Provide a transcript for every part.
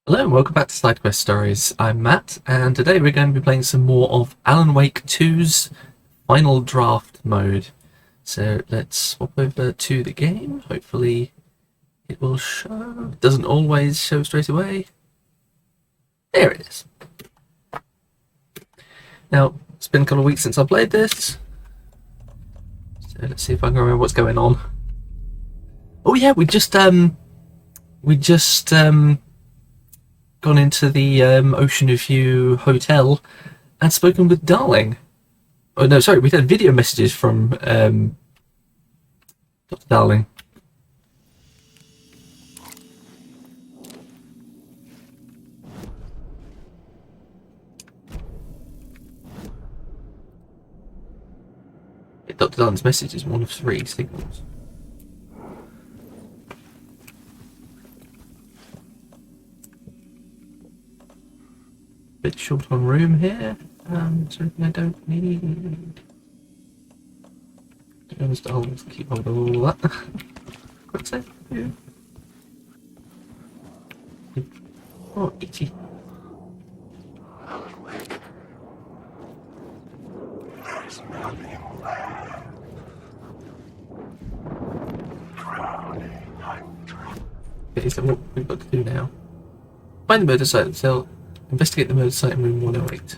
Hello and welcome back to SideQuest Stories. I'm Matt, and today we're going to be playing some more of Alan Wake 2's Final Draft mode. So let's swap over to the game. Hopefully it will show. It doesn't always show straight away. There it is. Now, it's been a couple of weeks since I played this. So let's see if I can remember what's going on. Oh yeah, we just gone into the Ocean View Hotel and spoken with Darling. Oh no, sorry, we had video messages from Dr. Darling. Dr. Darling's message is one of 3 signals. Bit short on room here. Something I don't need. I'll keep hold of all that. Quick save. Yeah. Oh, itchy. There's nothing left. Okay, so what we've got to do now? Find the murder site. So investigate the murder site in room 108.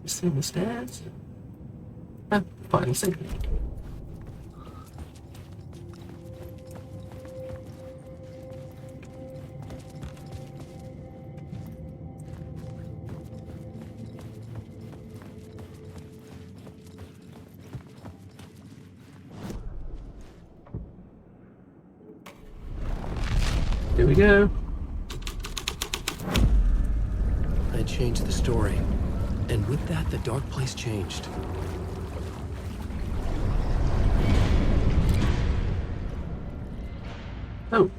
Is on the stairs? Oh, final signal. Here we go. I changed the story, and with that, the dark place changed. Oh.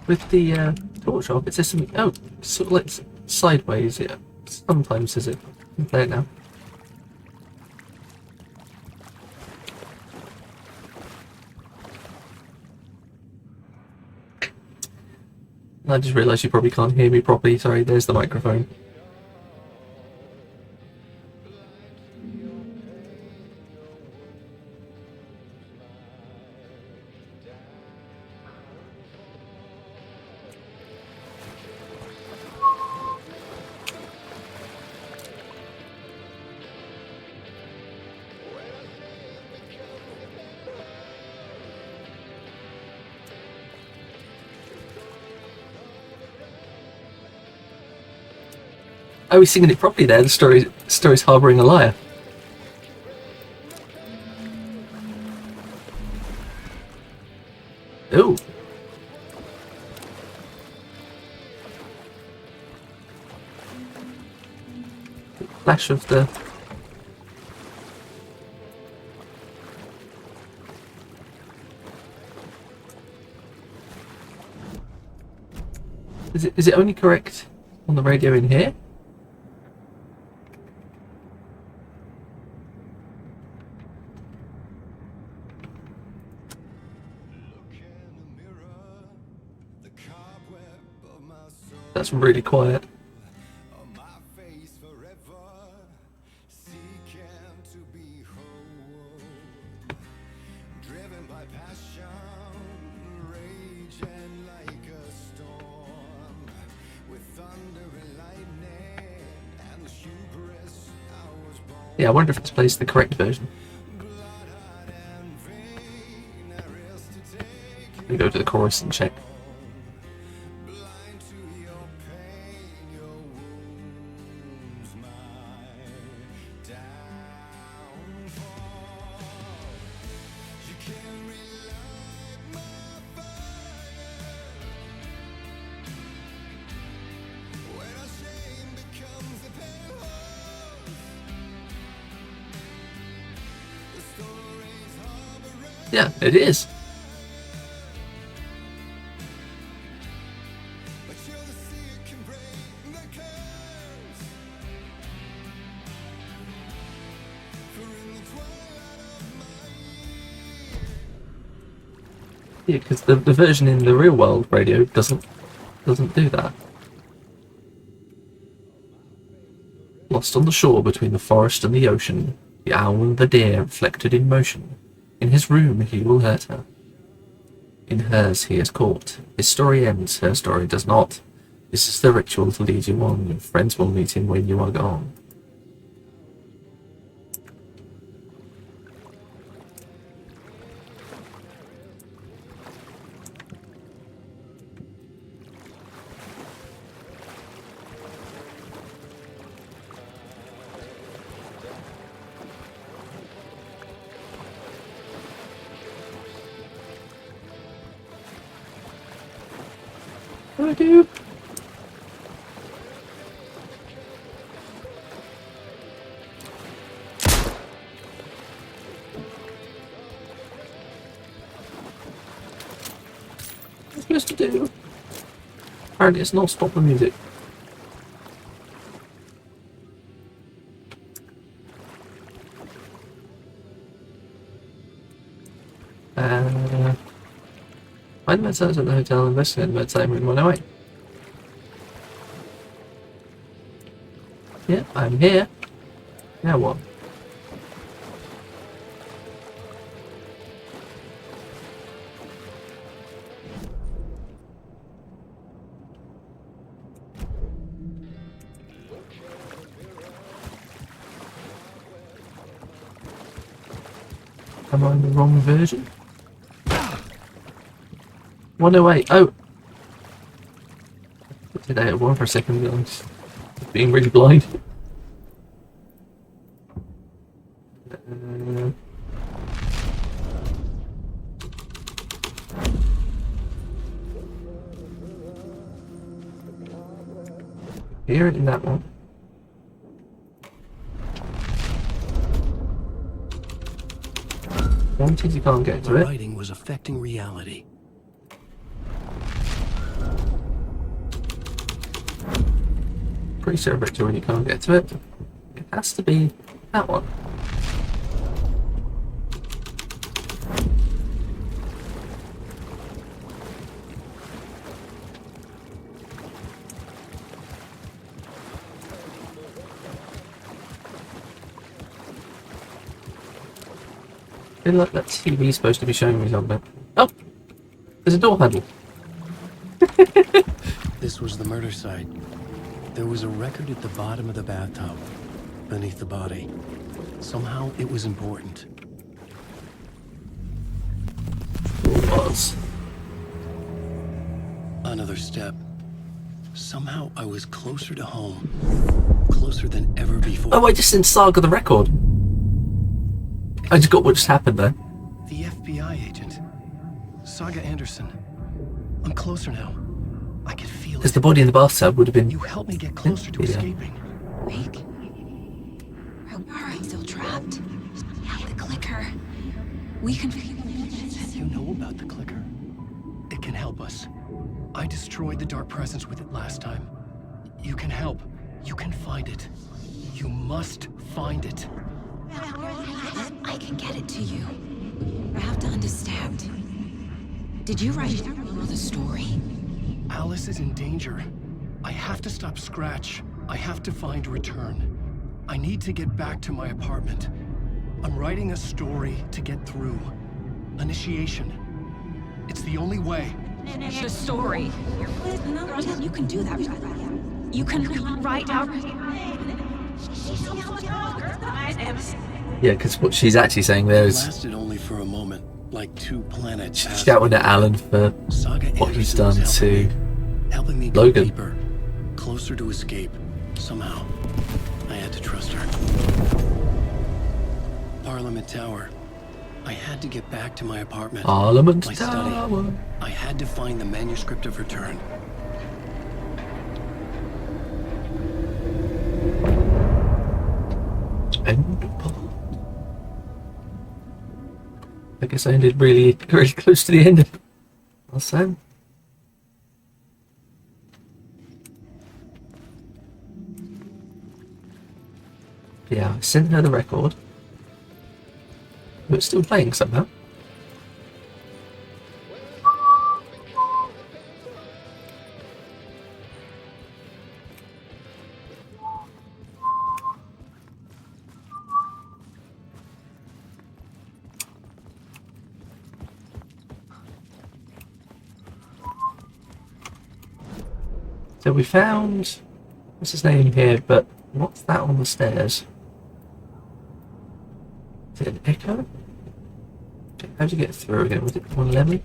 With the torch off, it says something. Oh, sort of like sideways. Yeah. Sometimes says it. I can play it now. I just realised you probably can't hear me properly. Sorry, there's the microphone. Oh, he's singing it properly there. The story's harbouring a liar. Oh. Flash of the... Is it only correct on the radio in here? That's really quiet. Yeah, I wonder if it's placed the correct version. Let me go to the chorus and check. Yeah, it is. Yeah, because the version in the real world radio doesn't do that. Lost on the shore between the forest and the ocean, the owl and the deer reflected in motion. In his room he will hurt her. In hers he is caught. His story ends, her story does not. This is the ritual to lead you on. Your friends will meet him when you are gone. What do I do? What am I supposed to do? Apparently it's not stop the music. Find the medicines at the hotel, investigate the bedside room 108. Yeah, I'm here. Now what? Am I in the wrong version? 108. Oh! I did 801 for a second. I'm just being really blind. Here in that one. Wanted, you can't get to The it. writing was affecting reality. Pretty sure Victor when you can't get to it. It has to be that one. I feel like that TV is supposed to be showing me something. Oh! There's a door handle. This was the murder site. There was a record at the bottom of the bathtub, beneath the body. Somehow it was important. It was. Another step. Somehow I was closer to home. Closer than ever before. Oh, I just didn't Saga the record. I just got what just happened there. The FBI agent. Saga Anderson. I'm closer now. I can feel Because it. the body in the bathtub would have been... You helped me get closer to Yeah. escaping. Wake. Are I still trapped? Yeah, the clicker. We can... You know about the clicker. It can help us. I destroyed the dark presence with it last time. You can help. You can find it. You must find it. I can get it to you. I have to understand. Did you write the story? Alice is in danger. I have to stop Scratch. I have to find Return. I need to get back to my apartment. I'm writing a story to get through. Initiation. It's the only way. The story. You can do that. You can write out... Yeah, because what she's actually saying there It is lasted only for a moment, like two planets. she's shouting at Alan for Saga what he's Anderson done was to helping me go Logan. deeper, closer to escape. Somehow, I had to trust her. Parliament Tower. I had to get back to my apartment. Parliament My Tower. study. I had to find the manuscript of Return. End part. I guess I ended really, really close to the end of last time. Yeah, I sent her the record. But it's still playing somehow. So we found what's his name here, but what's that on the stairs? Is it an echo? How'd you get through again? Was it one lemon?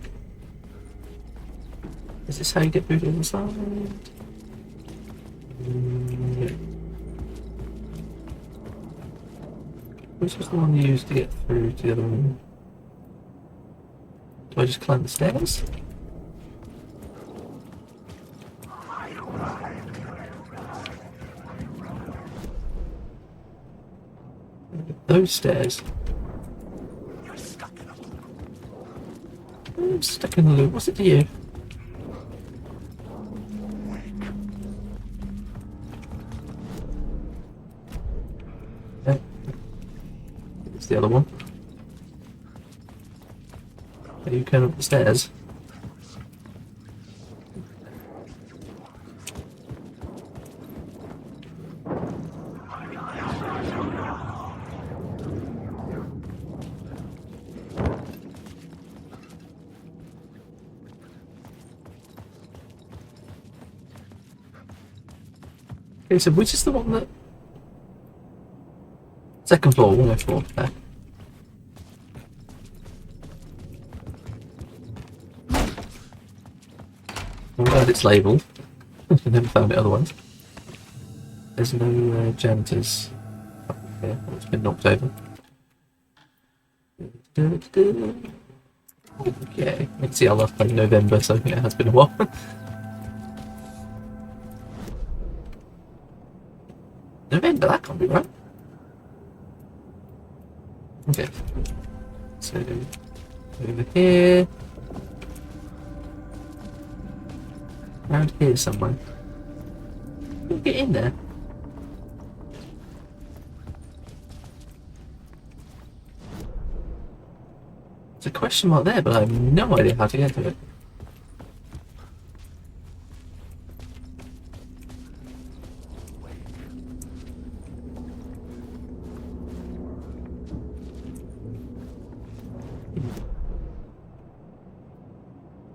Is this how you get through to the other side? Yeah. Which was the one you used to get through to the other room? Do I just climb the stairs? Those stairs. You're stuck in a loop. I'm stuck in the loop. What's it to you? Oh. It's the other one. Are you going up the stairs? Okay, so which is the one that... Second floor, 104, there. I'm glad it's labelled. I've never found it otherwise. There's no janitors up here. It's been knocked over. Okay, you can see I last played in November, so yeah, it has been a while. November, that can't be right. Okay. So, over here. Around here somewhere. Can you get in there? There's a question mark there, but I have no idea how to get to it.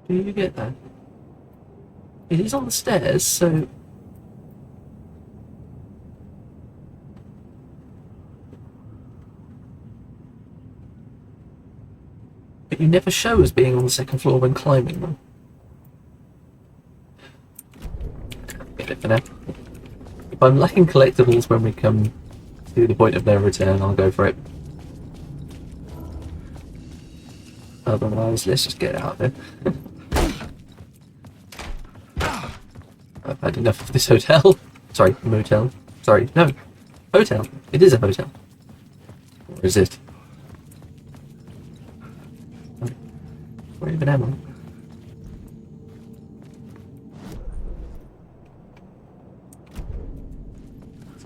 Do you get that? It is on the stairs, so... But you never show us being on the second floor when climbing them. Get it for now. If I'm lacking collectibles when we come to the point of no return, I'll go for it. Otherwise, let's just get out of here. I've had enough of this hotel. Sorry, motel. Sorry, no. Hotel. It is a hotel. Or is it? Where even am I?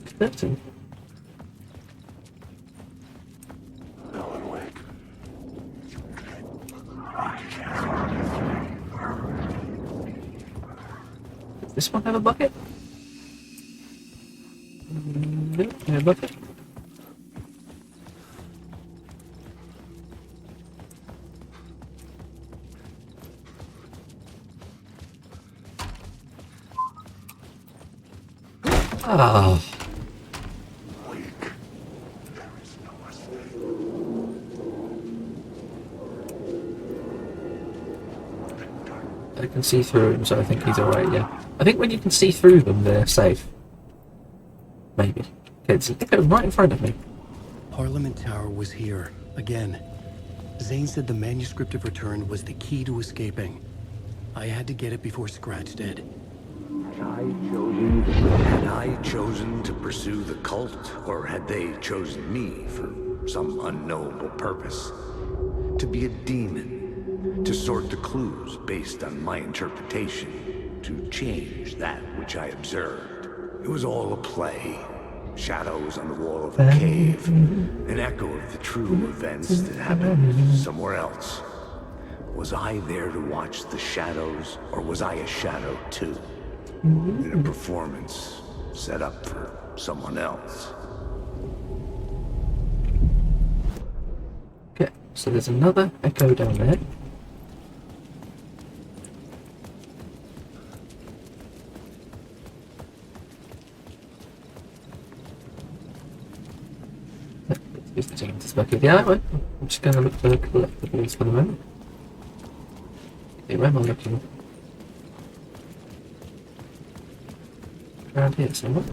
It's curtain. Alan Wake. Does this one have a bucket? No, no bucket. Ah. I can see through him, so I think he's alright, yeah. I think when you can see through them, they're safe. Maybe. Okay, it's right in front of me. Parliament Tower was here, again. Zane said the manuscript of return was the key to escaping. I had to get it before Scratch did. Had I chosen to pursue the cult, or had they chosen me for some unknowable purpose? To be a demon, to sort the clues based on my interpretation, to change that which I observed. It was all a play. Shadows on the wall of a cave, an echo of the true events that happened somewhere else. Was I there to watch the shadows, or was I a shadow too? In a performance set up for someone else. Okay, so there's another echo down there. Use the James bucket. Yeah, I'm just going to look for collectibles for the moment. Okay, where am I looking? Around here somewhere.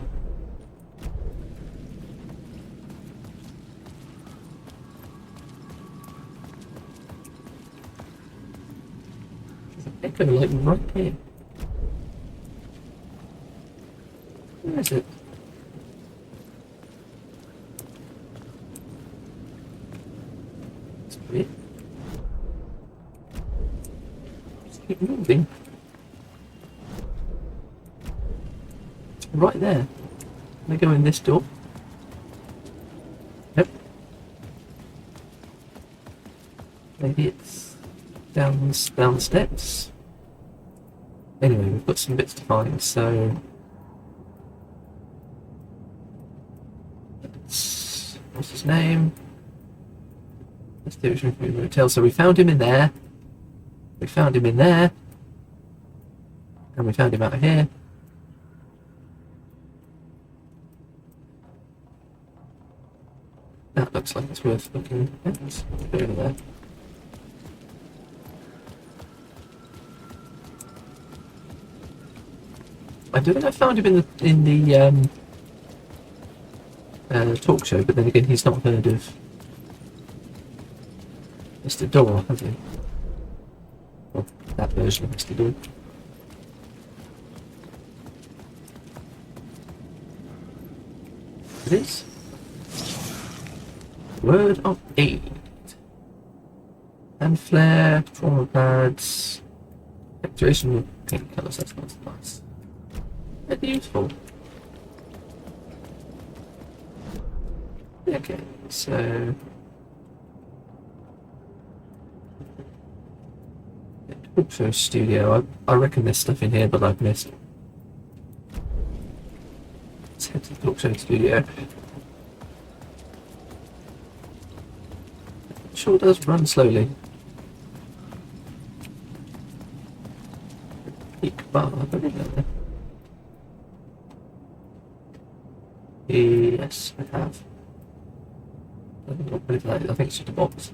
There's an echo like right here. Where is it? It's weird. Just keep moving. It's right there. Can I go in this door? Yep. Maybe it's down the steps. Anyway, we've got some bits to find, so what's his name? Let's do it motel. So we found him in there. We found him in there. And we found him out here. That looks like it's worth looking at. Let's go over there. I don't think I found him in the talk show, but then again, he's not heard of Mr. Door, has he? Well, that version of Mr. Door. It is. Word of aid. And flare, trauma pads, activation with pink colours, that's nice. Very useful. Okay, so talk show studio. I reckon there's stuff in here that I've missed. Let's head to the talk show studio. It sure does run slowly. Peak bar, I don't know. Yes, I have. I think it's just a box.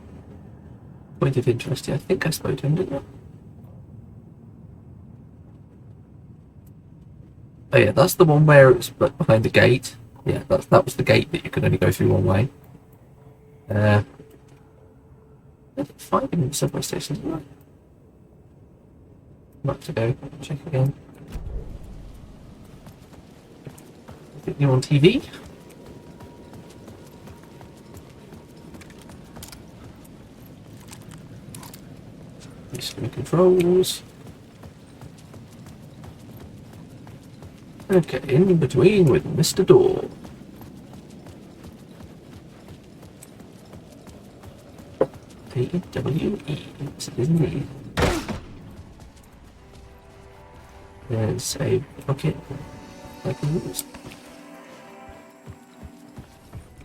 Point of interest. I think I spoke to him, didn't I? Oh yeah, that's the one where it's behind the gate. Yeah, that was the gate that you could only go through one way. I didn't find him in the subway station, didn't I? Might have to go check again. I think you're on TV. Screen controls. Okay, in between with Mr. Door. T-W-E. Yes, it is indeed. There's a bucket. Like this.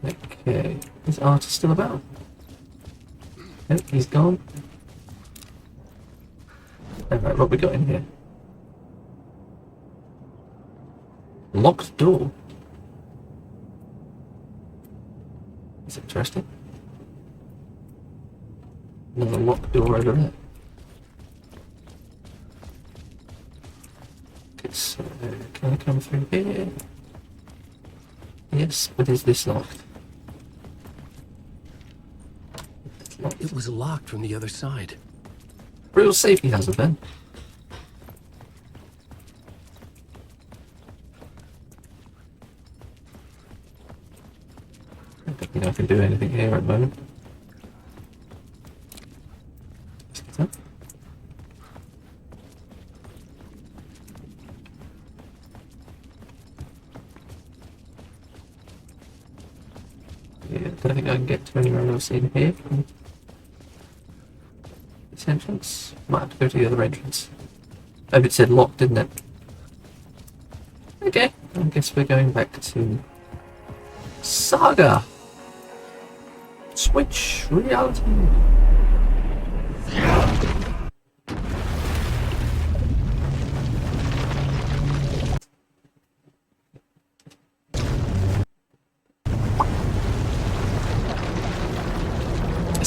Okay, is Artist still about? Nope, he's gone. Alright, what we got in here? Locked door. That's interesting. Another locked door over there. Okay, so can I come through here? Yes, but is this locked? It's locked. It was locked from the other side. Real safety hazard then. I don't think I can do anything here at the moment. Yeah, I don't think I can get to anywhere else in here from this entrance. Might have to go to the other entrance. Oh, it said locked, didn't it? Okay, I guess we're going back to Saga. Switch reality.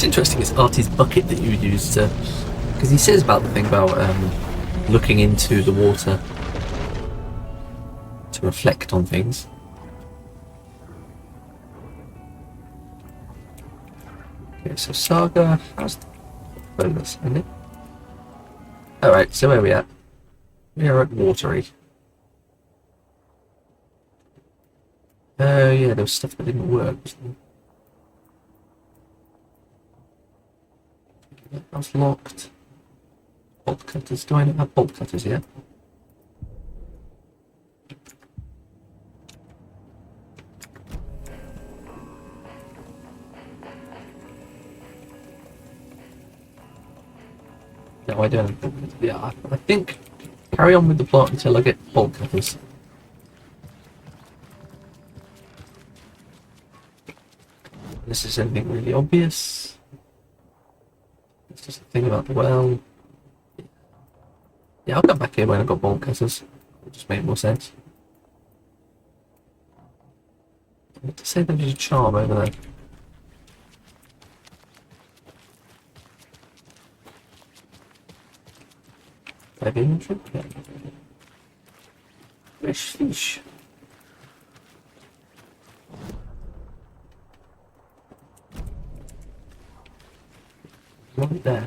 It's interesting, it's Artie's bucket that you use to... Because he says about the thing about looking into the water to reflect on things. Okay, so Saga... How's the bonus, isn't it? Alright, so where are we at? We are at Watery. Oh yeah, there was stuff that didn't work. That was locked. Bolt cutters. Do I not have bolt cutters yet? No, I don't have bolt cutters. Yeah, I think carry on with the plot until I get bolt cutters. This is anything really obvious. It's just a thing about the well. Yeah, I'll come back here when I've got bolt cutters. It'll just make more sense. I want to say there's a charm over there. Heavy inventory? Yeah. Fresh fish. Right there.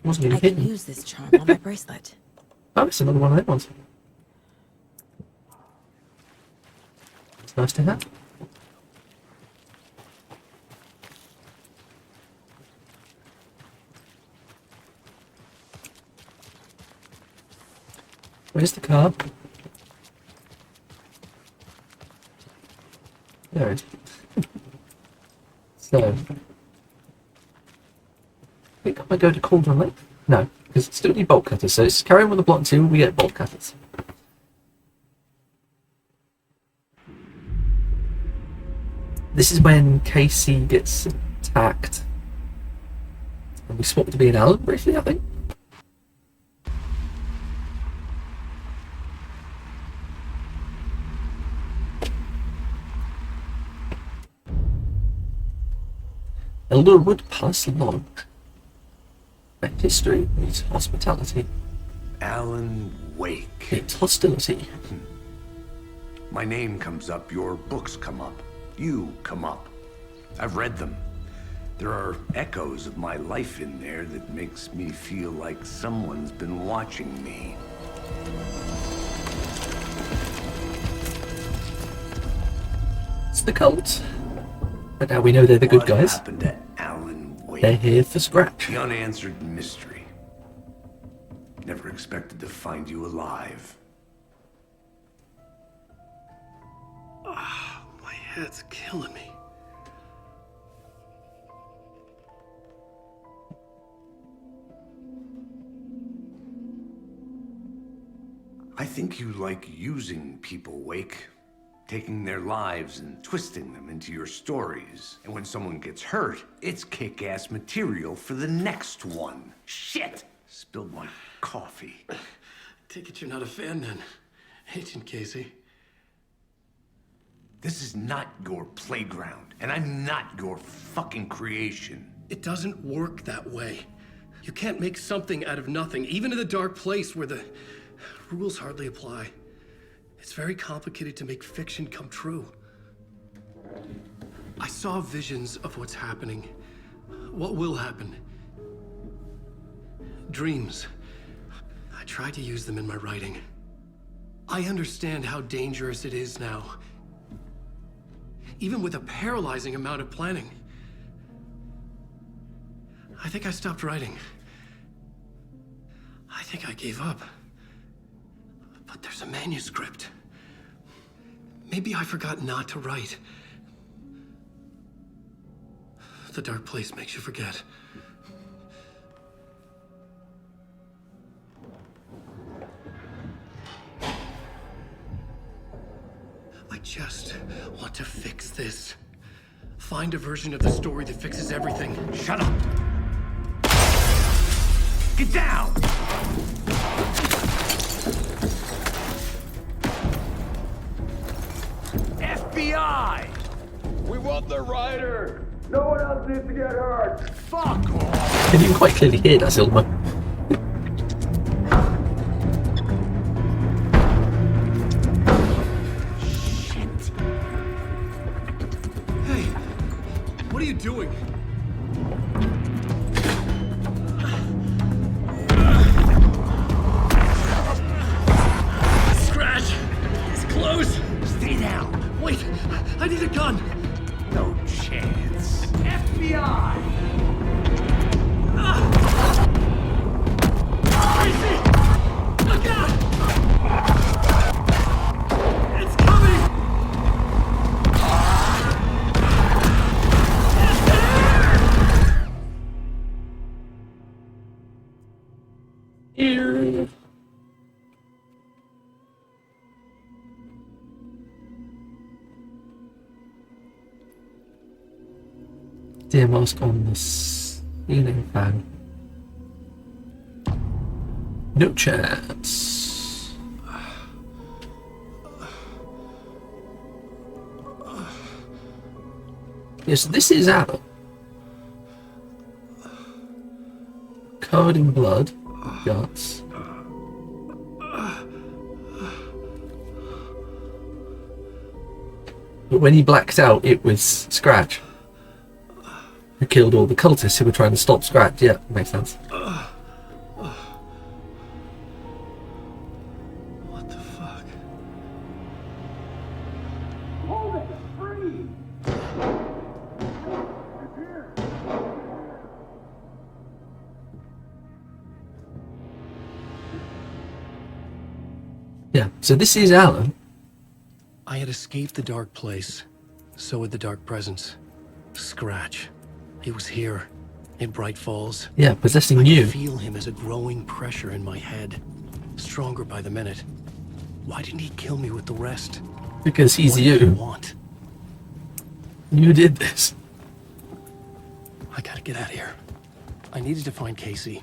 Wasn't even I can hidden. use this charm on my bracelet. Oh, it's another one of them ones. It's nice to have. Where's the car? There it is. So, I think I might go to Cauldron Lake. No, because it's still need bolt cutters, so it's carry on with the plot until we get bolt cutters. This is when Casey gets attacked. And we swap to be an Alan briefly, I think. Elderwood Palace Lodge. History meets hospitality. Alan Wake. It's hostility. My name comes up, your books come up, you come up. I've read them. There are echoes of my life in there that makes me feel like someone's been watching me. It's the cult. But now we know they're the good guys. What happened to Alan Wake? They're here for scratch. The unanswered mystery. Never expected to find you alive. My head's killing me. I think you like using people, Wake. Taking their lives and twisting them into your stories. And when someone gets hurt, it's kick-ass material for the next one. Shit! Spilled my coffee. Take it you're not a fan then, Agent Casey. This is not your playground, and I'm not your fucking creation. It doesn't work that way. You can't make something out of nothing, even in the dark place where the rules hardly apply. It's very complicated to make fiction come true. I saw visions of what's happening, what will happen. Dreams. I tried to use them in my writing. I understand how dangerous it is now. Even with a paralyzing amount of planning. I think I stopped writing. I think I gave up. But there's a manuscript. Maybe I forgot not to write. The dark place makes you forget. I just want to fix this. Find a version of the story that fixes everything. Shut up! Get down! FBI! We want the writer! No one else needs to get hurt. Fuck off. And you can quite clearly hear that, Silver. Shit. Hey, what are you doing? Scratch! It's close! Stay down. Wait, I need a gun. No chance. FBI! Crazy! Look out! It's coming! It's there! Here. Dear mask on the ceiling fan. No chance. Yes, this is Alan. Covered in blood, guts. But when he blacked out, it was Scratch who killed all the cultists who were trying to stop Scratch. Yeah, makes sense. What the fuck? Hold it! Free! Yeah, so this is Alan. I had escaped the dark place. So had the dark presence. Scratch. He was here, in Bright Falls. Yeah, possessing I you. could feel him as a growing pressure in my head. Stronger by the minute. Why didn't he kill me with the rest? Because he's What did he you. want? You did this. I gotta get out of here. I needed to find Casey.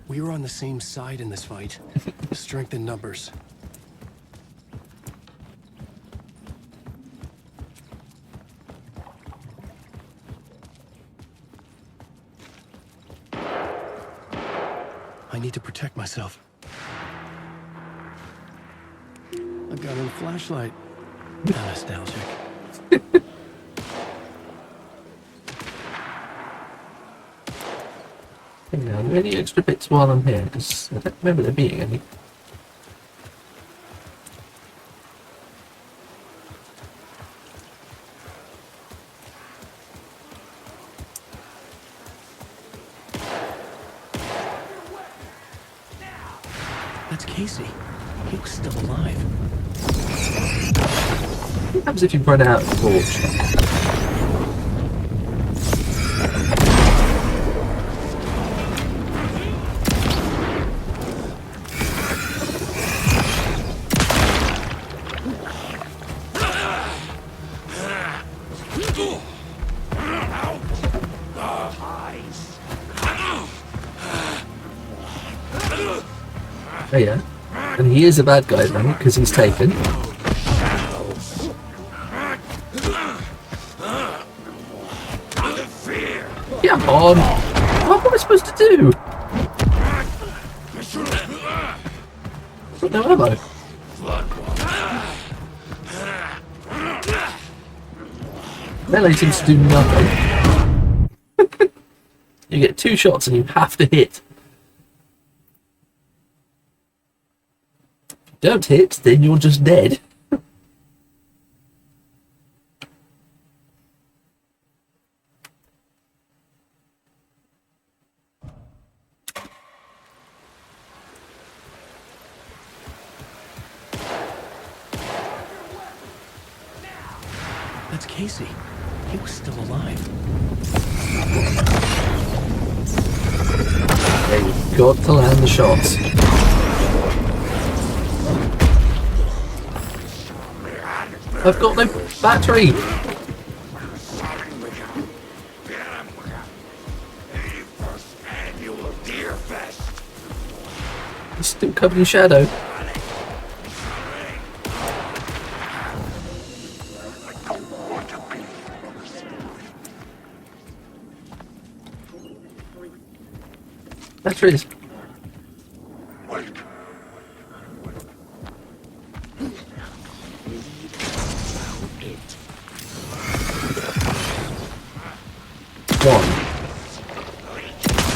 We were on the same side in this fight. Strength in numbers. I need to protect myself. I got a flashlight. Not nostalgic. Hang on, are there any extra bits while I'm here? Because I don't remember there being any. That's Casey. He was still alive. What happens if you run out of torch? Oh yeah, and he is a bad guy then, because he's taken. Come on! What am I supposed to do? Got no ammo. Melee seems to do nothing. You get 2 shots and you have to hit. If you don't hit, then you're just dead. That's Casey. He was still alive. Yeah, you've got to land the shots. I've got no battery! He's still covered in shadow. Batteries. Wait. One.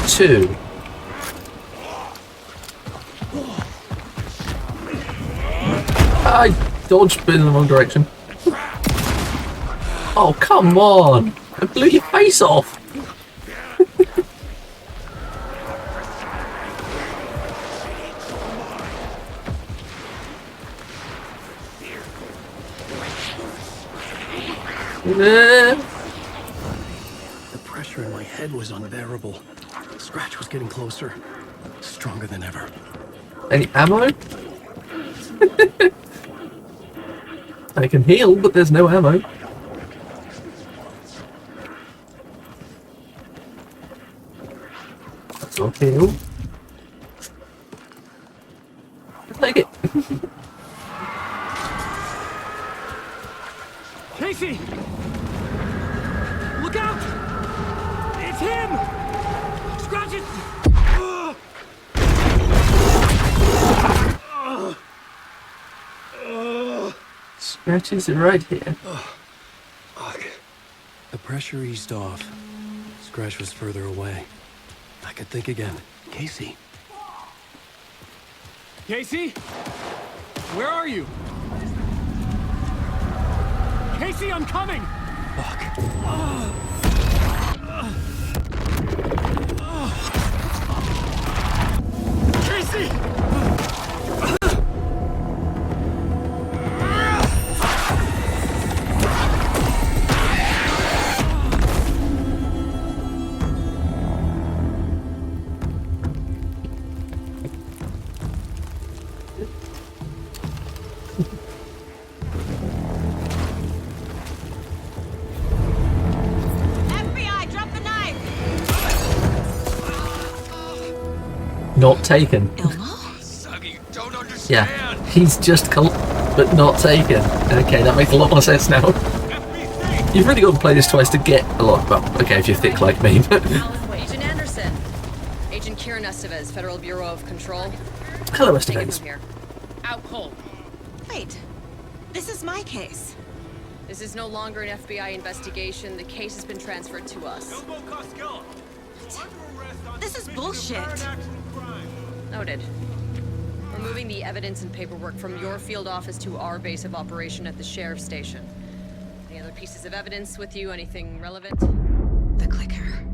Two. I dodged, but in the wrong direction. Oh, come on! I blew your face off! The pressure in my head was unbearable. Scratch was getting closer. Stronger than ever. Any ammo? I can heal, but there's no ammo. I'll heal. Take it. Casey! Look out! It's him! Scratch it! Scratches are right here. The pressure eased off. Scratch was further away. I could think again. Casey? Casey? Where are you? Casey, I'm coming! Fuck. Casey! Not taken. Suggy, don't understand. Yeah, he's just but not taken. Okay, that makes a lot more sense now. You've really got to play this twice to get a lot. Well, okay, if you're thick like me. Agent Anderson. Agent Kieran Estevez, Federal Bureau of Control. Hello, Take it Estevez. from here. Out cold. Wait, this is my case. This is no longer an FBI investigation. The case has been transferred to us. This is bullshit. Noted. We're moving the evidence and paperwork from your field office to our base of operation at the sheriff's station. Any other pieces of evidence with you? Anything relevant? The clicker.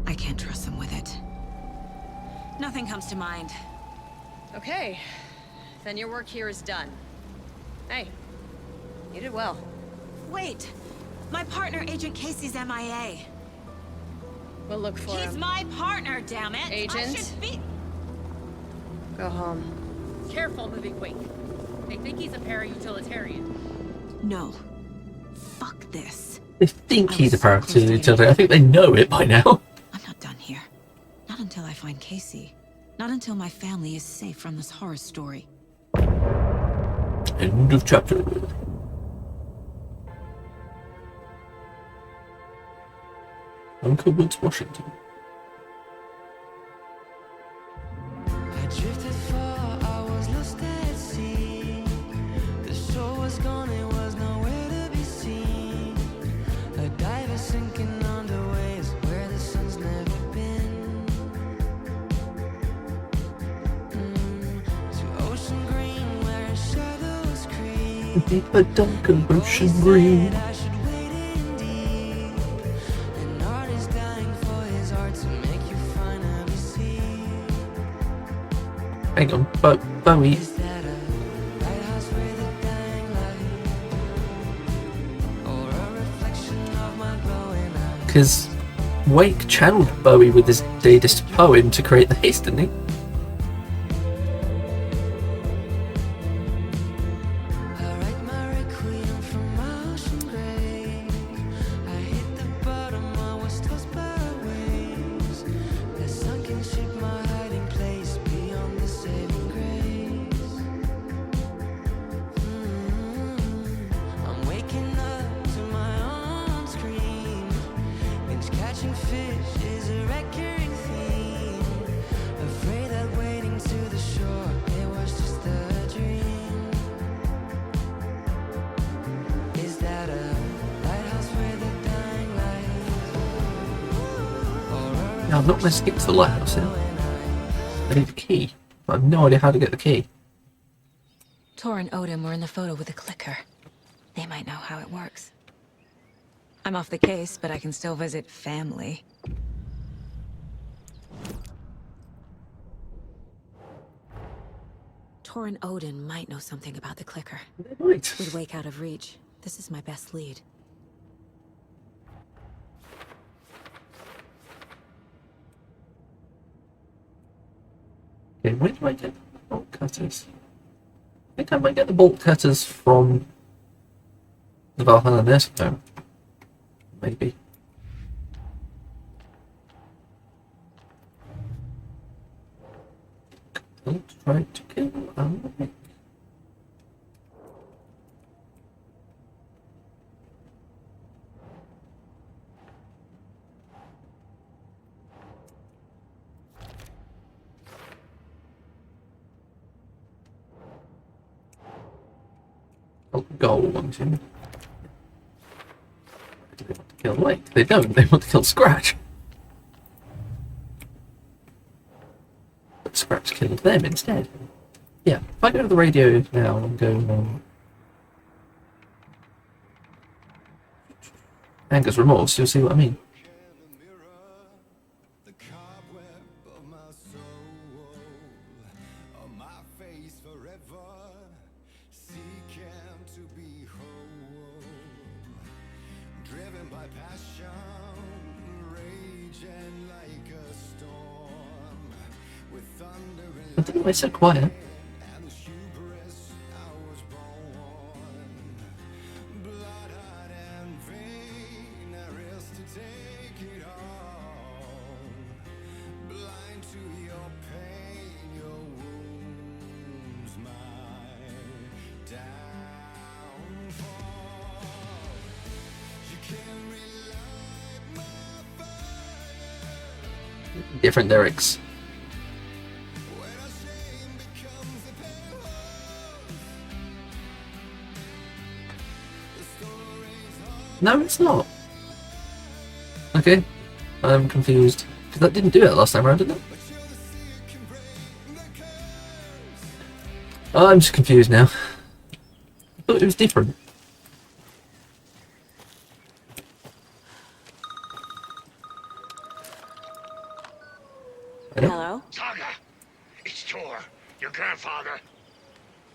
I can't trust them with it. Nothing comes to mind. Okay. Then your work here is done. Hey, you did well. Wait, my partner, Agent Casey's MIA. We'll look for He's him. my partner, damn it! Agent? I should be... Go home. Careful moving weight. They think he's a para-utilitarian. No. Fuck this. They think I he's a was so close to parasite. getting I think they know it by now. I'm not done here. Not until I find Casey. Not until my family is safe from this horror story. End of chapter. Uncle Woods, Washington. I drifted far, I was lost at sea. The shore was gone, it was nowhere to be seen. A diver sinking under waves where the sun's never been. To ocean green where shadows creep. Deeper, darker ocean green. I should wade in deep. An artist dying for his art to make you finally see. Hang on, Bowie. Is that a lighthouse with a dying light? Or a reflection of my glowing eyes? Because Wake channeled Bowie with his Deist poem to create the haste, didn't he? I write my requiem from ocean grave. I hit the bottom, I was tossed by waves. That sunken ship, my hiding place beyond the saving grace. I'm waking up to my own scream. Binge catching fish is a recurring theme. Now, I'm not going to skip to the lighthouse here. I need the key. But I have no idea how to get the key. Tor and Odin were in the photo with a clicker. They might know how it works. I'm off the case, but I can still visit family. Tor and Odin might know something about the clicker. Right. With Wake out of reach, this is my best lead. Okay, where do I get the bolt cutters? I think I might get the bolt cutters from the Valhalla nursing home. Maybe. Don't try to kill Alan Wake. Oh, goal wants him. Do they want to kill Wake? They don't, they want to kill Scratch. But Scratch killed them instead. Yeah, if I go to the radio now and go Anger's Remorse, you'll see what I mean. I don't know why it's so quiet. Different lyrics. No, it's not. Okay, I'm confused. Because that didn't do it last time around, did it? Oh, I'm just confused now. I thought it was different. Hello? Saga, it's Tor, your grandfather.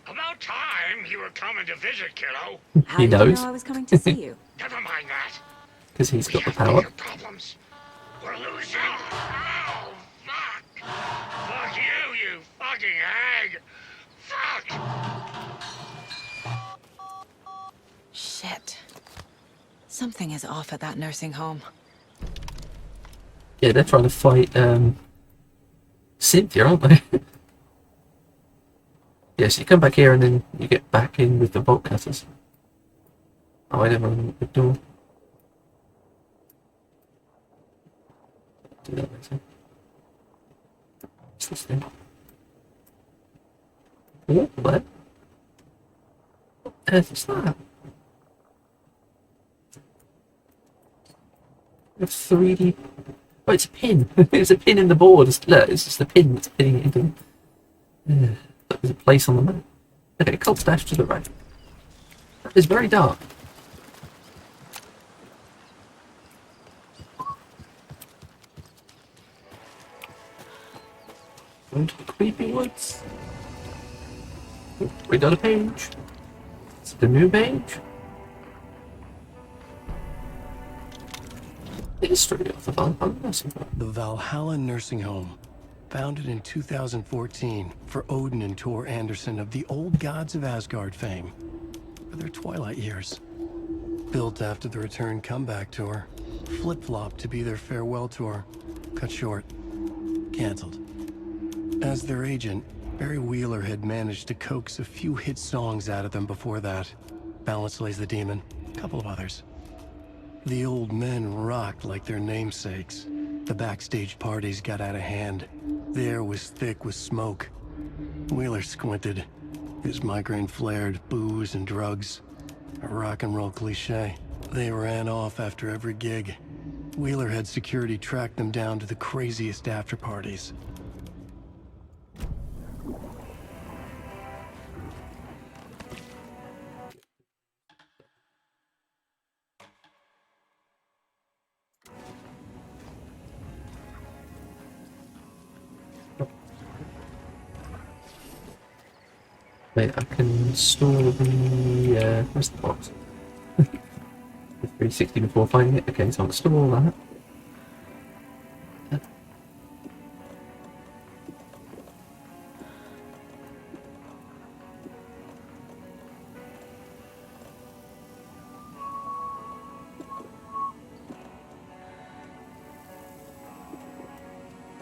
About time you were coming to visit, kiddo. How He did you knows. know I was coming to see you? Never mind that. Because he's got the We have power. major problems. We're losing. Oh, fuck. Fuck you, you fucking hag. Fuck. Shit. Something is off at that nursing home. Yeah, they're trying to fight Cynthia, aren't they? Yes, you come back here and then you get back in with the bolt cutters. Oh, I never opened the door. Do that later. What's this thing? Oh, what? What the earth is that? It's 3D. Oh, it's a pin. It's a pin in the board. Look, it's just a pin that's pinning it into. There's a place on the map. Okay, cult stash to the right. It's very dark. Going to the creepy woods. Oh, we got a page. It's the new page. History of the Valhalla Nursing Home. The Valhalla Nursing Home, founded in 2014 for Odin and Tor Anderson of the Old Gods of Asgard fame for their twilight years. Built after the return comeback tour, flip-flopped to be their farewell tour, cut short, canceled. As their agent, Barry Wheeler had managed to coax a few hit songs out of them before that. Balance Lays the Demon, a couple of others. The old men rocked like their namesakes. The backstage parties got out of hand. The air was thick with smoke. Wheeler squinted. His migraine flared, booze and drugs. A rock and roll cliche. They ran off after every gig. Wheeler had security track them down to the craziest after parties. Wait, I can store the, where's the box? The 360 before finding it. Okay, so I'll store all that.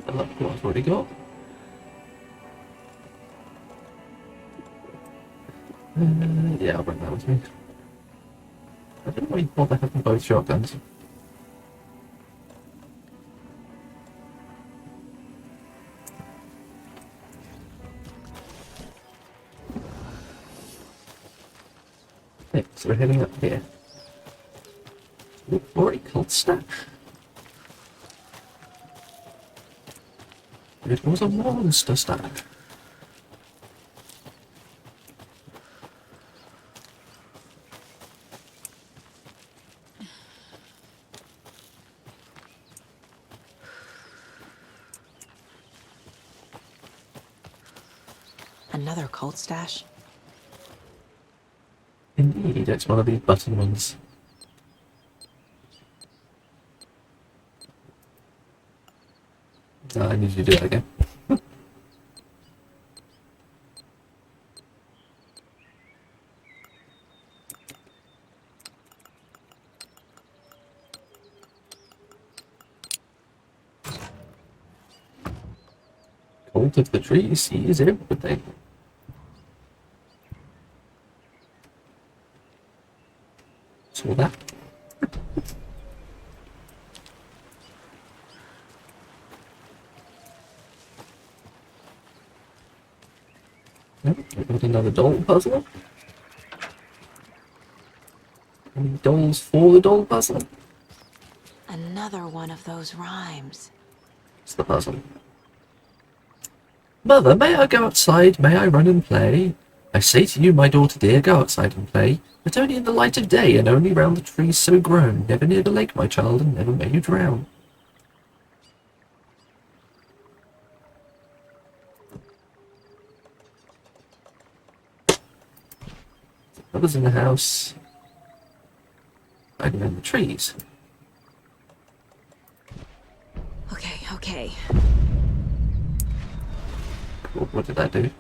I love what I've already got. Yeah, I'll bring that with me. I don't know why you bother having both shotguns. Okay, so we're heading up here. Ooh, already called stash. It was a monster stash. Another cult stash? Indeed, it's one of these button ones. I need you to do that again. Cult of the tree sees everything. Saw that. Nope, we've got another doll puzzle. Any dolls for the doll puzzle? Another one of those rhymes. It's the puzzle. Mother, may I go outside? May I run and play? I say to you, my daughter dear, go outside and play, but only in the light of day, and only round the trees so grown. Never near the lake, my child, and never may you drown. Others in the house. Hiding in the trees. Okay. What did that do? Did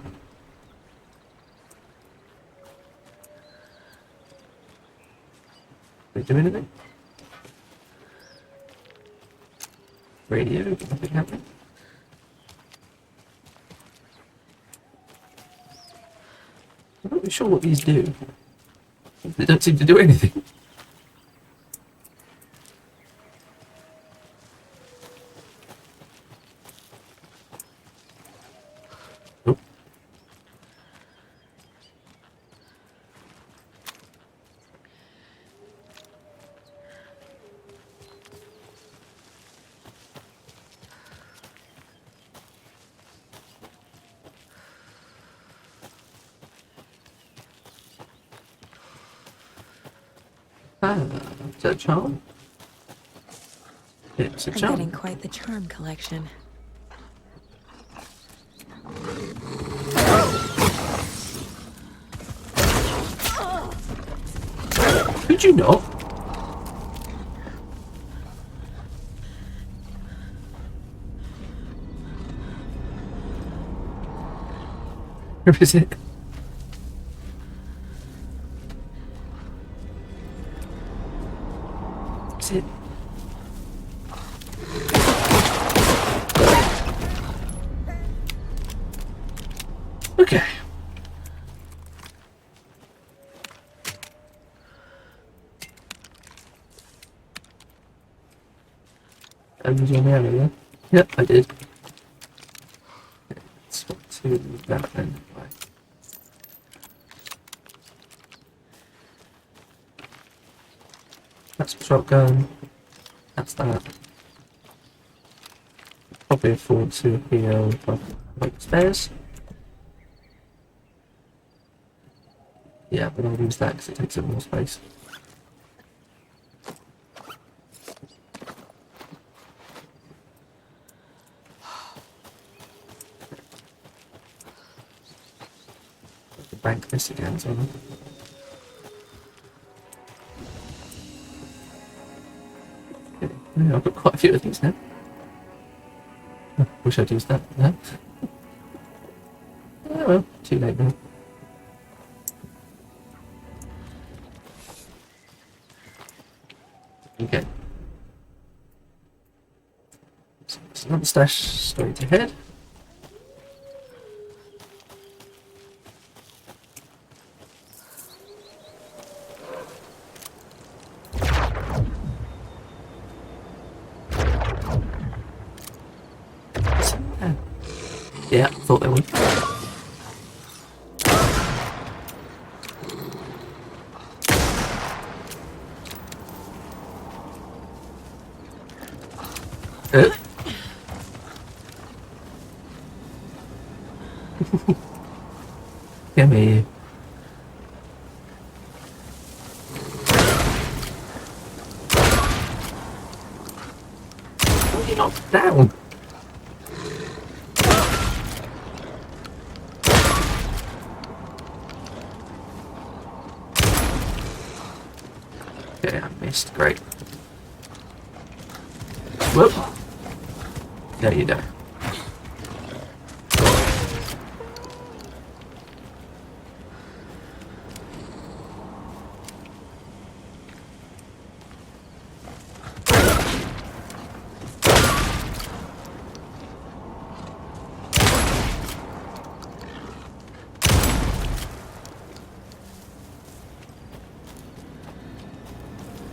it do anything? Radio, nothing happening. I'm not really sure what these do. They don't seem to do anything. Oh. Is that a charm? It's a I'm charm. getting quite the charm collection. Could you not? Where is it? Is it? Okay. And you there, yeah? Yep, I did. Let's swap to that then. Right. That's the shotgun. That's that. Probably afford to heal like spares. Yeah, but I'll use that because it takes up more space. Bank this again, so okay. Yeah, I've got quite a few of these now. Oh, wish I'd used that. No. Oh well, too late now. Okay. So it's another stash straight ahead. Yeah, thought they would. Come here. Why are you knocked down? Okay, I missed. Great. Whoop. There you go.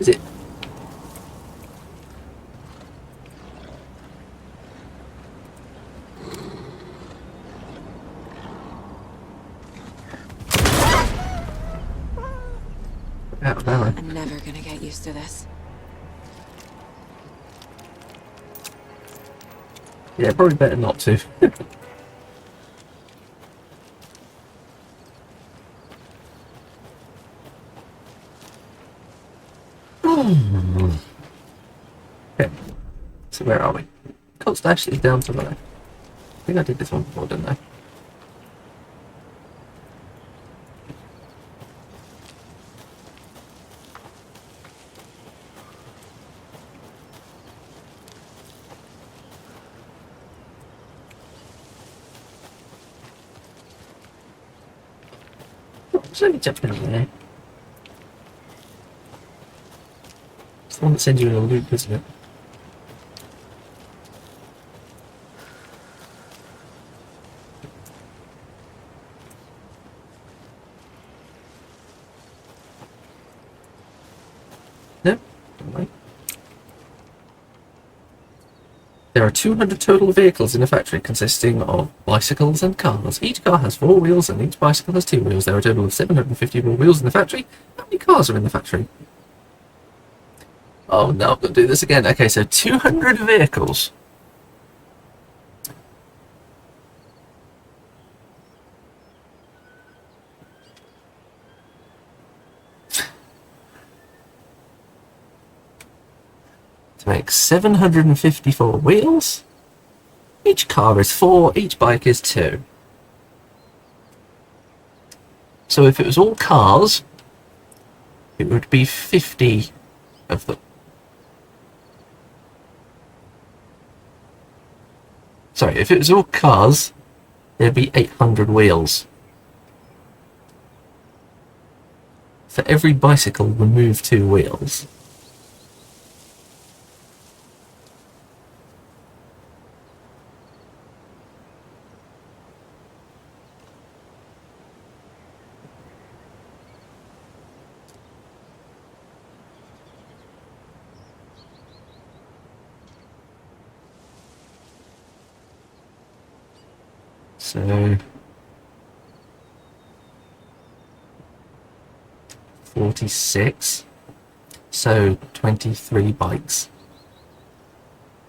Is it? Out of ammo. I'm never gonna get used to this. Yeah, probably better not to. Okay, so where are we? Cold stash is down to the left. I think I did this one before, didn't I? Oh, so let me jump down there. It's the one that sends you in a loop, isn't it? No? Alright. There are 200 total vehicles in the factory consisting of bicycles and cars. Each car has 4 wheels and each bicycle has 2 wheels. There are a total of 750 more wheels in the factory. How many cars are in the factory? Oh no, I've got to do this again. Okay, so 200 vehicles. To make 754 wheels. Each car is 4, each bike is 2. So if it was all cars, it would be 50 of them. Sorry, if it was all cars, there'd be 800 wheels. For every bicycle, remove 2 wheels. So 46. So 23 bikes.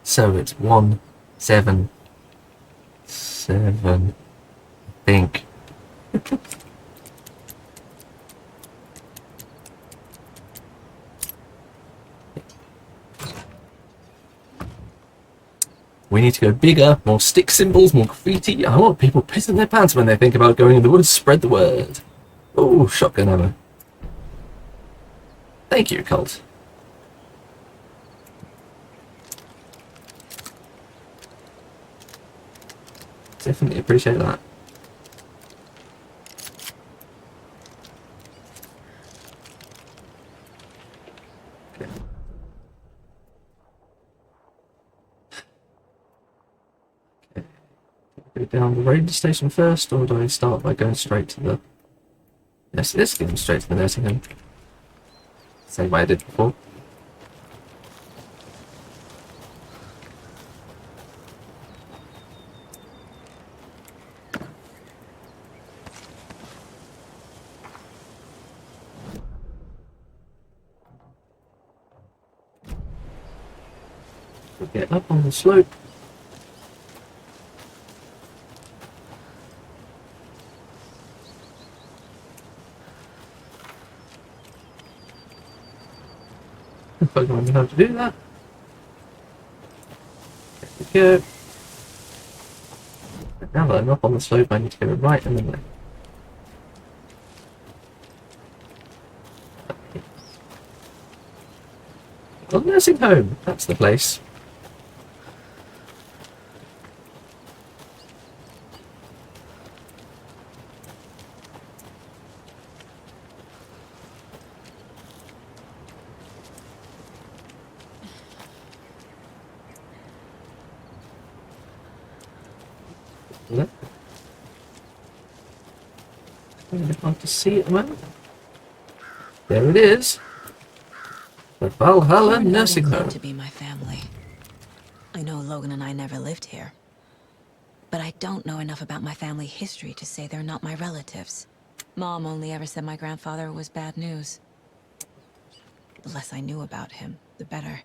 So it's 177. I think. We need to go bigger, more stick symbols, more graffiti. I want people pissing their pants when they think about going in the woods. Spread the word. Oh, shotgun ammo. Thank you, cult. Definitely appreciate that. Okay. Go down the radio station first, or do I start by going straight to the... Yes, this going straight to the nursing home. Same way I did before. We'll get up on the slope. If I don't know how to do that. There we go. Now that I'm up on the slope, I need to go right and then left. Oh, nursing home! That's the place. Look. It's hard to see at the moment. There it is. The Valhalla Torn Nursing claim Home. to be my family. I know Logan and I never lived here, but I don't know enough about my family history to say they're not my relatives. Mom only ever said my grandfather was bad news. The less I knew about him, the better.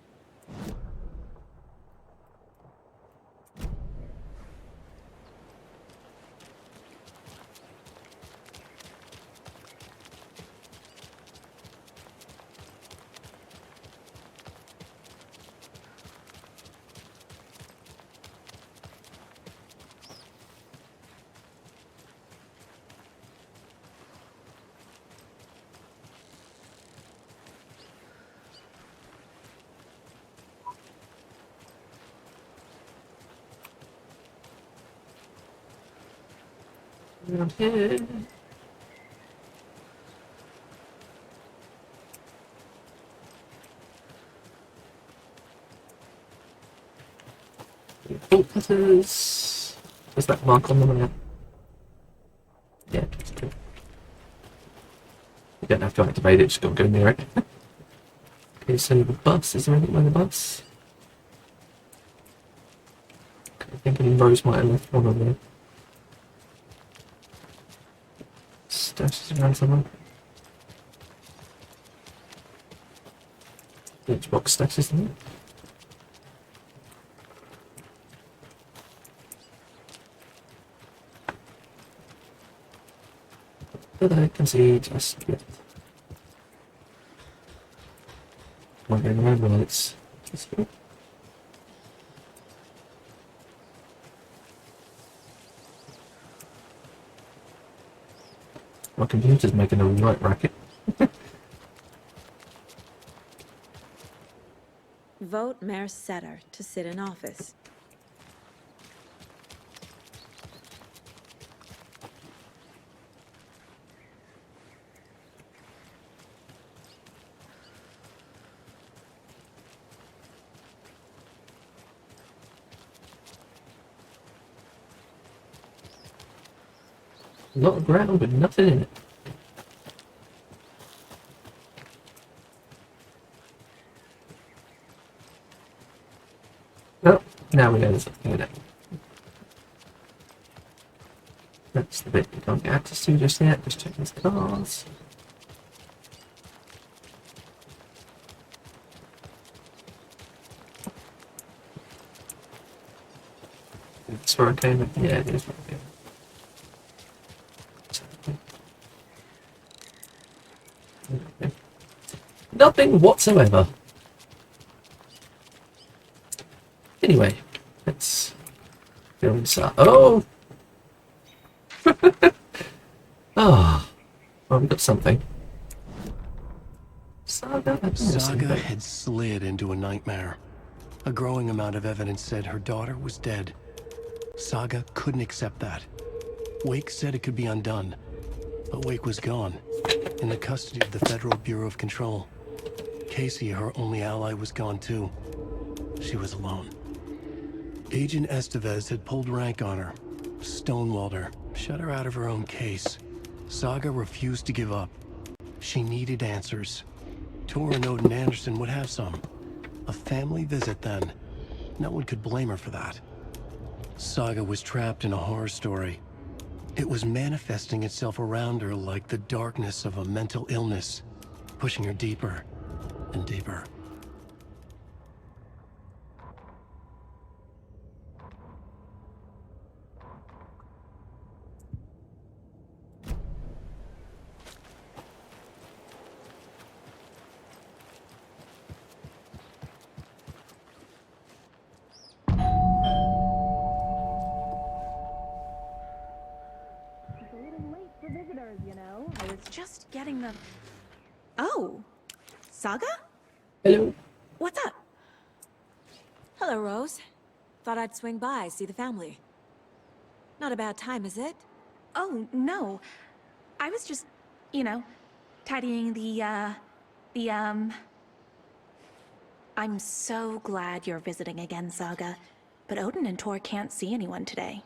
Around here. Bolt cutters. There's that mark on them now. Yeah, it's good. You don't have to activate it, just gotta go near it. Okay, so the bus, is there anything by the bus? Okay, I think Rose might have left one on there. Stashes around somewhere. Which box stashes in there? But I can see just yet. Might go around while it's just good. My computer's making a right racket. Vote Mayor Setter to sit in office. A lot of ground with nothing in it. Oh, now we know there's something in it. That's the bit we can't get access to just yet. Just checking his cars. where I came in. Yeah, it is where I came in. Okay. Nothing whatsoever. Anyway, let's go inside. Oh! Oh, well, we've got something. Saga had slid into a nightmare. A growing amount of evidence said her daughter was dead. Saga couldn't accept that. Wake said it could be undone, but Wake was gone, in the custody of the Federal Bureau of Control. Casey, her only ally, was gone too. She was alone. Agent Estevez had pulled rank on her, stonewalled her, shut her out of her own case. Saga refused to give up. She needed answers. Tor and Odin Anderson would have some. A family visit then. No one could blame her for that. Saga was trapped in a horror story. It was manifesting itself around her like the darkness of a mental illness, pushing her deeper and deeper. I was just getting the... Oh, Saga? Hello. What's up? Hello, Rose. Thought I'd swing by, see the family. Not a bad time, is it? Oh, no. I was just, tidying I'm so glad you're visiting again, Saga. But Odin and Tor can't see anyone today.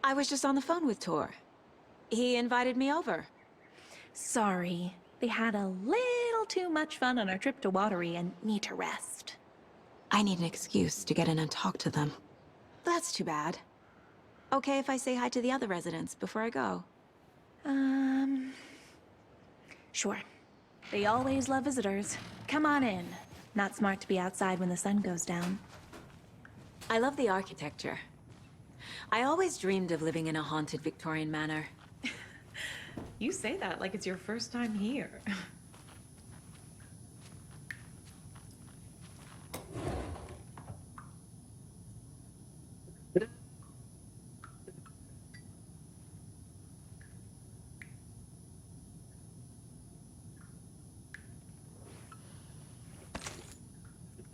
I was just on the phone with Tor. He invited me over. Sorry. They had a little too much fun on our trip to Watery and need to rest. I need an excuse to get in and talk to them. That's too bad. Okay if I say hi to the other residents before I go? Sure. They always love visitors. Come on in. Not smart to be outside when the sun goes down. I love the architecture. I always dreamed of living in a haunted Victorian manor. You say that like it's your first time here.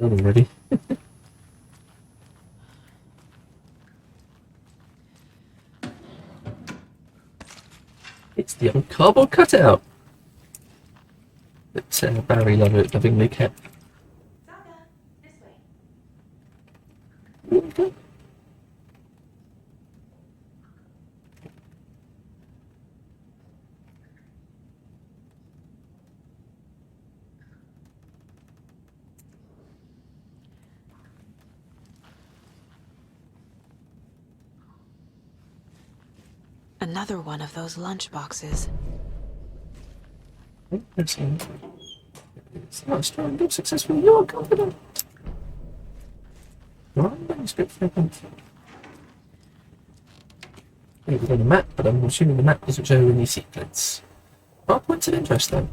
Done already. It's the old cardboard cutout that Barry lovingly kept. Saga, this way. Okay. Another one of those lunch boxes. Excellent. It's not strong, good, successful. You're confident. Right, manuscript fragment. Yeah, we've got a map, but I'm assuming the map doesn't show any secrets. Oh, points of interest though.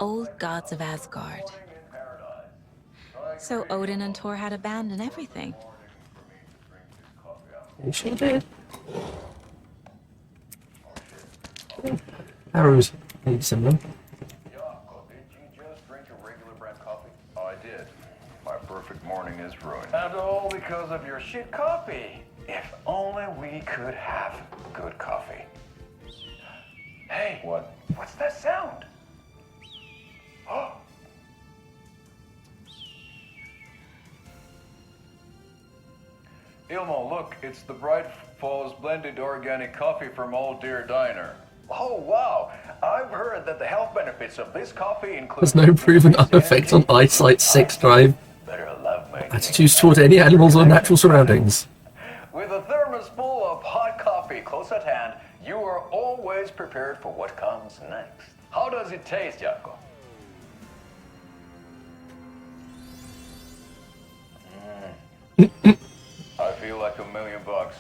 Old Gods of Asgard. So Odin and Tor had a band and everything. You sure did. Arrows need some room. Did you just drink a regular brand coffee? Oh, I did. My perfect morning is ruined. And all because of your shit coffee. If only we could have good coffee. Hey, what? What's that sound? Oh. Ilmo, look, it's the Bright Falls blended organic coffee from Old Deer Diner. Oh, wow. I've heard that the health benefits of this coffee include... There's no proven effect on eyesight 6 drive. Better love making. Attitudes toward any animals or natural surroundings. With a thermos full of hot coffee close at hand, always prepared for what comes next. How does it taste, Jaakko? I feel like $1,000,000.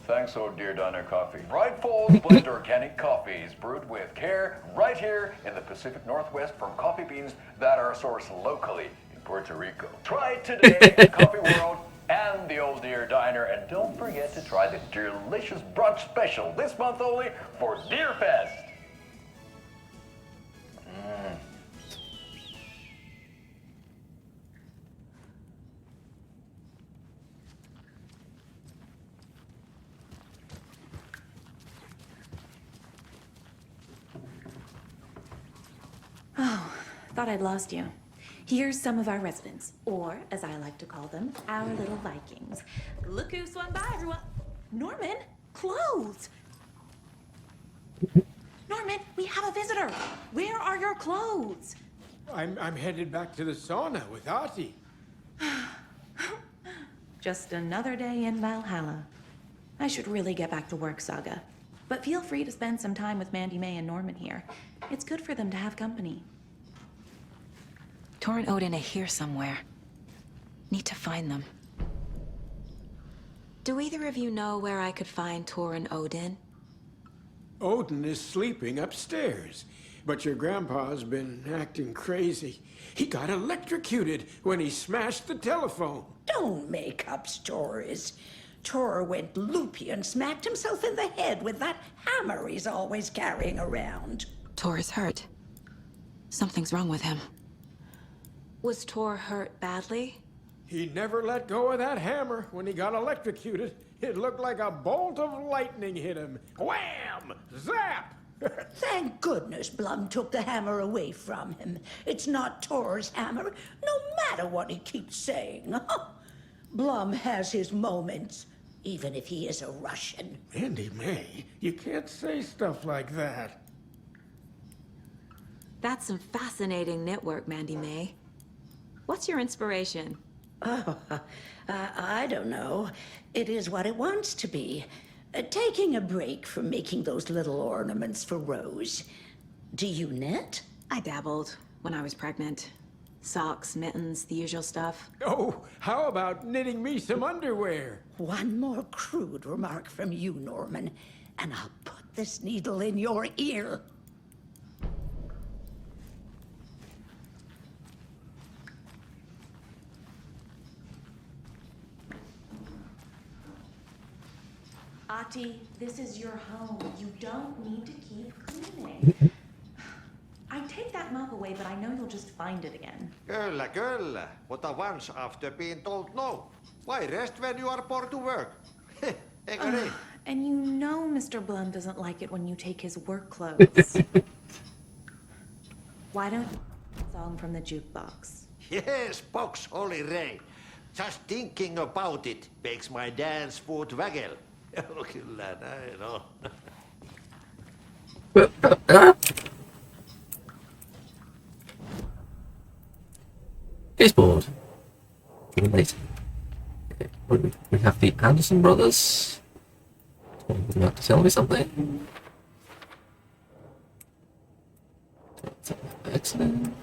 Thanks, Oh Dear Diner Coffee. Rightful's blend organic coffees brewed with care right here in the Pacific Northwest from coffee beans that are sourced locally in Puerto Rico. Try it today at Coffee World and the Old Deer Diner, and don't forget to try the delicious brunch special this month only for Deer Fest. Oh, thought I'd lost you. Here's some of our residents, or as I like to call them, our little Vikings. Look who swung by, everyone. Norman, clothes. Norman, we have a visitor. Where are your clothes? I'm headed back to the sauna with Artie. Just another day in Valhalla. I should really get back to work, Saga. But feel free to spend some time with Mandy May and Norman here. It's good for them to have company. Tor and Odin are here somewhere. Need to find them. Do either of you know where I could find Tor and Odin? Odin is sleeping upstairs, but your grandpa's been acting crazy. He got electrocuted when he smashed the telephone. Don't make up stories. Tor went loopy and smacked himself in the head with that hammer he's always carrying around. Tor is hurt. Something's wrong with him. Was Tor hurt badly? He never let go of that hammer when he got electrocuted. It looked like a bolt of lightning hit him. Wham! Zap! Thank goodness Blum took the hammer away from him. It's not Tor's hammer, no matter what he keeps saying. Blum has his moments, even if he is a Russian. Mandy May, you can't say stuff like that. That's some fascinating knitwork, Mandy May. What's your inspiration? Oh, I don't know. It is what it wants to be. Taking a break from making those little ornaments for Rose. Do you knit? I dabbled when I was pregnant. Socks, mittens, the usual stuff. Oh, how about knitting me some underwear? One more crude remark from you, Norman, and I'll put this needle in your ear. Ati, this is your home. You don't need to keep cleaning. I take that mop away, but I know you'll just find it again. Kyllä. Mutta once after being told no. Why rest when you are born to work? Eikö niin? And you know Mr. Blum doesn't like it when you take his work clothes. Why don't you sing a song from the jukebox? Yes, box Olli Ray. Just thinking about it makes my dance foot waggle. Kyllä näin on. Baseboard. Later. Okay, we have the Anderson brothers. You have to tell me something. Excellent.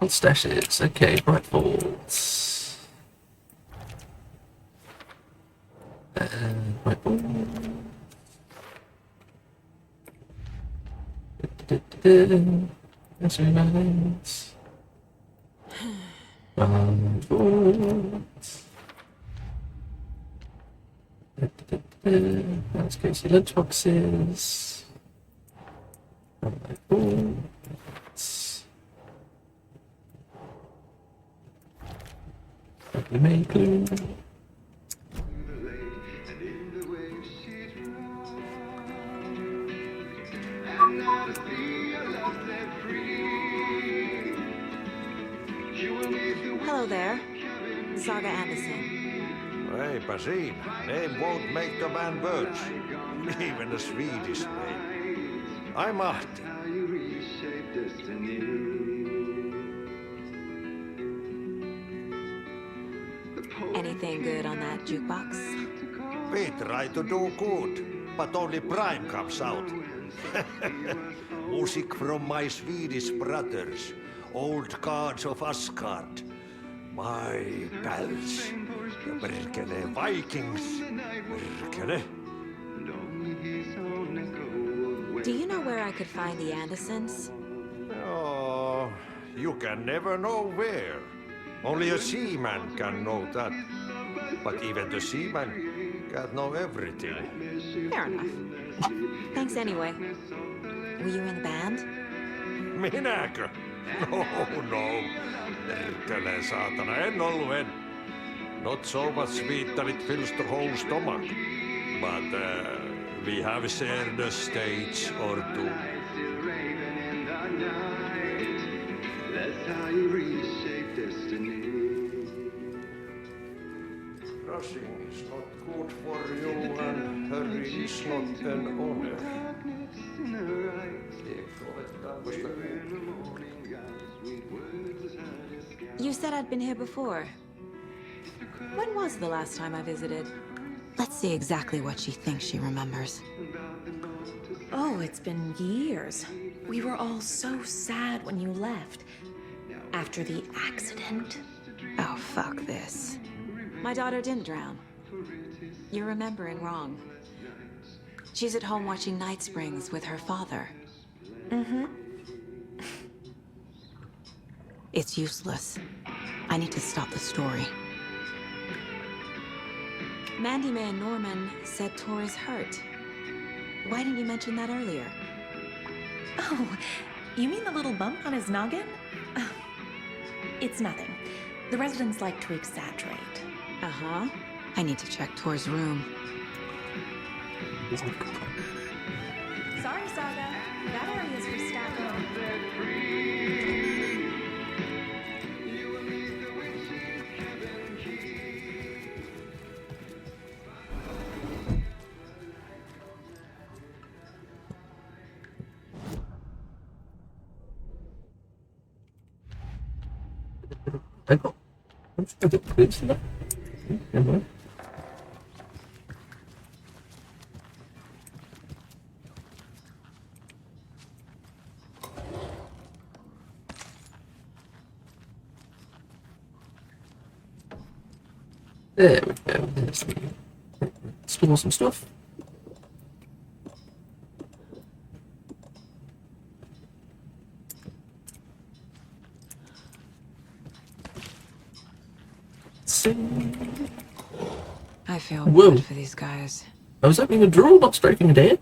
Stashes. Okay, bright folds. And bright folds. That's very nice. Bright folds. Let's go see lunchboxes. Bright folds. You may include Hello there, Saga Anderson. Eipä siinä. Name won't make the man budge. Even a Swedish name. I'm Ahti. Anything good on that jukebox? We try to do good, but only Prime comes out. Music from my Swedish brothers, Old Gods of Asgard. My pals, the Berkele Vikings. Berkele. Do you know where I could find the Andersons? Oh, you can never know where. Only a seaman can know that. But even the seaman can't know everything. Fair enough. Thanks anyway. Were you in the band? Minäkö? No. Perkele saatana, en ollut. Not so much sweet that it fills the whole stomach. But we have shared a stage or two. Rushing is not good for you, and hurry is not an honor. You said I'd been here before. When was the last time I visited? Let's see exactly what she thinks she remembers. Oh, it's been years. We were all so sad when you left. After the accident. Oh, fuck this. My daughter didn't drown. You're remembering wrong. She's at home watching Night Springs with her father. Mm-hmm. It's useless. I need to stop the story. Mandy May and Norman said Tor is hurt. Why didn't you mention that earlier? Oh, you mean the little bump on his noggin? It's nothing. The residents like to exaggerate. Uh-huh. I need to check Tor's room. Sorry, Saga. That area's for staff only. I got a bit close to that. Never mind. There we go. There's the store some stuff. I feel Whoa. bad for these guys. I was opening a drawer, not striking a dead.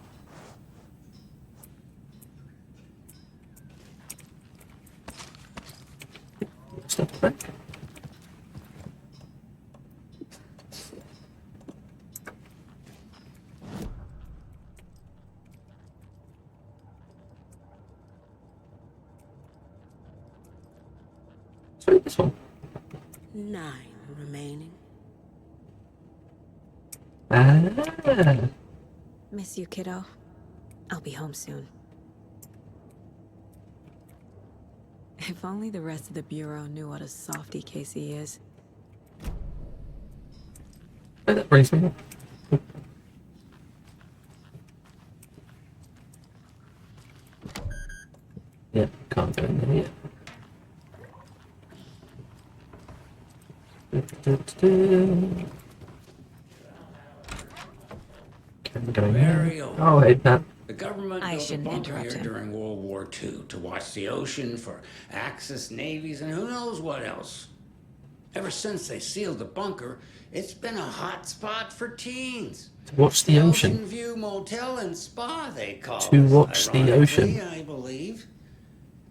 Step back. Sorry, this one. 9 remaining. Ah. Miss you, kiddo. I'll be home soon. If only the rest of the Bureau knew what a softy Casey is. Oh, that brings me up. Yeah, can't go in there yet. Very old. Oh, hey, Pat. The government I built a shouldn't bunker interrupt here him. during World War II to watch the ocean for Axis navies and who knows what else. Ever since they sealed the bunker, it's been a hot spot for teens. To watch the ocean. View Motel and Spa, they call it. To watch the ocean. I believe.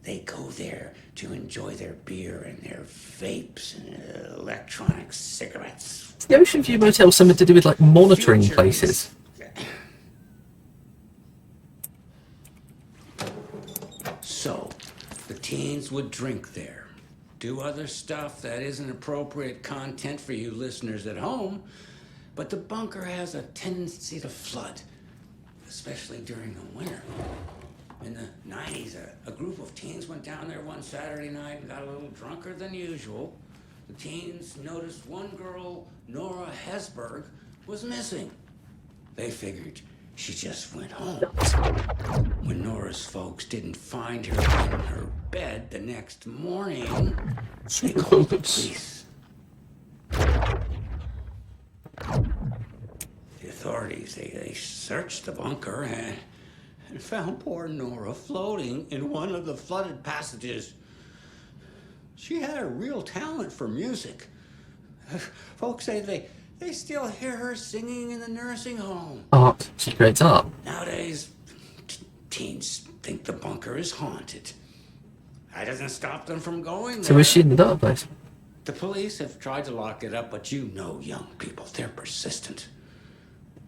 They go there to enjoy their beer and their vapes and electronic cigarettes. Is the Ocean View Motel something to do with, like, monitoring places? So, the teens would drink there, do other stuff that isn't appropriate content for you listeners at home, but the bunker has a tendency to flood, especially during the winter. In the 90s, a group of teens went down there one Saturday night and got a little drunker than usual. the teens noticed one girl, Nora Hesberg, was missing. They figured she just went home. When Nora's folks didn't find her in her bed the next morning, they called the police. The authorities, they searched the bunker and found poor Nora floating in one of the flooded passages. She had a real talent for music. Folks say they still hear her singing in the nursing home. Art. She creates art. Nowadays, teens think the bunker is haunted. That doesn't stop them from going there. So is she in the dark place? The police have tried to lock it up, but you know young people, they're persistent.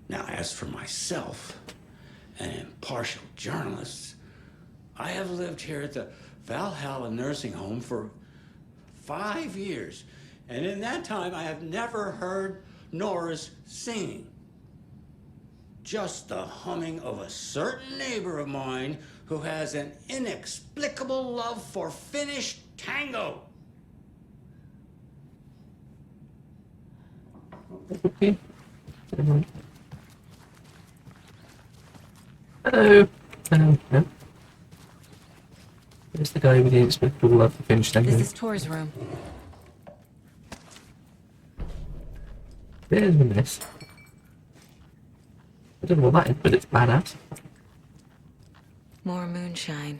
Now, as for myself, an impartial journalist, I have lived here at the Valhalla nursing home for 5 years. And in that time, I have never heard Nora's singing. Just the humming of a certain neighbor of mine who has an inexplicable love for Finnish tango. Okay. Hello. Hello. No. There's the guy with the inexplicable love for Finnish tango. This is Tor's room. There's the mess. I don't know what that is, but it's badass. More moonshine.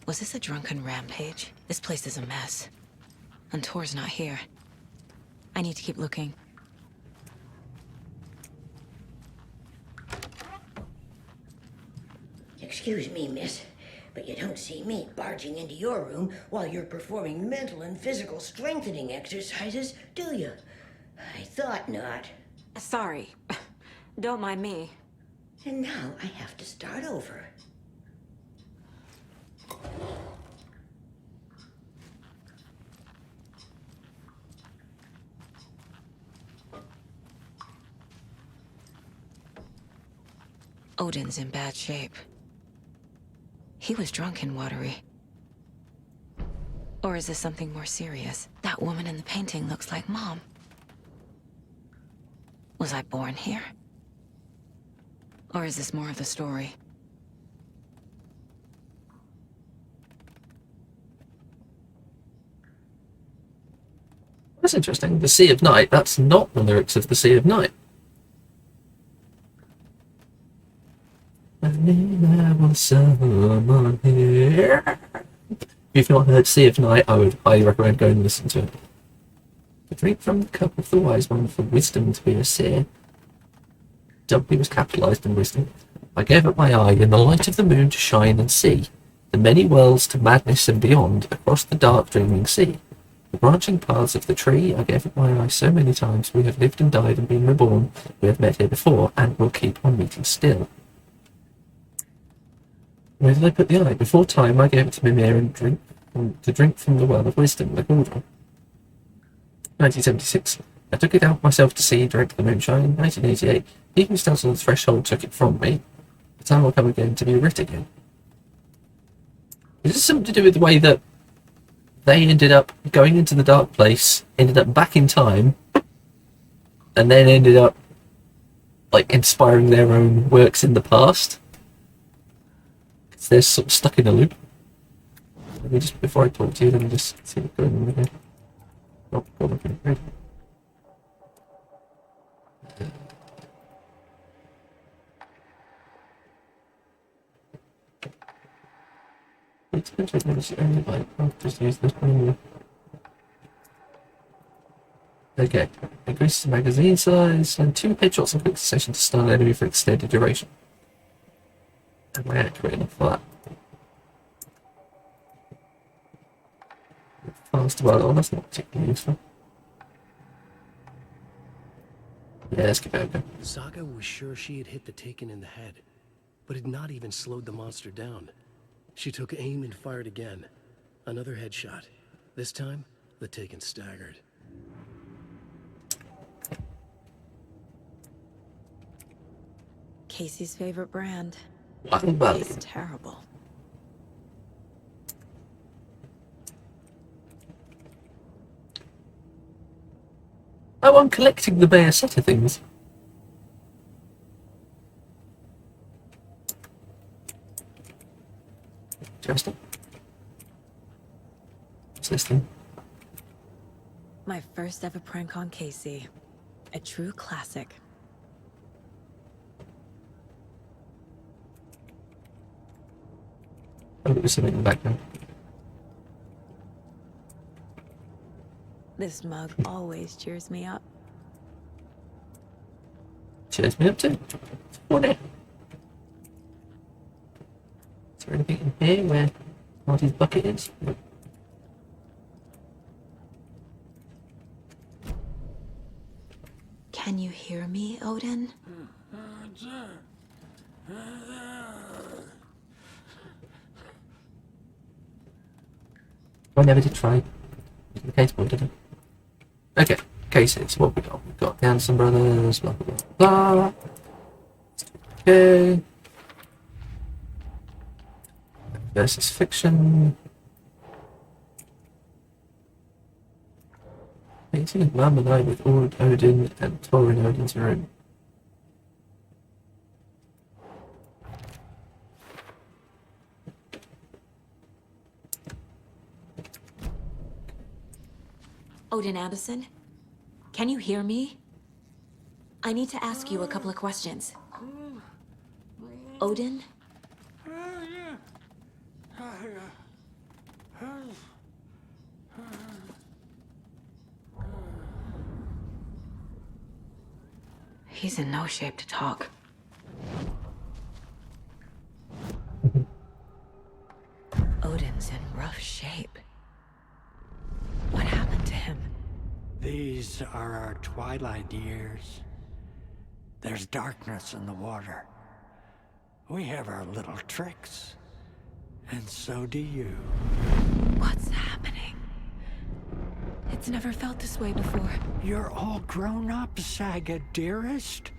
Was this a drunken rampage? This place is a mess. And Tor's not here. I need to keep looking. Excuse me, miss, but you don't see me barging into your room while you're performing mental and physical strengthening exercises, do you? I thought not. Sorry. Don't mind me. And now I have to start over. Odin's in bad shape. He was drunk and watery. Or is this something more serious? That woman in the painting looks like Mom. Was I born here? Or is this more of the story? That's interesting. The Sea of Night, that's not the lyrics of the Sea of Night. I knew there was someone here. If you've not heard Sea of Night, I would highly recommend going and listen to it. To drink from the cup of the wise one for wisdom to be a seer. W was capitalized in wisdom. I gave up my eye in the light of the moon to shine and see the many worlds to madness and beyond across the dark dreaming sea. The branching paths of the tree, I gave up my eye so many times. We have lived and died and been reborn. We have met here before and will keep on meeting still. Where did I put the eye? Before time, I gave it to Mimir and to drink from the well of wisdom, like Audra. 1976. I took it out myself to see, drank the moonshine. 1988. He who stands on the threshold took it from me. The time will come again to be writ again. Is this something to do with the way that they ended up going into the dark place, ended up back in time, and then ended up like inspiring their own works in the past? Because they're sort of stuck in a loop. Let me just, before I talk to you, let me just see what's going on here. Oh, God, I'm getting ready. It's only like, I'll just use this one. Okay, increases the magazine size and 2 headshots in quick succession to stun an enemy for extended duration. Am I accurate enough for that? Fast about it, oh, that's not particularly useful. Yeah, let's keep it going. Saga was sure she had hit the Taken in the head, but had not even slowed the monster down. She took aim and fired again. Another headshot. This time, the Taken staggered. Casey's favorite brand. It's terrible. Oh, I'm collecting the bare set of things. Interesting. What's this thing? My first ever prank on Casey. A true classic. Oh, there's something in the background. This mug always cheers me up. Cheers me up too. What is there anything in here where Marty's bucket is? Nope. Can you hear me, Odin? I never did try. The case boy, did I? Okay, cases. What we got? We've got Hanson Brothers, blah blah blah. Okay. Versus fiction. Painting of Man alive with Old Odin and Thor in Odin's room. Odin Anderson? Can you hear me? I need to ask you a couple of questions. Odin? He's in no shape to talk. Odin's in rough shape. What happened to him? These are our twilight years. There's darkness in the water. We have our little tricks. And so do you. What's happening? It's never felt this way before. You're all grown up, Saga, dearest.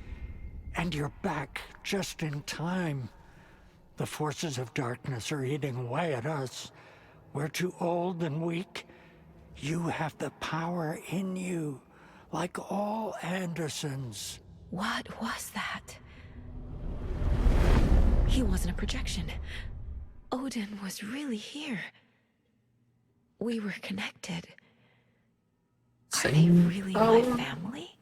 And you're back just in time. The forces of darkness are eating away at us. We're too old and weak. You have the power in you, like all Andersons. What was that? He wasn't a projection. Odin was really here. We were connected. Are they really my family?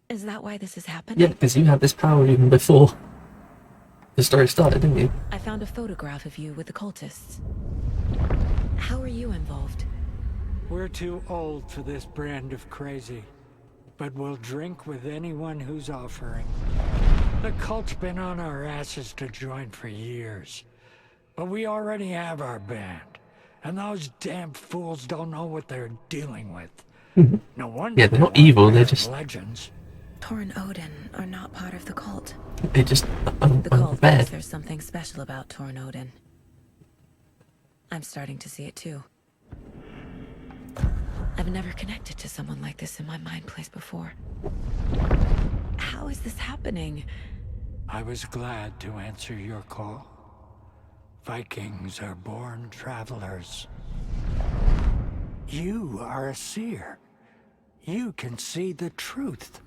Is that why this is happening? Yeah, because you had this power even before the story started, didn't you? I found a photograph of you with the cultists. How are you involved? We're too old for this brand of crazy, but we'll drink with anyone who's offering. The cult's been on our asses to join for years, but we already have our band, and those damn fools don't know what they're dealing with. No wonder. Yeah, they're not evil, they're just legends. Thor and Odin are not part of the cult. They just The cult bad. thinks there's something special about Thor and Odin. I'm starting to see it too. I've never connected to someone like this in my mind place before. How is this happening? I was glad to answer your call. Vikings are born travelers. You are a seer. You can see the truth.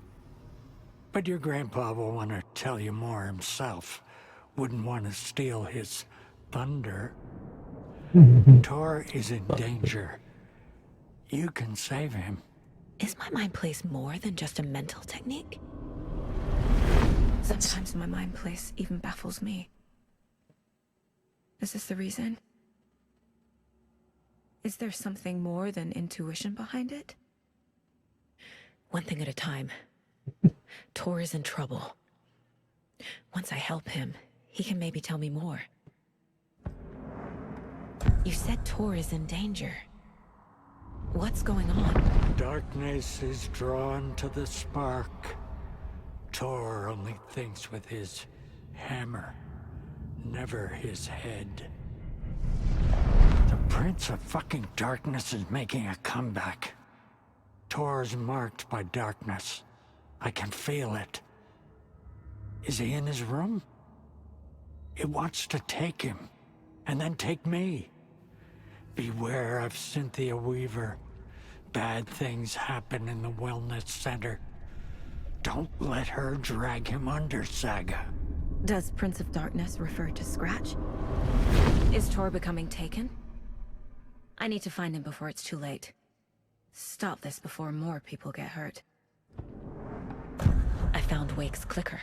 But your grandpa will want to tell you more himself. Wouldn't want to steal his thunder. Thor is in danger. You can save him. Is my mind place more than just a mental technique? Sometimes my mind place even baffles me. Is this the reason? Is there something more than intuition behind it? One thing at a time. Thor is in trouble. Once I help him, he can maybe tell me more. You said Thor is in danger. What's going on? Darkness is drawn to the spark. Thor only thinks with his hammer, never his head. The Prince of fucking Darkness is making a comeback. Thor's marked by darkness. I can feel it. Is he in his room? It wants to take him, and then take me. Beware of Cynthia Weaver. Bad things happen in the wellness center. Don't let her drag him under, Saga. Does Prince of Darkness refer to Scratch? Is Tor becoming taken? I need to find him before it's too late. Stop this before more people get hurt. I found Wake's clicker.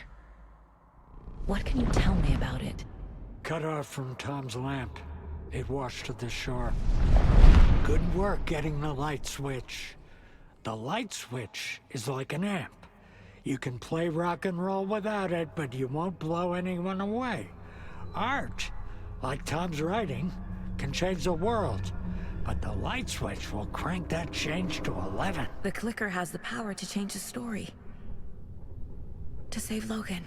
What can you tell me about it? Cut off from Tom's lamp. It washed to the shore. Good work getting the light switch. The light switch is like an amp. You can play rock and roll without it, but you won't blow anyone away. Art, like Tom's writing, can change the world. But the light switch will crank that change to 11. The clicker has the power to change the story. To save Logan.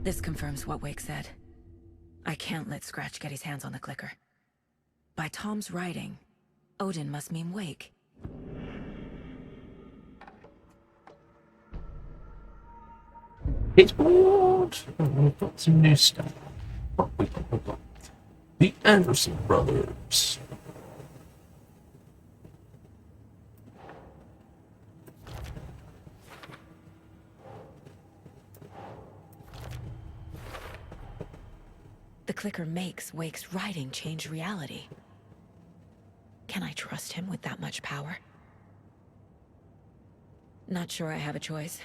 This confirms what Wake said. I can't let Scratch get his hands on the clicker. By Tom's writing, Odin must mean Wake. It's bored. Oh, we've got some new stuff. What we got? The Anderson Brothers. The clicker makes Wake's writing change reality. Can I trust him with that much power? Not sure I have a choice.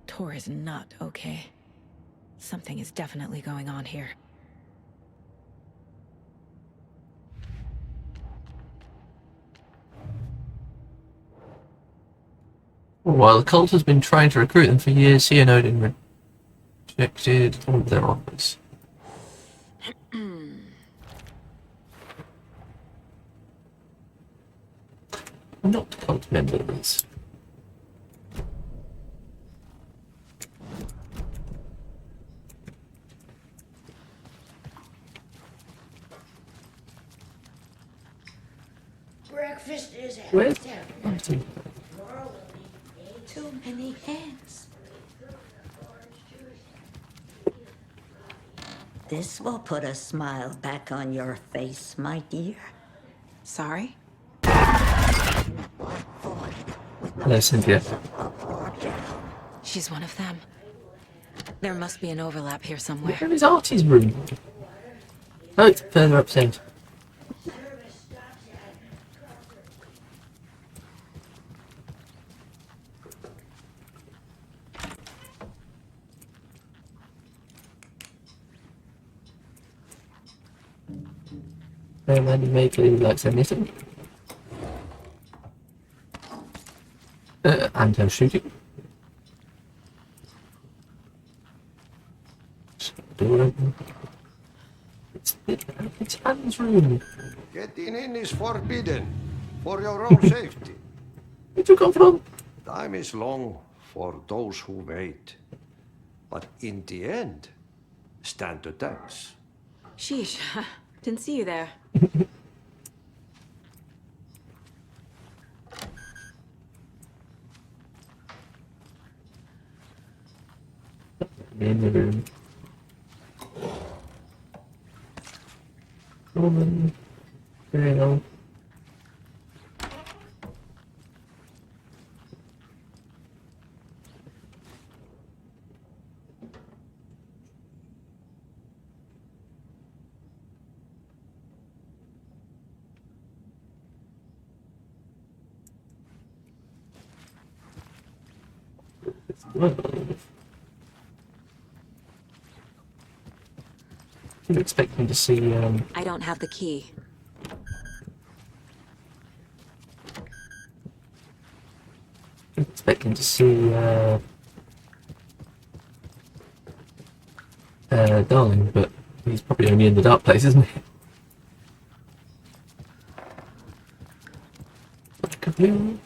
Tor is not okay. Something is definitely going on here. While the cult has been trying to recruit them for years, he and Odin rejected all of their offers. Not cult members. Breakfast is Where's out. Too many hands. This will put a smile back on your face, my dear. Sorry? Hello, Cynthia. She's one of them. There must be an overlap here somewhere. Where is Artie's room? Oh, it's further upstairs. Mandy May clearly likes her knitting. And her shooting. Door open. It's Anne's room. Getting in is forbidden, for your own safety. Where'd you come from? Time is long for those who wait. But in the end, stand the test. Sheesh. Didn't see you there. In the room. Woman. Girl. You expect me to see, I don't have the key. expecting to see, Darling, but he's probably only in the dark place, isn't he? Kaboom.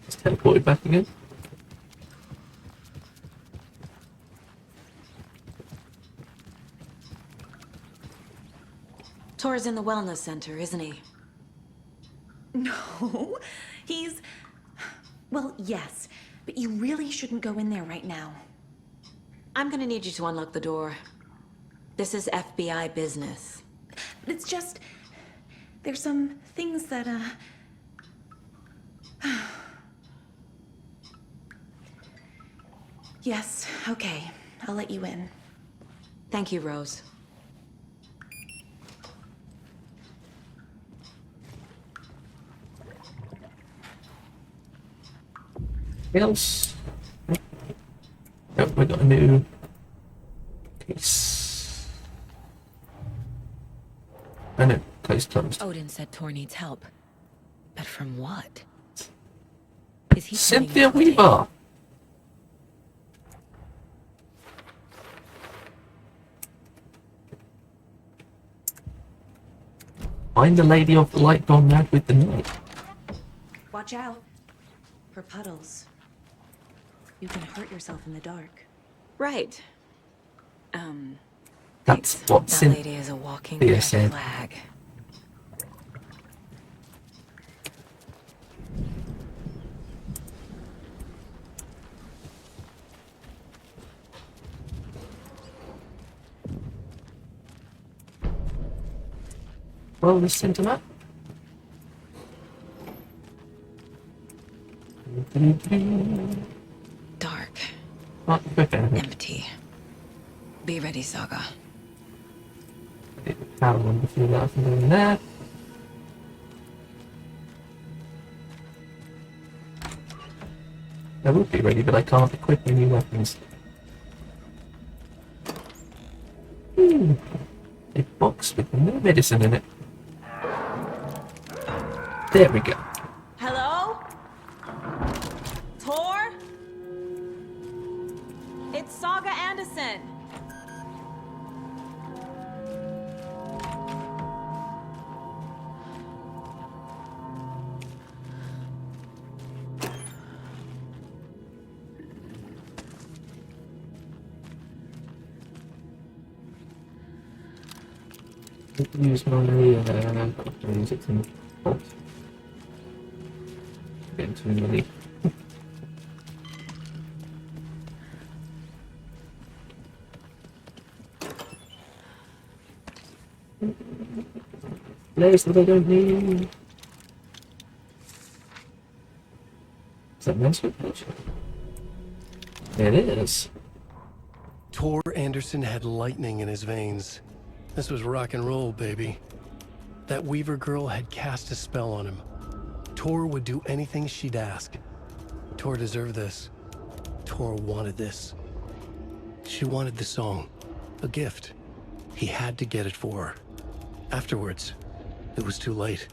Just teleported back again. Tor's in the wellness center, isn't he? No, He's... Well, yes, but you really shouldn't go in there right now. I'm gonna need you to unlock the door. This is FBI business. But it's just... There's some things that, Yes, okay. I'll let you in. Thank you, Rose. Else? Yep, we got a new case. Oh no, case closed. Odin said Tor needs help. But from what? Is he Cynthia Weaver! Find the lady of the light gone mad with the night. Watch out for puddles. You can hurt yourself in the dark. Right. That's what that lady is a walking Cynthia red said. flag. Well, let's send him up. Dark. Not quick anything. Empty. Be ready, Saga. Power one before that from doing that. I would be ready, but I can't equip any weapons. A box with no medicine in it. There we go. Hello? Tor? It's Saga Anderson. Use my use it in box. Getting too many. Place that I don't need. Is that men's page? It is. Tor Anderson had lightning in his veins. This was rock and roll, baby. That Weaver girl had cast a spell on him. Tor would do anything she'd ask. Tor deserved this. Tor wanted this. She wanted the song, a gift. He had to get it for her. Afterwards, it was too late.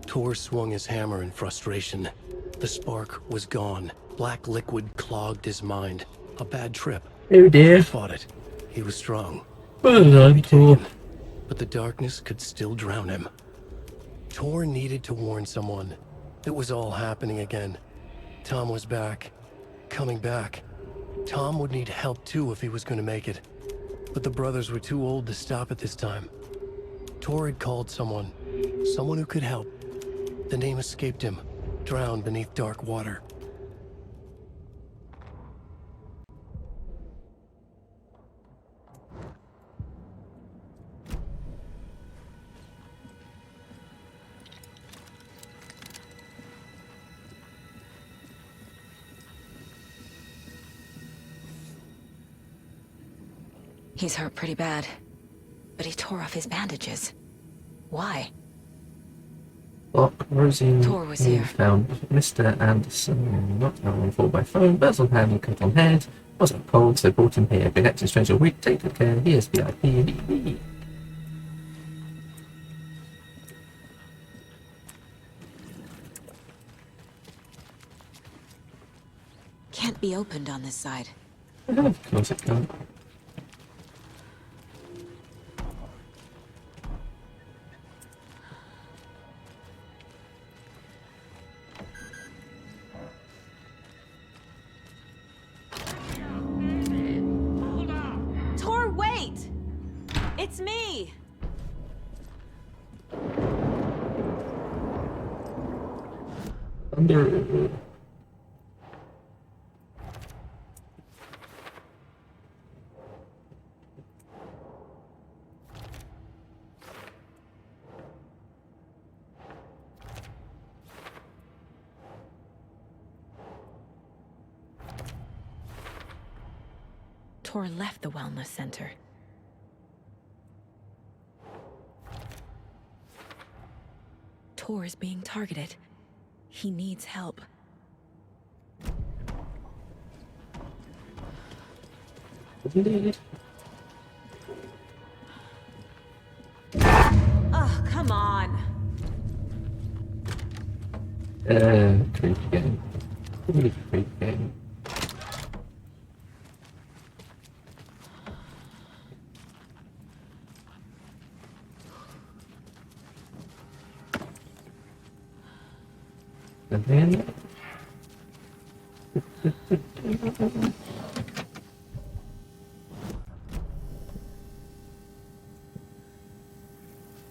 Tor swung his hammer in frustration. The spark was gone. Black liquid clogged his mind. A bad trip. Oh dear. He fought it. He was strong. Well done, Tor. But the darkness could still drown him. Tor needed to warn someone. It was all happening again. Tom was back. Coming back. Tom would need help too if he was going to make it. But the brothers were too old to stop at this time. Tor had called someone. Someone who could help. The name escaped him. Drowned beneath dark water. He's hurt pretty bad. But he tore off his bandages. Why? Lock, Rosie, Tor was here. Found Mr. Anderson, not on fall by phone, birds on hand, cut on head. Wasn't cold, so brought him here. Been acting strange all week, take good care. He is VIP. Can't be opened on this side. Of course it can't. Tor, wait! It's me! Under. Tor left the wellness center. Tor is being targeted. He needs help. Indeed. Oh, come on. Creepy game. Really creepy game. And then...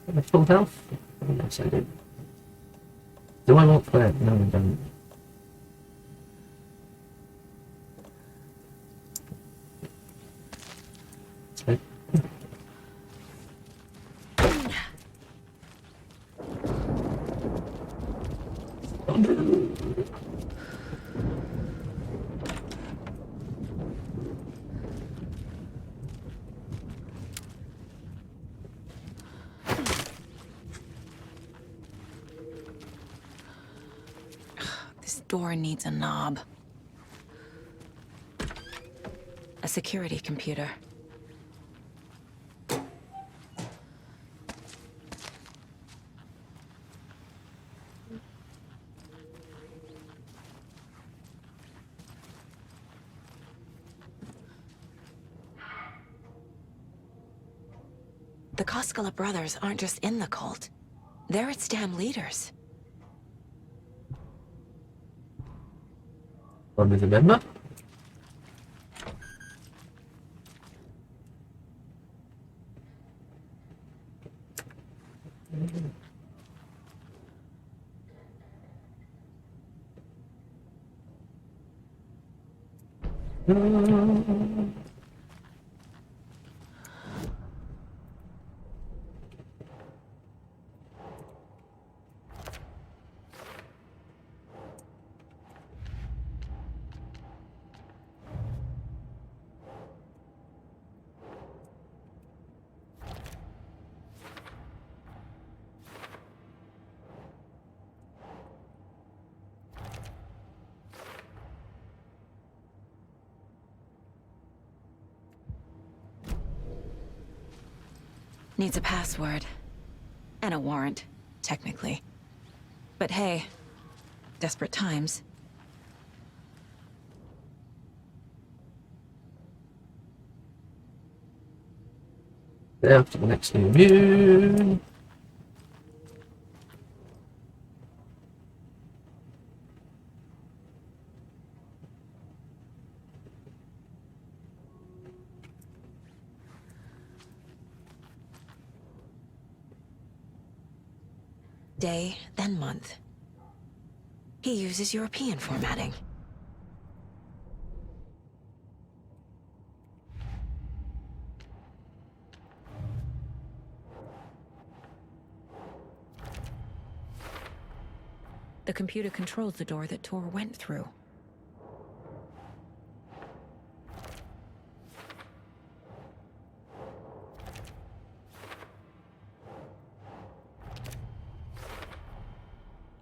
Am I full health? Oh, yes, I do. Do I want flare? No, I don't. Okay. This door needs a knob. A security computer. The Koskela brothers aren't just in the cult. They're its damn leaders. One with a member. Needs a password. And a warrant, technically. But hey, desperate times. There to the next new moon. Day, then month. He uses European formatting. The computer controls the door that Tor went through.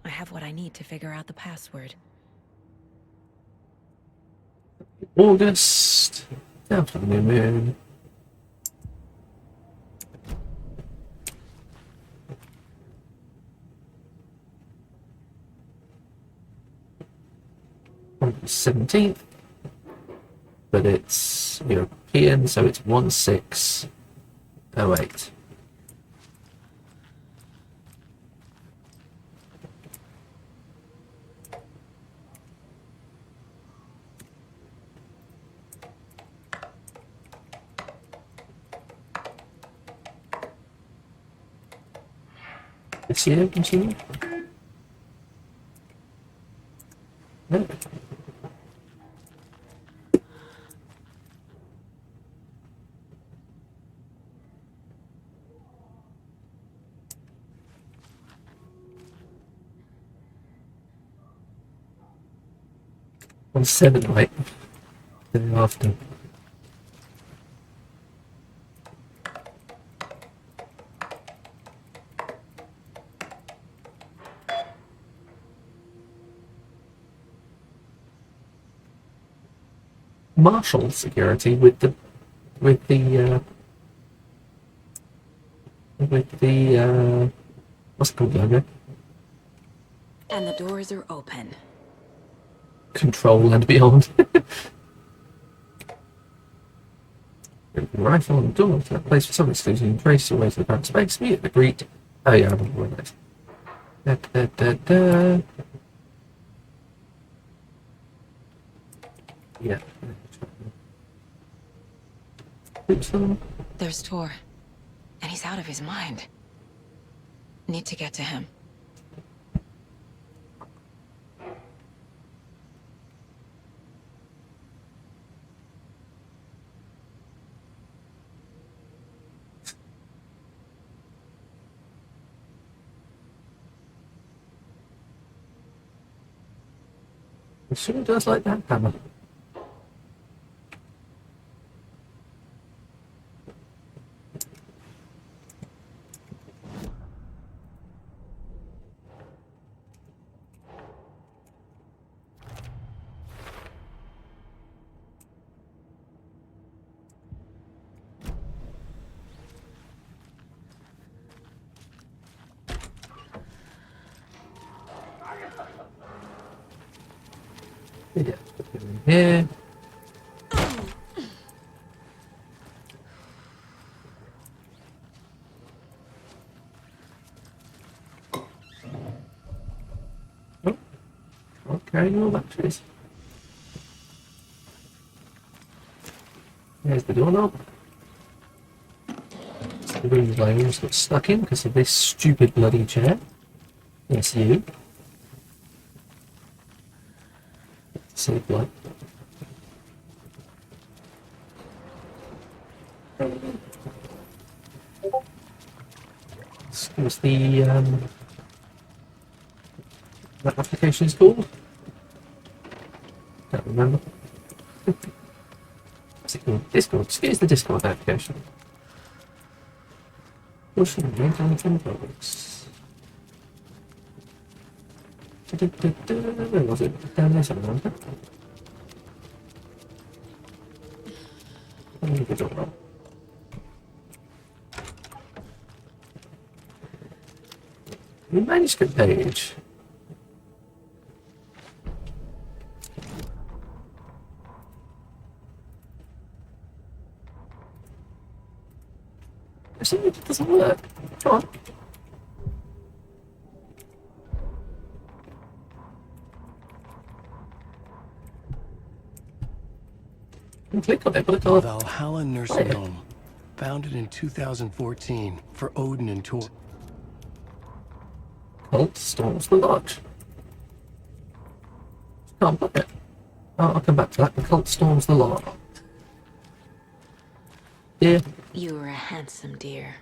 I have what I need to figure out the password. August. Down to the new moon. On the 17th. But it's European, so it's 1608. This year, continue. On 7, right? The day after. Marshal security with the what's it called, logo? And the doors are open. Control and beyond. Rifle on the door to that place for some exclusion. Trace your way to the back space. Meet at the greet. Oh yeah, I remember where that is. Yeah. There's Tor. And he's out of his mind. Need to get to him. It sure does like that hammer. Yeah, here. Oh, okay, more batteries. There's the doorknob. The room I almost got stuck in because of this stupid bloody chair. Yes, you. Save light. What was the that application is called? Can't remember. What's it called? Discord. Excuse the Discord application. Push and maintain controls. Where was it? Down there somewhere, wasn't it? Let me get it wrong. The manuscript page. It doesn't work. Come on. Click on it, but it can't. Valhalla Nursing Home, founded in 2014 for Odin and Tor. Cult storms the lodge. Can't play it. Oh, I'll come back to that. The cult storms the lodge. Yeah. You were a handsome deer.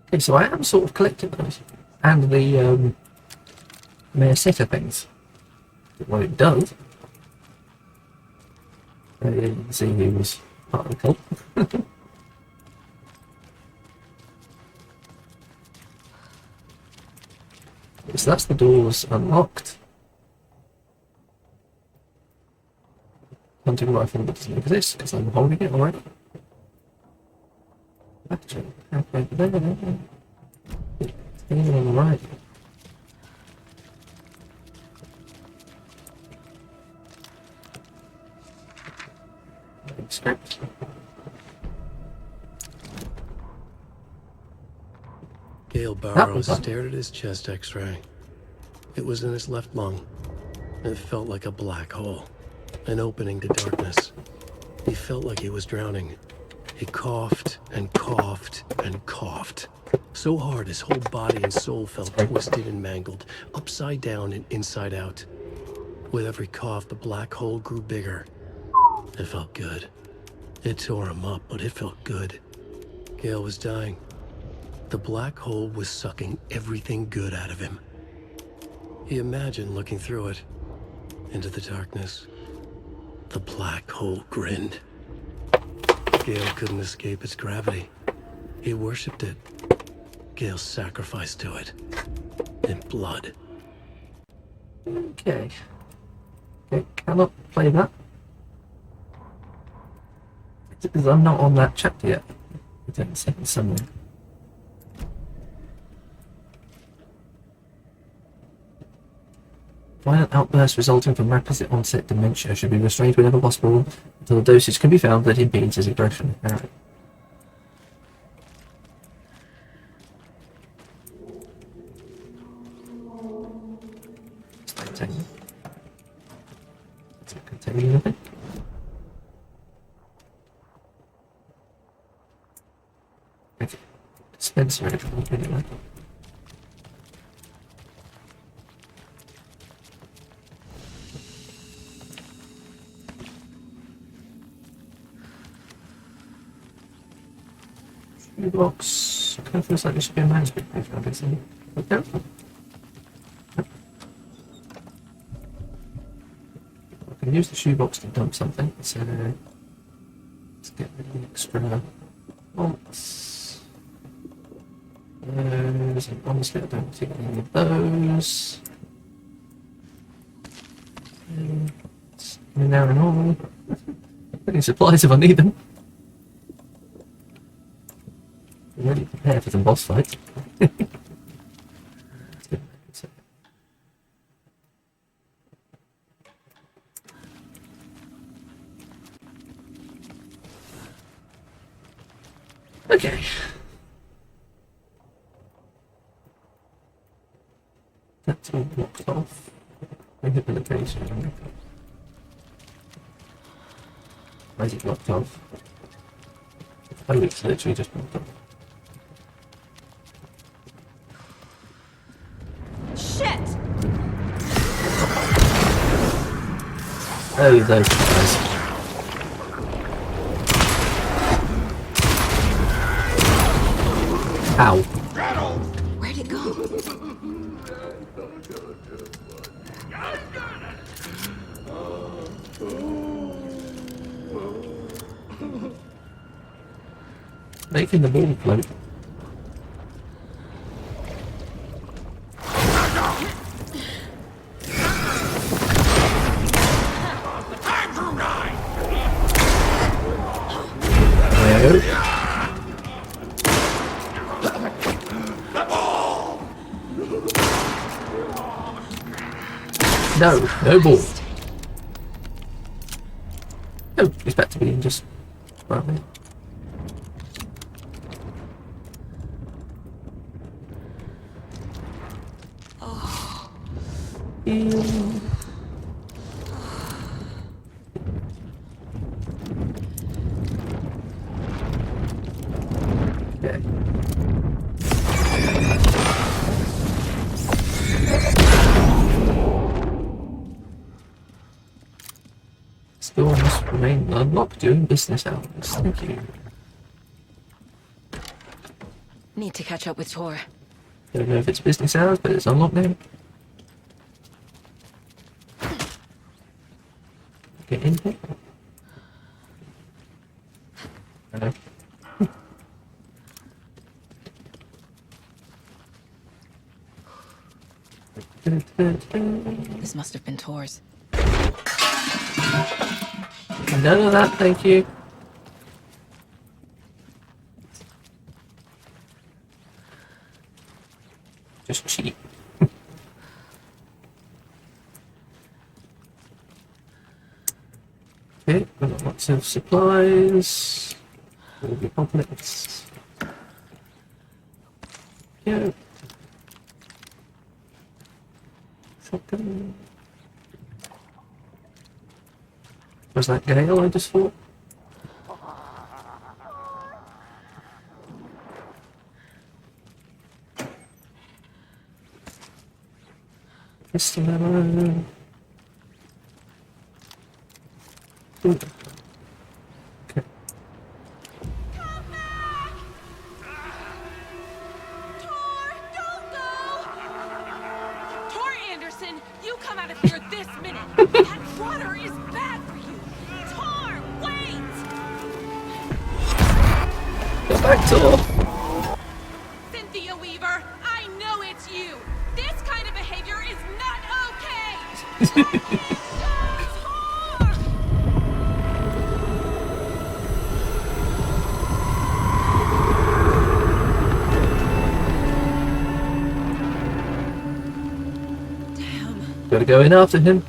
Okay, so I am sort of collecting those. And the Mayaseta things. What it does. You can see he was part of the cult. So that's the doors unlocked. Hunting rifle that doesn't exist because I'm holding it already. Actually, halfway there. It's on the right. Script. Gale Barrows stared at his chest x-ray. It was in his left lung. It felt like a black hole, an opening to darkness. He felt like he was drowning. He coughed and coughed and coughed. So hard his whole body and soul felt twisted and mangled, upside down and inside out. With every cough, the black hole grew bigger. It felt good. It tore him up, but it felt good. Gale was dying. The black hole was sucking everything good out of him. He imagined looking through it. Into the darkness, the black hole grinned. Gale couldn't escape its gravity. He worshipped it. Gale sacrificed to it. In blood. Okay. Okay, cannot play that. Because I'm not on that chapter yet. It's in the second summary. Violent outbursts resulting from rapid onset dementia should be restrained whenever possible until a dosage can be found that impedes his aggression. Alright. Does it contain anything? Okay. Dispenser anyway. Box. Kind of feels like there should be a manuscript page on this. Okay. I can use the shoebox to dump something, so let's get rid of the extra bolts. Those, and honestly I don't particularly need those. Now and all. Any supplies if I need them. I'm ready to prepare for some boss fights. Okay. That's all blocked off. Rehabilitation. Why is it blocked off? Oh, it's literally just blocked off. Shit! Oh, those guys. Ow. Where'd it go? Making the ball float. No, no ball. Oh, he's back to being just right there. Store must remain unlocked during business hours. Thank you. Need to catch up with Tor. Don't know if it's business hours, but it's unlocked now. Get in here. Hello. This must have been Tor's. None of that, thank you. Just cheap. Okay, we've got lots of supplies. All the complex. Yeah. Shotgun. Was that Gale I just fought? Mr. Mellow. Okay. Tor Anderson, you come out of here this minute! Water is bad for you! Tor, wait! Go back, Tor! Cynthia Weaver, I know it's you! This kind of behavior is not okay! Gotta go in after him.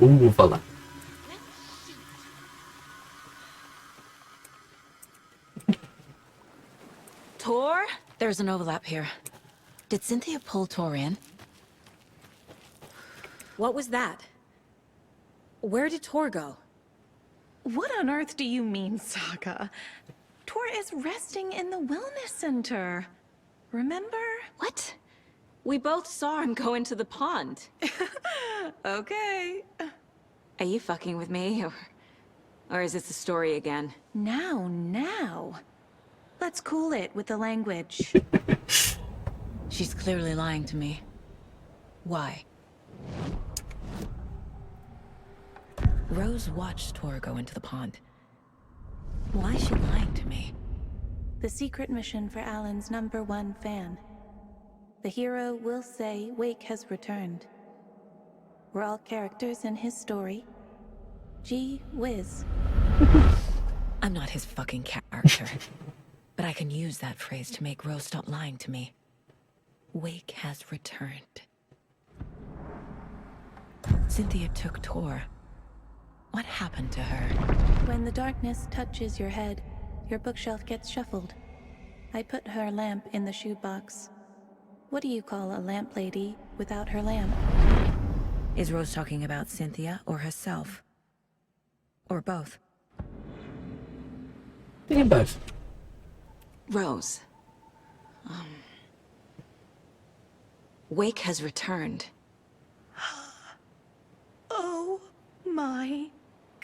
Ooh, voila. Tor? There's an overlap here. Did Cynthia pull Tor in? What was that? Where did Tor go? What on earth do you mean, Saga? Tor is resting in the wellness center. Remember? What? We both saw him go into the pond. Okay. Are you fucking with me, or is this a story again? Now. Let's cool it with the language. She's clearly lying to me. Why? Rose watched Tor go into the pond. Why is she lying to me? The secret mission for Alan's #1 fan. The hero will say Wake has returned. We're all characters in his story. Gee whiz. I'm not his fucking character. But I can use that phrase to make Rose stop lying to me. Wake has returned. Cynthia took Tor. What happened to her? When the darkness touches your head, your bookshelf gets shuffled. I put her lamp in the shoebox. What do you call a lamp lady without her lamp? Is Rose talking about Cynthia or herself? Or both? Yeah, both. Rose. Wake has returned. Oh my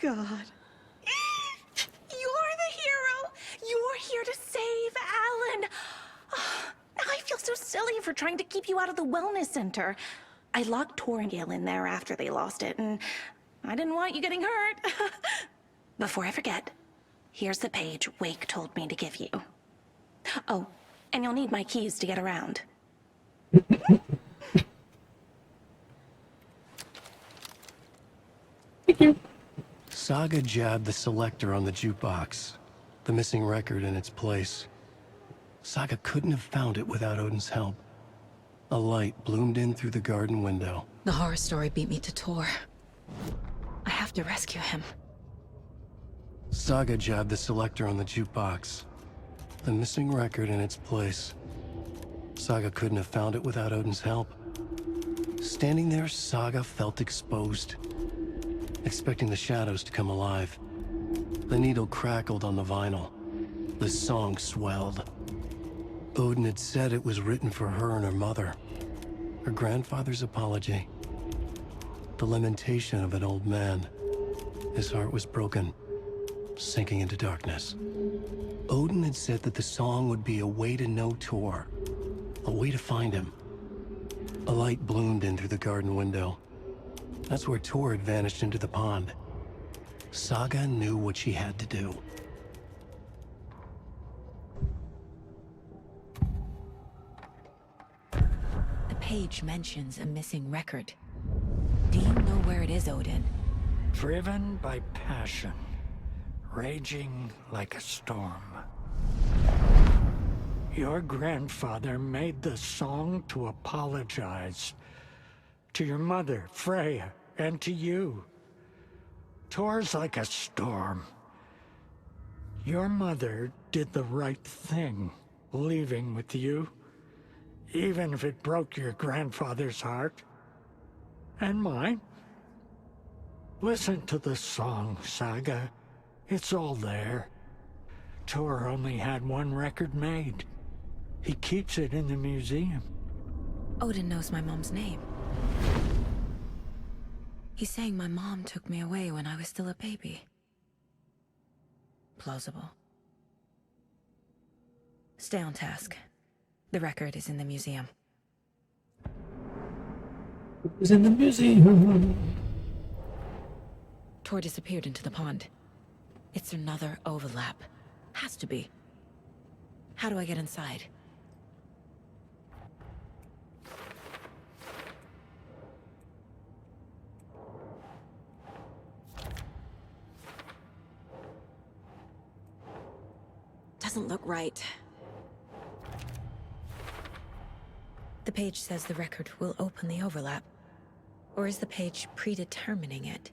God. You're the hero! You're here to save Alan! I feel so silly for trying to keep you out of the wellness center. I locked Tor and Gale in there after they lost it, and I didn't want you getting hurt. Before I forget, here's the page Wake told me to give you. Oh, and you'll need my keys to get around. Saga jabbed the selector on the jukebox, the missing record in its place. Saga couldn't have found it without Odin's help. A light bloomed in through the garden window. The horror story beat me to Tor. I have to rescue him. Saga jabbed the selector on the jukebox, the missing record in its place. Saga couldn't have found it without Odin's help. Standing there, Saga felt exposed, expecting the shadows to come alive. The needle crackled on the vinyl. The song swelled. Odin had said it was written for her and her mother. Her grandfather's apology. The lamentation of an old man. His heart was broken, sinking into darkness. Odin had said that the song would be a way to know Tor, a way to find him. A light bloomed in through the garden window. That's where Tor had vanished into the pond. Saga knew what she had to do. The page mentions a missing record. Do you know where it is, Odin? Driven by passion, raging like a storm. Your grandfather made the song to apologize. To your mother, Freya, and to you. Tor's like a storm. Your mother did the right thing, leaving with you. Even if it broke your grandfather's heart. And mine. Listen to the song, Saga. It's all there. Tor only had one record made. He keeps it in the museum. Odin knows my mom's name. He's saying my mom took me away when I was still a baby. Plausible. Stay on task. The record is in the museum. It was in the museum. Tor disappeared into the pond. It's another overlap. Has to be. How do I get inside? Doesn't look right. The page says the record will open the overlap. Or is the page predetermining it?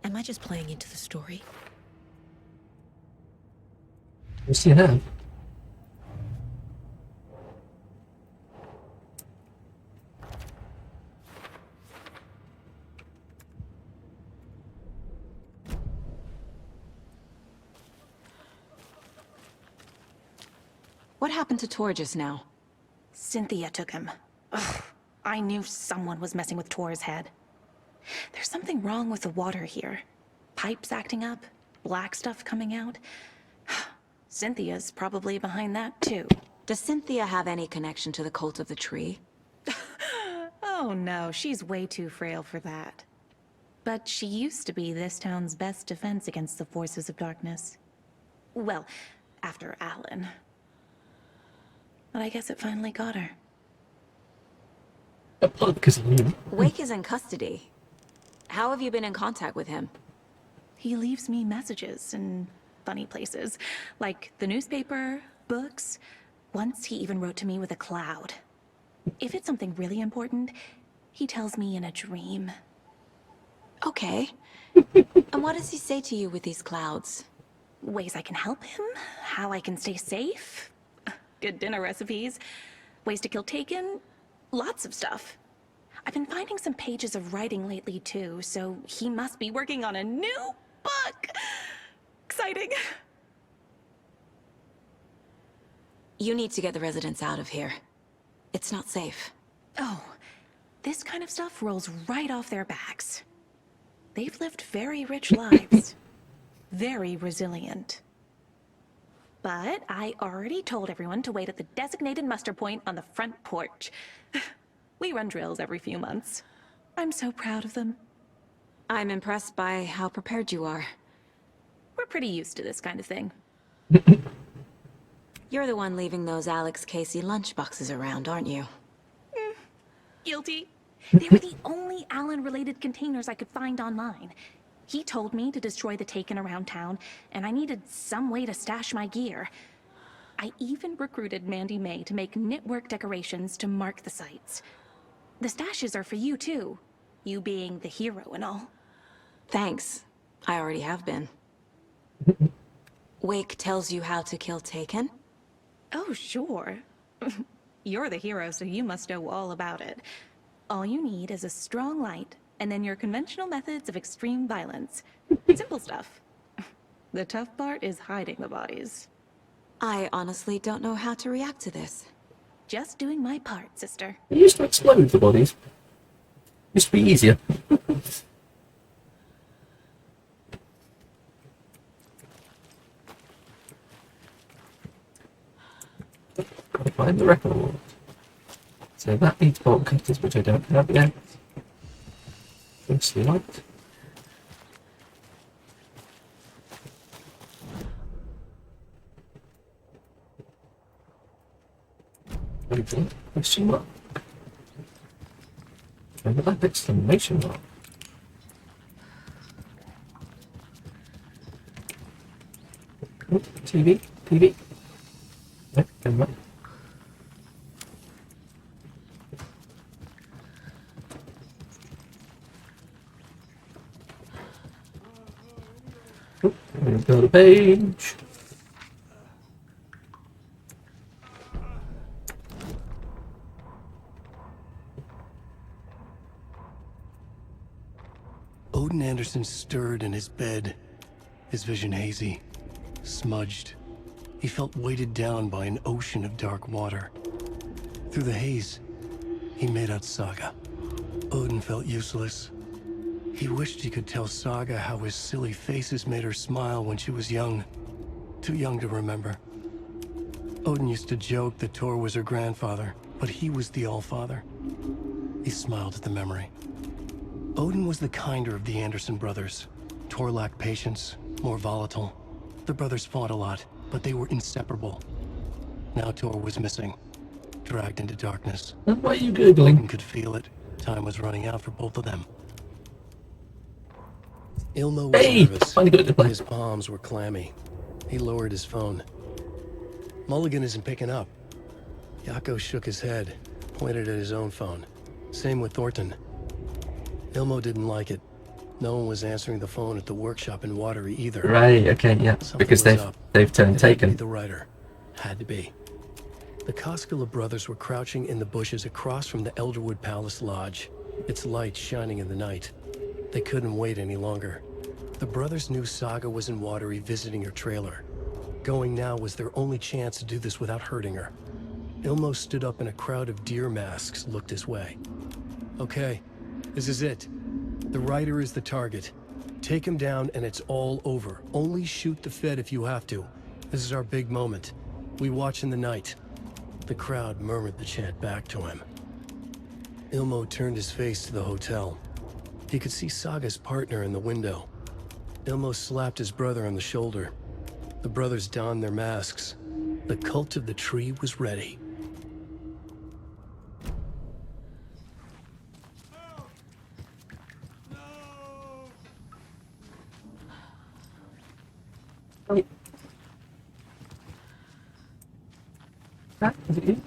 Am I just playing into the story? What's your hand? What happened to Tor just now? Cynthia took him. Ugh, I knew someone was messing with Tor's head. There's something wrong with the water here. Pipes acting up, black stuff coming out. Cynthia's probably behind that too. Does Cynthia have any connection to the cult of the tree? Oh no, she's way too frail for that. But she used to be this town's best defense against the forces of darkness. Well, after Alan. But I guess it finally got her. Because of you. Wake is in custody. How have you been in contact with him? He leaves me messages in funny places, like the newspaper, books. Once he even wrote to me with a cloud. If it's something really important, he tells me in a dream. Okay. And what does he say to you with these clouds? Ways I can help him, how I can stay safe, good dinner recipes, ways to kill Taken, lots of stuff. I've been finding some pages of writing lately too, so he must be working on a new book. Exciting. You need to get the residents out of here. It's not safe. Oh, this kind of stuff rolls right off their backs. They've lived very rich lives. Very resilient. But I already told everyone to wait at the designated muster point on the front porch. We run drills every few months. I'm so proud of them. I'm impressed by how prepared you are. We're pretty used to this kind of thing. You're the one leaving those Alex Casey lunchboxes around, aren't you? Guilty. They were the only Alan-related containers I could find online. He told me to destroy the Taken around town, and I needed some way to stash my gear. I even recruited Mandy May to make knitwork decorations to mark the sites. The stashes are for you, too. You being the hero and all. Thanks. I already have been. Wake tells you how to kill Taken? Oh, sure. You're the hero, so you must know all about it. All you need is a strong light, and then your conventional methods of extreme violence. Simple stuff. The tough part is hiding the bodies. I honestly don't know how to react to this. Just doing my part, sister. It used to explode the bodies. Used to be easier. Gotta find the record. So that needs bolt cutters, which I don't have yet. Mostly light. Anything? Question mark. Remember that exclamation mark. Oh, TV? TV? No, never mind. Oh, we've got a page. Odin Anderson stirred in his bed, his vision hazy, smudged. He felt weighted down by an ocean of dark water. Through the haze, he made out Saga. Odin felt useless. He wished he could tell Saga how his silly faces made her smile when she was young. Too young to remember. Odin used to joke that Tor was her grandfather, but he was the Allfather. He smiled at the memory. Odin was the kinder of the Anderson brothers. Tor lacked patience, more volatile. The brothers fought a lot, but they were inseparable. Now Tor was missing, dragged into darkness. Why are you Googling? Logan could feel it. Time was running out for both of them. Ilmo was nervous. Finally got it to play. His palms were clammy. He lowered his phone. Mulligan isn't picking up. Yako shook his head, pointed at his own phone. Same with Thornton. Ilmo didn't like it. No one was answering the phone at the workshop in Watery either. Right, okay, yeah. Something Because was they've turned It had to taken. be the writer. Had to be. The Koskela brothers were crouching in the bushes across from the Elderwood Palace Lodge, its light shining in the night. They couldn't wait any longer. The brothers knew Saga was in Watery visiting her trailer. Going now was their only chance to do this without hurting her. Ilmo stood up and a crowd of deer masks looked his way. Okay, this is it. The writer is the target. Take him down and it's all over. Only shoot the Fed if you have to. This is our big moment. We watch in the night. The crowd murmured the chant back to him. Ilmo turned his face to the hotel. He could see Saga's partner in the window. Ilmo slapped his brother on the shoulder. The brothers donned their masks. The cult of the tree was ready. Is it you?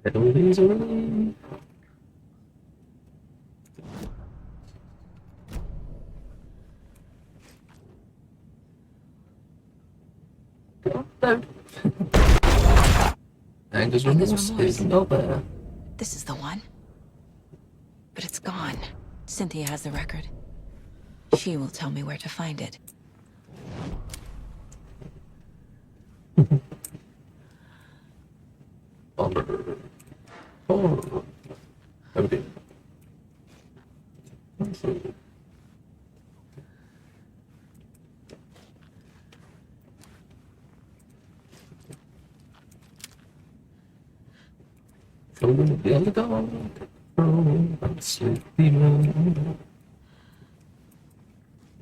Get all these away. No. Anger's remorse is not there. This is the one. But it's gone. Cynthia has the record. She will tell me where to find it. Oh. Okay. Let's see. Children of the underdog, I'm sleepy moon.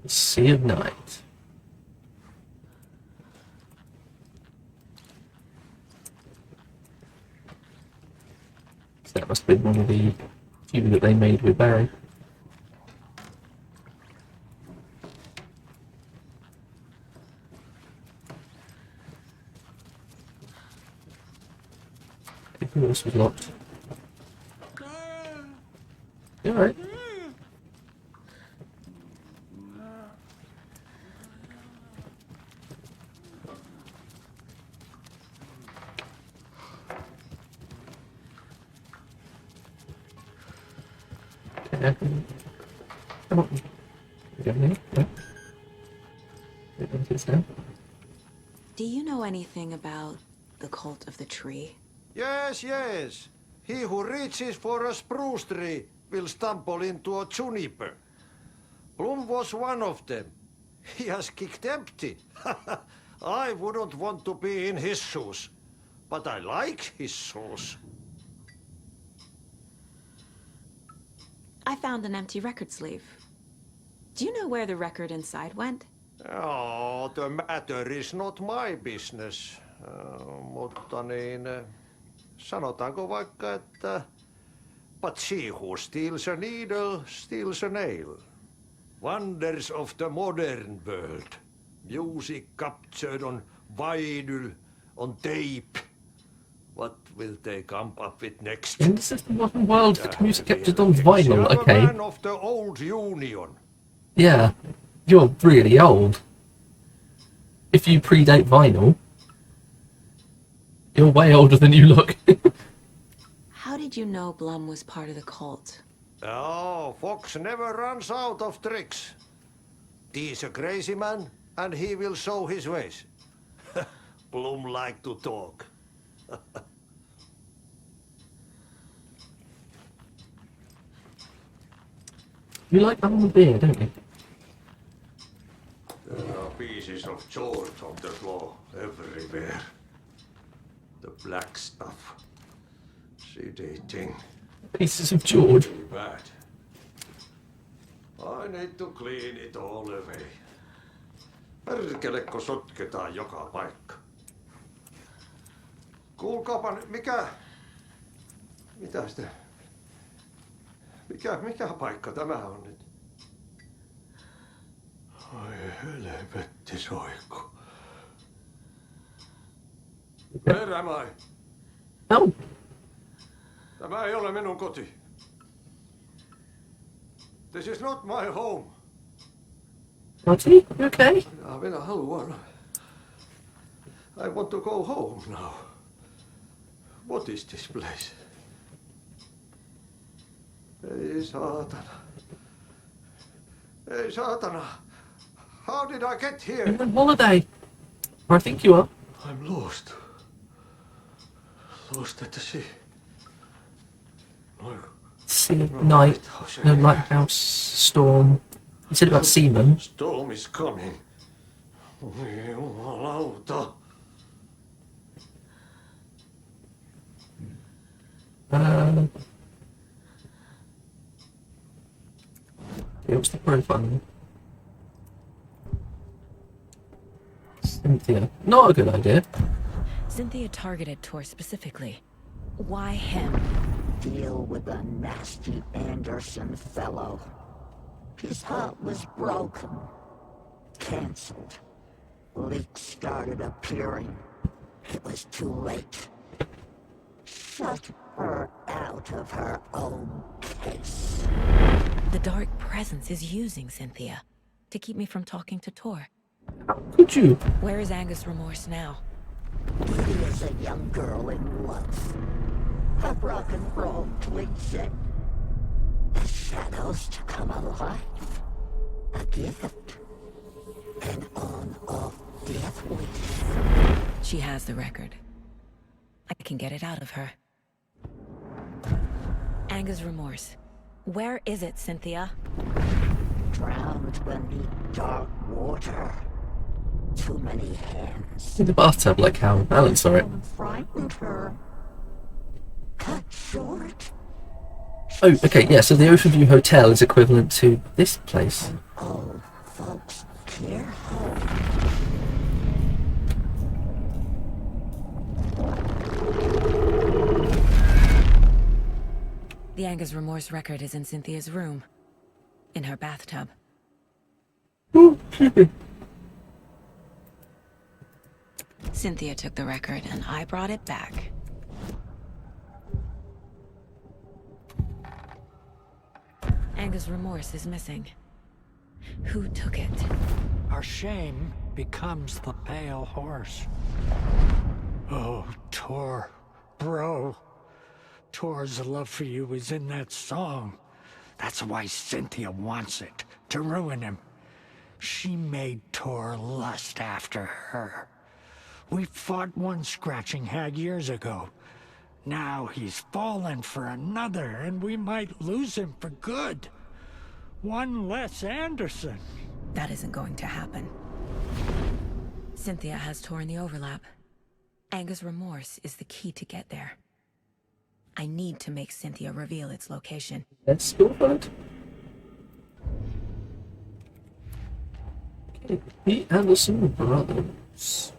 Sea of Night. So that must have been one of the few that they made with Barry. Everything else was locked. You alright? Okay, come on. We go here? No? We go to this now? Do you know anything about the cult of the tree? Yes, yes. He who reaches for a spruce tree will stumble into a juniper. Bloom was one of them. He has kicked empty. I wouldn't want to be in his shoes. But I like his shoes. I found an empty record sleeve. Do you know where the record inside went? Oh, the matter is not my business. Mutta niin, sanotaanko vaikka, että but she who steals a needle steals a nail. Wonders of the modern world. Music captured on vinyl, on tape. What will they come up with next? In this is the modern world, the music captured on vinyl, okay. Man of the old Union. Yeah, you're really old. If you predate vinyl, you're way older than you look. How did you know Blum was part of the cult? Oh, Fox never runs out of tricks. He's a crazy man, and he will show his ways. Blum like to talk. You like having the beer, don't you? There are pieces of George on the floor everywhere. The black stuff. Sedating. Pieces of George. Pretty bad. I need to clean it all away. Perkelekko sotketaan joka paikka. Kuulkaapa nyt, mitä sitä? Mikä paikka tämä on nyt? Ai helvetti soikku. Where am I? No. Tämä ei ole minun koti. This is not my home. Marty, you okay? Minä haluan. I want to go home now. What is this place? Ei saatana. Ei saatana. How did I get here? You're on holiday. Or I think you are. I'm lost. Lost at the sea. No lighthouse, storm. You said about seamen. Storm is coming. Jumalauta. Yeah, what's the profile? Cynthia. Not a good idea. Cynthia targeted Tor specifically. Why him? Deal with the nasty Anderson fellow. His heart was broken. Cancelled. Leaks started appearing. It was too late. Shut her out of her own case. The dark presence is using Cynthia to keep me from talking to Tor. How could you? Where is Angus Remorse now? He is a young girl in love. A rock and roll cliche. The shadows to come alive. A gift. An on-off death wish. She has the record. I can get it out of her. Angus Remorse. Where is it, Cynthia? Drowned beneath dark water. Too many hands. In the bathtub, like how Alan saw it. Frightened her. Cut short. Oh, okay, yeah, so the Ocean View Hotel is equivalent to this place. Old folks care home. The Angus Remorse record is in Cynthia's room. In her bathtub. Ooh, creepy. Cynthia took the record, and I brought it back. Angus Remorse is missing. Who took it? Our shame becomes the pale horse. Oh, Tor, bro. Tor's love for you is in that song. That's why Cynthia wants it, to ruin him. She made Tor lust after her. We fought one scratching hag years ago. Now he's fallen for another, and we might lose him for good. One less Anderson. That isn't going to happen. Cynthia has Tor in the overlap. Angus Remorse is the key to get there. I need to make Cynthia reveal its location. Let's go for it. Okay, the Anderson brothers.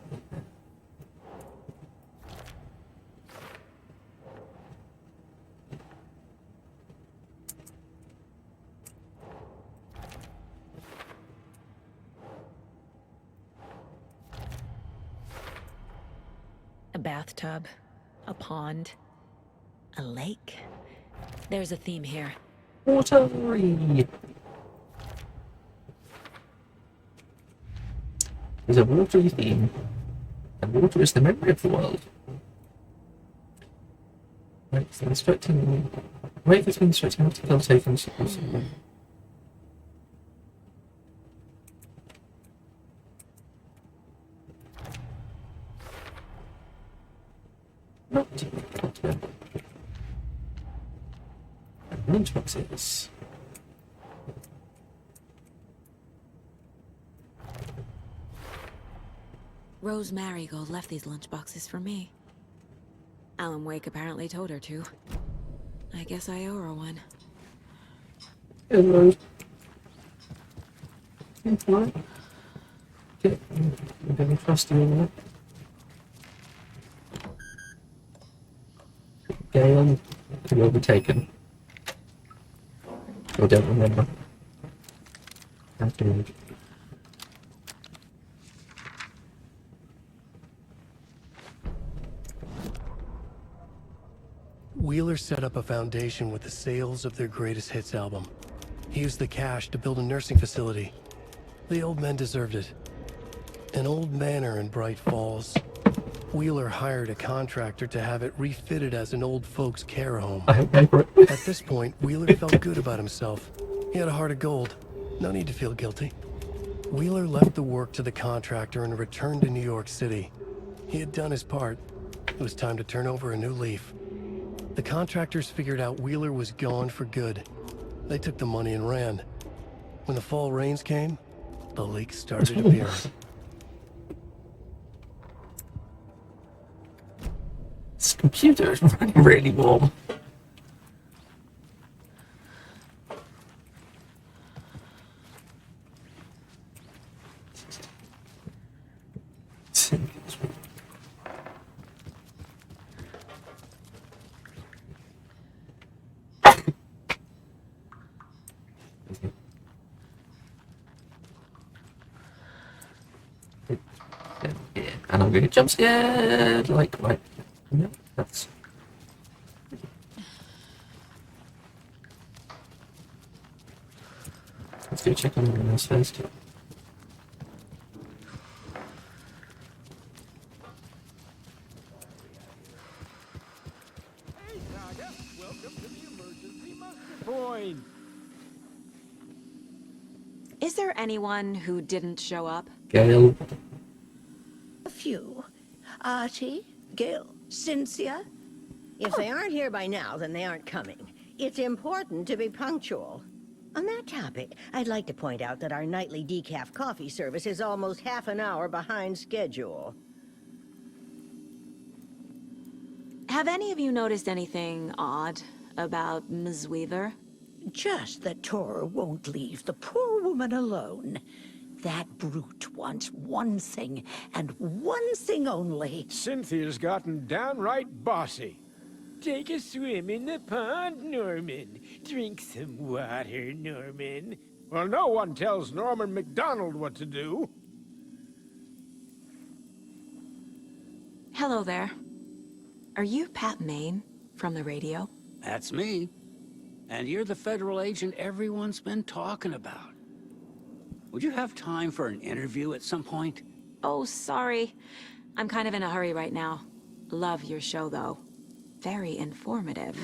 A bathtub, a pond, a lake. There's a theme here. Watery. There's a watery theme. And water is the memory of the world. Right, so instructing. Wait, it's been instructing how to kill taken. Not good. Lunchboxes. Rose Marigold left these lunchboxes for me. Alan Wake apparently told her to. I guess I owe her one. Hello. It's fine. Okay, I'm going to trust you in that. Galen could be overtaken. I don't remember. Okay. Wheeler set up a foundation with the sales of their greatest hits album. He used the cash to build a nursing facility. The old men deserved it. An old manor in Bright Falls. Wheeler hired a contractor to have it refitted as an old folks' care home. I hope for it. At this point, Wheeler felt good about himself. He had a heart of gold. No need to feel guilty. Wheeler left the work to the contractor and returned to New York City. He had done his part. It was time to turn over a new leaf. The contractors figured out Wheeler was gone for good. They took the money and ran. When the fall rains came, the leaks started appearing. This computer is running really warm. And I'm going to jump scared, like, right. Yeah, that's... Let's go check on the else first. Hey, Saga. Welcome to the emergency muster point. Is there anyone who didn't show up? Gale. A few. Archie, Gil, Cynthia. If they aren't here by now, then they aren't coming. It's important to be punctual. On that topic, I'd like to point out that our nightly decaf coffee service is almost half an hour behind schedule. Have any of you noticed anything odd about Ms. Weaver? Just that Tor won't leave the poor woman alone. That brute wants one thing, and one thing only. Cynthia's gotten downright bossy. Take a swim in the pond, Norman. Drink some water, Norman. Well, no one tells Norman MacDonald what to do. Hello there. Are you Pat Maine from the radio? That's me. And you're the federal agent everyone's been talking about. Would you have time for an interview at some point? Oh, sorry. I'm kind of in a hurry right now. Love your show, though. Very informative.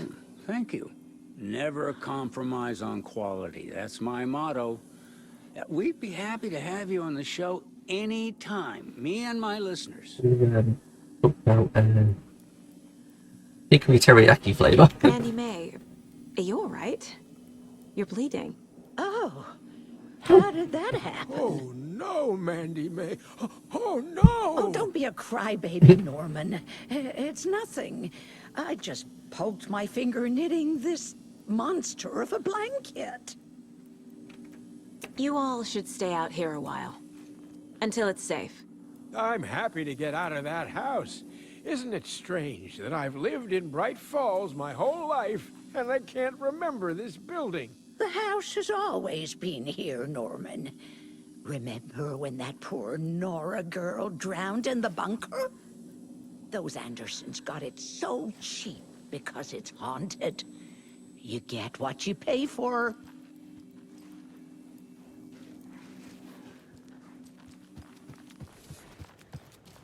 Thank you. Never compromise on quality. That's my motto. We'd be happy to have you on the show anytime. Me and my listeners. Talk about hickory teriyaki flavor. Andy May, are you all right? You're bleeding. Oh, how did that happen? Oh, no, Mandy May. Oh, no! Oh, don't be a crybaby, Norman. It's nothing. I just poked my finger knitting this monster of a blanket. You all should stay out here a while. Until it's safe. I'm happy to get out of that house. Isn't it strange that I've lived in Bright Falls my whole life, and I can't remember this building? The house has always been here, Norman. Remember when that poor Nora girl drowned in the bunker? Those Andersons got it so cheap because it's haunted. You get what you pay for.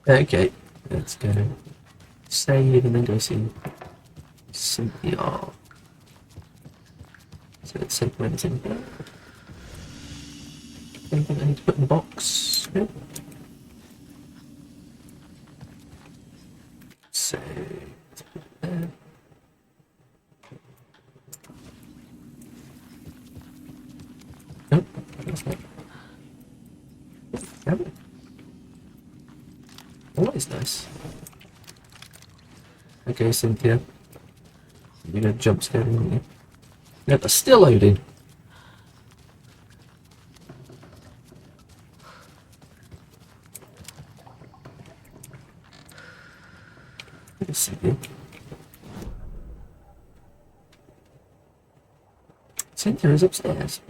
Okay, let's go save and then go see Cynthia. So let's save everything there. Anything I need to put in the box? Yep. So let's put it there. Nope, that's not. Have it. Always nice. Okay, Cynthia. You're gonna jump scare me, aren't you? No, that's still loading. Cynthia. Cynthia is upstairs.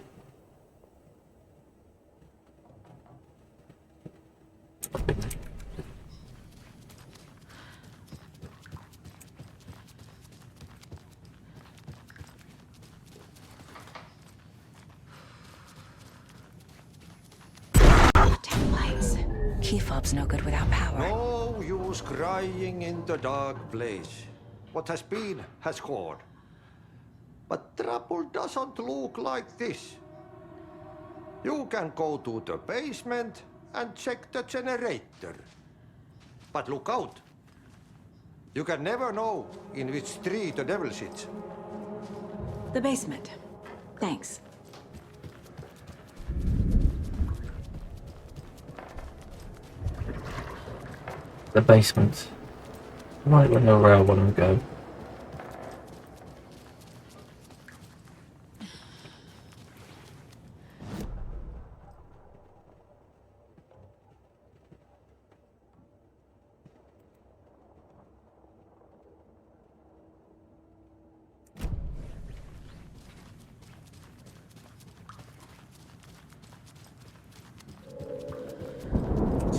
Key fob's no good without power. No use crying in the dark place. What has been has gone. But trouble doesn't look like this. You can go to the basement and check the generator. But look out. You can never know in which tree the devil sits. The basement. Thanks. The basement. Right where I want to go.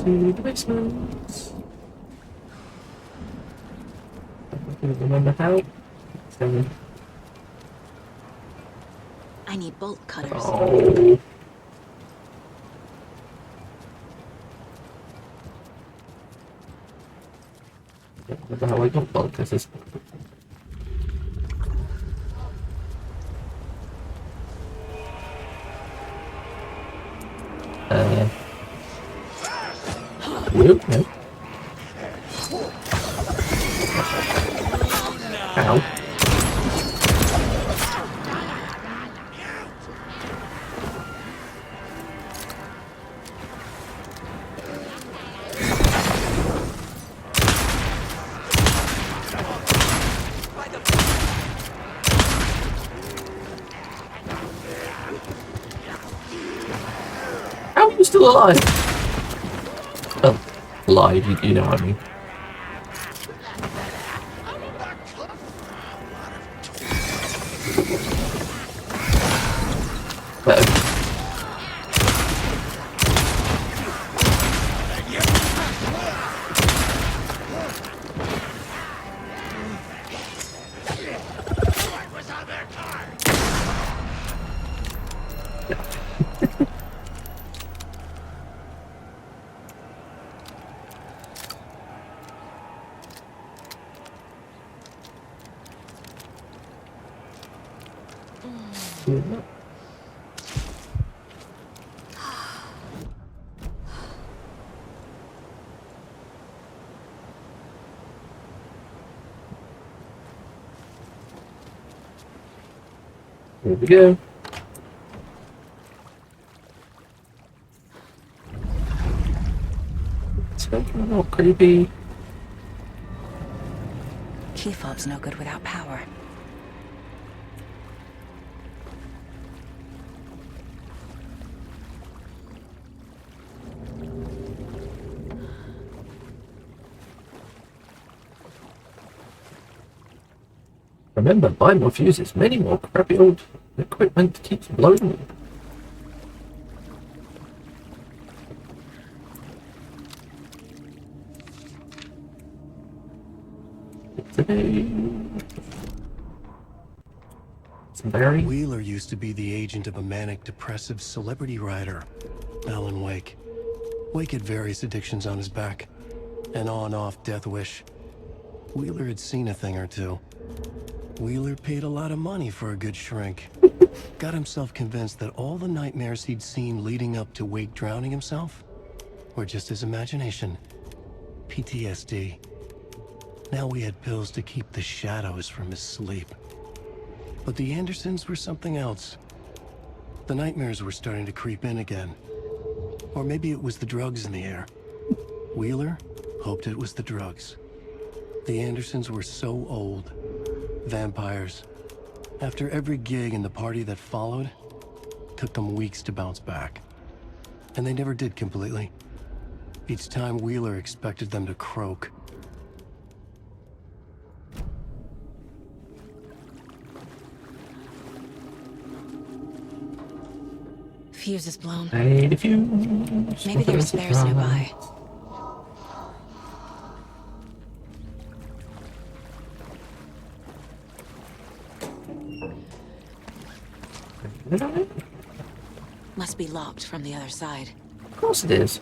To the basement. I don't remember how. So, I need bolt cutters. oh. I don't remember how I got bolt cutters. Nope, nope. Ow. How are you still alive? Oh, alive, you know what I mean. Here we go. It's looking all creepy. Key fob's no good without power. Remember, buy more fuses. Many more crappy old equipment keeps blowing up. Barry? Wheeler used to be the agent of a manic depressive celebrity writer, Alan Wake. Wake had various addictions on his back. An on-off death wish. Wheeler had seen a thing or two. Wheeler paid a lot of money for a good shrink. Got himself convinced that all the nightmares he'd seen leading up to Wake drowning himself were just his imagination. PTSD. Now we had pills to keep the shadows from his sleep. But the Andersons were something else. The nightmares were starting to creep in again. Or maybe it was the drugs in the air. Wheeler, hoped it was the drugs. The Andersons were so old. Vampires. After every gig and the party that followed, took them weeks to bounce back. And they never did completely. Each time Wheeler expected them to croak. Fuse is blown. Hey, the fuse. Maybe there's spares nearby. Must be locked from the other side. Of course it is.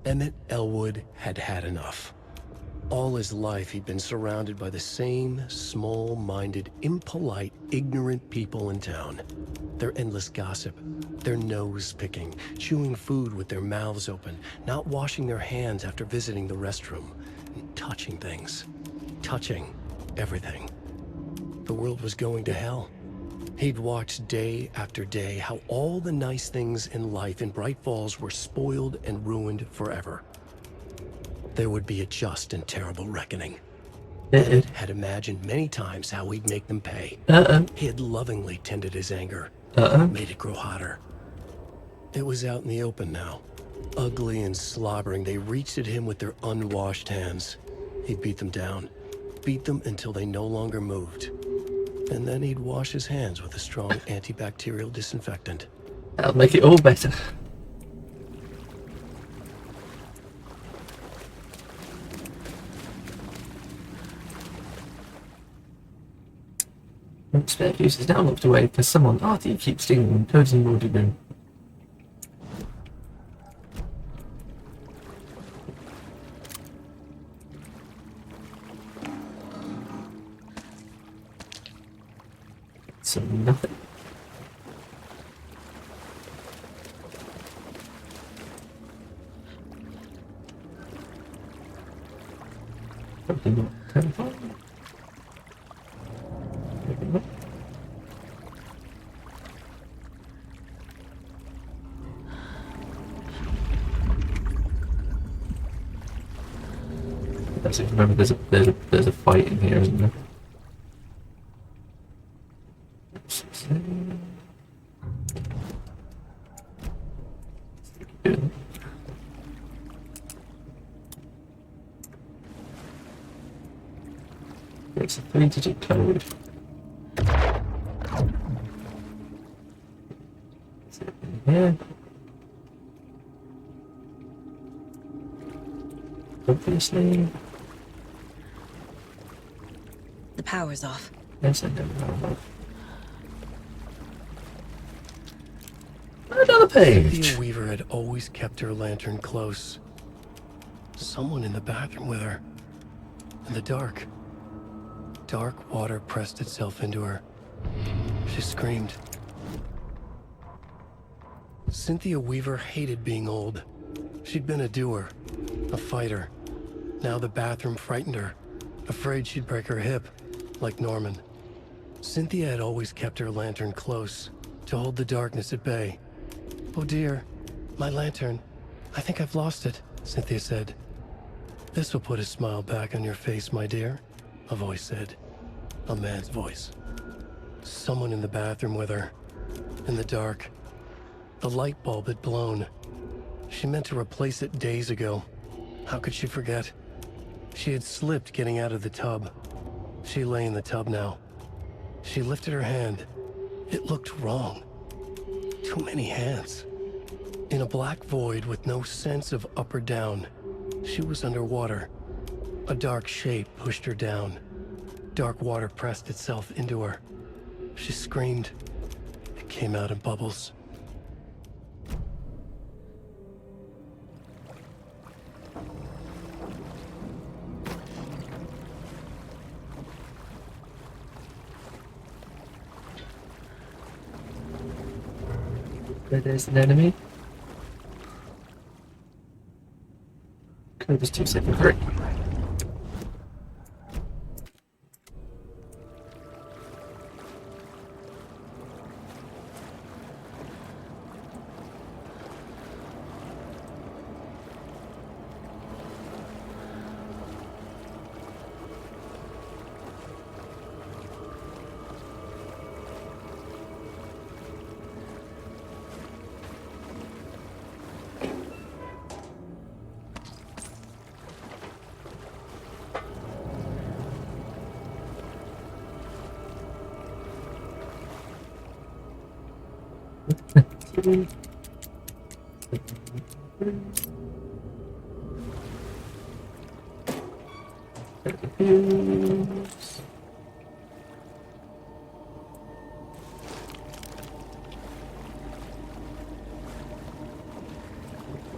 Emmett Elwood had had enough. All his life, he'd been surrounded by the same small-minded, impolite, ignorant people in town. Their endless gossip, their nose-picking, chewing food with their mouths open, not washing their hands after visiting the restroom, and touching things. Touching everything. The world was going to hell. He'd watched day after day how all the nice things in life in Bright Falls were spoiled and ruined forever. There would be a just and terrible reckoning. Ed had imagined many times how he'd make them pay. He had lovingly tended his anger, made it grow hotter. It was out in the open now. Ugly and slobbering, they reached at him with their unwashed hands. He'd beat them down, beat them until they no longer moved. And then he'd wash his hands with a strong antibacterial disinfectant. That'll make it all better. Spare fuse is now locked away because someone RD keeps stealing codes and Mordy Boom. So nothing. Something not terrifying. Maybe not. Remember, there's a fight in here, isn't there? It's a 3-digit code. Is it in here? Obviously. The power's off. Yes, I know. Another page. Cynthia Weaver had always kept her lantern close. Someone in the bathroom with her. In the dark. Dark water pressed itself into her. She screamed. Cynthia Weaver hated being old. She'd been a doer, a fighter. Now the bathroom frightened her, afraid she'd break her hip, like Norman. Cynthia had always kept her lantern close, to hold the darkness at bay. "Oh dear, my lantern. I think I've lost it," Cynthia said. "This will put a smile back on your face, my dear," a voice said. A man's voice. Someone in the bathroom with her. In the dark. The light bulb had blown. She meant to replace it days ago. How could she forget? She had slipped getting out of the tub. She lay in the tub now. She lifted her hand. It looked wrong. Too many hands. In a black void with no sense of up or down, she was underwater. A dark shape pushed her down. Dark water pressed itself into her. She screamed. It came out in bubbles. There's an enemy. It was 273.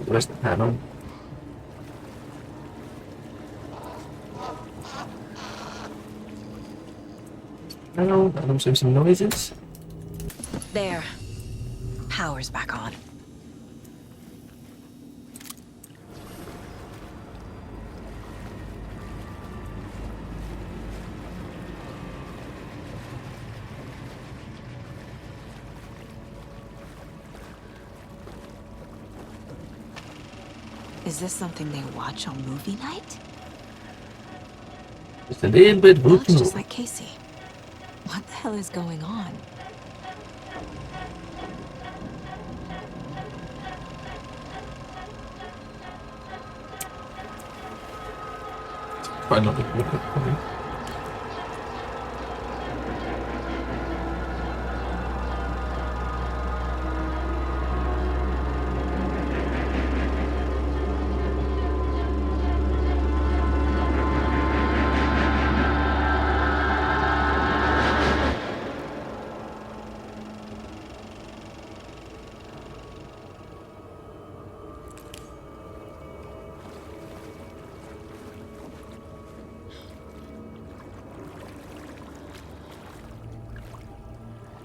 Where's the panel? Panel, and I'm doing some noises. There. Power's back on. Is this something they watch on movie night? Just a little bit Looks just like Casey. What the hell is going on? Try not to look at me.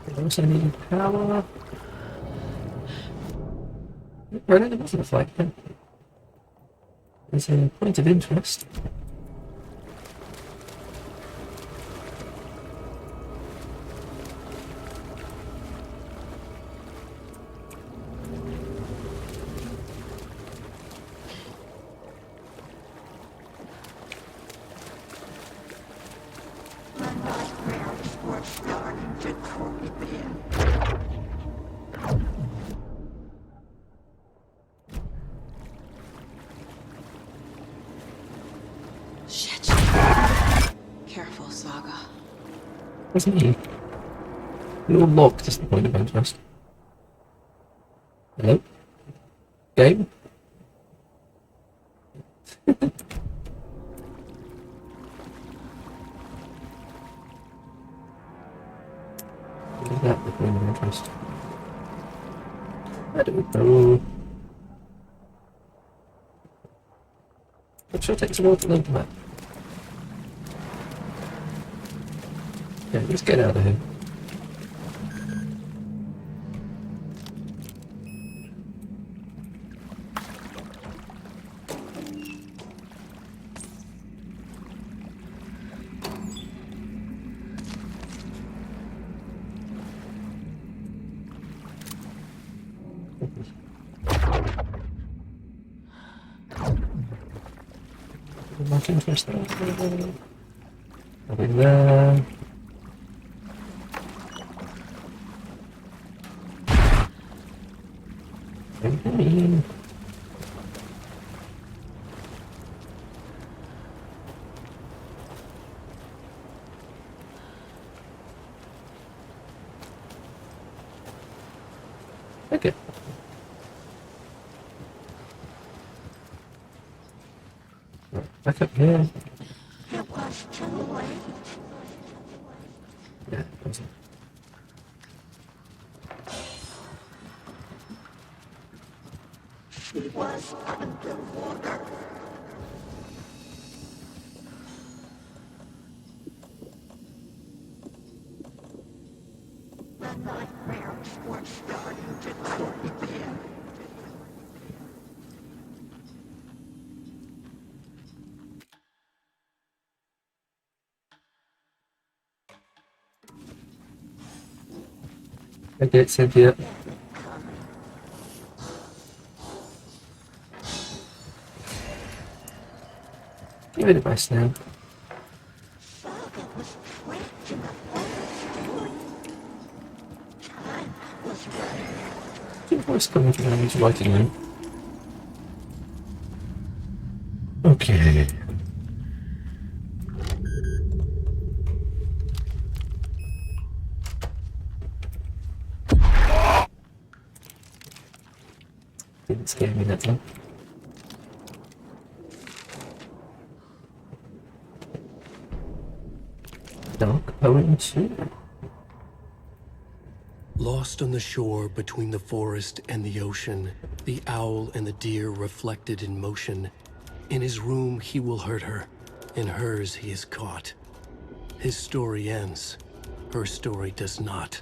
I also need power. Right, there wasn't a fight then. There's a point of interest. Shit. Careful, Saga. Wasn't he? You're locked is the point of interest. Hello? Game? Is that the point of interest? I don't know. I'm sure it takes a while to load the map. Yeah, let's get out of here. Not interested. Nothing there. Okay. Okay. Back up here. It was too late. Yeah, it wasn't. She was underwater. The nightmares were starting to creep in. Okay, Cynthia. Give it a rest now. Your voice coming from his writing room. Okay. Didn't scare me that time. Dark poem too. Lost on the shore between the forest and the ocean, the owl and the deer reflected in motion. In his room he will hurt her, in hers he is caught. His story ends, her story does not.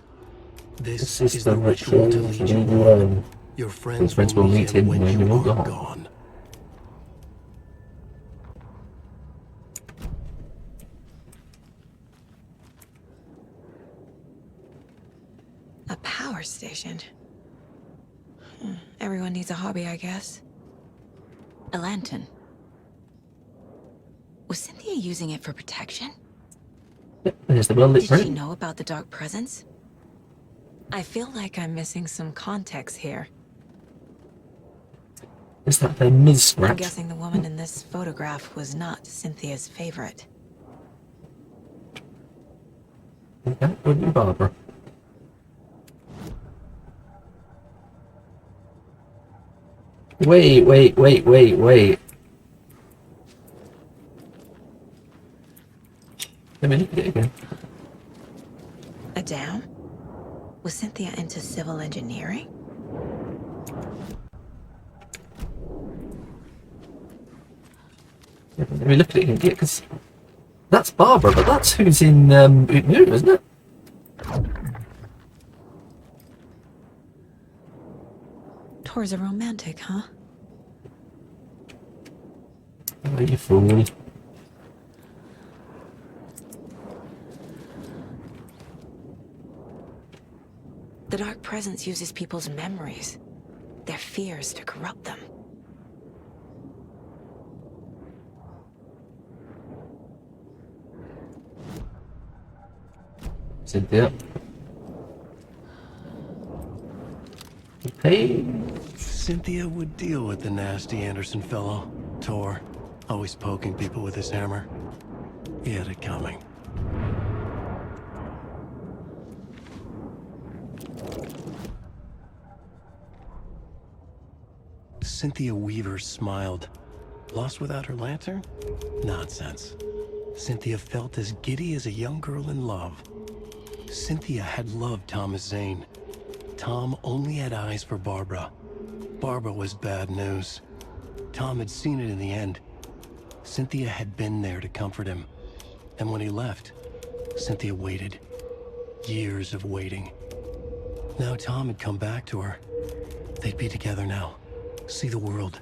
This is the ritual to lead you on. Your friends will meet him when you are gone. A power station. Everyone needs a hobby, I guess. A lantern. Was Cynthia using it for protection? There's the well-lit Did she know about the dark presence? I feel like I'm missing some context here. Is that the Ms. I'm Rat? guessing the woman in this photograph was not Cynthia's favorite. That would be Barbara. Wait. Let me look at it again. A dam? Was Cynthia into civil engineering? Let me look at it again, because that's Barbara, but that's who's in Utnu, isn't it? Tor's a romantic, huh? Oh, you fool. The dark presence uses people's memories, their fears to corrupt them. Cynthia. Hey. Cynthia would deal with the nasty Anderson fellow, Tor, always poking people with his hammer. He had it coming. Cynthia Weaver smiled. Lost without her lantern? Nonsense. Cynthia felt as giddy as a young girl in love. Cynthia had loved Thomas Zane. Tom only had eyes for Barbara. Barbara was bad news. Tom had seen it in the end. Cynthia had been there to comfort him. And when he left, Cynthia waited. Years of waiting. Now Tom had come back to her. They'd be together now. See the world.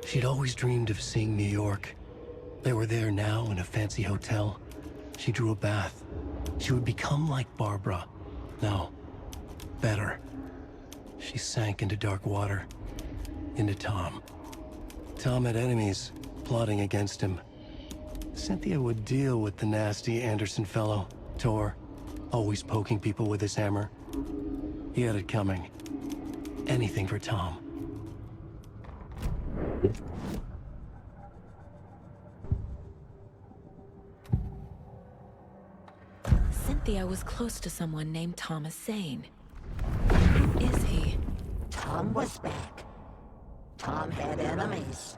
She'd always dreamed of seeing New York. They were there now in a fancy hotel. She drew a bath. She would become like Barbara. No, better. She sank into dark water. Into Tom. Tom had enemies plotting against him. Cynthia would deal with the nasty Anderson fellow, Tor, always poking people with his hammer. He had it coming. Anything for Tom. Cynthia was close to someone named Thomas Zane. Who is he? Tom was back. Tom had enemies.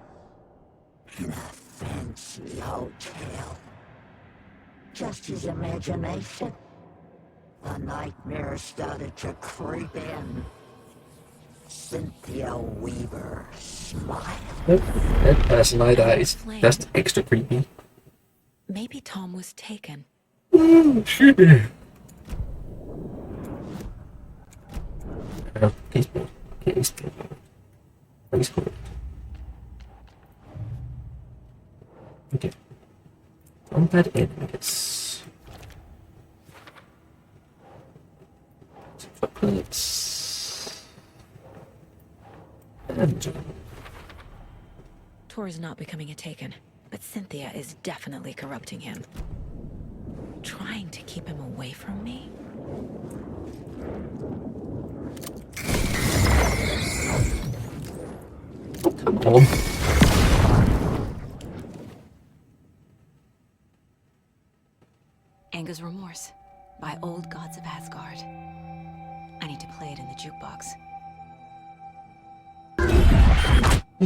In a fancy hotel. Just his imagination. The nightmare started to creep in. Cynthia Weaver smiled. That person like that is just extra creepy. Maybe Tom was taken. Should be. He's bored. He's bored. He's cool. Okay. Unbad enemies. Footprints. And Tor is not becoming a Taken, but Cynthia is definitely corrupting him. Trying to keep him away from me? oh, come on. Anger's Remorse by Old Gods of Asgard. I need to play it in the jukebox. I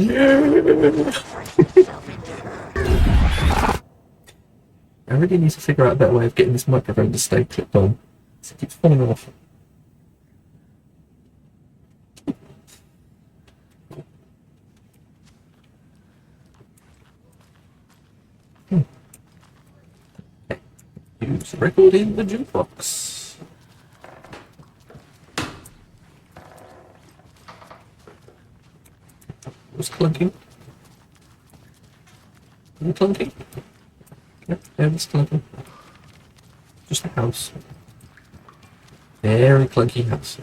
really need to figure out a better way of getting this microphone to stay clipped on. It keeps falling off. Okay. Use record in the jukebox. What's clunking? Is it clunking? Yep, it's clunky. Just the house. Very clunky house.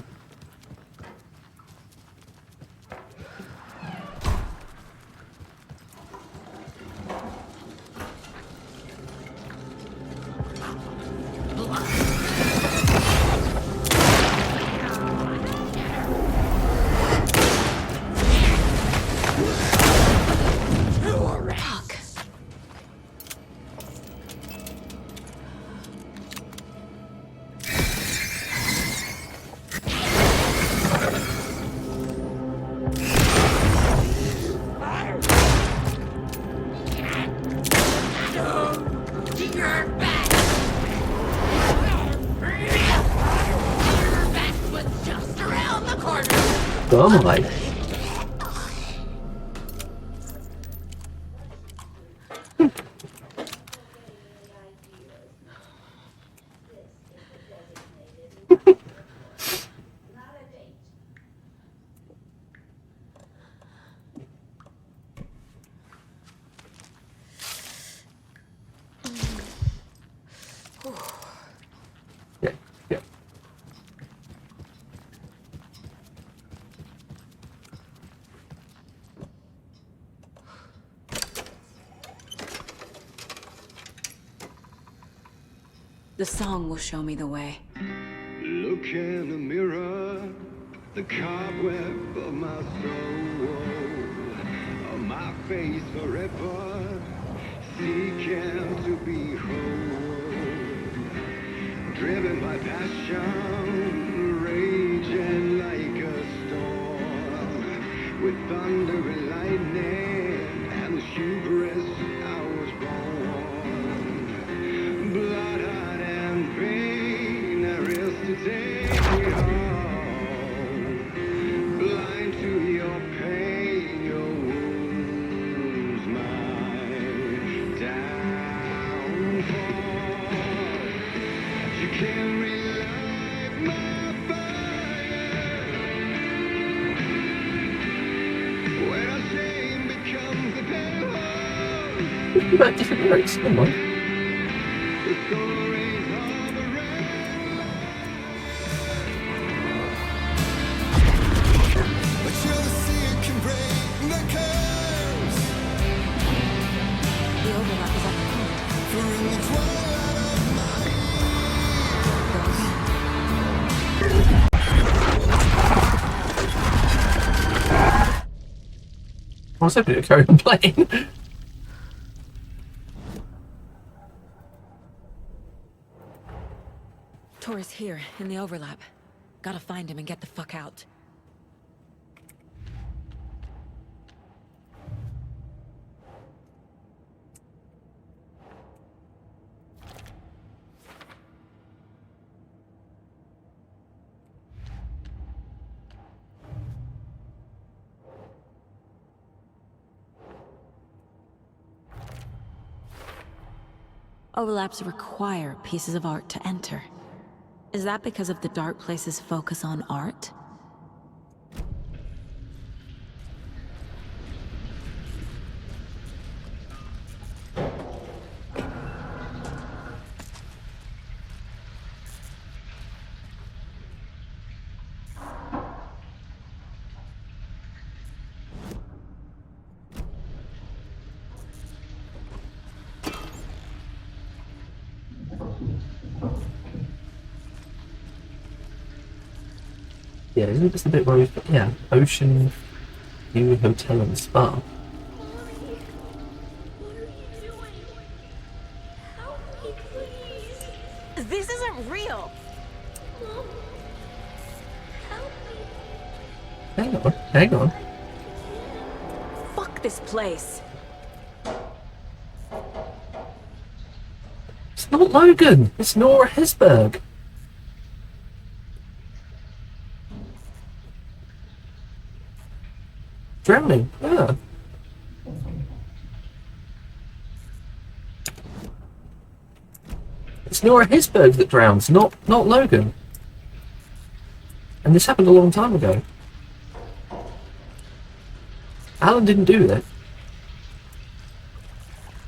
Oh my. Yeah. The song will show me the way. Look in the mirror, the cobweb of my soul, of my face forever, seeking to be whole, driven by passion, raging like a storm, with thunder and lightning, and the hubris I was born, blood and pain, there is to take me home. Blind to your pain, your wounds, my downfall. You can't relight my fire when our shame becomes the devil. About different lyrics, come on. I was hoping to carry on playing. Tor is here, in the overlap. Gotta find him and get the fuck out. Overlaps require pieces of art to enter. Is that because of the dark place's focus on art? Yeah, isn't this the bit where we've got, yeah, Ocean View Hotel and Spa? This isn't real. Hang on. Fuck this place. It's not Logan, it's Nora Hesberg. Drowning, yeah. It's Nora Hesberg that drowns, not Logan. And this happened a long time ago. Alan didn't do that.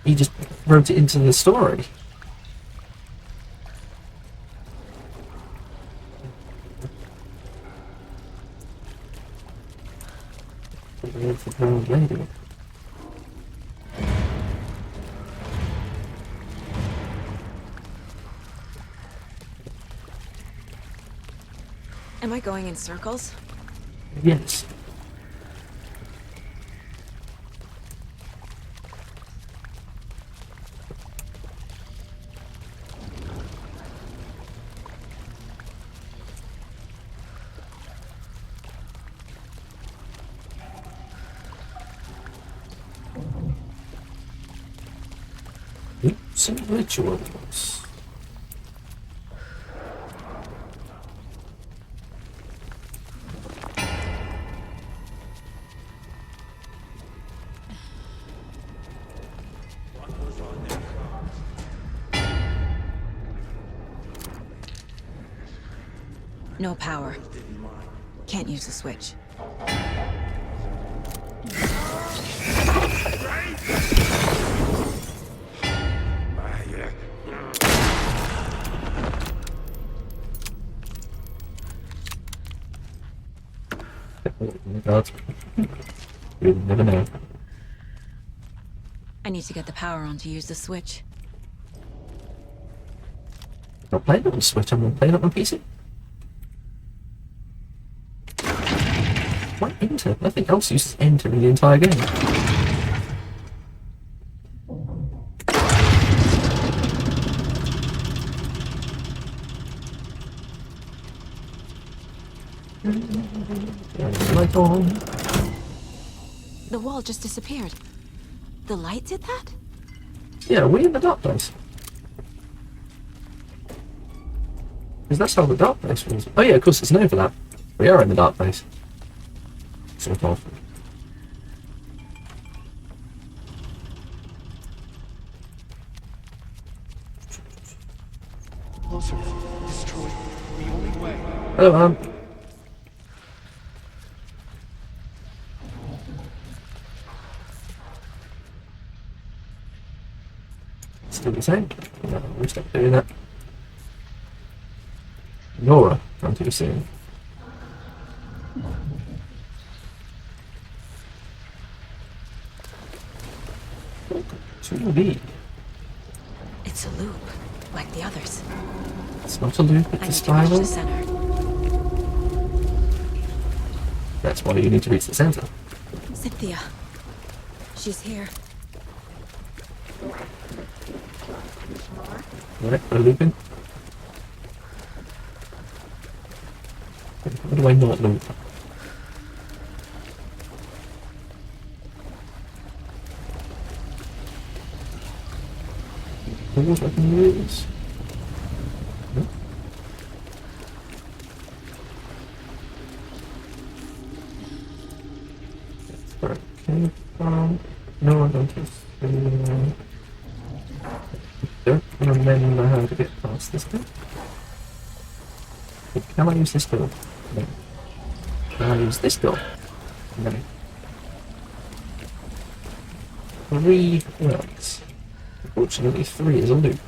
He just wrote it into the story. The drowned lady. Am I going in circles? Yes. Some rituals. No power. Can't use the switch. You'll never know. I need to get the power on to use the switch. I'm not playing it on Switch, I'm playing it on PC. Why enter? Nothing else uses enter in the entire game. Light on. The wall just disappeared. The light did that? Yeah, we're in the dark place. Because that's how the dark place was. Oh yeah, of course, it's an overlap. We are in the dark place. Sort of. Closer. Destroy. The only way. Hello, Still the same? No, we'll stop doing that. Nora, come too soon. To be. It's a loop, like the others. It's not a loop, it's a spiral. The center. That's why you need to reach the center. Cynthia. She's here. Right, we're looping. How do I not loop? What I can use? No? That's where it came from. No, I don't just don't remember how to get past this bit. Can I use this door? No. Can I use this door? No. 3 works. Unfortunately, 3 is a loop.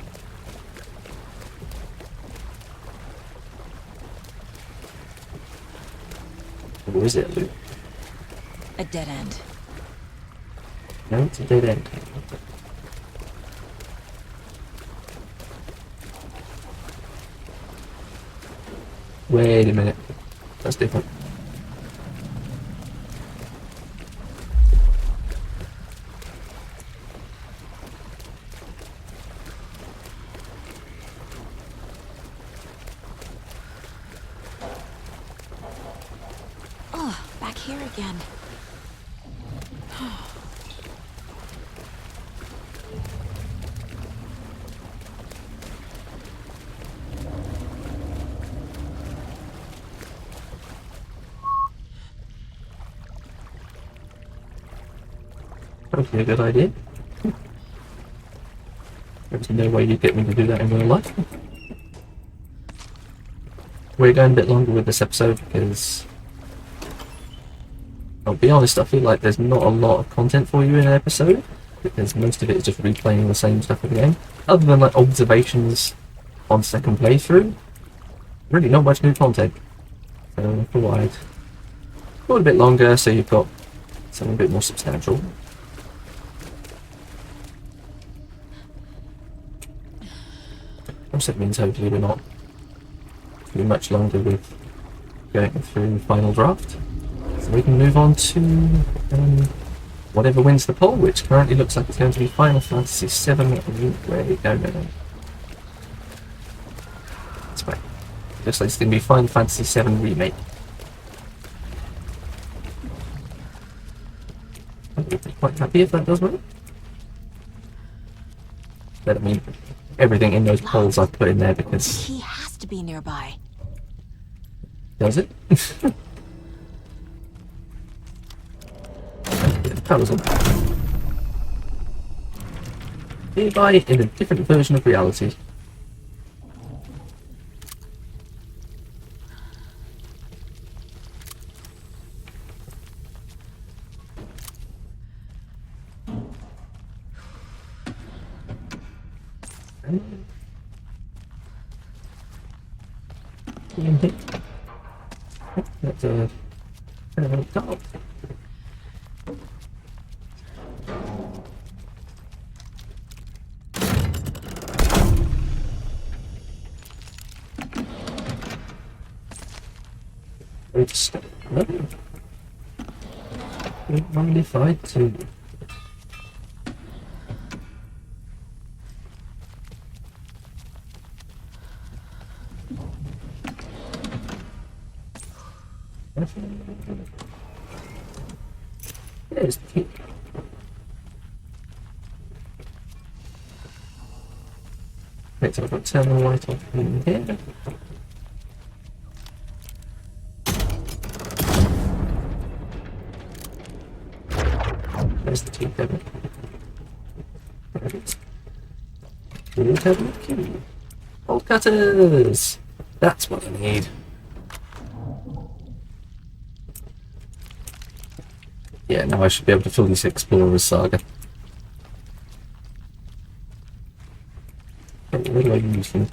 Or is it a loop? A dead end. No, it's a dead end. Wait a minute. That's different. Oh, back here again. Probably a good idea. There's no way you'd get me to do that in real life. We're going a bit longer with this episode because, I'll be honest, I feel like there's not a lot of content for you in an episode because most of it is just replaying the same stuff again. Other than like observations on second playthrough, really not much new content. So I thought I'd go a bit longer so you've got something a bit more substantial. Also, it means hopefully we're not too much longer with going through final draft. So we can move on to whatever wins the poll, which currently looks like it's going to be Final Fantasy VII. Where we go now? That's right. Looks like it's going to be Final Fantasy VII Remake. I'd be quite happy if that does win. But I mean, everything in those polls I've put in there because... He has to be nearby. Does it? That was all. Nearby in a different version of reality. That's a dog. It's lovely. 95 There's the key. Right, so I've got to turn the light off in here. There's the key cabinet. There it is. Key cabinet key. Bolt cutters! That's what I need. Yeah, now I should be able to fill this Explorer's Saga. Where do I use them?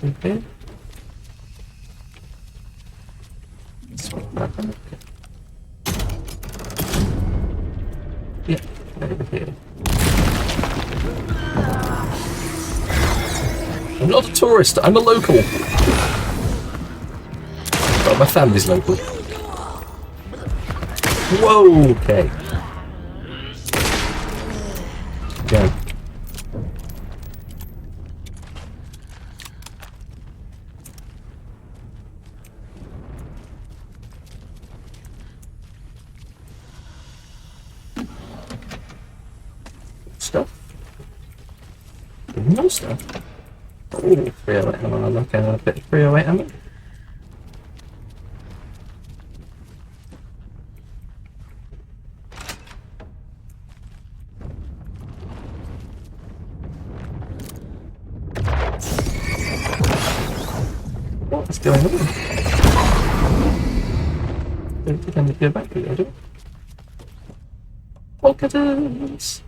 Okay. Swap that back. Yeah, over here. I'm not a tourist, I'm a local. Well, my family's local. Whoa, okay. Go. Stuff. No stuff. Oh, 308 ammo. Look at a bit of 308 ammo. What's going on? Don't think I need to go back to the other. Bolt cutters!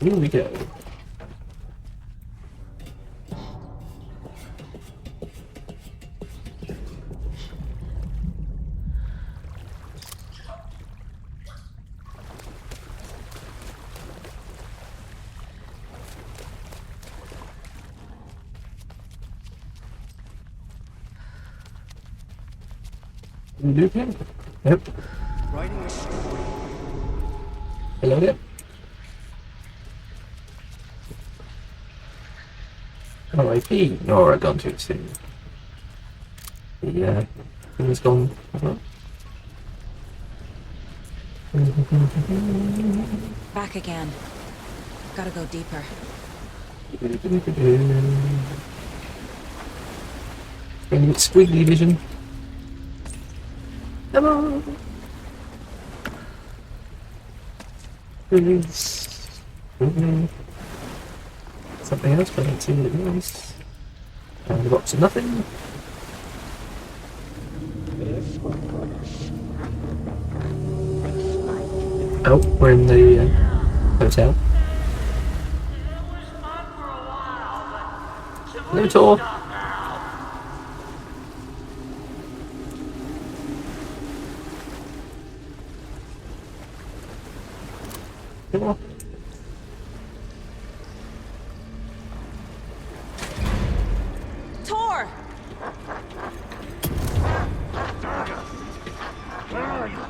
Here we go. do again? Nope. Writing a story. Hello there. R.I.P. Nora gone too soon. The thing is gone as well. Back again. Gotta go deeper. Getting it squiggly vision. Come on. Please. Something else, but I don't see what it is. And the box of nothing. Oh, we're in the hotel. No tour. Come on. Tor! Where are you?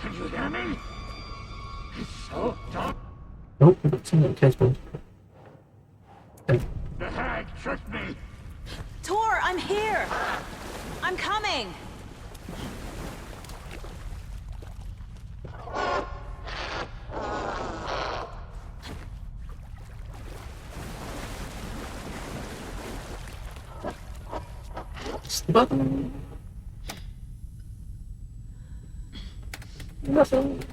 Can you hear me? It's so dark. Oh, we've got some little case. The hag tricked me. Tor, I'm here! I'm coming! It's the button. Nothing.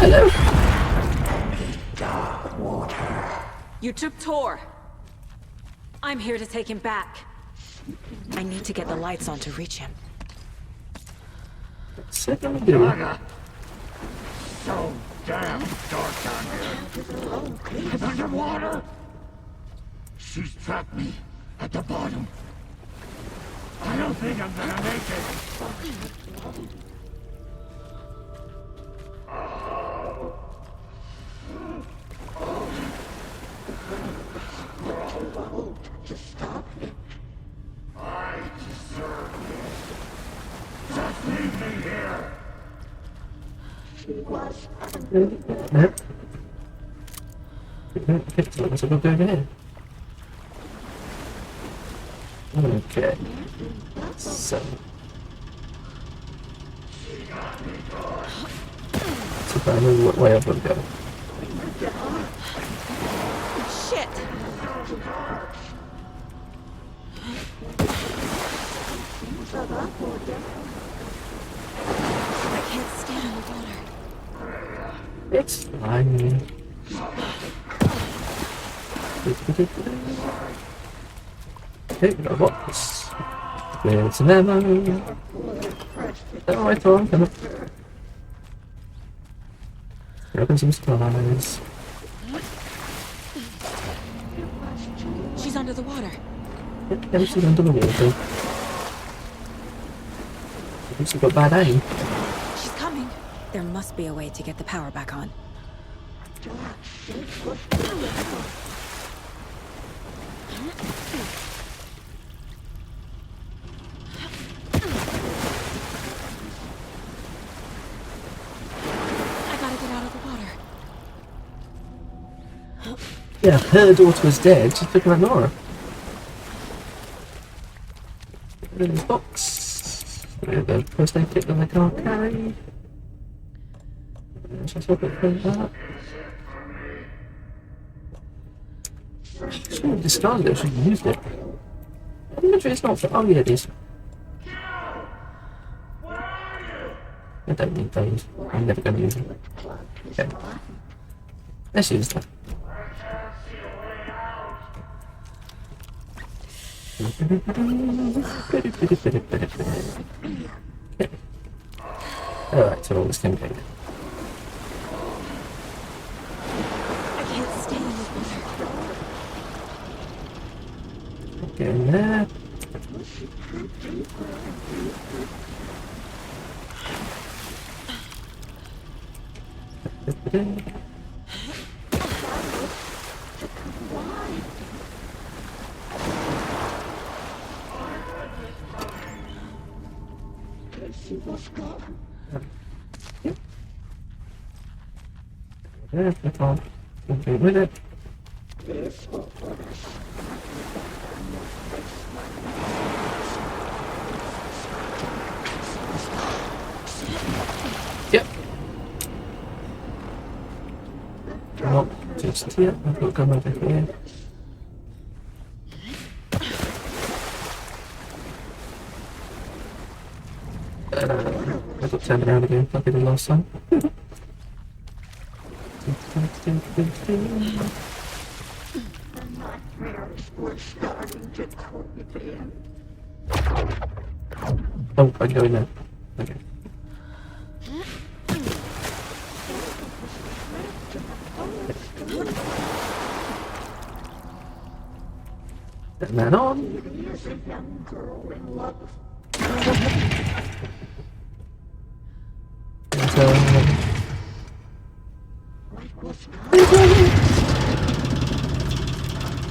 Hello. Dark water. You took Tor. I'm here to take him back. I need to get the lights on to reach him. Sit down, do. So damn dark down here. It's underwater. She's trapped me at the bottom. I don't think I'm gonna make it. To stop me. I deserve this. Just leave me here. She was. Let's go over here. Okay. So. So I know what way I've got to go. Shit! I can't stand in the water. It's fine. Okay, we got a box. With some ammo. Alright, Thor, come on. Grab some supplies. She's under the water. Yeah, she's under the water. She's got bad aim. She's coming. There must be a way to get the power back on. Yeah, her daughter was dead. She's looking at Nora. In this box. The first aid kit that I can't carry. Just look at that. She would discarded it. She used it. Inventory is not for. Oh yeah, it is. I don't need those. I'm never going to use them. Okay. Let's use that. Alright, so all this can go. I can't stay in the water. Get in there. Yeah, that's all. Okay, with it. Yep. Not just yet. I've got to come over here. I got turned around again like I did last time. Oh, I can go in there. Okay. Turn that on.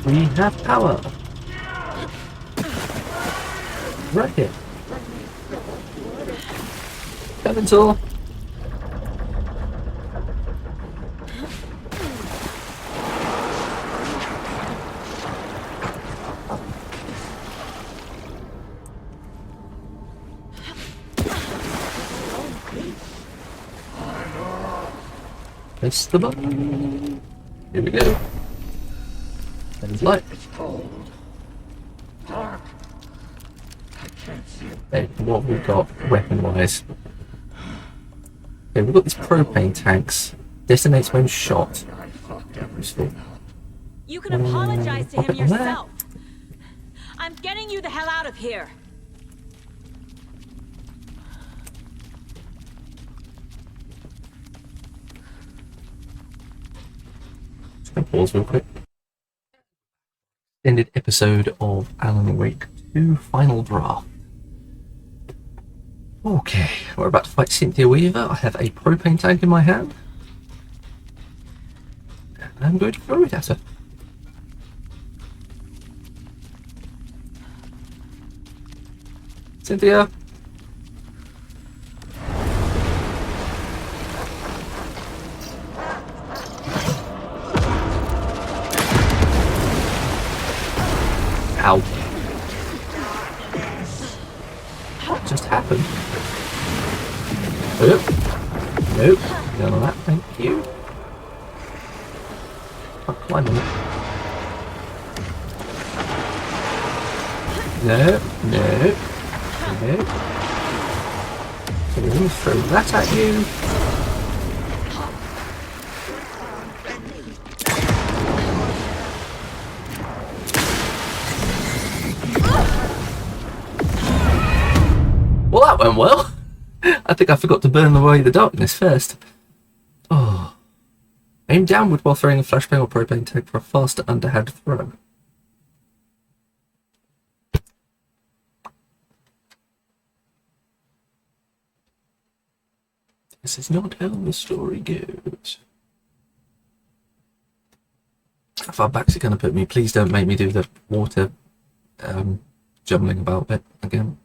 We have power. Rocket. Elemental. Press the button. Here we go. There's light. Hey, what have we got weapon-wise? Okay, we've got these propane tanks. Detonates when shot. Useful. You can apologize to him yourself. I'm getting you the hell out of here. Just gonna pause real quick. Ended episode of Alan Wake 2 Final Draft. Okay, we're about to fight Cynthia Weaver. I have a propane tank in my hand. And I'm going to throw it at her. Cynthia! Ow. What just happened? Nope. Nope. None of that, thank you. Oh, climb on it. No, no, no. So we're going to throw that at you. Well, that went well. I think I forgot to burn away the darkness first. Oh. Aim downward while throwing a flashbang or propane tank for a faster underhand throw. This is not how the story goes. How far back's it going to put me? Please don't make me do the water jumbling about bit again.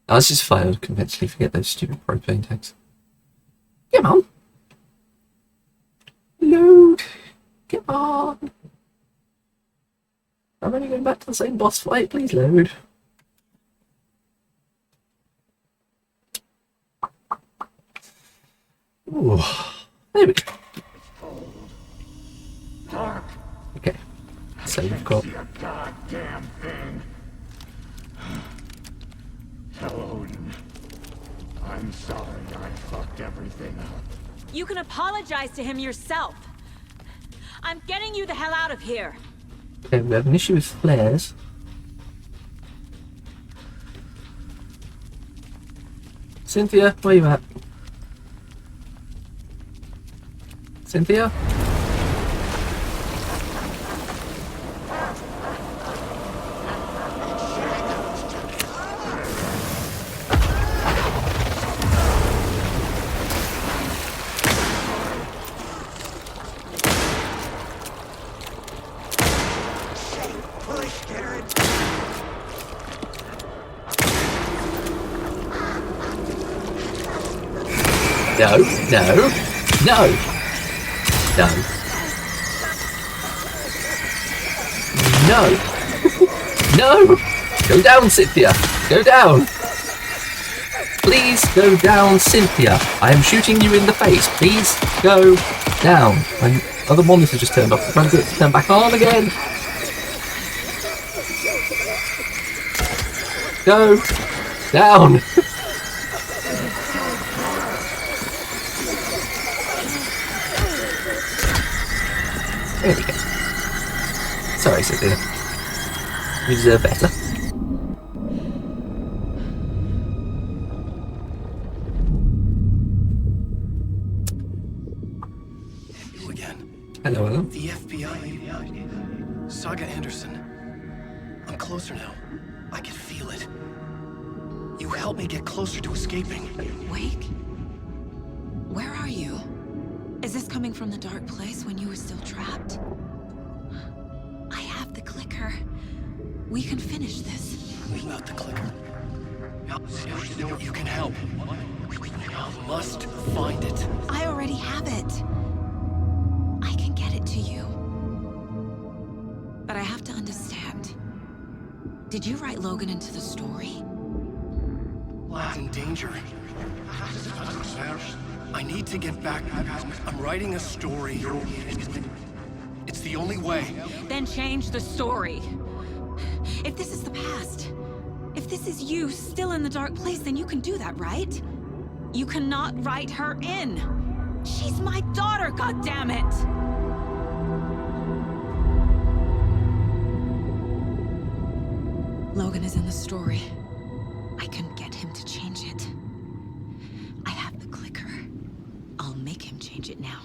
Let's just fire conventionally, forget those stupid propane tanks. Come on! Load! Come on! I'm only going back to the same boss fight, please load. Ooh, there we go. Okay, so we've got... Goddamn thing. Hello, Odin. I'm sorry I fucked everything up. You can apologize to him yourself. I'm getting you the hell out of here. Okay, we have an issue with flares. Cynthia, where you at? Cynthia? No, no, no, no. No! No! Go down, Cynthia! Go down! Please go down, Cynthia! I am shooting you in the face. Please go down. My other monitor just turned off. I'm trying to get it to turn back on again. Go down! There we go. Sorry, Cynthia. You deserve better. You again. Hello, hello. The FBI. Saga Anderson. I'm closer now. I can feel it. You helped me get closer to escaping. Wake? Where are you? Is this coming from the dark place when you were still trapped? I have the clicker. We can finish this. Without the clicker? You can help. You must find it. I already have it. I can get it to you. But I have to understand. Did you write Logan into the story? Lad's in danger. I need to get back. I'm writing a story. It's the only way. Then change the story. If this is the past, if this is you still in the dark place, then you can do that, right? You cannot write her in. She's my daughter, goddammit! Logan is in the story. I can get him to change it. I have the clicker. I'll make him change it now.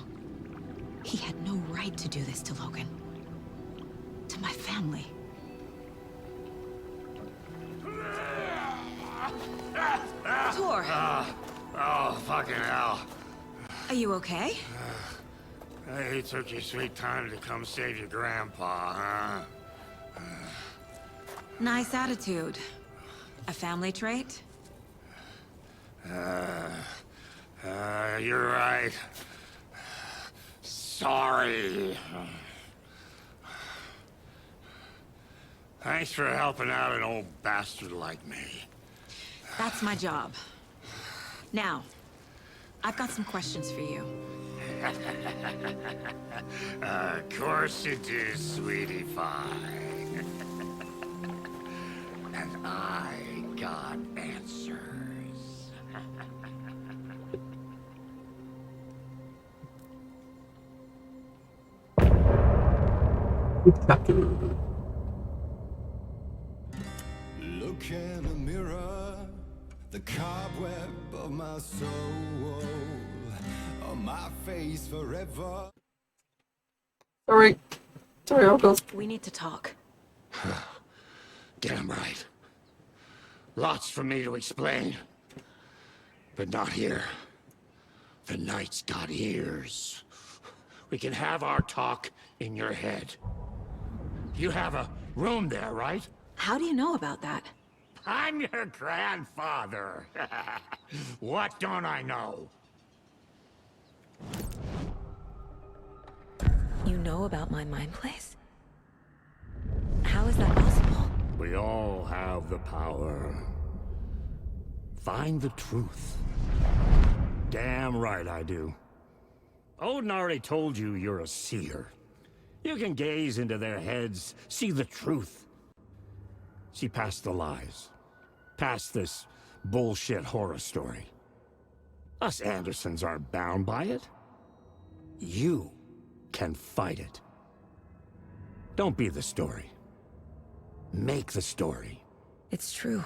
He had no right to do this to Logan. To my family. Tor! Oh, fucking hell. Are you okay? Hey, you took your sweet time to come save your grandpa, huh? Nice attitude. A family trait? You're right. Sorry. Thanks for helping out an old bastard like me. That's my job. Now, I've got some questions for you. Of course you do, sweetie pie. And I got answers. Look in a mirror, the cobweb of my soul, on my face forever. Sorry, Old Gods. We need to talk. Damn right. Lots for me to explain. But not here. The night's got ears. We can have our talk in your head. You have a room there, right? How do you know about that? I'm your grandfather. What don't I know? You know about my mind place? How is that possible? We all have the power. Find the truth. Damn right I do. Odin already told you you're a seer. You can gaze into their heads, see the truth. See past the lies. Past this bullshit horror story. Us Andersons aren't bound by it. You can fight it. Don't be the story. Make the story. It's true.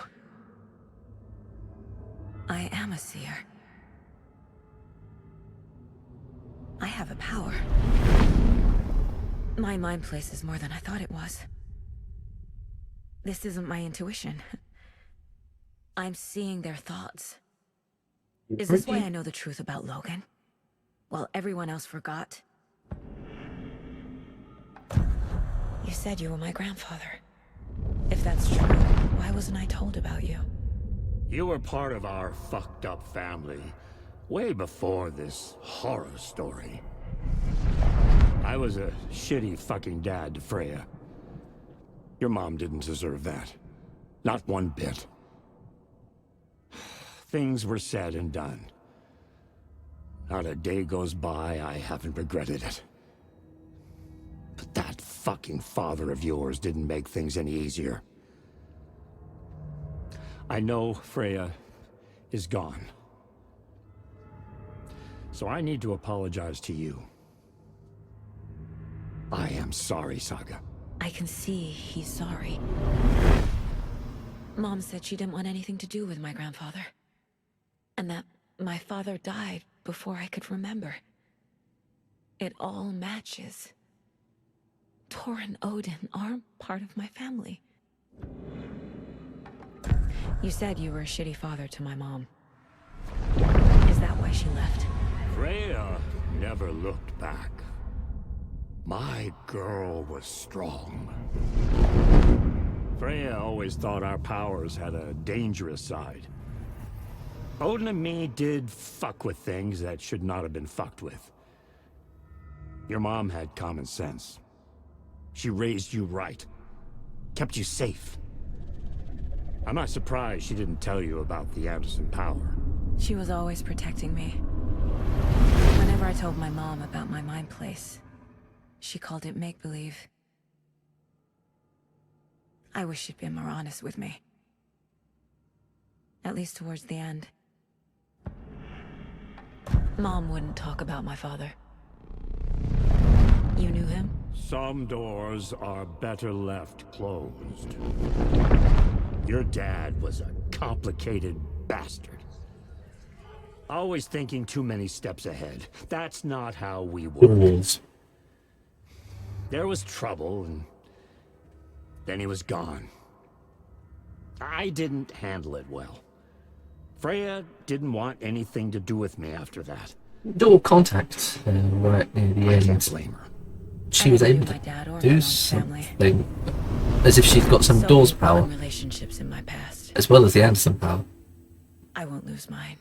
I am a seer. I have a power. My mind place is more than I thought it was. This isn't my intuition. I'm seeing their thoughts. Is this why I know the truth about Logan? While everyone else forgot? You said you were my grandfather. If that's true, why wasn't I told about you? You were part of our fucked up family way before this horror story, I was a shitty fucking dad to Freya. Your mom didn't deserve that. Not one bit. Things were said and done. Not a day goes by I haven't regretted it. But that fucking father of yours didn't make things any easier. I know Freya is gone. So I need to apologize to you. I am sorry, Saga. I can see he's sorry. Mom said she didn't want anything to do with my grandfather. And that my father died before I could remember. It all matches. Thor and Odin aren't part of my family. You said you were a shitty father to my mom. Is that why she left? Freya never looked back. My girl was strong. Freya always thought our powers had a dangerous side. Odin and me did fuck with things that should not have been fucked with. Your mom had common sense. She raised you right. Kept you safe. I'm not surprised she didn't tell you about the Anderson power. She was always protecting me. Whenever I told my mom about my mind place, she called it make-believe. I wish she'd been more honest with me. At least towards the end. Mom wouldn't talk about my father. You knew him? Some doors are better left closed. Your dad was a complicated bastard. Always thinking too many steps ahead. That's not how we work. There was trouble, and then he was gone. I didn't handle it well. Freya didn't want anything to do with me after that. Door contact right near the end. Can't blame her. She was able to do something, as if she'd got some Doors power, relationships in my past. as well as the Anderson power. I won't lose mine.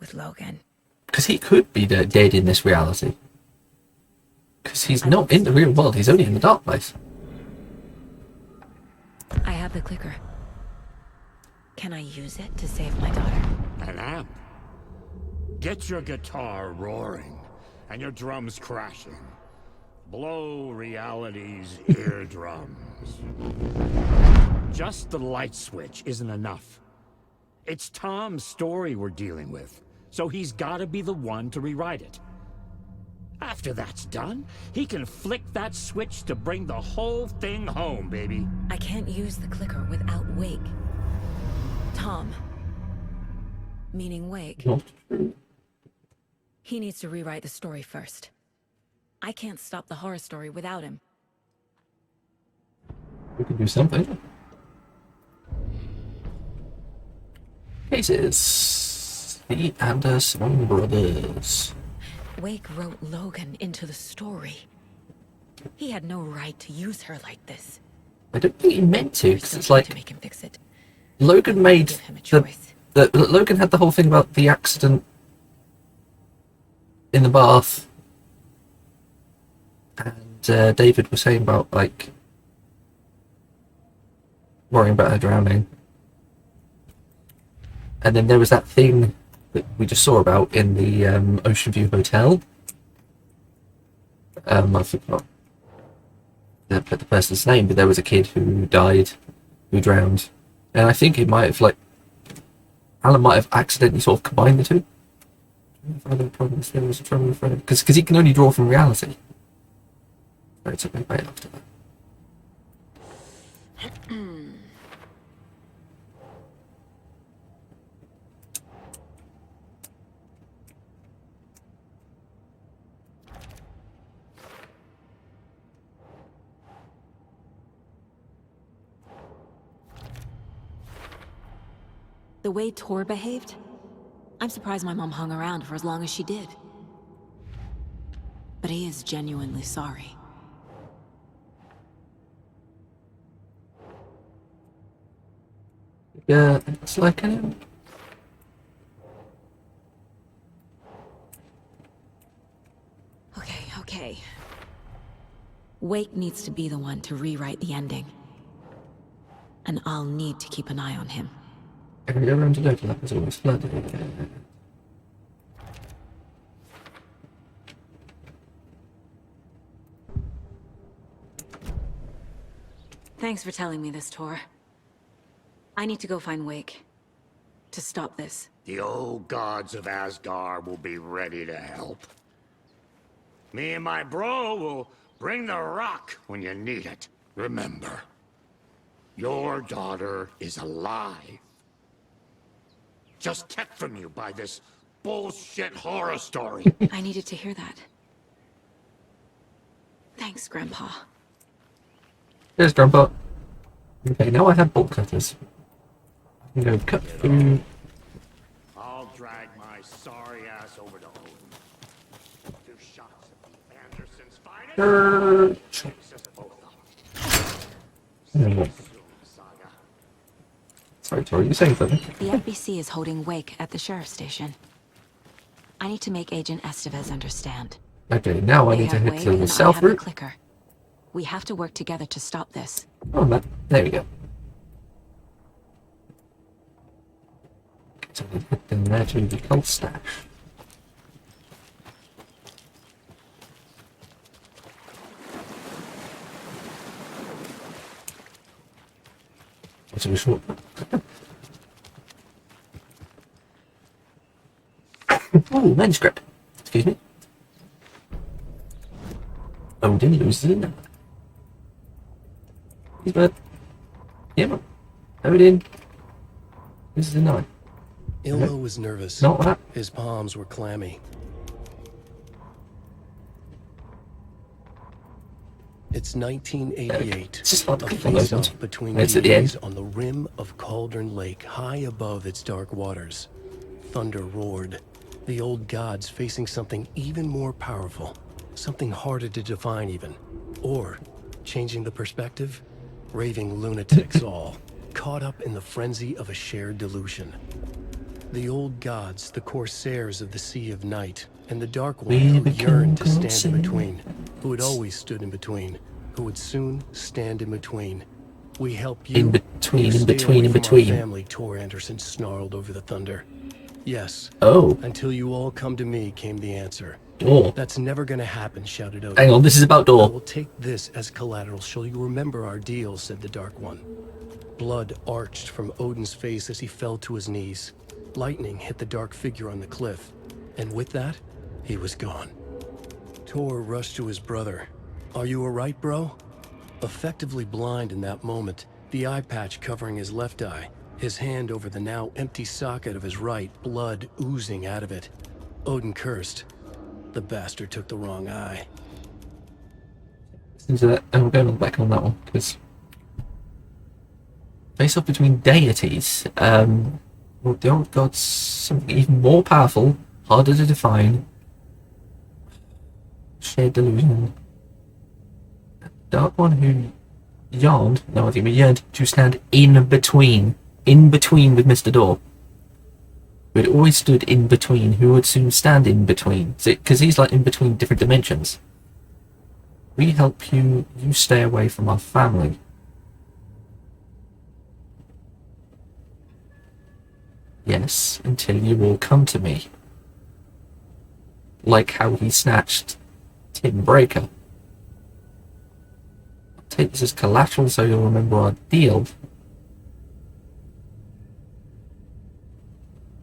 With Logan. Because he could be dead in this reality. Because he's not in the real world, he's only in the dark place. I have the clicker. Can I use it to save my daughter? An amp. Get your guitar roaring and your drums crashing. Blow reality's eardrums. Just the light switch isn't enough. It's Tom's story we're dealing with, so he's gotta be the one to rewrite it. After that's done, he can flick that switch to bring the whole thing home, baby. I can't use the clicker without Wake. Tom. Meaning Wake. He needs to rewrite the story first. I can't stop the horror story without him. We can do something. Cases. The Anderson brothers. Wake wrote Logan into the story. He had no right to use her like this. I don't think he meant to, because it's like... To make him fix it. Logan made Logan had the whole thing about the accident in the bath, and David was saying about like worrying about her drowning, and then there was that thing that we just saw about in the Ocean View Hotel. I forgot the person's name, but there was a kid who died, who drowned. And I think it might have, like, Alan might have accidentally sort of combined the two. Because he can only draw from reality. So it took me right after that. The way Tor behaved? I'm surprised my mom hung around for as long as she did. But he is genuinely sorry. Yeah, it's like Wake needs to be the one to rewrite the ending. And I'll need to keep an eye on him. Area around the local lab is always flooded. Thanks for telling me this, Tor. I need to go find Wake. To stop this. The Old Gods of Asgard will be ready to help. Me and my bro will bring the rock when you need it. Remember, your daughter is alive. Just kept from you by this bullshit horror story. I needed to hear that. Thanks, Grandpa. There's Grandpa. Okay, now I have bolt cutters. I can go cut through. I'll drag my sorry ass over to Odin. 2 shots at the Anderson's finest. Sorry, Tori, you saying something? The FBC is holding Wake at the sheriff's station. I need to make Agent Estevez understand. Okay, now I need to head to the south route. Clicker. We have to work together to stop this. Oh, man. There we go. So we put them there to the cult stash. It's a short. Oh, manuscript. Excuse me. Odin loses an eye. He's bad. Yeah, man. Odin loses an eye. Ilmo was nervous. Not that. His palms were clammy. It's 1988. It's just like a the face-off between it's at the end. on the rim of Cauldron Lake, high above its dark waters. Thunder roared. The old gods facing something even more powerful. Something harder to define even. Or, changing the perspective, raving lunatics all, caught up in the frenzy of a shared delusion. The old gods, the corsairs of the Sea of Night, and the Dark One who yearned to stand in between, who had always stood in between, who would soon stand in between. We help you. In between, you in stay between, away in from our between. family, Tor Anderson snarled over the thunder. Yes. Oh. Until you all come to me, came the answer. Door. That's never gonna happen, shouted Odin. Hang on, this is about I door. will take this as collateral. Shall you remember our deal, said the Dark One. Blood arched from Odin's face as he fell to his knees. Lightning hit the dark figure on the cliff, and with that, he was gone. Tor rushed to his brother. Are you alright, bro? Effectively blind in that moment, the eye patch covering his left eye, his hand over the now empty socket of his right, blood oozing out of it. Odin cursed. The bastard took the wrong eye. Into that, and we're going back on that one, because face off between deities. Well, the old gods, something even more powerful, harder to define. Shared delusion. Dark One who yearned, no, I think we yearned to stand in between with Mr. Door. Who had always stood in between, who would soon stand in between. Because he's like in between different dimensions. We help you, you stay away from our family. Yes, until you all come to me. Like how he snatched Tim Breaker. I'll take this as collateral so you'll remember our deal.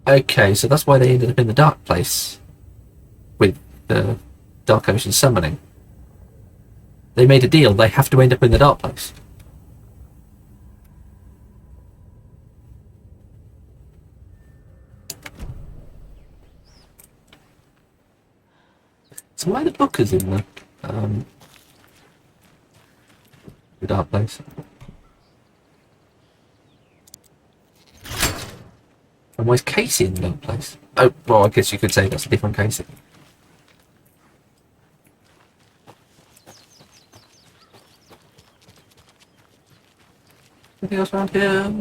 Okay, so that's why they ended up in the dark place. With the Dark Ocean summoning. They made a deal, they have to end up in the dark place. So why are the bookers in the dark place? And why is Casey in the dark place? Oh, well, I guess you could say that's a different Casey. Anything else around here?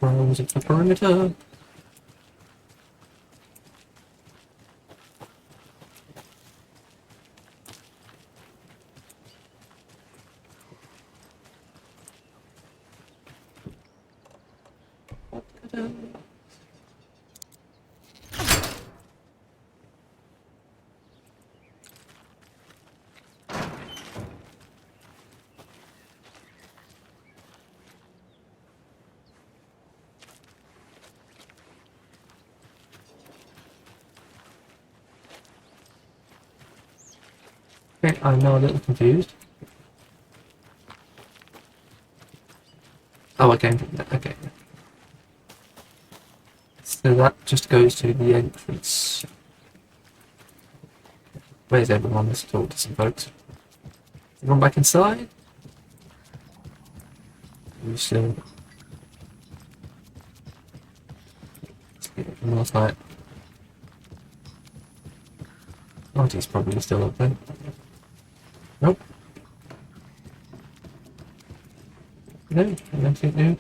Rounds of the perimeter. Okay, I'm now a little confused. Oh, okay. Okay. So that just goes to the entrance. Where's everyone? Let's talk to some folks. Everyone back inside? You still... From last night. Marty's probably still up there. Nope. No, I don't think no.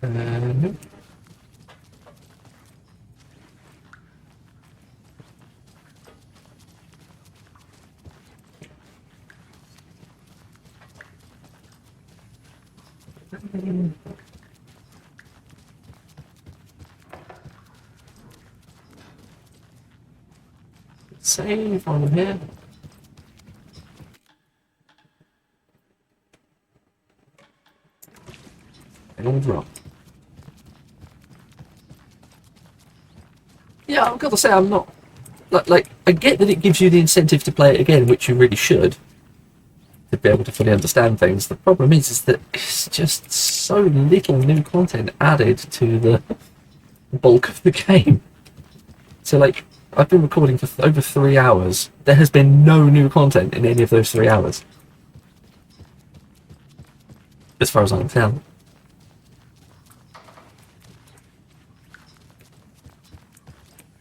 Nope. Save on here. And all drop. Yeah, I've got to say, I'm not... Like, I get that it gives you the incentive to play it again, which you really should, to be able to fully understand things. The problem is that it's just so little new content added to the bulk of the game. So, like, I've been recording for over 3 hours. There has been no new content in any of those 3 hours. As far as I can tell.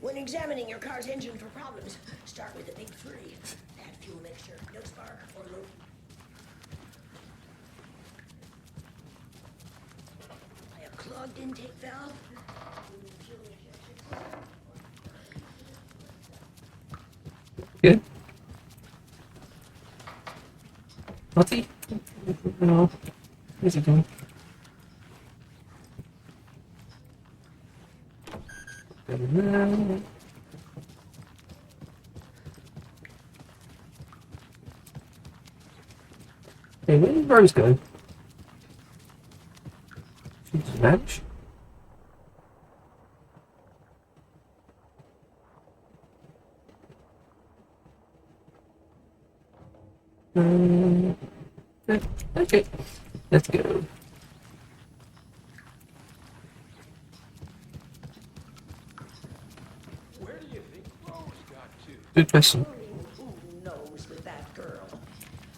When examining your car's engine for problems, start with the big three. Bad fuel mixture, no spark, or low. A clogged intake valve. Good. What's he? No. What's he doing? Hey, where did Rose go? She's vanished. Okay, let's go. Where do you think Rose got to? Good question. Who knows with that girl?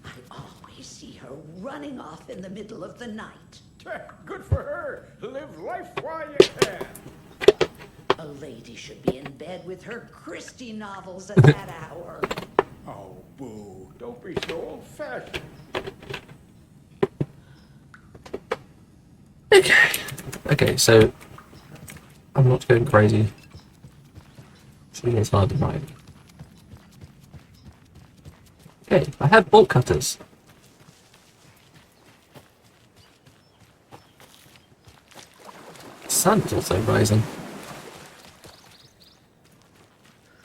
I always see her running off in the middle of the night. Good for her. Live life while you can. A lady should be in bed with her Christie novels at that hour. Oh, boo. Don't be so old-fashioned. Okay, so I'm not going crazy. It's hard to find. Okay, I have bolt cutters. The sun's also rising.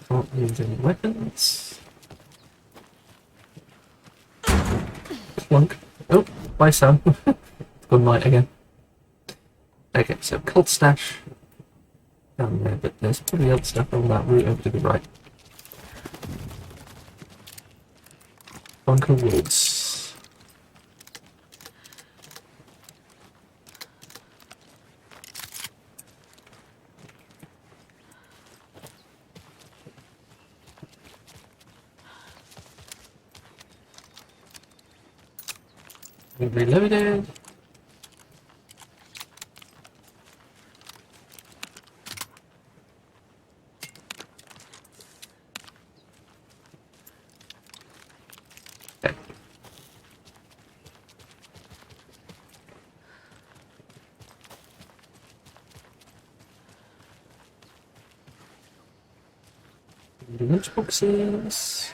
Can't use any weapons. Clunk. Oh, bye sun. Good night again. Okay, so cult stash down there, but there's probably other stuff on that route over to the right. Bunker Woods. We reloaded. Lunch boxes.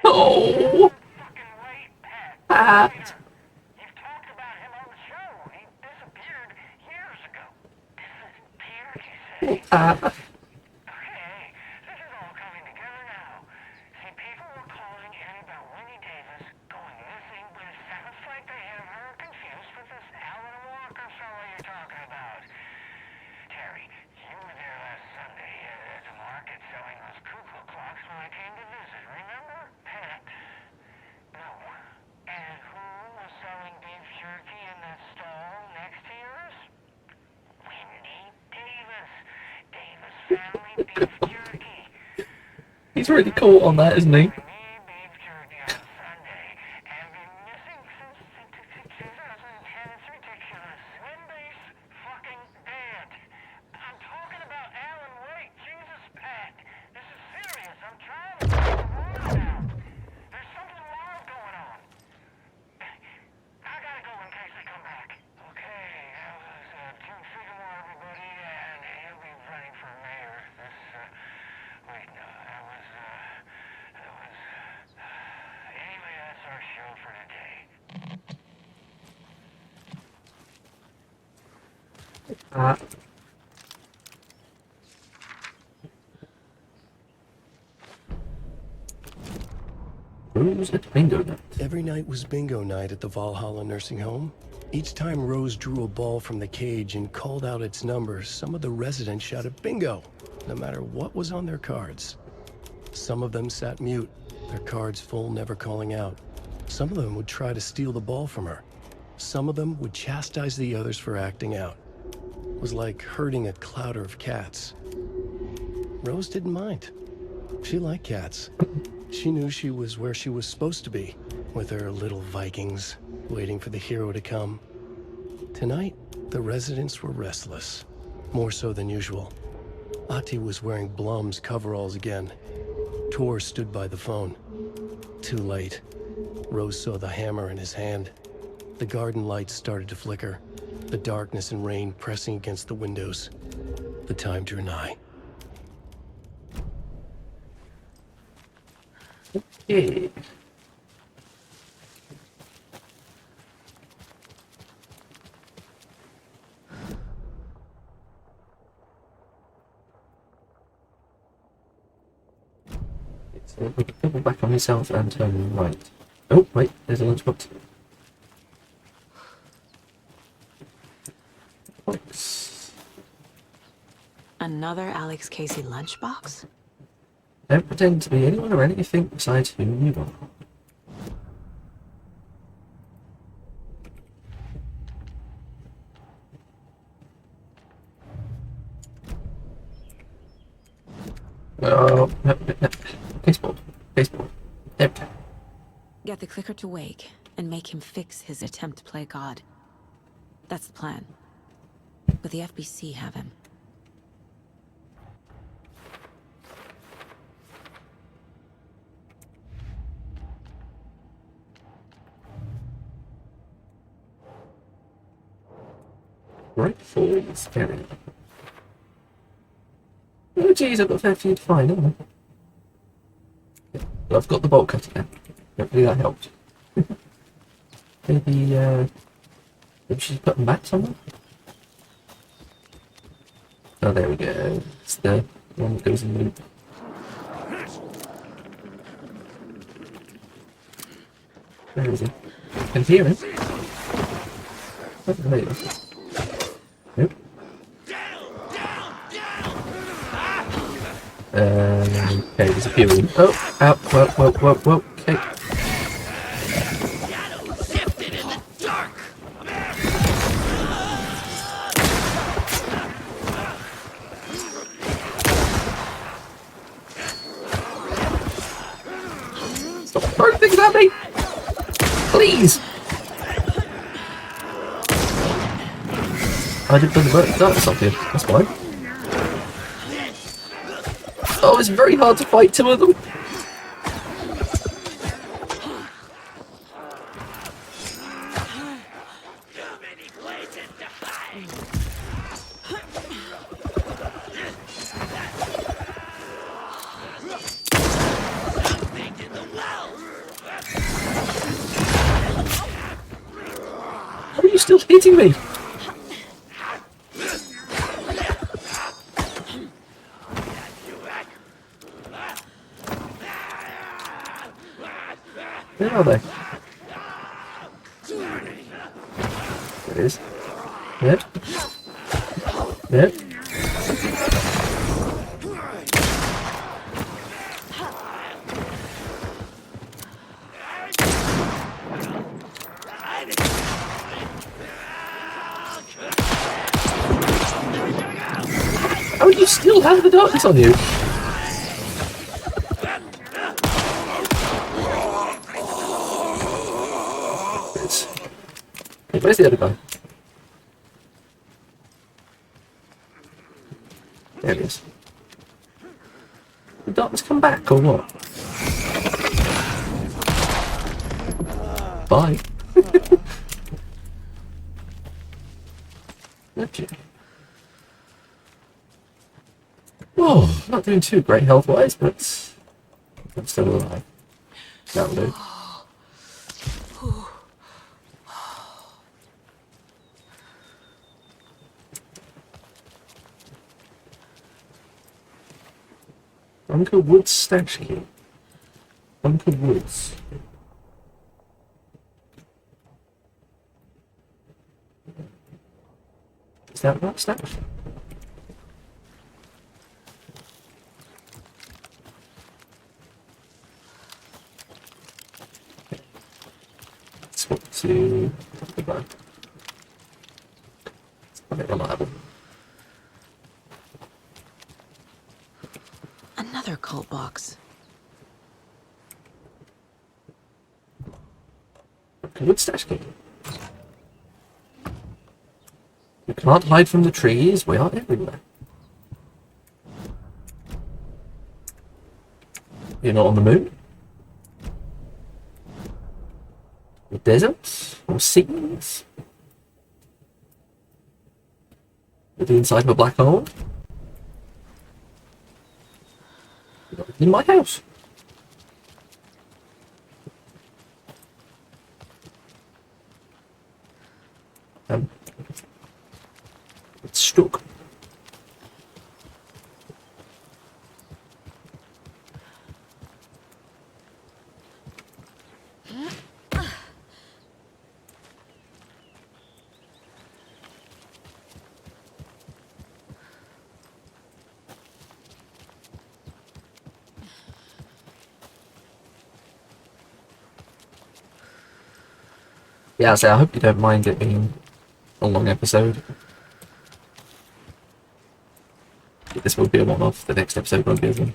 Oh, Pat. Pat. He's really cool on that, isn't he? Rose at bingo night. Every night was bingo night at the Valhalla nursing home. Each time Rose drew a ball from the cage and called out its number, some of the residents shouted bingo, no matter what was on their cards. Some of them sat mute, their cards full, never calling out. Some of them would try to steal the ball from her. Some of them would chastise the others for acting out. It was like herding a clouder of cats. Rose didn't mind. She liked cats. She knew she was where she was supposed to be, with her little Vikings, waiting for the hero to come. Tonight, the residents were restless, more so than usual. Ahti was wearing Blum's coveralls again. Tor stood by the phone. Too late. Rose saw the hammer in his hand. The garden lights started to flicker, the darkness and rain pressing against the windows. The time drew nigh. Yeah. So we can double back on himself and turn right. Oh, wait, there's a lunchbox. Box. Another Alex Casey lunchbox? Don't pretend to be anyone or anything besides who you are. Oh, no. Baseball. Baseball. There we go. Get the clicker to wake and make him fix his attempt to play God. That's the plan. But the FBC have him. Right falls ferry. Oh geez, I've got a fair few to find, haven't I? Yeah, well, I've got the bolt cutter now. Hopefully that helped. Maybe she's put them back somewhere? Oh, there we go. It's the one that goes in the loop. Where is he? I can hear him. Oh, there he is. Nope. Okay, there's a few of them. Oh, out, whoa, okay. Stop throwing things at me! Please! I didn't put the boat. That's not good. That's fine. Oh, it's very hard to fight two of them. How are you still hitting me? Where are they? There it is. Yep. Yep. Oh, you still have the darkness on you? Where's the other guy? There he is. Did darkness come back or what? Bye. Okay. Whoa, not doing too great health-wise, but I'm still alive. That'll do. Uncle Wood's stash key. Uncle Wood's. Is that not stash? Swap to the bag. It's a bit reliable. Another cult box. Wood stash key. We can't hide from the trees. We are everywhere. You're not on the moon? The desert? Or seas? With the inside of a black hole? In my house. It's stuck. Yeah, so I hope you don't mind it being a long episode. This will be a one-off, the next episode won't be as long.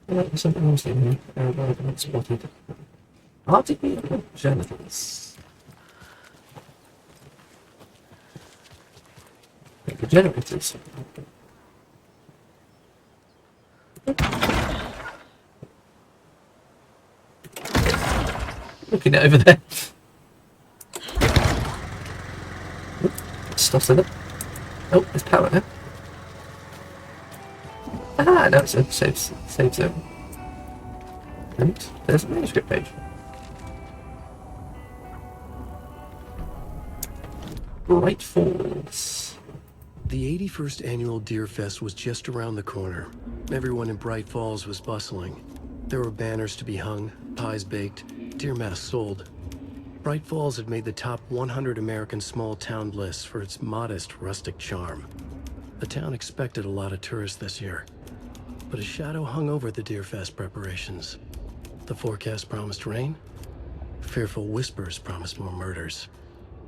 There's something else in here that I haven't spotted. Artificial genitals. The generators. Looking at over there. Stuff's in it. Oh, there's power now. Ah, no, it's a safe zone. And there's a manuscript page. Bright Falls. The 81st annual Deer Fest was just around the corner. Everyone in Bright Falls was bustling. There were banners to be hung, pies baked, deer masks sold. Bright Falls had made the top 100 American small town lists for its modest, rustic charm. The town expected a lot of tourists this year, but a shadow hung over the Deer Fest preparations. The forecast promised rain. Fearful whispers promised more murders.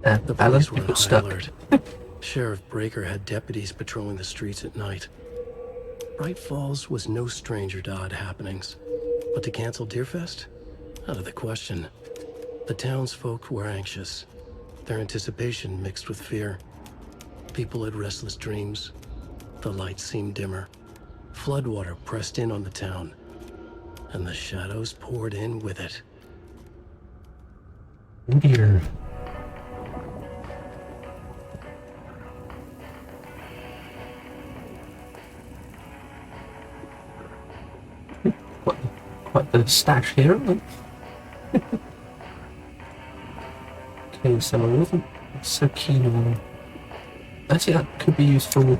The police were on high alert. Sheriff Breaker had deputies patrolling the streets at night. Bright Falls was no stranger to odd happenings, but to cancel Deerfest? Out of the question. The townsfolk were anxious, their anticipation mixed with fear. People had restless dreams. The lights seemed dimmer. Floodwater pressed in on the town, and the shadows poured in with it. Oh dear. Quite the stash here, isn't it? Okay, so I wasn't so keen on... Actually, that could be useful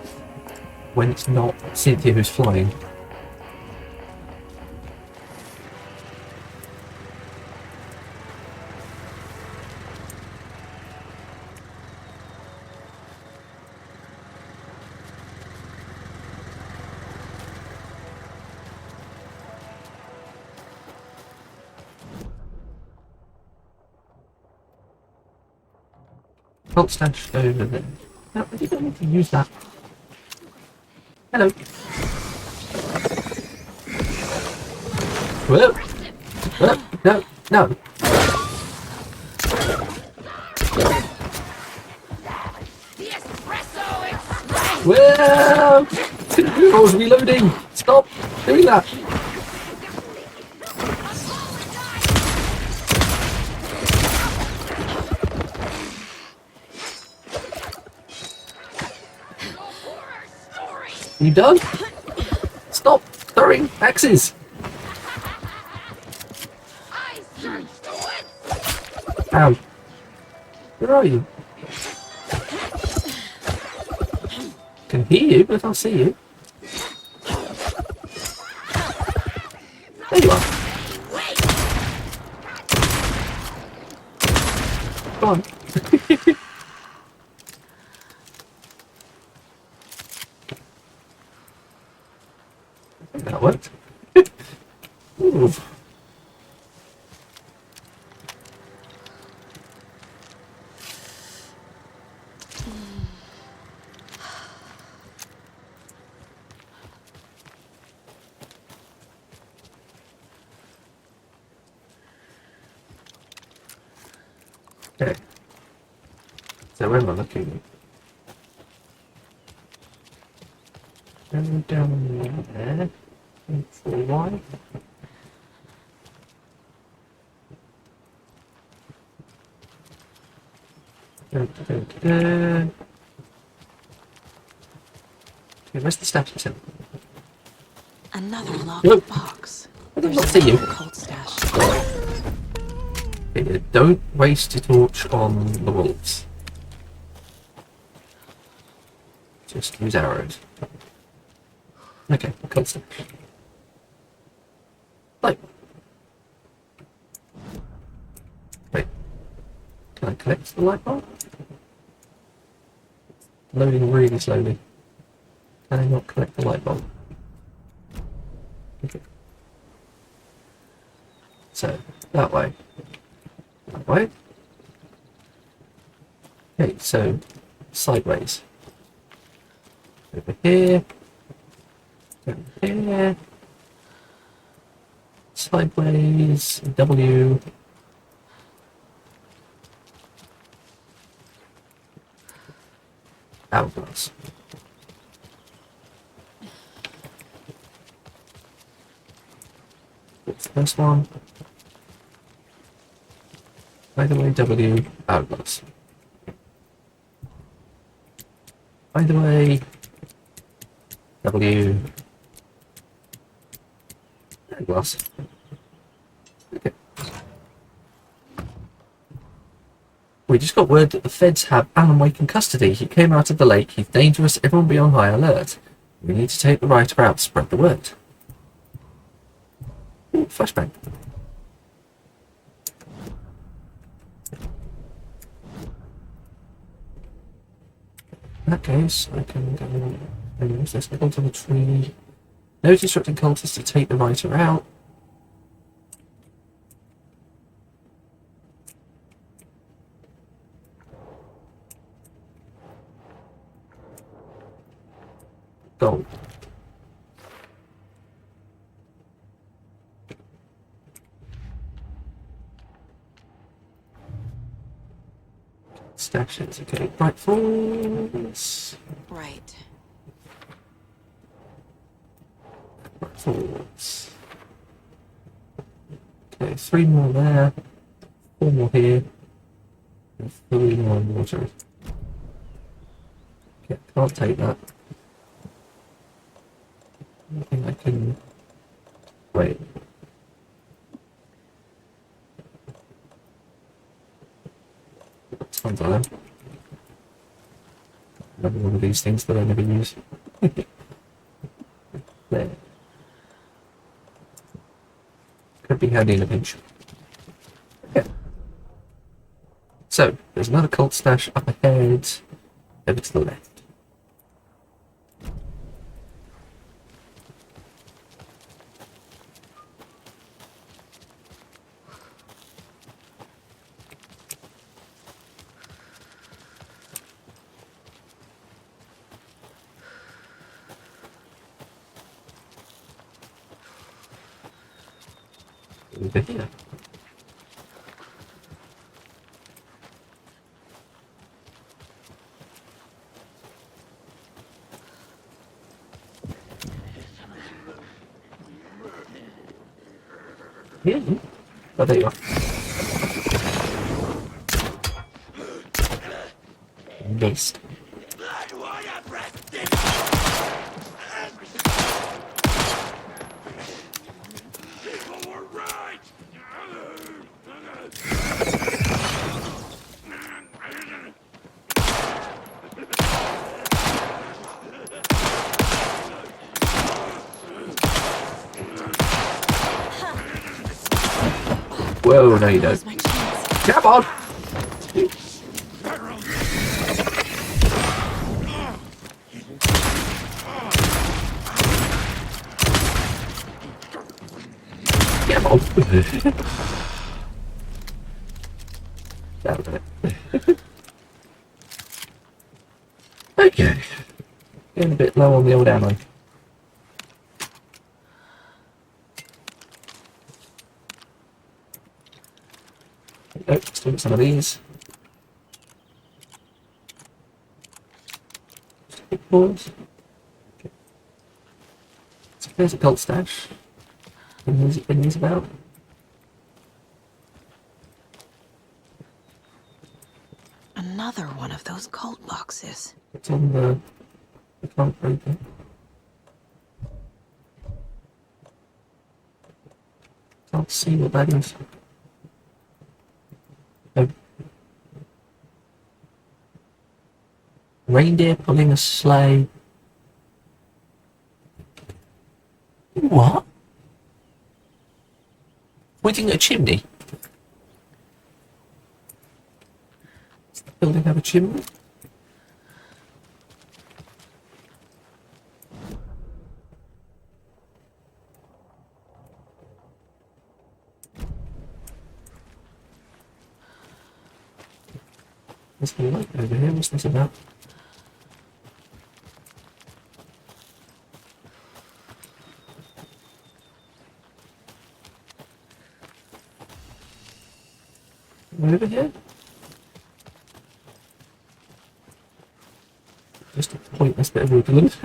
when it's not Cynthia who's flying. Cult stash over there. No, you don't need to use that. Hello. Whoa. Whoa. No, no. Whoa! I was reloading. Stop doing that. You done? Stop throwing axes! Ow. Where are you? Can hear you, but I can't see you. There you are. Come on. That worked. Ooh. Okay. So where am I looking? Down there. For why? Okay, where's the steps in? Another locked box. I did not see you. Cold stash. Okay, don't waste your torch on the wolves. Just use arrows. Okay, cold stash. Like. Wait. Can I collect the light bulb? Loading really slowly. Can I not collect the light bulb? Okay. So, that way. That way. Okay, so, sideways. Over here. Over here. Sideways. W. Hourglass. What's the first one? By the way, W, hourglass. By the way, W, hourglass. Okay. We just got word that the feds have Alan Wake in custody. He came out of the lake. He's dangerous. Everyone be on high alert. We need to take the writer out. Spread the word. Ooh, flashbang. In that case, I can go... Anyways, let's go onto the tree. Note instructing cultists to take the writer out. Gold. Stash it. Okay, right forwards. Right. Right forwards. Okay, 3 more there. 4 more here. And 3 more in water. Okay, can't take that. I think I can... Wait. Tons of them. Another one of these things that I never use. There. Could be handy in a pinch. Okay. So, there's another cult stash up ahead. Over to the left. Over here. Yeah. Oh, there you are. Missed. Whoa, no you don't. Come on! Come on! That was it. Okay. Getting a bit low on the old ammo. Let's do some of these. Pause. Okay. So there's a cult stash. In these about. Another one of those cult boxes. It's on the front open. Can't see what that is. Oh. Reindeer pulling a sleigh. What? Pointing at a chimney? Does the building have a chimney? There's a light over here. What's this about? Over here? Just a pointless bit of woodland.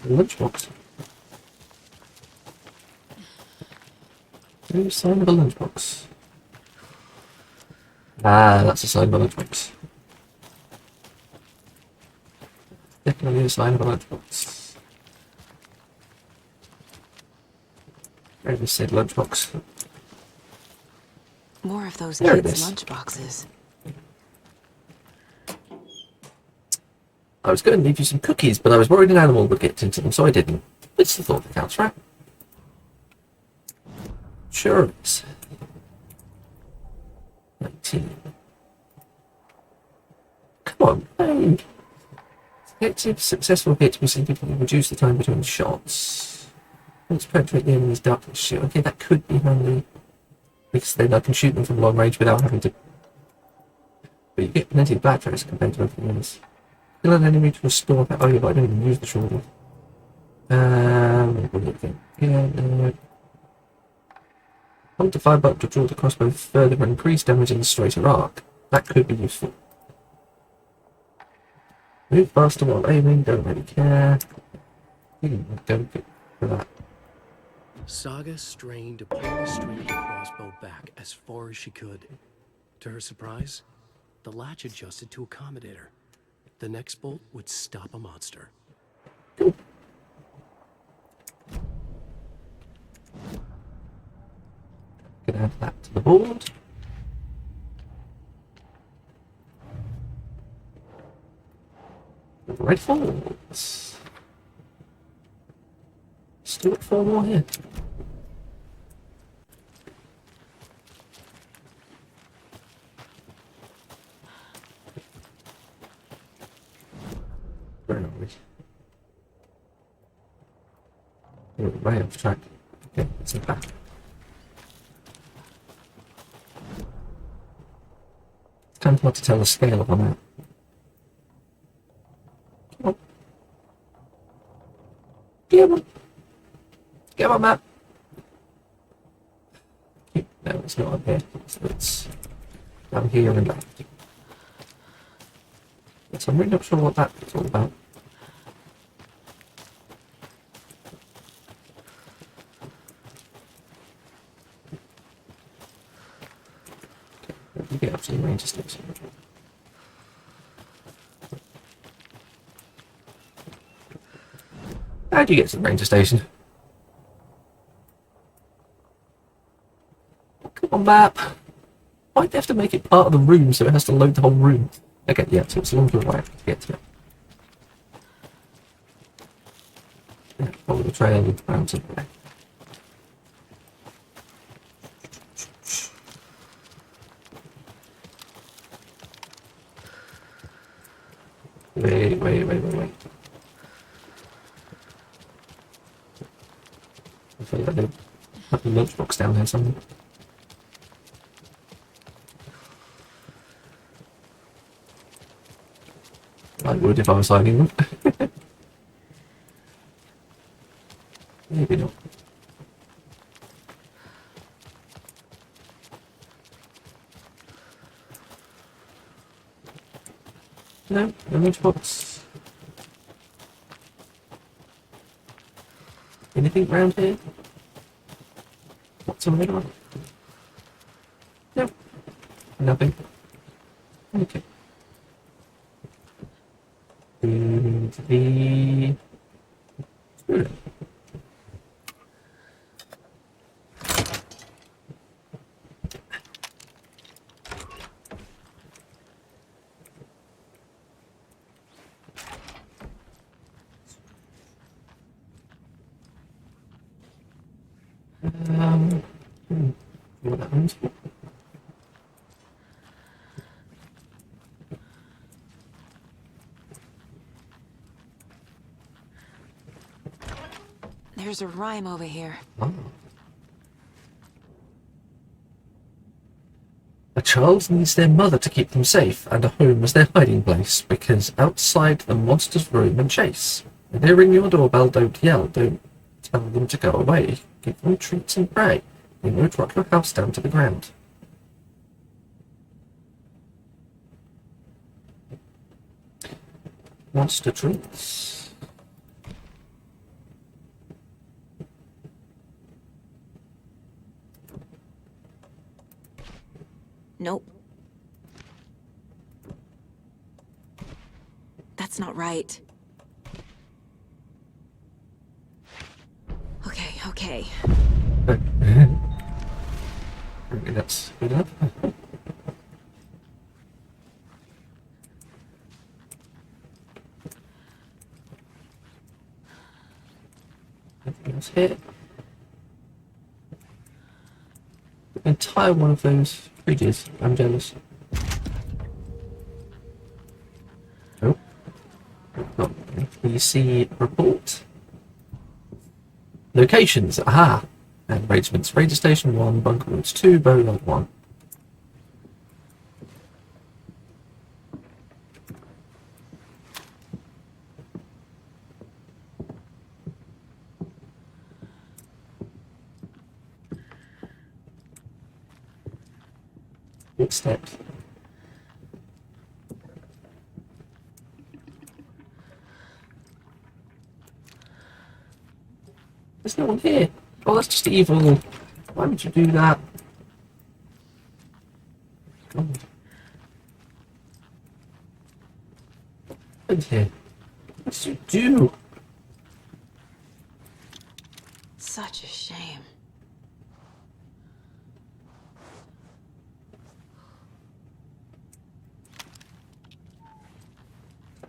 Lunchbox. No sign of a lunchbox. Ah, that's a sign of a lunchbox. Definitely a sign of a lunchbox. Where just said lunchbox. More of those There it kids' is. lunchboxes. I was going to leave you some cookies, but I was worried an animal would get into them, so I didn't. It's the thought that counts, right? Sure it is. 19. Come on, hey. Effective, successful hit will significantly reduce the time between shots. Let's penetrate the enemy's darkness shield. Okay, that could be handy. Because then I can shoot them from long range without having to... But you get plenty of backtracks compared to everything else. Kill an enemy to restore that. Oh yeah, but I don't even use the shoulder. What do you think? Yeah, hold the fire button to draw the crossbow further and increase damage in the straighter arc. That could be useful. Move faster while aiming, don't really care. Don't get for that. Saga strained to pull the string of the crossbow back as far as she could. To her surprise, the latch adjusted to accommodate her. The next bolt would stop a monster. Gonna add that to the board. Rifles. Still got 4 more here. Where are we? We're way off track. Okay, it's back. It's kind of hard to tell the scale of a map. Come on. Come on. Come on, map. No, it's not up here. So it's down here and left. So I'm really not sure what that's all about. Okay, you get up to the ranger station. How do you get to the ranger station? Come on, map. Why'd they have to make it part of the room so it has to load the whole room? Okay, yeah, so it's a long way to get to it. Yeah, follow the trail around to the way. Wait. I feel like they put the lunchbox down here somewhere. I would if I was hiding them. Maybe not. No lunchbox. Anything round here? What's on the middle? No. Nothing. Okay. And the... What that means? There's a rhyme over here. Oh. A child needs their mother to keep them safe, and a home as their hiding place, because outside the monsters roam and chase. When they ring your doorbell, don't yell, don't tell them to go away. Give them treats and pray. They won't rock your house down to the ground. Monster treats. Nope. That's not right. Okay. Okay, that's good enough. Anything else here? The entire one of those fridges. I'm jealous. Oh. Got you see report. Locations. Aha. And arrangements. Ranger Station 1, Bunker Woods 2, Boatyard 1. Next steps. There's no one here. Oh, that's just evil. Why would you do that? God. What's here? What did you do? Such a shame.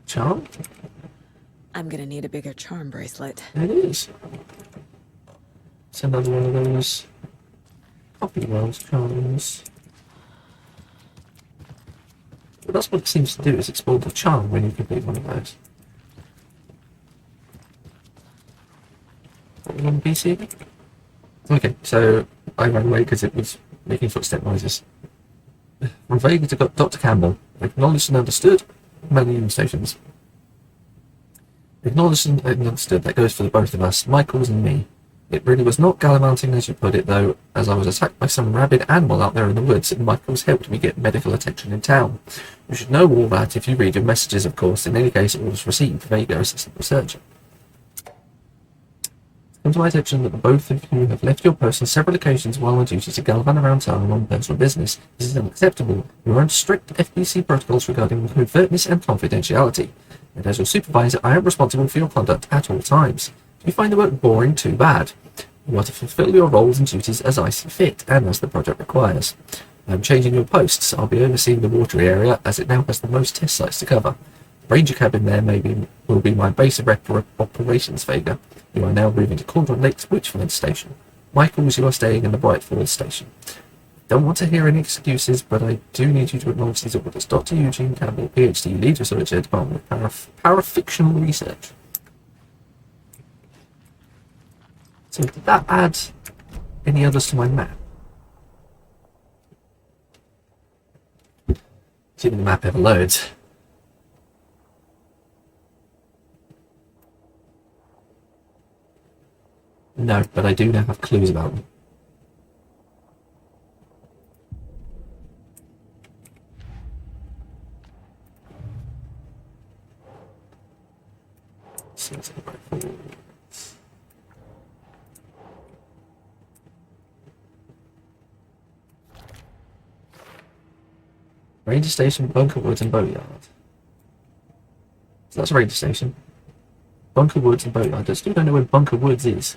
Charm? I'm gonna need a bigger charm bracelet. It is. It's another one of those Coffee Wells charms. But that's what it seems to do, is explore the charm when you complete one of those. What was on the PC again? Okay, so I ran away because it was making footstep noises. From Vega to Dr. Campbell. Acknowledged and understood. Millennium stations. Acknowledged and understood. That goes for the both of us, Michaels and me. It really was not gallivanting as you put it, though, as I was attacked by some rabid animal out there in the woods, and Michaels helped me get medical attention in town. You should know all that if you read your messages, of course. In any case, it was received. Vega, assistant researcher. Come to my attention that the both of you have left your post on several occasions while on duty to gallivant around town on personal business. This is unacceptable. You are under strict FBC protocols regarding covertness and confidentiality. And as your supervisor, I am responsible for your conduct at all times. If you find the work boring, too bad. You are to fulfill your roles and duties as I see fit, and as the project requires. I am changing your posts. I'll be overseeing the watery area, as it now has the most test sites to cover. The ranger cabin there will be my base of operations, Vega. You are now moving to Cauldron Lake's Witchford Station. Michaels, you are staying in the Bright Falls Station. Don't want to hear any excuses, but I do need you to acknowledge these orders. Dr. Eugene Campbell, PhD, lead researcher, Department of Parafictional Research. So did that add any others to my map? Assuming the map ever loads. No, but I do now have clues about them. Ranger Station, Bunker Woods and Boatyard. So that's a Ranger Station. Bunker Woods and Boatyard. I still don't know where Bunker Woods is.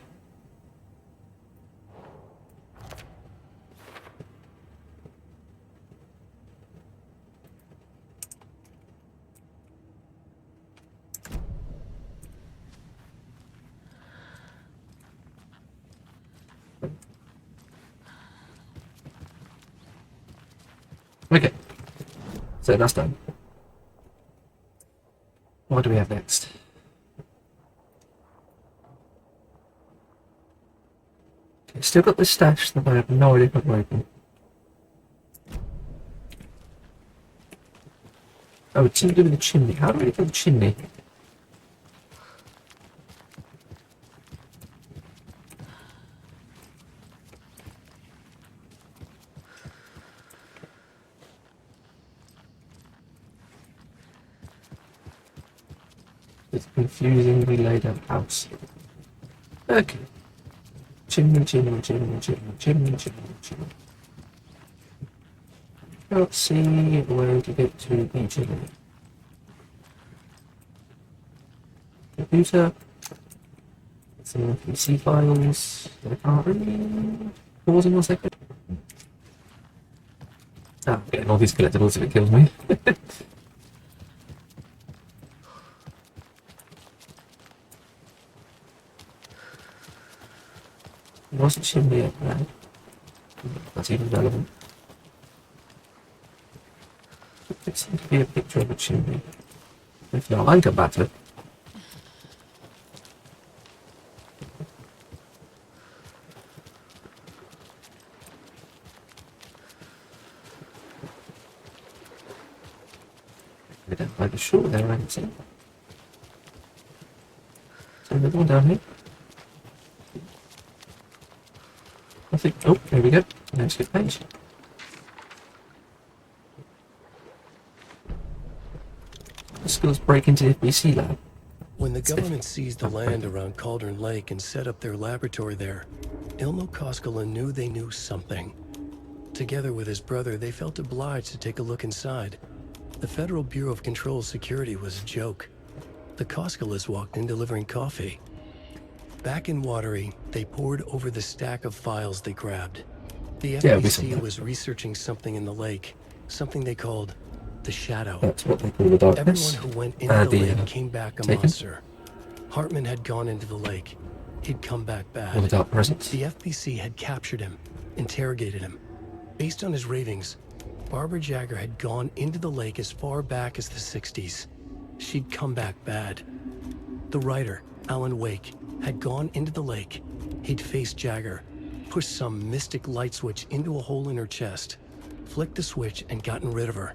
Okay. So that's done. What do we have next? Okay, still got this stash that I have no idea how to open. Oh, it's something to do with the chimney. How do I get to the chimney? It's a confusingly laid out house. Okay. Chimney, chimney, chimney, chimney, chimney, chimney, chimney. Let's see where to get to the chimney. computer. Some PC files that I can't really pause in 1 second. Ah, I'm getting all these collectibles if it kills me. Wasn't chimney up there? That's even relevant. There seems to be a picture of a chimney. If not, I can come back to it. We're down by the shore there, I can see. So another one down here. I think, oh, there we go. Next good page. The schools break into the FBC lab. When the government seized the land around Cauldron Lake and set up their laboratory there, Ilmo Koskela knew they knew something. Together with his brother, they felt obliged to take a look inside. The Federal Bureau of Control Security was a joke. The Koskelas walked in delivering coffee. Back in Watery, they pored over the stack of files they grabbed. The FBC was researching something in the lake, something they called the Shadow. That's what they call the darkness. Everyone who went into the lake came back a monster. Hartman had gone into the lake. He'd come back bad. Or the dark presence. The FBC had captured him, interrogated him. Based on his ravings, Barbara Jagger had gone into the lake as far back as the 60s. She'd come back bad. The writer, Alan Wake, had gone into the lake. He'd faced Jagger, pushed some mystic light switch into a hole in her chest, flicked the switch and gotten rid of her.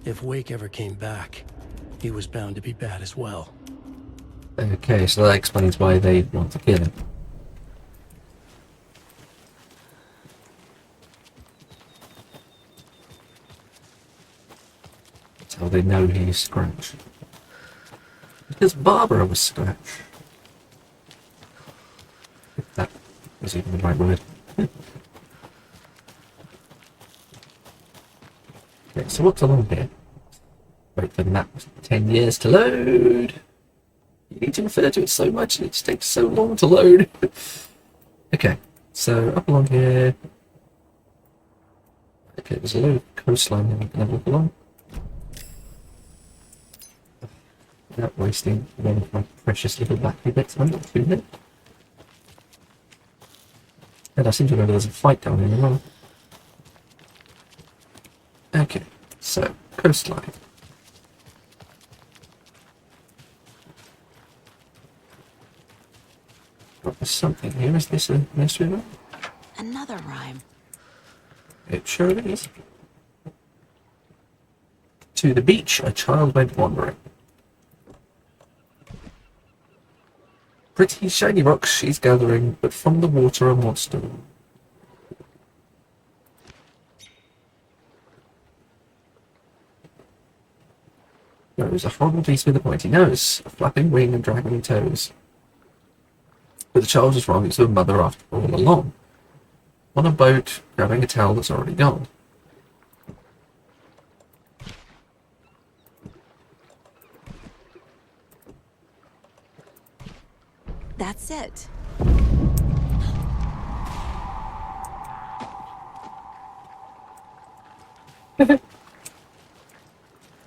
If Wake ever came back, he was bound to be bad as well. Okay, so that explains why they want to kill him. That's how they know he's Scratch. Because Barbara was Scratch. If that was even the right word. Okay, so what's along here? Wait for the map 10 years to load. You need to refer to it so much and it just takes so long to load. Okay, so up along here. Okay, there's a load of coastline that we can have a look along. Without wasting one of my precious little battery bits, I'm not doing it. And I seem to remember there's a fight down here as well. Okay, so coastline. There's something here. Is this a mystery room? Another rhyme. It sure is. To the beach, a child went wandering. Pretty shiny rocks she's gathering, but from the water a monster. There is a horrible beast with a pointy nose, a flapping wing and dragging toes. But the child was wrong, it's her mother after all along. On a boat, grabbing a towel that's already gone. That's it.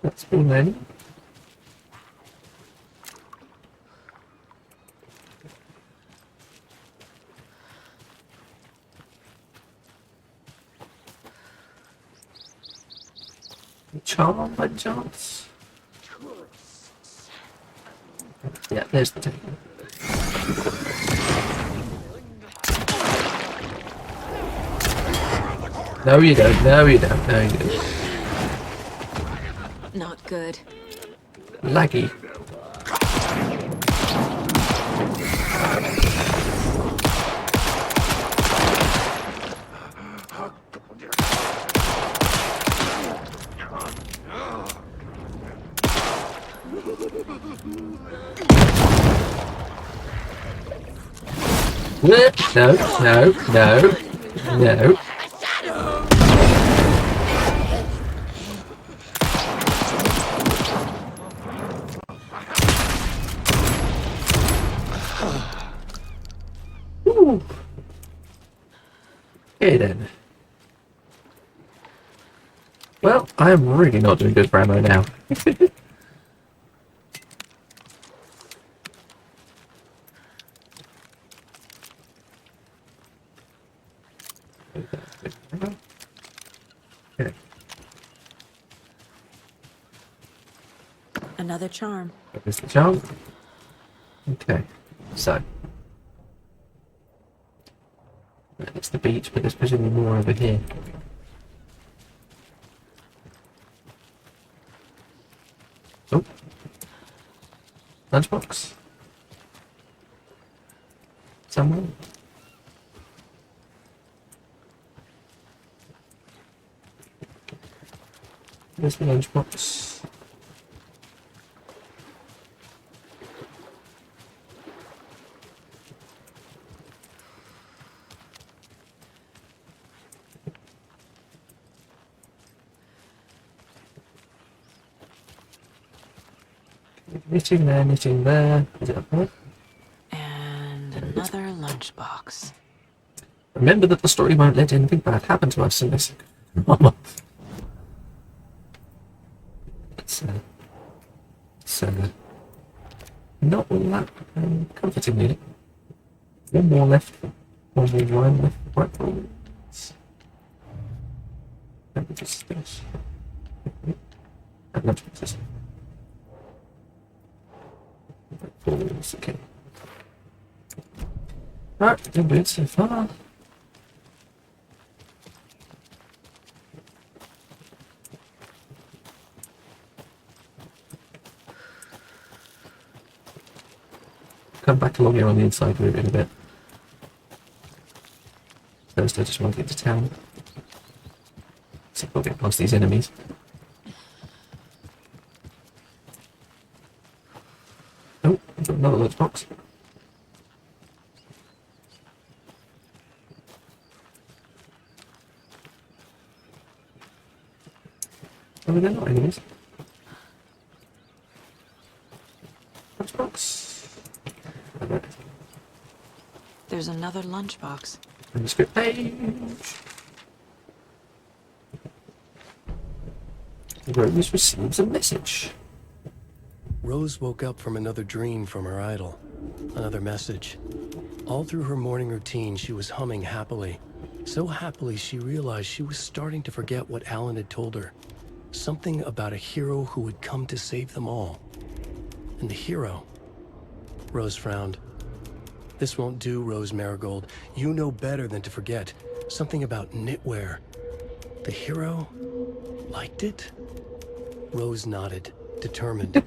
That's cool then. Charm by chance. Yeah, there's the table. No, you don't. No, you don't. No, you don't. Not good. Laggy. No, no, no, no. Okay then. Well, I am really not doing good for ammo now. Okay. Another charm. There's the charm. Okay, so. It's the beach, but there's presumably more over here. Oh. Lunchbox. Somewhere. There's the lunchbox. Knitting there, knitting there. Is it up there? And another lunchbox. Remember that the story won't let anything bad happen to us in this. It's not all that comforting, really. One more left. One more line left. Right forwards. And just this. And lunchboxes. Forwards, okay. Right, doing good so far. Come back along here on the inside route in a bit. First, I just want to get to town. So we'll get past these enemies. Oh, I've got another lunchbox. Oh, they're not enemies. Lunchbox. There's another lunchbox. Manuscript page. Rose receives a message. Rose woke up from another dream from her idol. Another message. All through her morning routine, she was humming happily. So happily, she realized she was starting to forget what Alan had told her. Something about a hero who would come to save them all. And the hero... Rose frowned. This won't do, Rose Marigold. You know better than to forget. Something about knitwear. The hero liked it? Rose nodded, determined.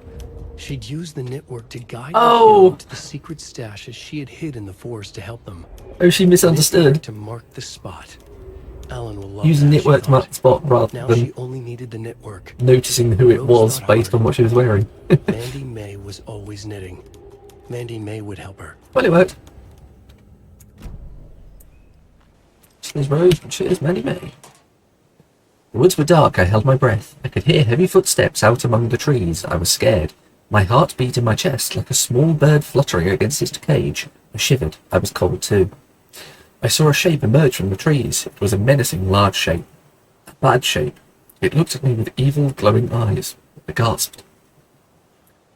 She'd use the knitwork to guide the hero to the secret stashes she had hid in the forest to help them. Oh, she misunderstood. To mark the spot. Alan will love Using that, knitwork to mark the spot rather now than she only needed the knitwork. noticing who it was based on what she was wearing. Mandy May was always knitting. Mandy May would help her. Well, it worked. Cheers, Rose. Cheers, Mandy May. The woods were dark. I held my breath. I could hear heavy footsteps out among the trees. I was scared. My heart beat in my chest like a small bird fluttering against its cage. I shivered. I was cold too. I saw a shape emerge from the trees. It was a menacing, large shape. A bad shape. It looked at me with evil, glowing eyes. I gasped.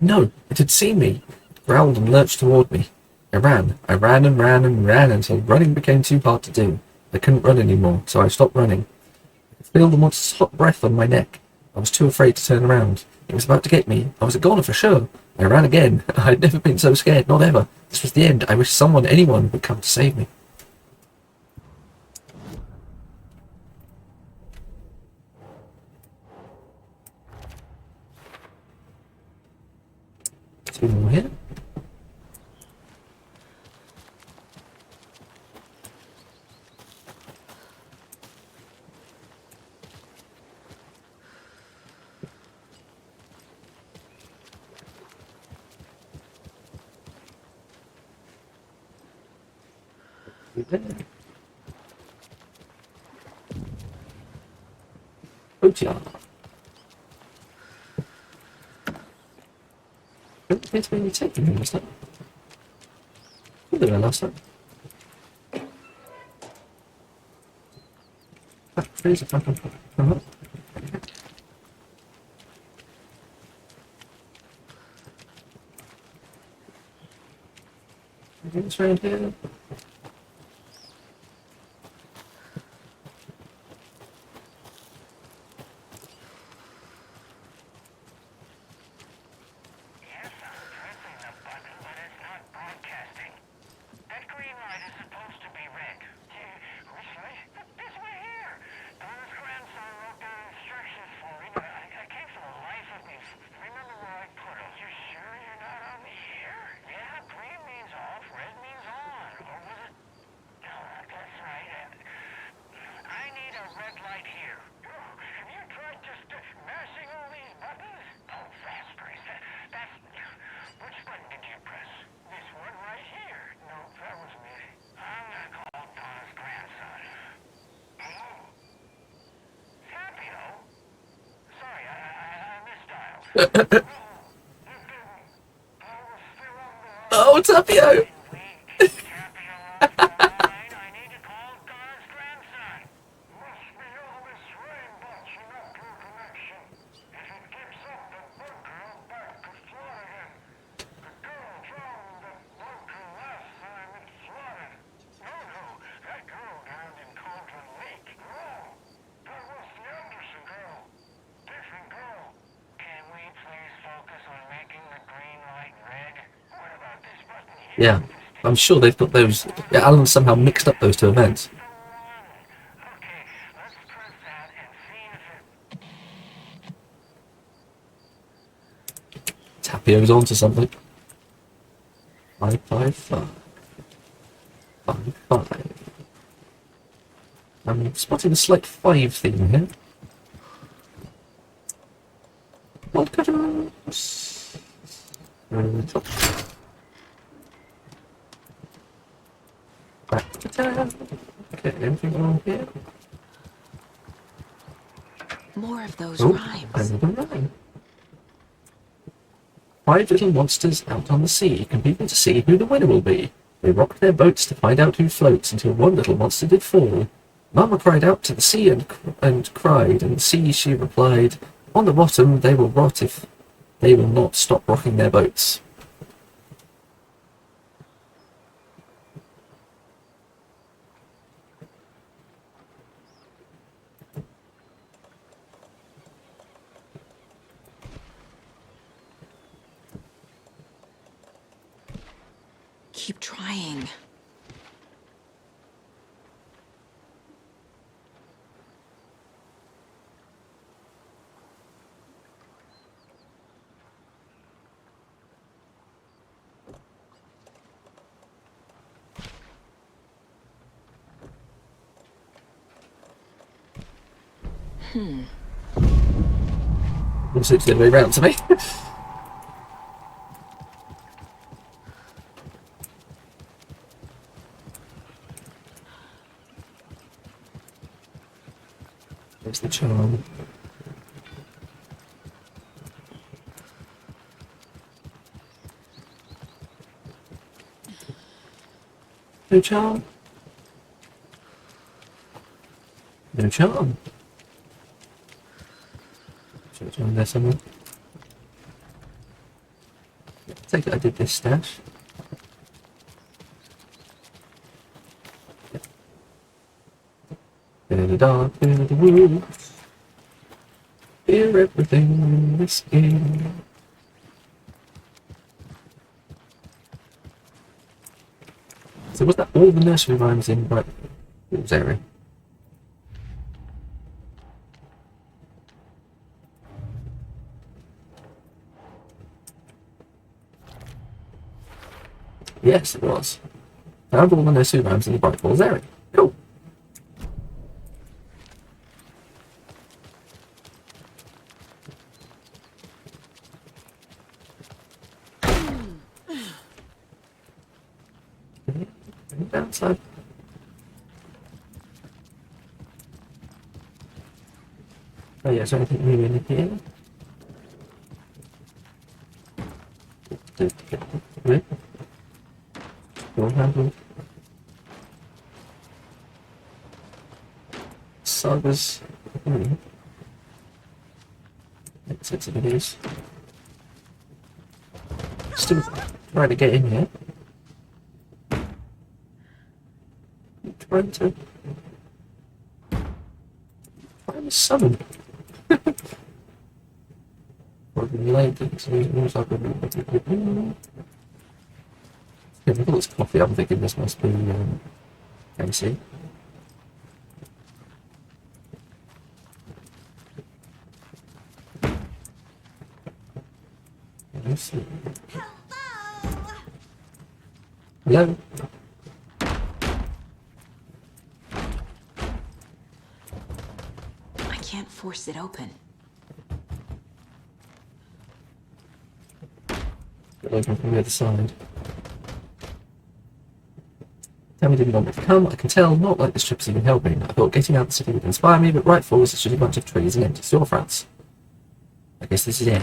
No, it had seen me. It growled and lurched toward me. I ran and ran and ran until running became too hard to do. I couldn't run anymore, so I stopped running. I could feel the monster's hot breath on my neck. I was too afraid to turn around. It was about to get me. I was a goner for sure. I ran again. I had never been so scared, not ever. This was the end. I wish someone, anyone, would come to save me. Two more here. Ocha. Don't appear to be any taking him last time. I think they were last time. factories if I can put them up. Anything around here? Oh, Tapio! Yeah, I'm sure they've got those. Yeah, Alan somehow mixed up those two events. Tapio's onto something. 555. 55. I'm spotting a slight 5 theme here. What could back to town. Okay, anything wrong here? More of those Oh, rhymes. another rhyme. 5 little monsters out on the sea, competing to see who the winner will be. They rocked their boats to find out who floats until one little monster did fall. Mama cried out to the sea and cried, and the sea she replied, on the bottom they will rot if they will not stop rocking their boats. Keep trying. Looks the other way round to me. There's the charm. No charm. No charm. Should have there somewhere. Take it I did this stash. In the dark, in the woods, hear everything in this game. So was that all the nursery rhymes in right Fool's area? Yes, it was. Found all the nursery rhymes in the Bright Falls area. Cool. Downside. Oh yeah, is there anything new in here? sagas. Makes sense if it is. Still trying to get in here. Trying to summon. With all this coffee, I'm thinking this must be MC. Hello. I can't force it open. Open from the other side. Tammy didn't want me to come, I can tell, not like this trip's even helping. I thought getting out of the city would inspire me, but right for is just a bunch of trees and empty storefronts. I guess this is it.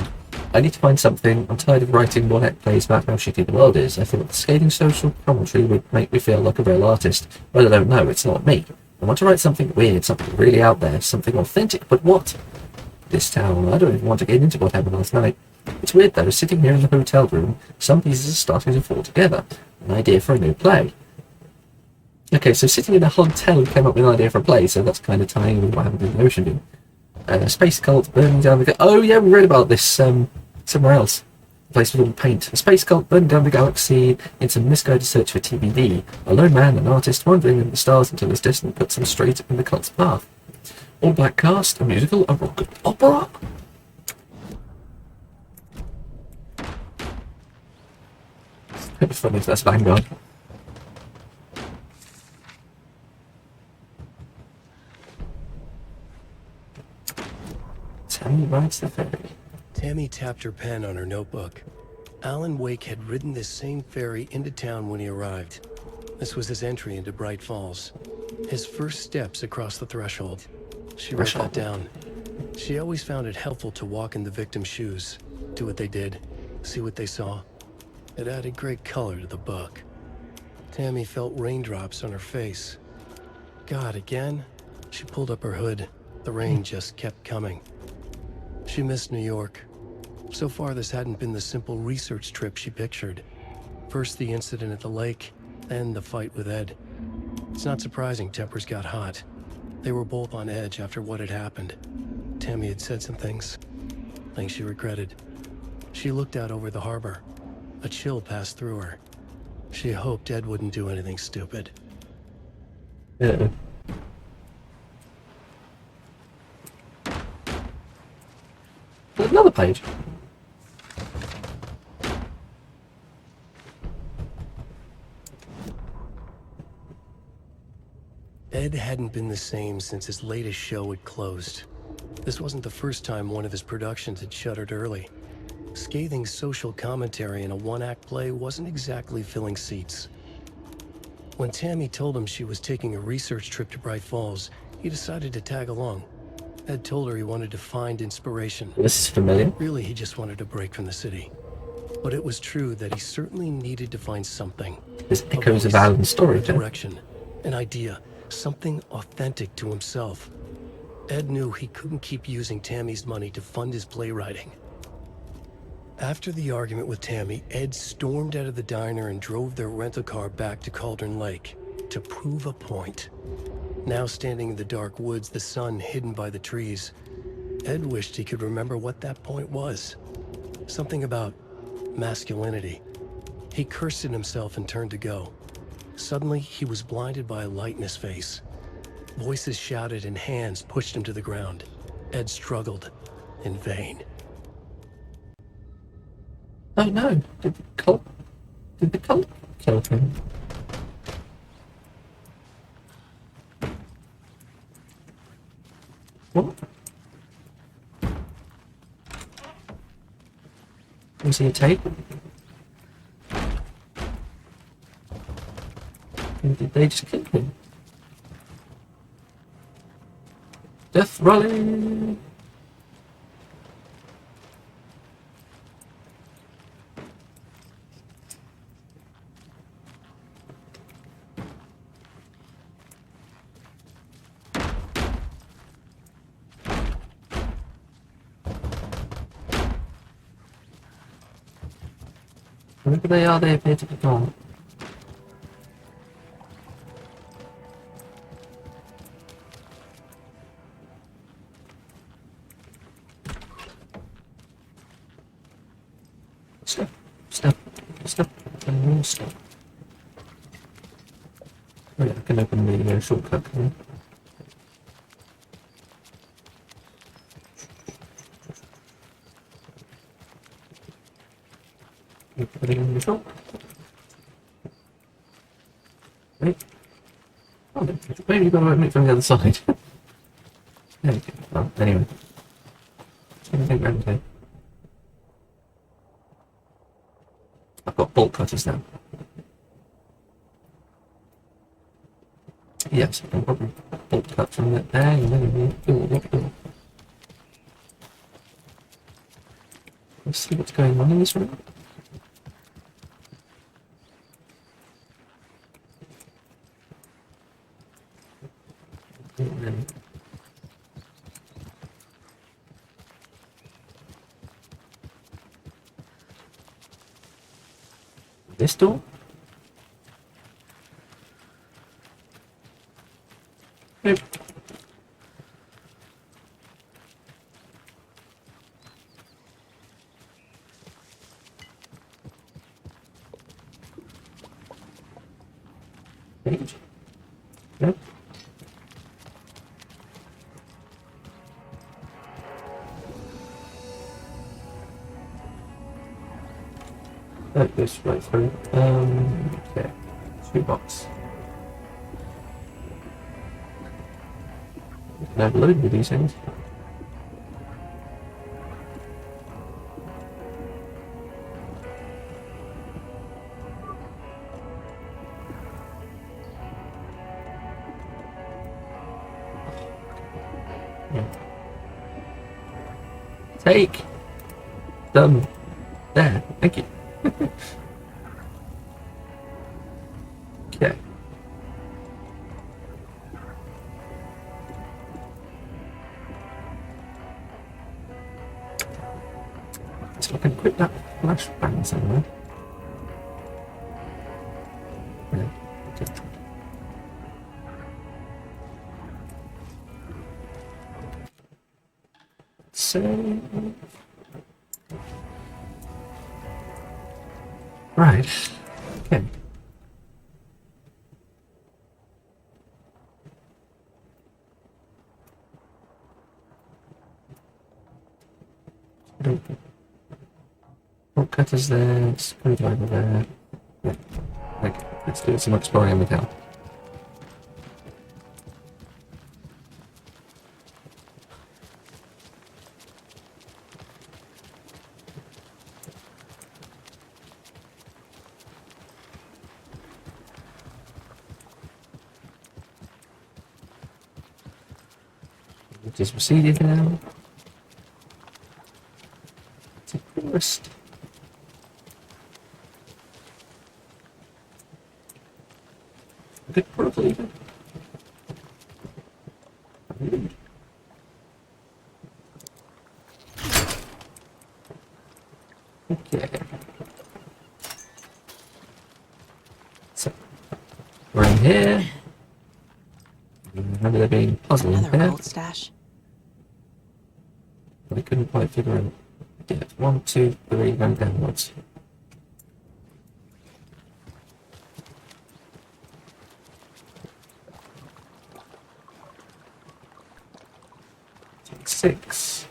I need to find something. I'm tired of writing one-act plays about how shitty the world is. I thought the scathing social commentary would make me feel like a real artist, but I don't know, it's not me. I want to write something weird, something really out there, something authentic, but what? This town, I don't even want to get into what happened last night. It's weird though, sitting here in the hotel room, some pieces are starting to fall together. An idea for a new play. Okay, so sitting in a hotel came up with an idea for a play, so that's kind of tying with what happened in the ocean. Space cult burning down the... Oh yeah, we read about this somewhere else. A place with all the paint. A space cult burning down the galaxy in some misguided search for TBD. A lone man, an artist, wandering in the stars until his destiny puts him straight in the cult's path. All black cast, a musical, a rock opera. It'd be funny if that's Vanguard. Tammy rides the ferry. Tammy tapped her pen on her notebook. Alan Wake had ridden this same ferry into town when he arrived. This was his entry into Bright Falls. His first steps across the threshold. She wrote that down. She always found it helpful to walk in the victim's shoes, do what they did, see what they saw. It added great color to the book. Tammy felt raindrops on her face. God, again? She pulled up her hood. The rain just kept coming. She missed New York. So far, this hadn't been the simple research trip she pictured. First the incident at the lake, then the fight with Ed. It's not surprising tempers got hot. They were both on edge after what had happened. Tammy had said some things she regretted. She looked out over the harbor. A chill passed through her. She hoped Ed wouldn't do anything stupid. Yeah. Another page. Ed hadn't been the same since his latest show had closed. This wasn't the first time one of his productions had shuttered early. Scathing social commentary in a one-act play wasn't exactly filling seats. When Tammy told him she was taking a research trip to Bright Falls, he decided to tag along. Ed told her he wanted to find inspiration. This is familiar. Really, he just wanted a break from the city. But it was true that he certainly needed to find something. There's echoes of Alan's story, a direction, an idea, something authentic to himself. Ed knew he couldn't keep using Tammy's money to fund his playwriting. After the argument with Tammy, Ed stormed out of the diner and drove their rental car back to Cauldron Lake to prove a point. Now standing in the dark woods, the sun hidden by the trees, Ed wished he could remember what that point was. Something about masculinity. He cursed at himself and turned to go. Suddenly, he was blinded by a light in his face. Voices shouted and hands pushed him to the ground. Ed struggled in vain. Oh no, did the cult kill him? What? Was he a tape? And did they just kill him? Death Rally! Wherever they are, they appear to be gone. Stop, stop, stop, and more stop. Oh yeah, I can open the shortcut, can I? Put it in the shop. Wait. Oh, maybe you've got to open it from the other side. There we go. Well, anyway. Everything okay. I've got bolt cutters now. Yes, I can probably bolt cut from that there and then door. Let's see what's going on in this room. And then this door? Nope. Page? Nope. That goes right through. Okay. Shoebox. You can overload with these things. Yeah. Take them. There. Thank you. Okay. So I can equip that flashbang somewhere. Yeah. Okay. So right. Okay. Bolt cutters there, screwdriver there. Yeah. Okay, let's do some exploring in the town. It is receded now. It's a forest. A good portal even. Rude. Okay. So we're in here. Remember there being a puzzle in Another here. gold stash. But I couldn't quite figure out. Yeah, 1, 2, 3, and downwards. Take 6.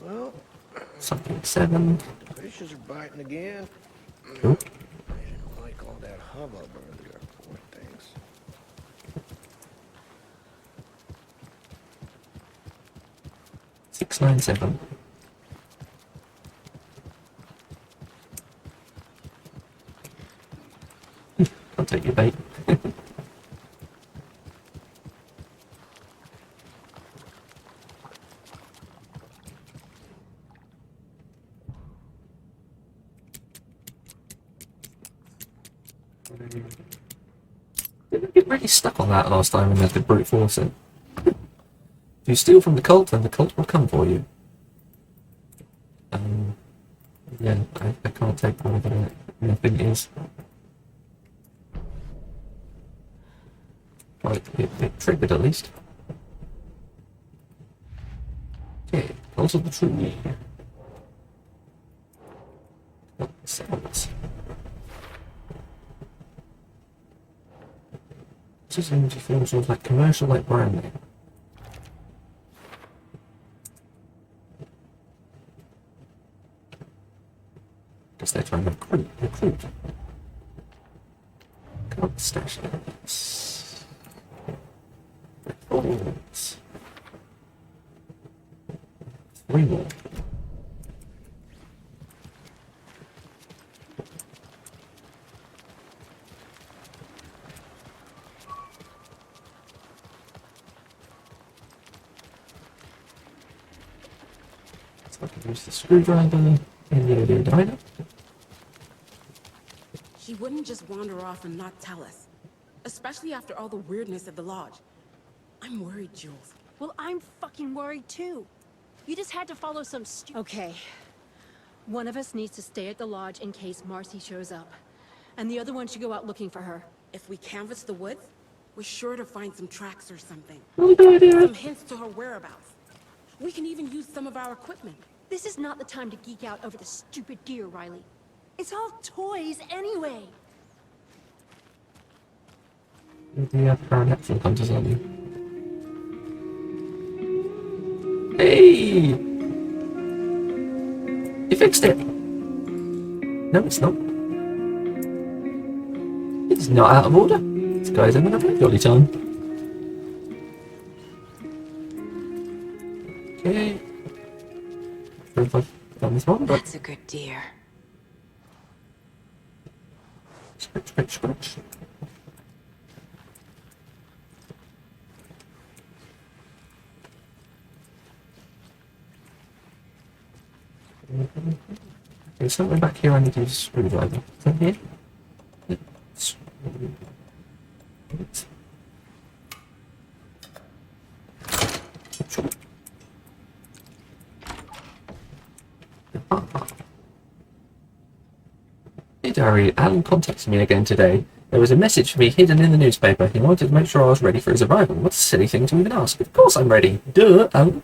Well, Something 7. fishes are biting again. Cool. I didn't like all that hubbub earlier, poor things. 697. I'll take your bait. Didn't get really stuck on that last time when there's the brute force in. If you steal from the cult, then the cult will come for you. Yeah, I can't take whatever anything is. Right, it triggered at least. Okay, also the tree. What sounds? This is energy film sort of like commercial, like branding. Guess they're trying to recruit. Can't stash this. Records. 3 more. So I can use the screwdriver in the audio diner. She wouldn't just wander off and not tell us. Especially after all the weirdness at the lodge. I'm worried, Jules. Well, I'm fucking worried too. You just had to follow some Okay. One of us needs to stay at the lodge in case Marcy shows up. And the other one should go out looking for her. If we canvass the woods, we're sure to find some tracks or something. idea. Some hints to her whereabouts. We can even use some of our equipment. This is not the time to geek out over the stupid deer, Riley. It's all toys anyway. The paradoxal hunters, aren't you? Hey! You fixed it! No, it's not. It's not out of order. This guy's having a very jolly time. Okay. Not sure if I've done this one, but... That's a good deer. Scratch, scratch, scratch. Okay, somewhere back here I need to use a screwdriver. Is that here? Hey diary, Alan contacted me again today. There was a message for me hidden in the newspaper. He wanted to make sure I was ready for his arrival. What a silly thing to even ask. Of course I'm ready. Duh, Alan.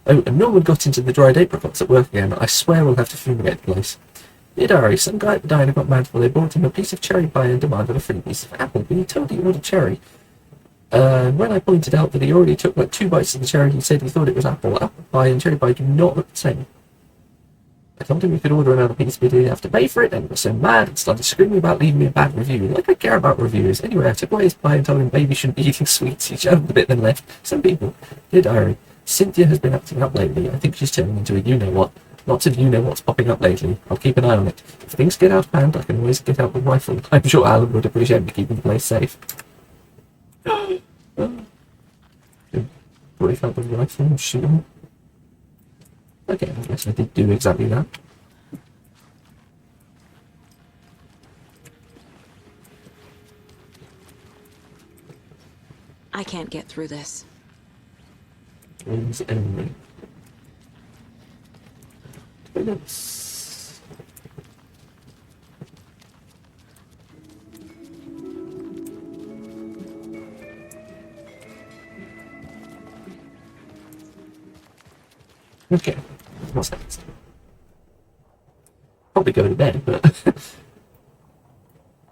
Oh, and Norman got into the dried apricots at work again. I swear we'll have to fumigate the place. Dear diary, some guy at the diner got mad when they brought him a piece of cherry pie and demanded a free piece of apple, but he totally ordered cherry. When I pointed out that he already took like 2 bites of the cherry, he said he thought it was apple. Apple pie and cherry pie do not look the same. I told him we could order another piece, but he'd have to pay for it, and he was so mad and started screaming about leaving me a bad review. Like I care about reviews. Anyway, I took away his pie and told him baby shouldn't be eating sweets. He shoved the bit then left. Some people. Dear diary, Cynthia has been acting up lately. I think she's turning into a you-know-what. Lots of you-know-what's popping up lately. I'll keep an eye on it. If things get out of hand, I can always get out the rifle. I'm sure Alan would appreciate me keeping the place safe. Break out the rifle and shoot him. Okay, I guess I did do exactly that. I can't get through this. Wins only. Toilets. Okay, what's next? Probably go to bed, but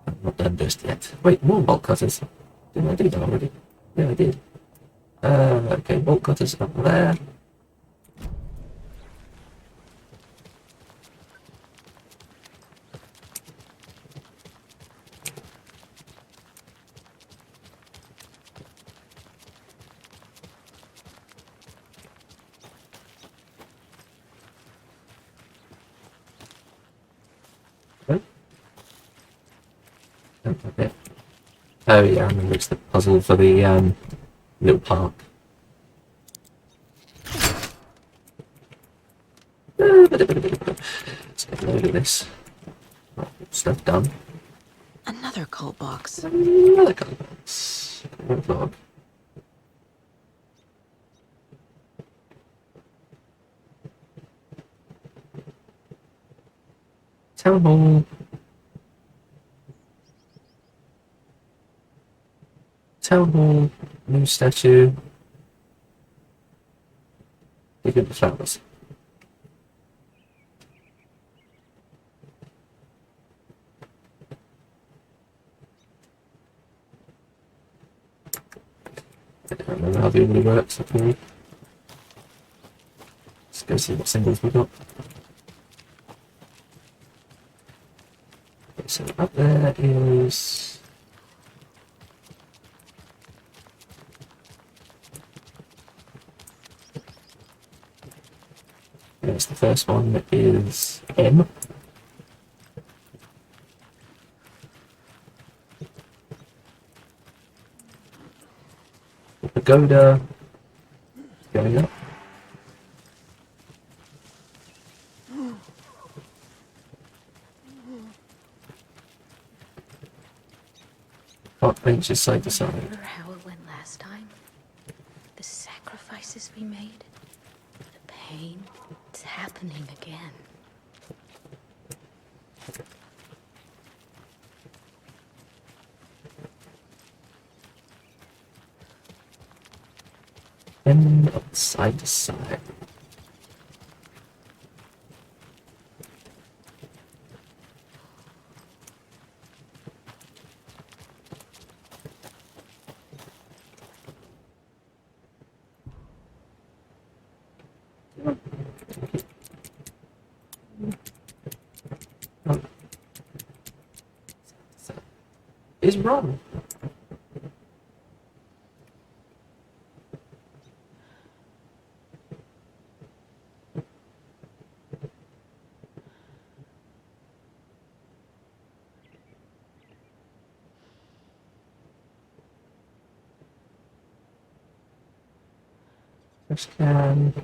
I'm not done just yet. Wait, more bolt cutters. Didn't I do that already? Yeah, I did. Okay, bolt cutters up there. Oh yeah, I remember it's the puzzle for the little park. Let's get a load of this. Right, stuff done. Another cult box. Another cult box. Log. Town Hall. Town Hall, new statue. Dig up the flowers. I don't remember how the order works. Okay. Let's go see what symbols we got. Okay, so up there is. Yes, the first one is M. The pagoda going up. Park benches side to side. Remember how it went last time? The sacrifices we made? The pain? It's happening again. And up side to side. Is wrong. Trash can,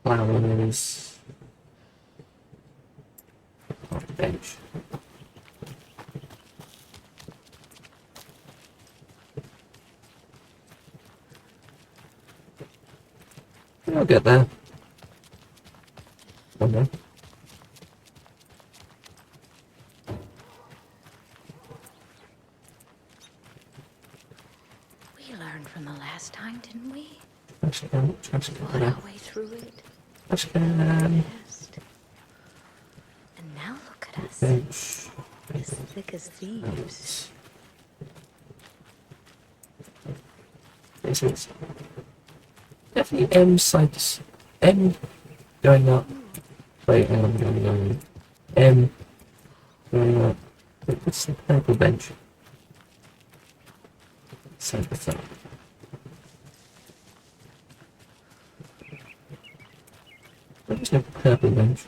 flowers, bench. I'll get there. One day. We learned from the last time, didn't we? Trash can, trash Fought can. our way through it. Trash can. And now look at us. Bench. As thick as thieves. This is definitely M sides. M going up. Wait, M going up. M going up. What's the purple bench? Side by side. There's no purple bench.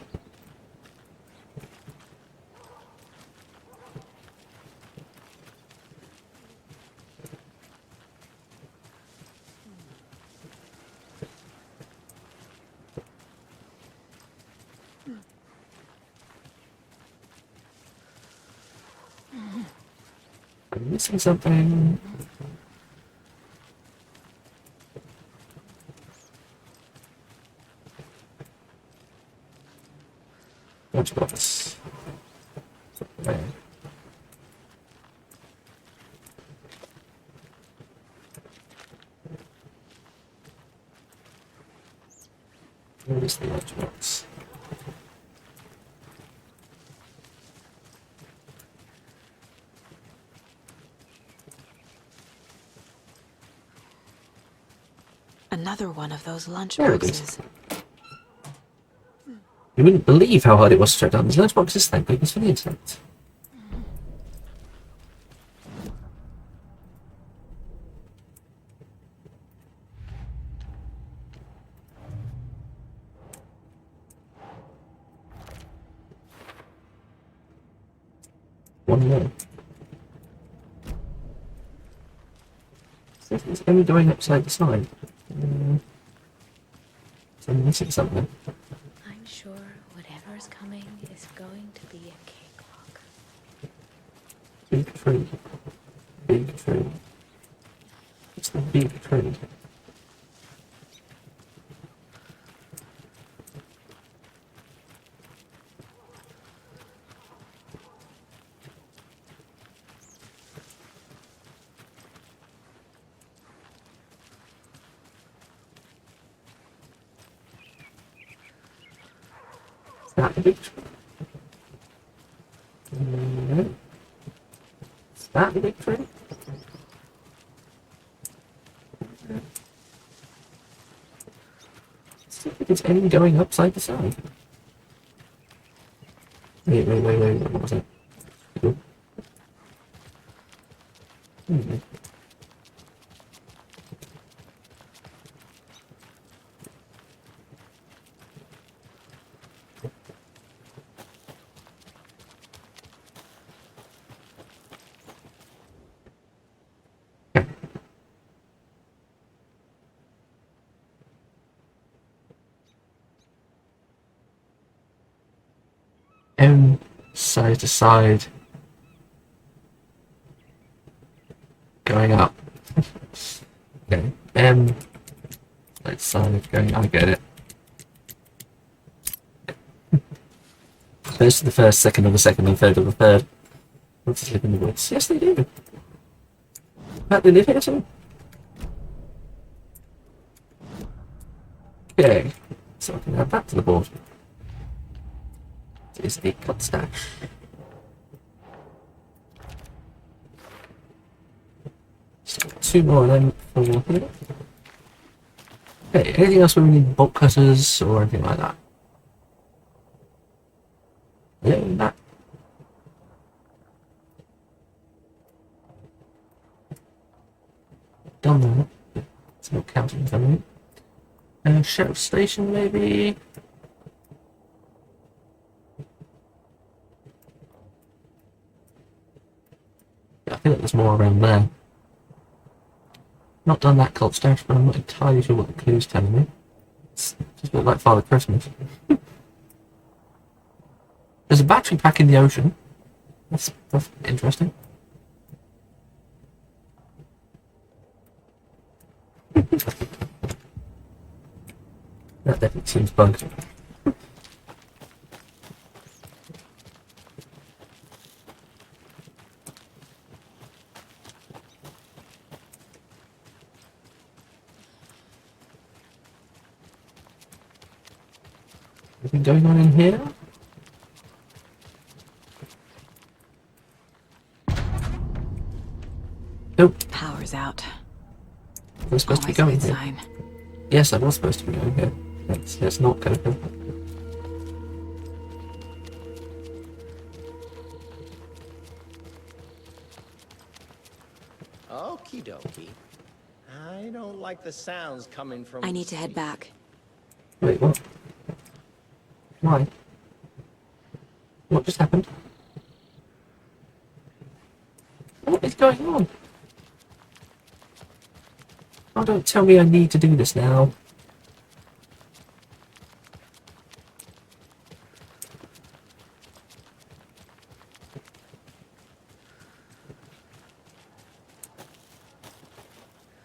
I'm missing something. Lunchbox. Right. Where is the lunchbox? Another one of those lunch There it boxes. is. You wouldn't believe how hard it was to track down these lunchboxes. Thank goodness for the internet. One more. It's only going up side to side. So I'm missing something. I'm sure whatever's coming is going to be a cakewalk. Big tree. Big tree. What's the big tree? Is that the victory? No. Is that the victory? See if it's any going up side to side. Wait, what was it? Cool. Side to side. Going up. Okay. Let's side going. I get it. First to the first, second of the second, and third of the third. What does live in the woods? Yes, they do. But they live here too. Okay. So I can add that to the board. Is a cut stash. So 2 more of them for here. Okay, anything else where we need bolt cutters or anything like that? Yeah, that. Done that. It's not counting for me. Sheriff station maybe. I feel like there's more around there. Not done that cult stash, but I'm not entirely sure what the clue's telling me. It's just a bit like Father Christmas. There's a battery pack in the ocean. That's interesting. That definitely seems bugged. Anything going on in here? Nope. Power's out. I was supposed to be going here. Sign. Yes, I was supposed to be going here. Let's not go here. Okie dokie. I don't like the sounds coming from... I need to head back. Wait, what? Why? What just happened? What is going on? Oh, don't tell me I need to do this now.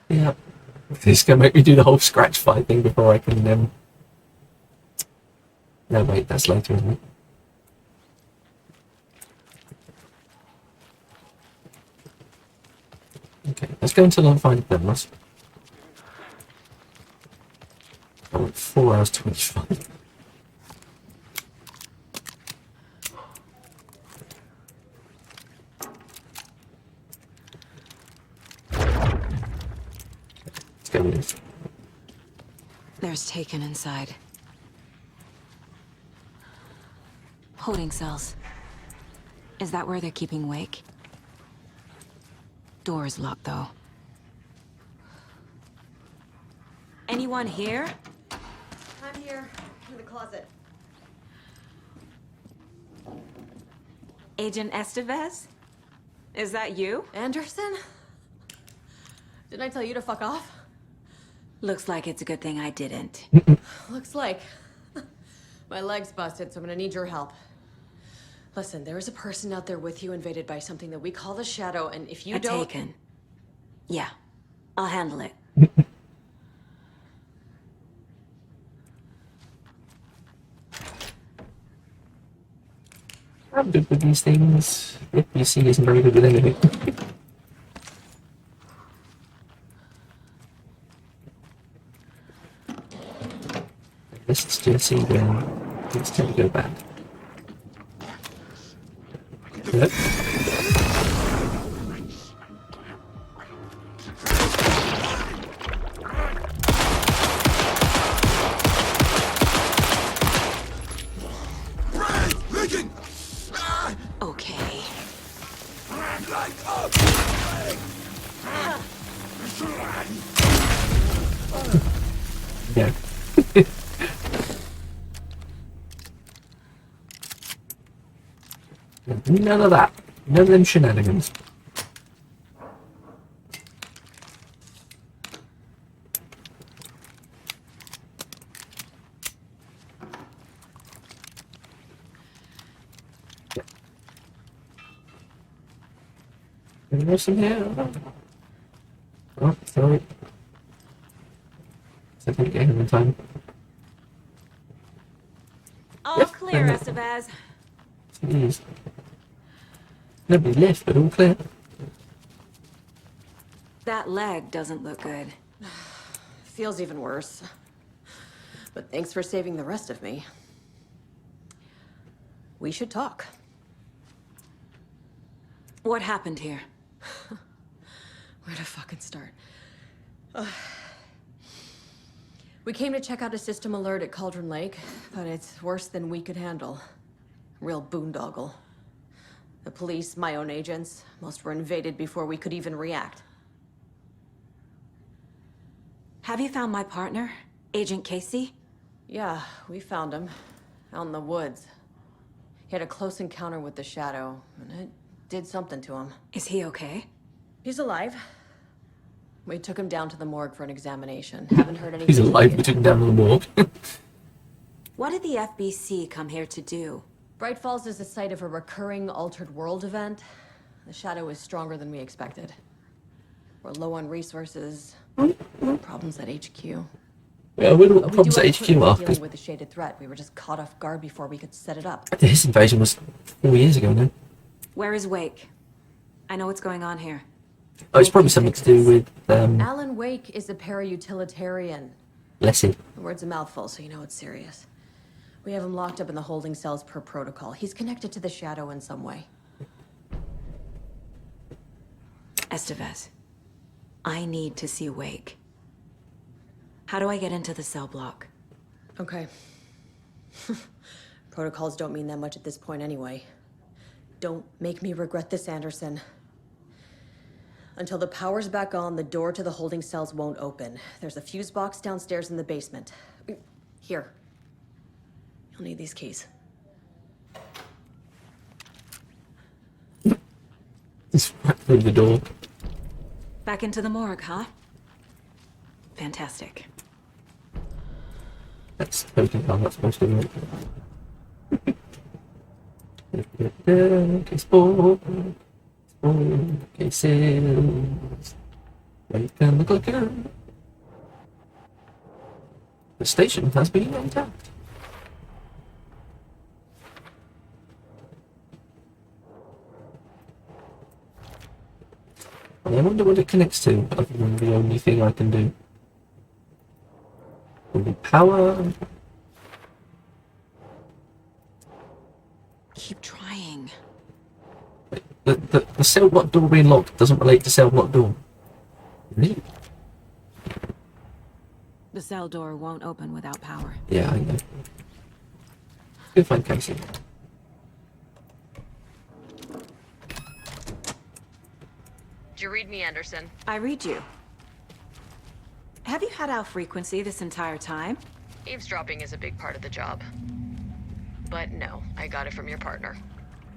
Yeah. This is going to make me do the whole scratch fight thing before I can, No, wait, that's later, isn't it? Okay, let's go until I find the thermos. I went 4 hours 25. Let's go with this. There's Taken inside. Holding cells. Is that where they're keeping Wake? Door's locked, though. Anyone here? I'm here, in the closet. Agent Estevez? Is that you? Anderson? Didn't I tell you to fuck off? Looks like it's a good thing I didn't. Looks like. My leg's busted, so I'm gonna need your help. Listen, there is a person out there with you invaded by something that we call the Shadow, and if you don't... Taken. Yeah, I'll handle it. I'm good with these things. The PC isn't very good with anything. This is just see then. Let's tend to go back. Yep. Okay. Yeah. None of that. None of them shenanigans. Anything else in here? Oh, sorry. I didn't get him in time. All clear, Estevez. Jeez. Nobody left, but all clear. That leg doesn't look good. Feels even worse. But thanks for saving the rest of me. We should talk. What happened here? Where to fucking start? We came to check out a system alert at Cauldron Lake, but it's worse than we could handle. Real boondoggle. The police, my own agents, most were invaded before we could even react. Have you found my partner, Agent Casey? Yeah, we found him. Out in the woods. He had a close encounter with the Shadow, and it did something to him. Is he okay? He's alive. We took him down to the morgue for an examination. Haven't heard anything. He's alive, we took him down to the morgue. What did the FBC come here to do? Bright Falls is the site of a recurring Altered World event. The Shadow is stronger than we expected. We're low on resources. Problems at HQ. Yeah, I wonder what the problems at HQ are. Dealing with the shaded threat, we were just caught off guard before we could set it up. His invasion was 4 years ago now. Where is Wake? I know what's going on here. Oh, it's probably something to do with Alan Wake is a para-utilitarian. Leslie. The word's a mouthful, so you know it's serious. We have him locked up in the holding cells per protocol. He's connected to the Shadow in some way. Estevez, I need to see Wake. How do I get into the cell block? Okay. Protocols don't mean that much at this point anyway. Don't make me regret this, Anderson. Until the power's back on, the door to the holding cells won't open. There's a fuse box downstairs in the basement. Here. You'll need these keys. Just right through the door. Back into the morgue, huh? Fantastic. That's totally how that's supposed to work. Case 4. Cases. Wake and the clicker. The station has been attacked. I wonder what it connects to, other than the only thing I can do. Will be power. Keep trying. The cell block door being locked doesn't relate to cell block door. Really? The cell door won't open without power. Yeah, I know. Go find Casey. Did you read me, Anderson? I read you. Have you had our frequency this entire time? Eavesdropping is a big part of the job. But no, I got it from your partner.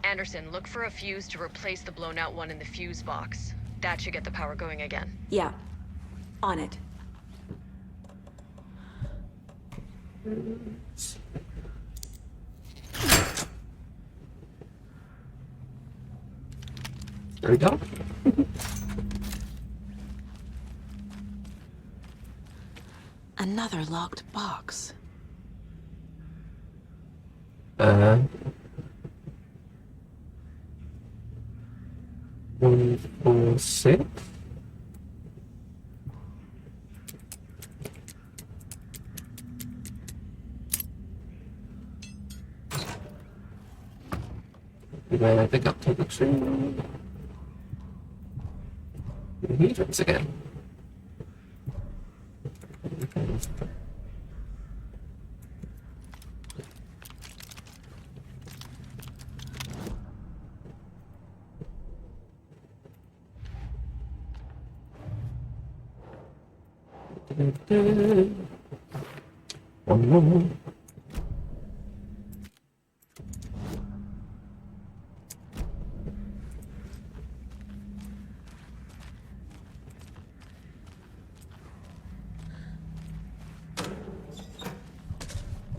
Anderson, look for a fuse to replace the blown out one in the fuse box. That should get the power going again. Yeah. On it. There we go. Another locked box. 146. Anyway, pick up to the tree. He drinks again. One more.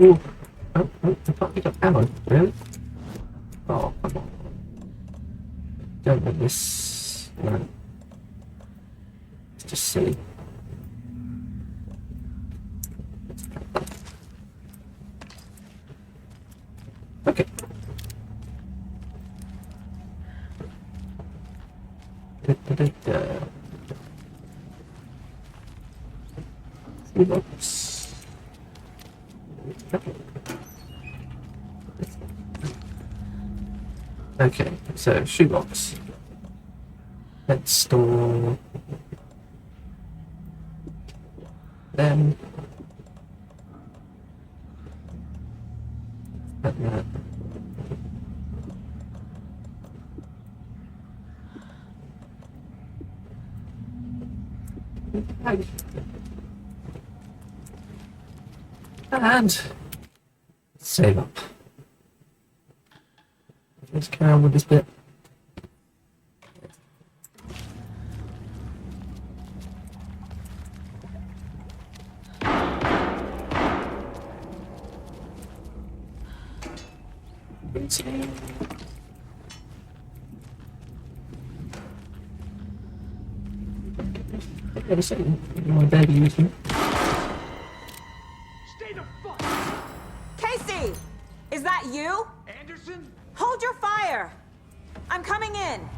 Ooh. Oh, I can't pick up ammo, really? Oh, come on. Don't want this. No. It's just silly. Okay. Oops. Okay, so shoebox. Let's store them. And that. And save up. Let's carry on with this bit. Wait a second, my baby using it. Casey! Is that you? Anderson? Hold your fire! I'm coming in!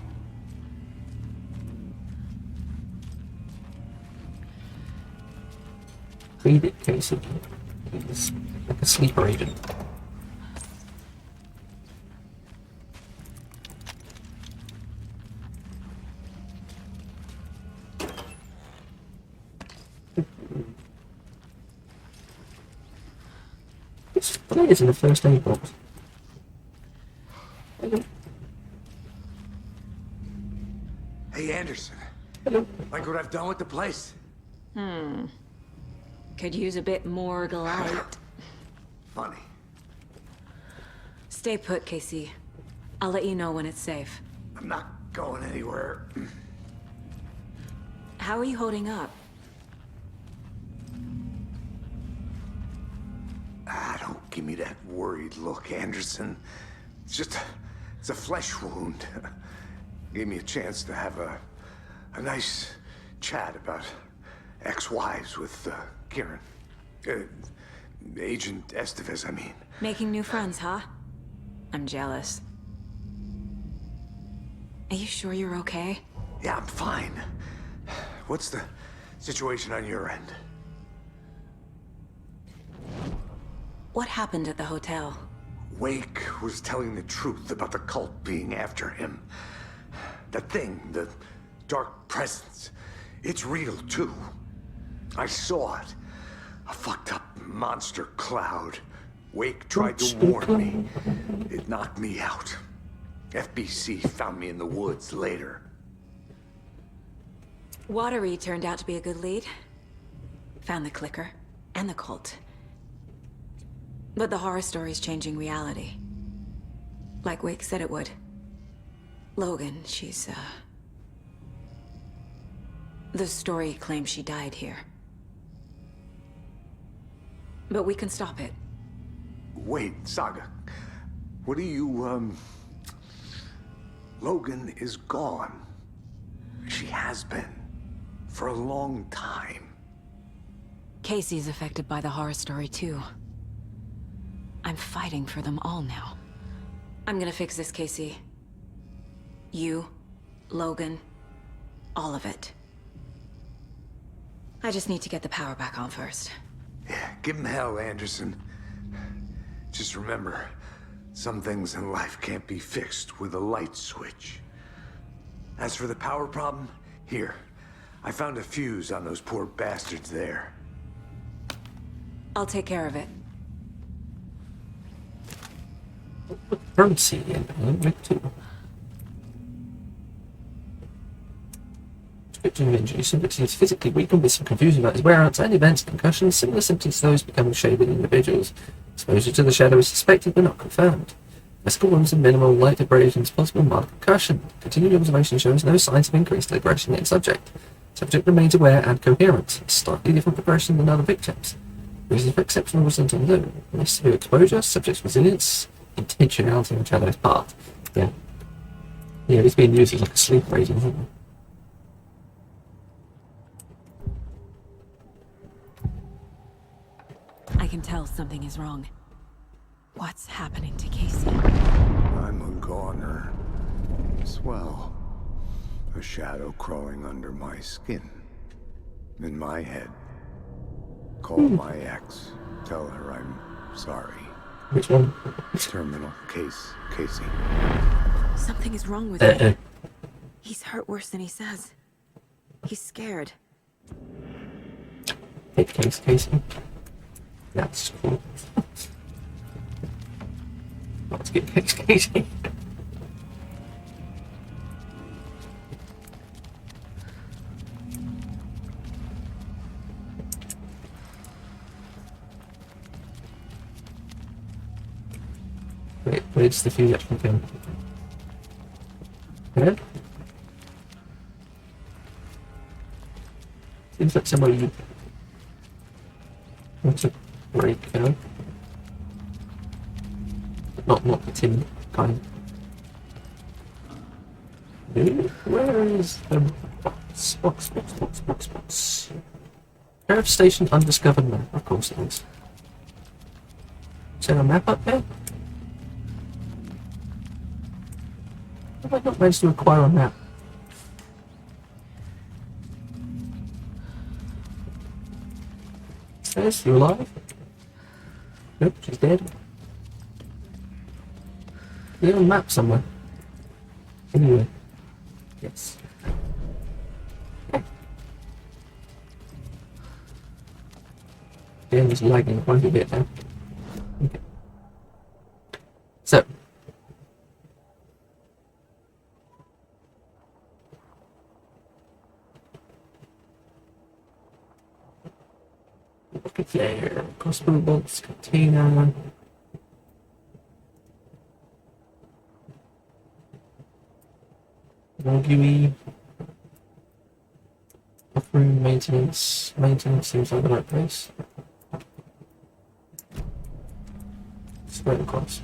Read it, Casey. He's like a sleeper agent. What is in the first aid box? Hello. Hey, Anderson. Hello. Like what I've done with the place? Could use a bit more glide. Funny. Stay put, Casey. I'll let you know when it's safe. I'm not going anywhere. How are you holding up? Don't give me that worried look, Anderson. It's a flesh wound. Gave me a chance to have a nice chat about ex-wives with Kieran. Agent Estevez, I mean. Making new friends, huh? I'm jealous. Are you sure you're okay? Yeah, I'm fine. What's the situation on your end? What happened at the hotel? Wake was telling the truth about the cult being after him. That thing, the dark presence, it's real too. I saw it. A fucked up monster cloud. Wake tried to warn me. It knocked me out. FBC found me in the woods later. Watery turned out to be a good lead. Found the clicker and the cult. But the horror story's changing reality. Like Wake said it would. Logan, she's, the story claims she died here. But we can stop it. Wait, Saga. What do you, Logan is gone. She has been. For a long time. Casey's affected by the horror story, too. I'm fighting for them all now. I'm gonna fix this, Casey. You, Logan, all of it. I just need to get the power back on first. Yeah, give him hell, Anderson. Just remember, Some things in life can't be fixed with a light switch. As for the power problem, here. I found a fuse on those poor bastards there. I'll take care of it. Currency in Alan Wake 2. Description of injury. Subject is physically weakened with some confusion about his whereabouts and events, concussions, similar symptoms to those becoming shaded individuals. Exposure to the shadow is suspected but not confirmed. Physical wounds and minimal light abrasions, possible mild concussion. Continued observation shows no signs of increased aggression in subject. Subject remains aware and coherent. Slightly different progression than other victims. Reasons for exceptional result unknown. Less severe exposure, subject's resilience, intentionality on Shadow's part. Yeah. Yeah, it's being used as like a sleep rating, isn't it? I can tell something is wrong. What's happening to Casey? I'm a goner. Swell. A shadow crawling under my skin. In my head. Call my ex. Tell her I'm sorry. Which one? Terminal case, Casey. Something is wrong with him. He's hurt worse than he says. He's scared. Hit case, Casey. That's cool. Let's get case, Casey. Wait, where's the fuse actually going? Yeah? Seems like somewhere you want to break, you know? Not the tin kind. Where is the box? Box. Sheriff Station undiscovered map, of course it is. Is there a map up there? Have I not managed to acquire a map? Says you alive? Nope, she's dead. Is there a map somewhere? Anyway. Yes. Game is lagging quite a bit now. Okay. So. Rocket flare, crossbow bolts, container. Arguey. Off-room maintenance. Maintenance seems like the right place. Straight across.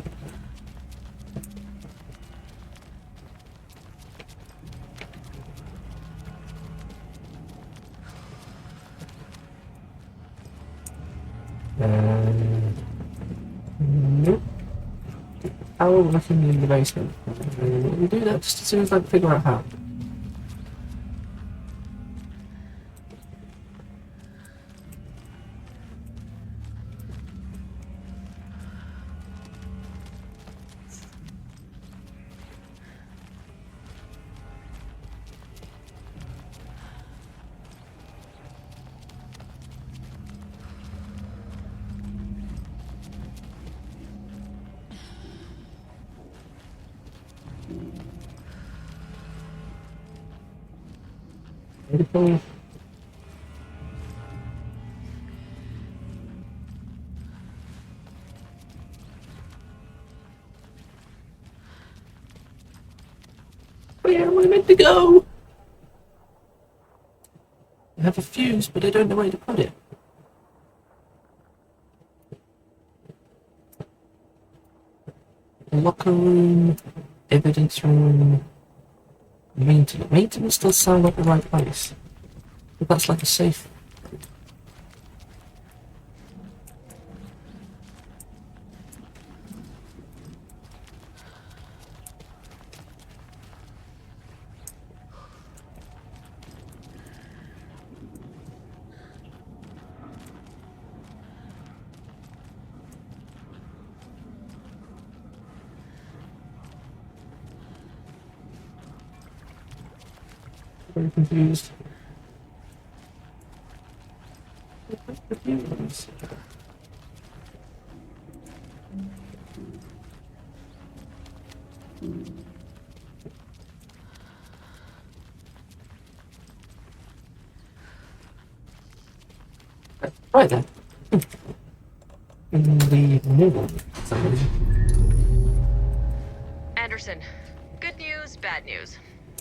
Nope. Power working in the basement. We'll do that just as soon as I can figure out how. Beautiful. Where am I meant to go? I have a fuse, but I don't know where to put it. Locker room, evidence room, maintenance. Maintenance does sound like the right place. But that's like a safe. Very confused. Confused. Right then. In the middle. Anderson, good news, bad news.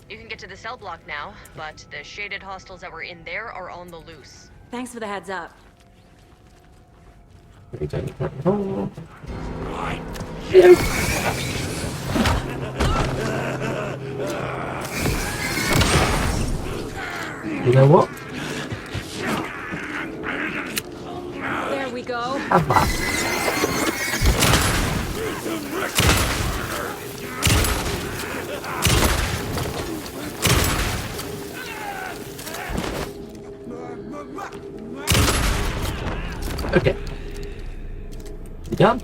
You can get to the cell block now, but the shaded hostiles that were in there are on the loose. Thanks for the heads up. You know what? There we go. Have that. Okay. You done?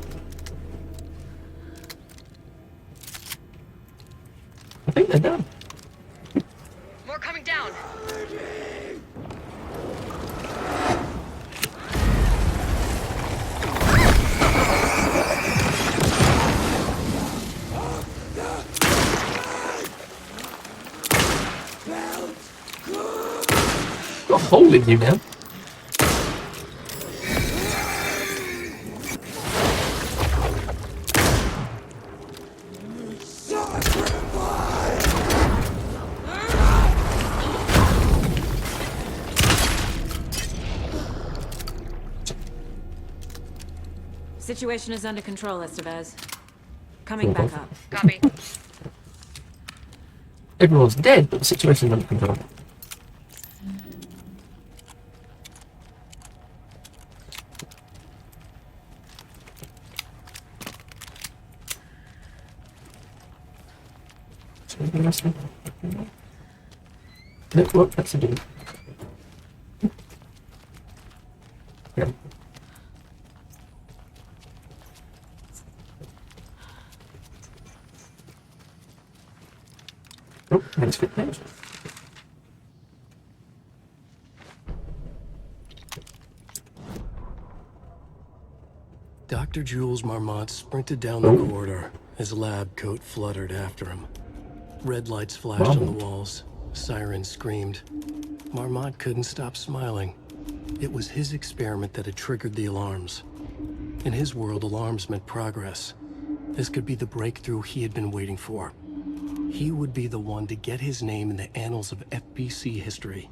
I think they're done. More coming down. Got a hole in you now. Situation is under control, Estevez. Coming back up. Copy. Everyone's dead, but the situation's under control. Nope, what? That's a dude. Yeah. Oh, that's good page. Dr. Jules Marmont sprinted down the corridor, his lab coat fluttered after him. Red lights flashed on the walls, sirens screamed. Marmont couldn't stop smiling. It was his experiment that had triggered the alarms. In his world, alarms meant progress. This could be the breakthrough he had been waiting for. He would be the one to get his name in the annals of FBC history.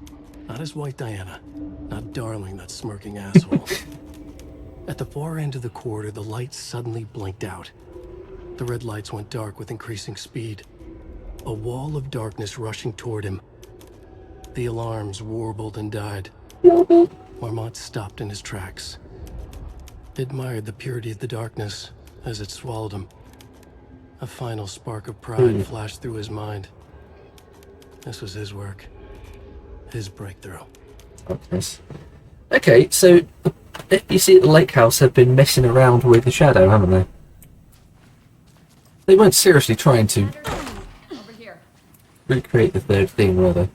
Not as White Diana, not Darling, that smirking asshole. At the far end of the corridor, the lights suddenly blinked out. The red lights went dark with increasing speed. A wall of darkness rushing toward him. The alarms warbled and died. Marmont stopped in his tracks. Admired the purity of the darkness as it swallowed him. A final spark of pride flashed through his mind. This was his work. His breakthrough. Okay, so the FBC at the lake house have been messing around with the shadow, haven't they? They weren't seriously trying to Over here. recreate the third thing, were they?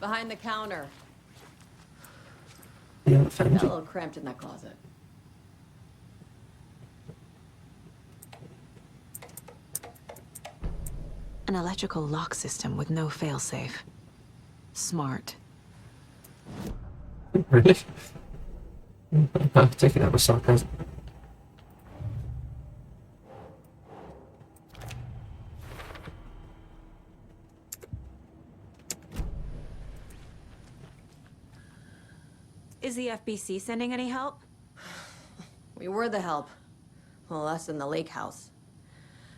Behind the counter. Yeah, Got found a it. little cramped in that closet. An electrical lock system with no failsafe. Smart. Really? I'm taking that with sarcasm. Is the FBC sending any help? We were the help. Well, us in the lake house.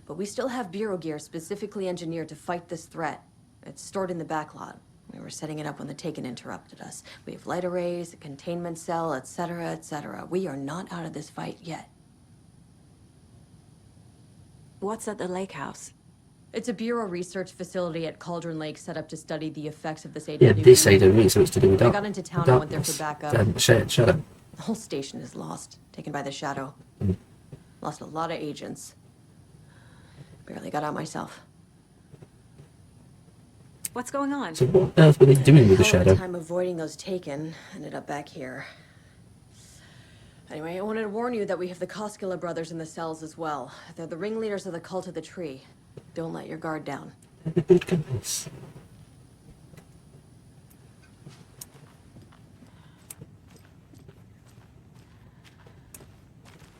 But we still have Bureau gear specifically engineered to fight this threat. It's stored in the backlot. We were setting it up when the Taken interrupted us. We have light arrays, a containment cell, etc., etc. We are not out of this fight yet. What's at the lake house? It's a Bureau research facility at Cauldron Lake set up to study the effects of this AWE. Yeah, this AWE, so it's to do with I dark. got into town and went there for backup. Shadow. The whole station is lost, taken by the shadow. Lost a lot of agents. Barely got out myself. What's going on? So what on earth were they doing with the Hell of a shadow? time avoiding those taken. Ended up back here. Anyway, I wanted to warn you that we have the Koskela brothers in the cells as well. They're the ringleaders of the cult of the tree. Don't let your guard down. The good guys.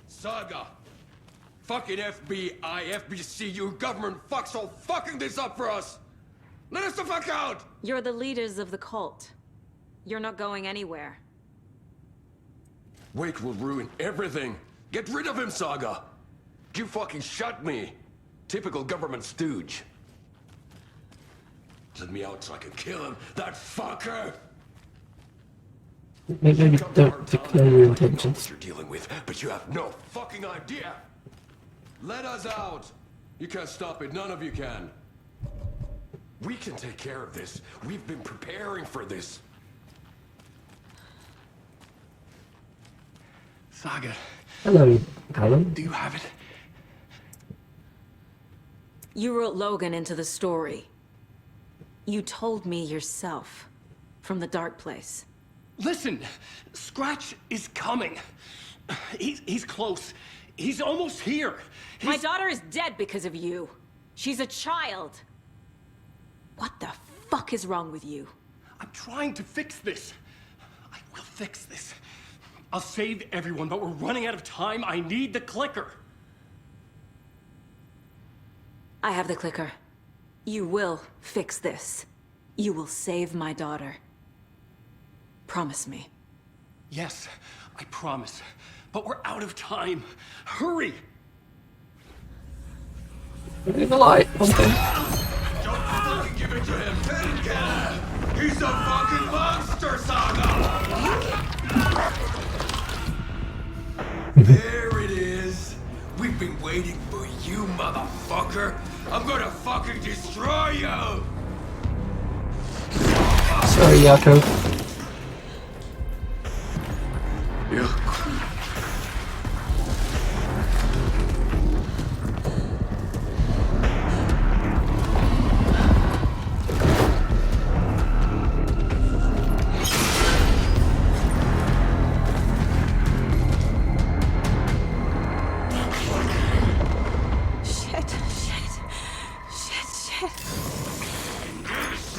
Saga! Fucking FBI, FBC, you government fucks all fucking this up for us! Let us the fuck out! You're the leaders of the cult. You're not going anywhere. Wake will ruin everything! Get rid of him, Saga! You fucking shot me! Typical government stooge. Let me out so I can kill him, that fucker! Maybe don't declare your intentions. You're dealing with, but you have no fucking idea! Let us out! You can't stop it, none of you can. We can take care of this. We've been preparing for this. Saga. Hello, Alan. Do you have it? You wrote Logan into the story. You told me yourself. From the dark place. Listen! Scratch is coming. He's close. He's almost here. My daughter is dead because of you. She's a child. What the fuck is wrong with you? I'm trying to fix this. I will fix this. I'll save everyone, but we're running out of time. I need the clicker. I have the clicker. You will fix this. You will save my daughter. Promise me. Yes, I promise. But we're out of time. Hurry! In the light. Don't fucking give it to him! He's a fucking monster, Saga! There it is! We've been waiting for you, motherfucker! I'm gonna fucking destroy you! Sorry, Yako. Yeah.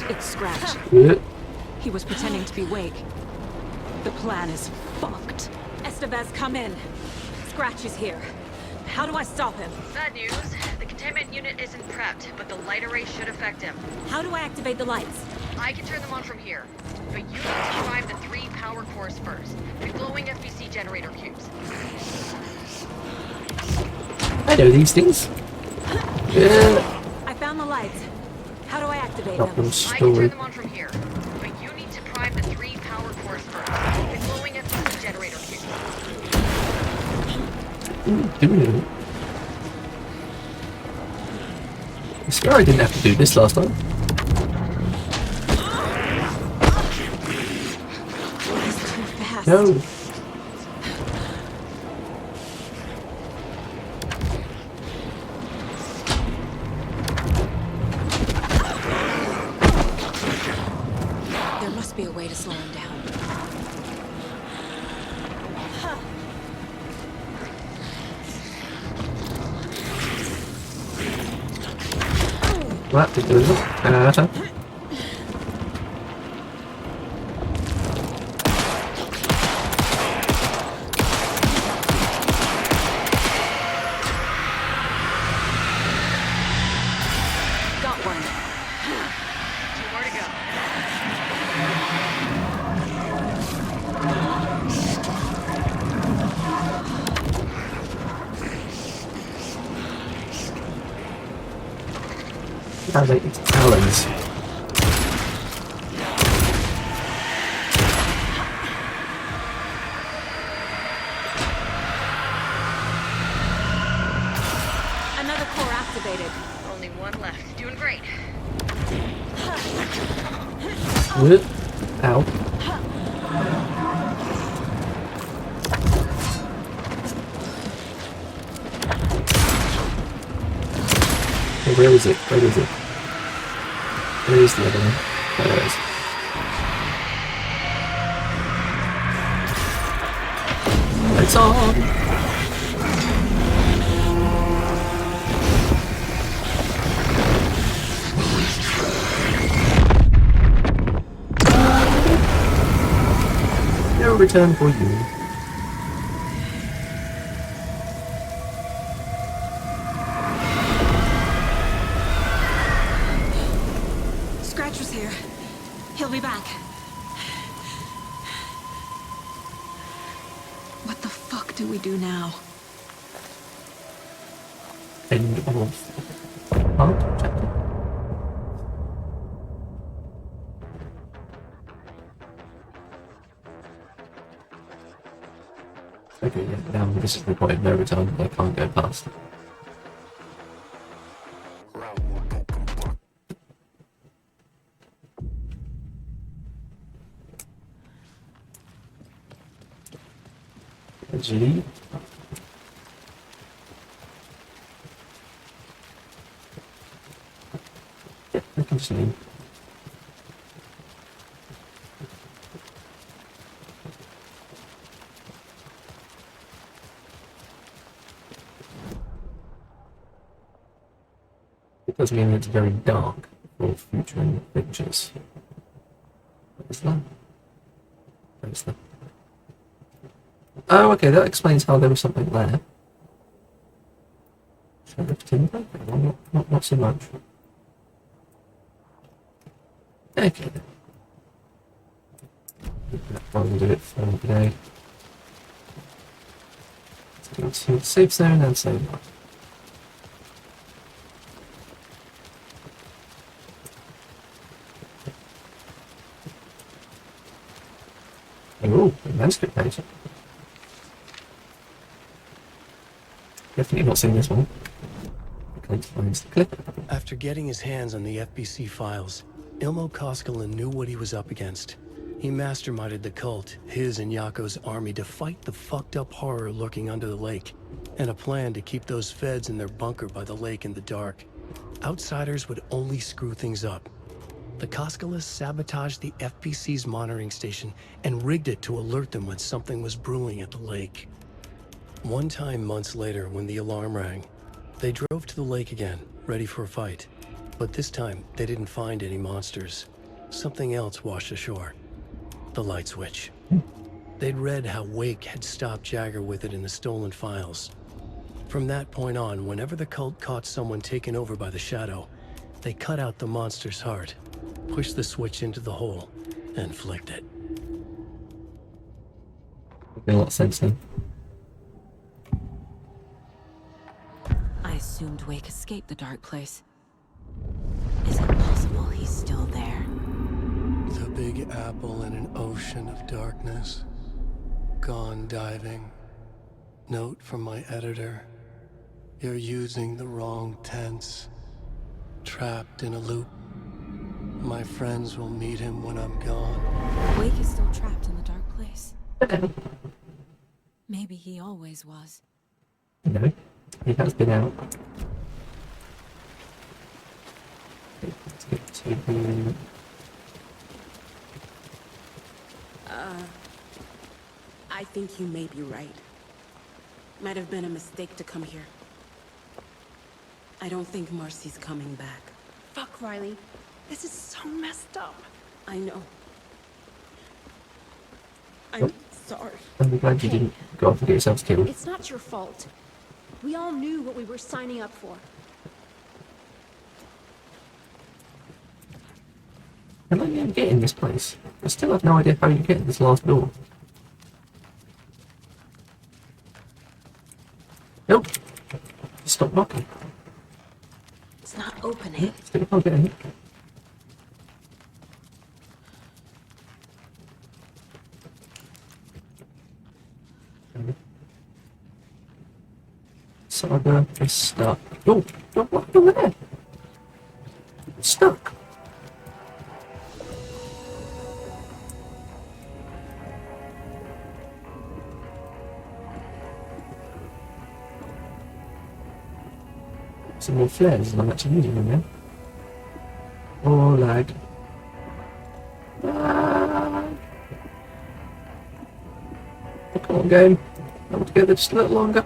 It's Scratch. He was pretending to be Wake. The plan is fucked. Estevez, come in. Scratch is here. How do I stop him? Bad news. The containment unit isn't prepped, but the light array should affect him. How do I activate the lights? I can turn them on from here. But you need to prime the 3 power cores first. The glowing FBC generator cubes. I know these things. I found the lights. How do I activate Not them? them I can turn story. them on from here. But you need to prime the 3 power cores first. The glowing FBC generator cubes. Doing it. I swear I didn't have to do this last time. He's too fast. No. There must be a way to slow him down. What? Did do it? Got one. 2 more to go. It's Alan's. Another core activated. Only one left. Doing great. What? Ow. Where is it? Where is it? Where's the other one? There it is. It's on! No return for you. Scratcher's here. He'll be back. What the fuck do we do now? End of part chapter. Okay, yeah, now this is the point of no return. I can't go past. G. Yeah, I can see. It does mean it's very dark for future adventures. What is that? What is that? Oh, okay, that explains how there was something there. Sheriff Timber? Not so much. Okay. That will do it for today. Let's go to the safe zone and save that. Oh, a manuscript page. Definitely not seen this one. After getting his hands on the FBC files, Ilmo Koskinen knew what he was up against. He masterminded the cult, his and Yako's army, to fight the fucked up horror lurking under the lake, and a plan to keep those feds in their bunker by the lake in the dark. Outsiders would only screw things up. The Koskinen sabotaged the FBC's monitoring station and rigged it to alert them when something was brewing at the lake. One time months later, when the alarm rang, they drove to the lake again, ready for a fight. But this time, they didn't find any monsters. Something else washed ashore. The light switch. They'd read how Wake had stopped Jagger with it in the stolen files. From that point on, whenever the cult caught someone taken over by the Shadow, they cut out the monster's heart, pushed the switch into the hole, and flicked it. Makes a lot of sense then. I assumed Wake escaped the dark place. Is it possible he's still there? The Big Apple in an ocean of darkness. Gone diving. Note from my editor. You're using the wrong tense. Trapped in a loop. My friends will meet him when I'm gone. Wake is still trapped in the dark place. Maybe he always was. No, he has been out. Let's get to the... I think you may be right. Might have been a mistake to come here. I don't think Marcy's coming back. Fuck, Riley. This is so messed up. I know. I'm sorry. I'm glad you didn't go off and get yourselves killed. It's not your fault. We all knew what we were signing up for. How am I going to get in this place? I still have no idea how you get in this last door. Nope. Stop knocking. It's not opening. Still can't get in. Saga is stuck. Oh, what over there? It's stuck. Some more flares and I'm actually using them now. Or lag. Come on, game. Hold together just a little longer.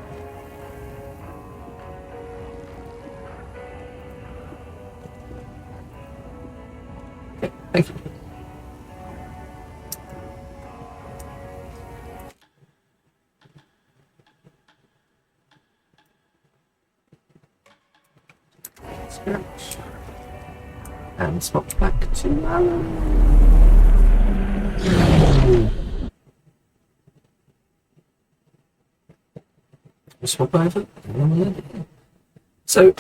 Okay, thank you. And swap back to Alan. Swap over. So,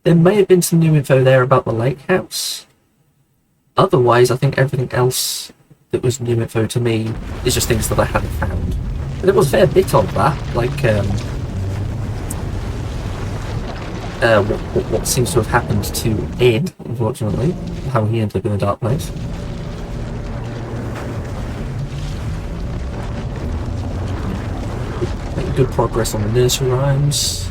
there may have been some new info there about the lake house. Otherwise, I think everything else that was new info to me is just things that I hadn't found. But there was a fair bit of that, like what seems to have happened to Ed, unfortunately, how he ended up in a dark place. Making good progress on the nursery rhymes.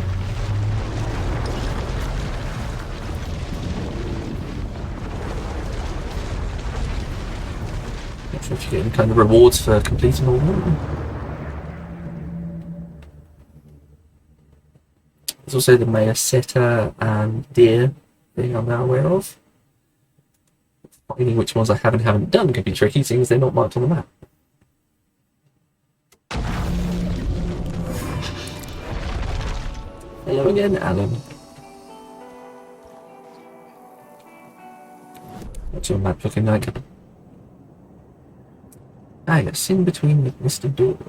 Not sure if you're getting kind of rewards for completing all of them. There's also the Mayor Setter and Deer thing I'm now aware of. Finding which ones I have and haven't done can be tricky, seeing as they're not marked on the map. Hello again, Alan. What's your map looking like? Ah, it's in between the listed door.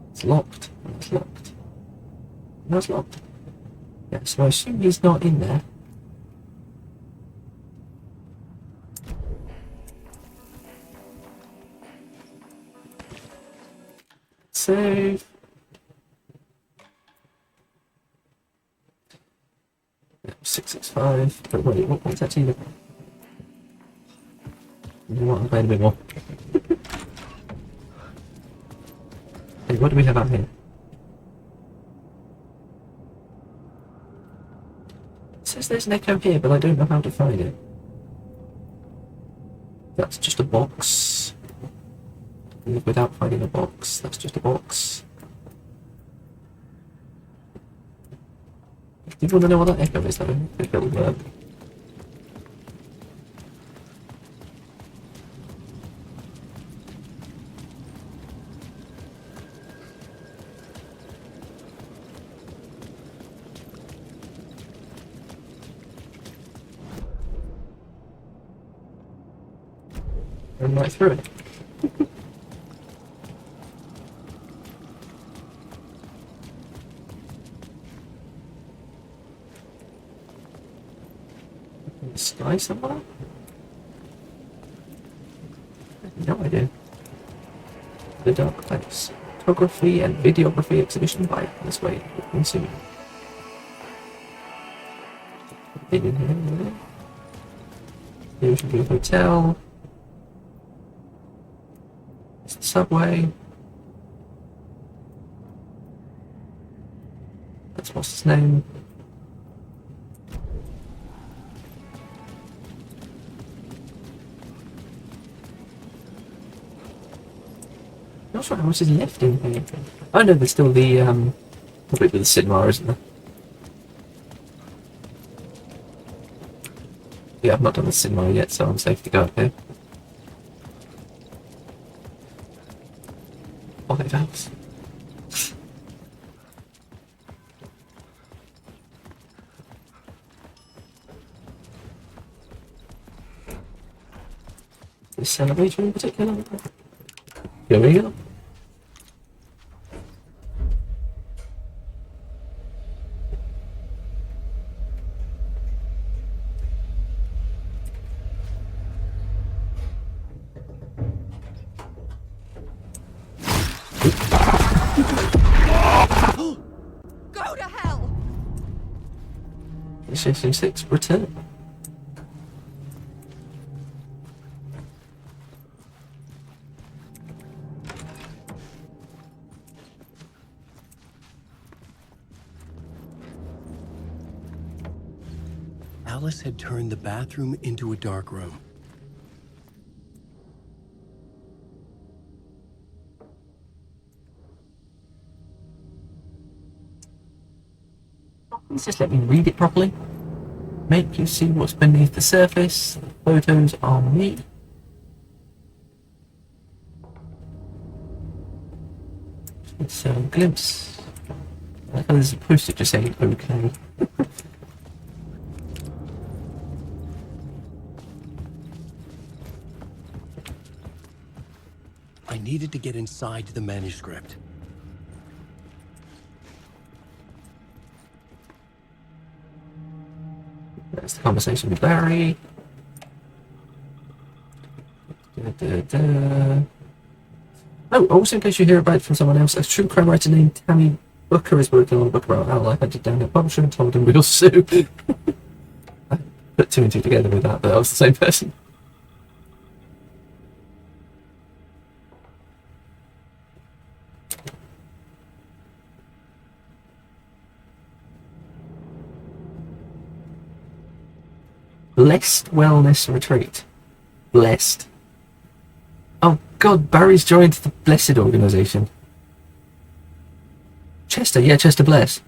It's locked. It's locked. No, it's locked. Yeah, so I assume he's not in there. Save. Yep, 665. But wait, what's that even? You know what, I'm playing a bit more. Hey, what do we have out here? It says there's an echo here, but I don't know how to find it. That's just a box. Without finding a box, that's just a box. Do you want to know what that echo is, though? I think it'll work. Run right through it. In the sky somewhere? No idea. The Dark Place. Photography and videography exhibition by this way. Soon. Here should be a hotel. It's the subway. That's what's his name. Not sure how much is left in here. Oh no, there's still the probably the cinema, isn't there? Yeah, I've not done the cinema yet, so I'm safe to go up here. Oh, they've house. This elevator in particular? Here we go. Go to hell! Station 6, return. Alice had turned the bathroom into a dark room. Please just let me read it properly. Make you see what's beneath the surface. The photos are me. It's a glimpse. I like how there's a poster just saying okay. I needed to get inside the manuscript. There's the conversation with Barry. Oh, also in case you hear about it from someone else, a true crime writer named Tammy Booker is working on a book about Al. I hunted down a publisher and told him we'll sue. I put two and two together with that, but that was the same person. Blessed Wellness Retreat. Blessed. Oh god, Barry's joined the Blessed organization. Chester, yeah, Chester Bless.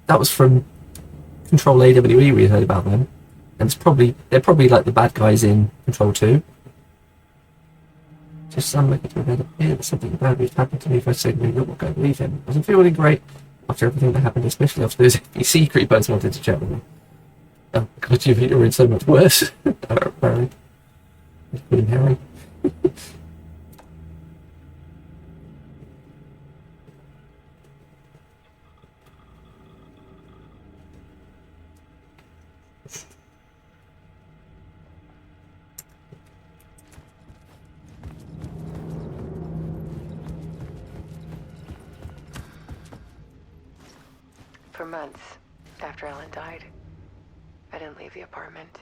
That was from Control AWE, we heard about them. And they're probably like the bad guys in Control 2. Just some looking to have appeared. Something bad would happened to me if I said we wouldn't go leave him. I wasn't feeling great after everything that happened, especially after those NPC creepers wanted to chat with me. Oh god, you're in so much worse. Barry. Put him Harry. For months after Ellen died, I didn't leave the apartment.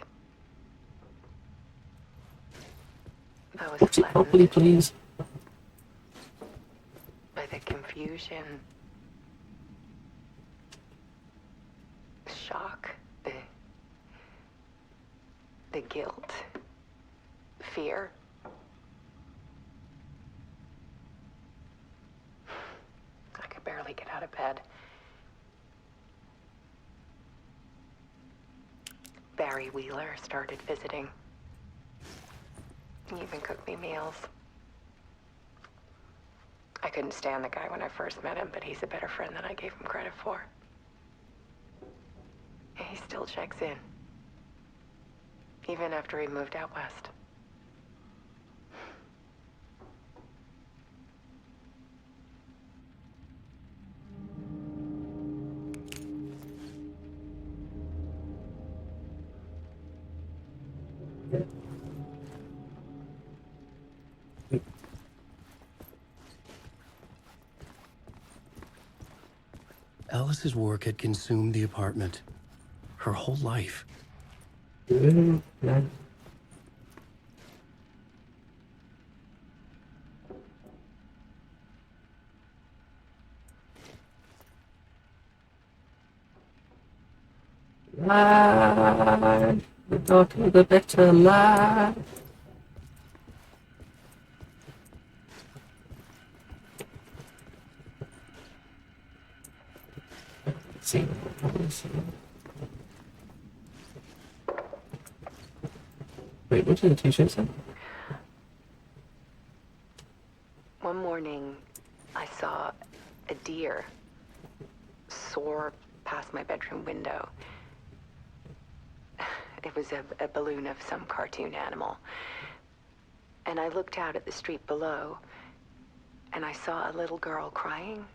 I was Watch it properly, please. by the confusion, shock, the guilt, fear. I could barely get out of bed. Barry Wheeler started visiting. He even cooked me meals. I couldn't stand the guy when I first met him, but he's a better friend than I gave him credit for. And he still checks in, even after he moved out west. Alice's work had consumed the apartment. Her whole life. Life, the darker the better life. See. Wait, what did the t-shirt say? One morning, I saw a deer soar past my bedroom window. It was a balloon of some cartoon animal. And I looked out at the street below, and I saw a little girl crying.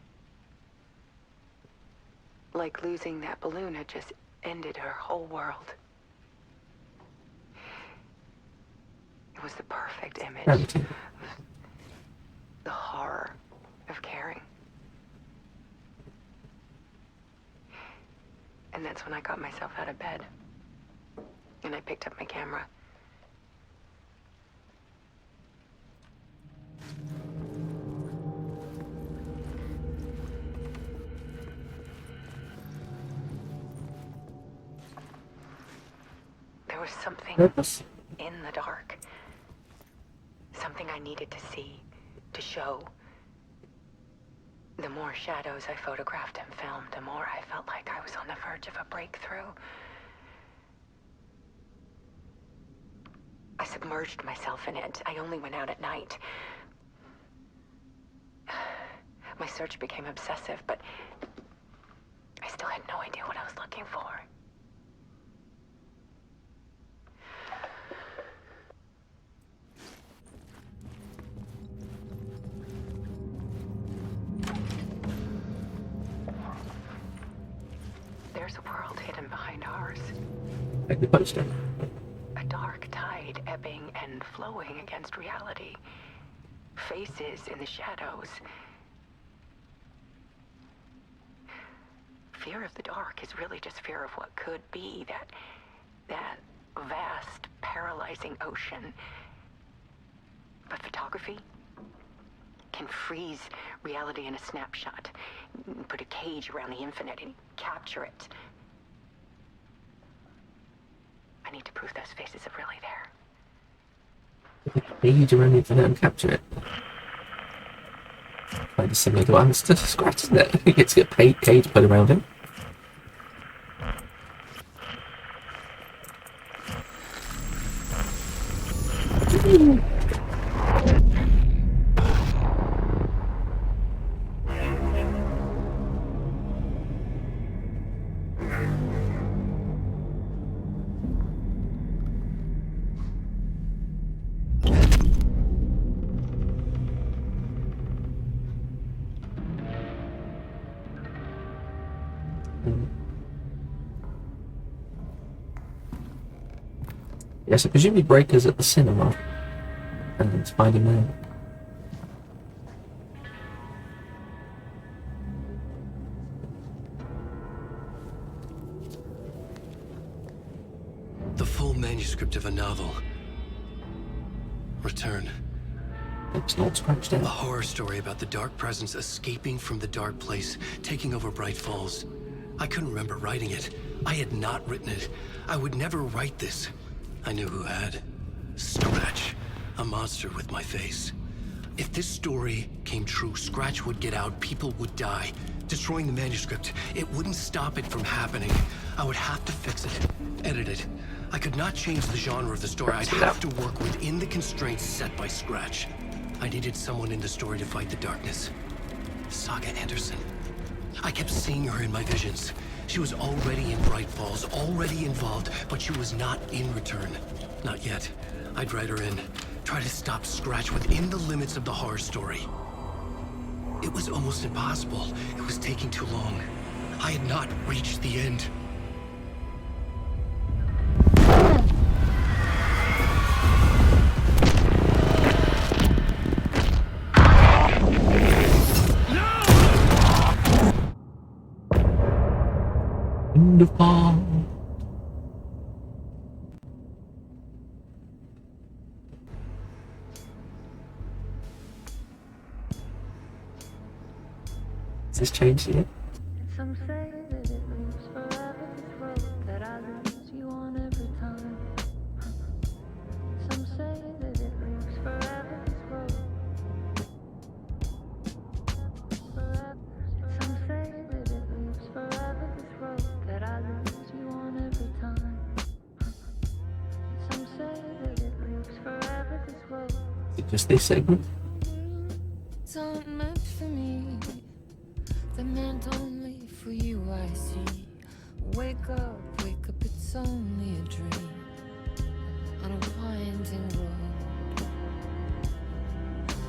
Like losing that balloon had just ended her whole world. It was the perfect image of the horror of caring. And that's when I got myself out of bed. And I picked up my camera. was something Purpose? in the dark. Something I needed to see, to show. The more shadows I photographed and filmed, the more I felt like I was on the verge of a breakthrough. I submerged myself in it. I only went out at night. My search became obsessive, but I still had no idea what I was looking for. There's a world hidden behind ours. Like the poster. A dark tide ebbing and flowing against reality. Faces in the shadows. Fear of the dark is really just fear of what could be, that vast, paralyzing ocean. But photography can freeze reality in a snapshot, put a cage around the infinite and capture it. I need to prove those faces are really there. Cage around the infinite and capture it. Kind of similar to Hamster Scratch, isn't it? He gets to get a cage put around him. Yes, I presume he breakers at the cinema and then find him there. The full manuscript of a novel. Return. It's not scratched out. A horror story about the dark presence escaping from the dark place, taking over Bright Falls. I couldn't remember writing it. I had not written it. I would never write this. I knew who had. Scratch. A monster with my face. If this story came true, Scratch would get out, people would die. Destroying the manuscript, it wouldn't stop it from happening. I would have to fix it, edit it. I could not change the genre of the story. I'd have to work within the constraints set by Scratch. I needed someone in the story to fight the darkness. Saga Anderson. I kept seeing her in my visions. She was already in Bright Falls, already involved, but she was not in Return. Not yet. I'd write her in. Try to stop Scratch within the limits of the horror story. It was almost impossible. It was taking too long. I had not reached the end. Wonderful. Has this changed yet? Some say that it moves forever, this road that I lose you on every time. Some say that it moves forever, this road. Forever. Some say that it moves forever, this road that I lose you on every time. Some say that it moves forever, this road. Is it just this segment? It's not meant for me. The meant only for you, I see. Wake up, it's only a dream. On a winding road.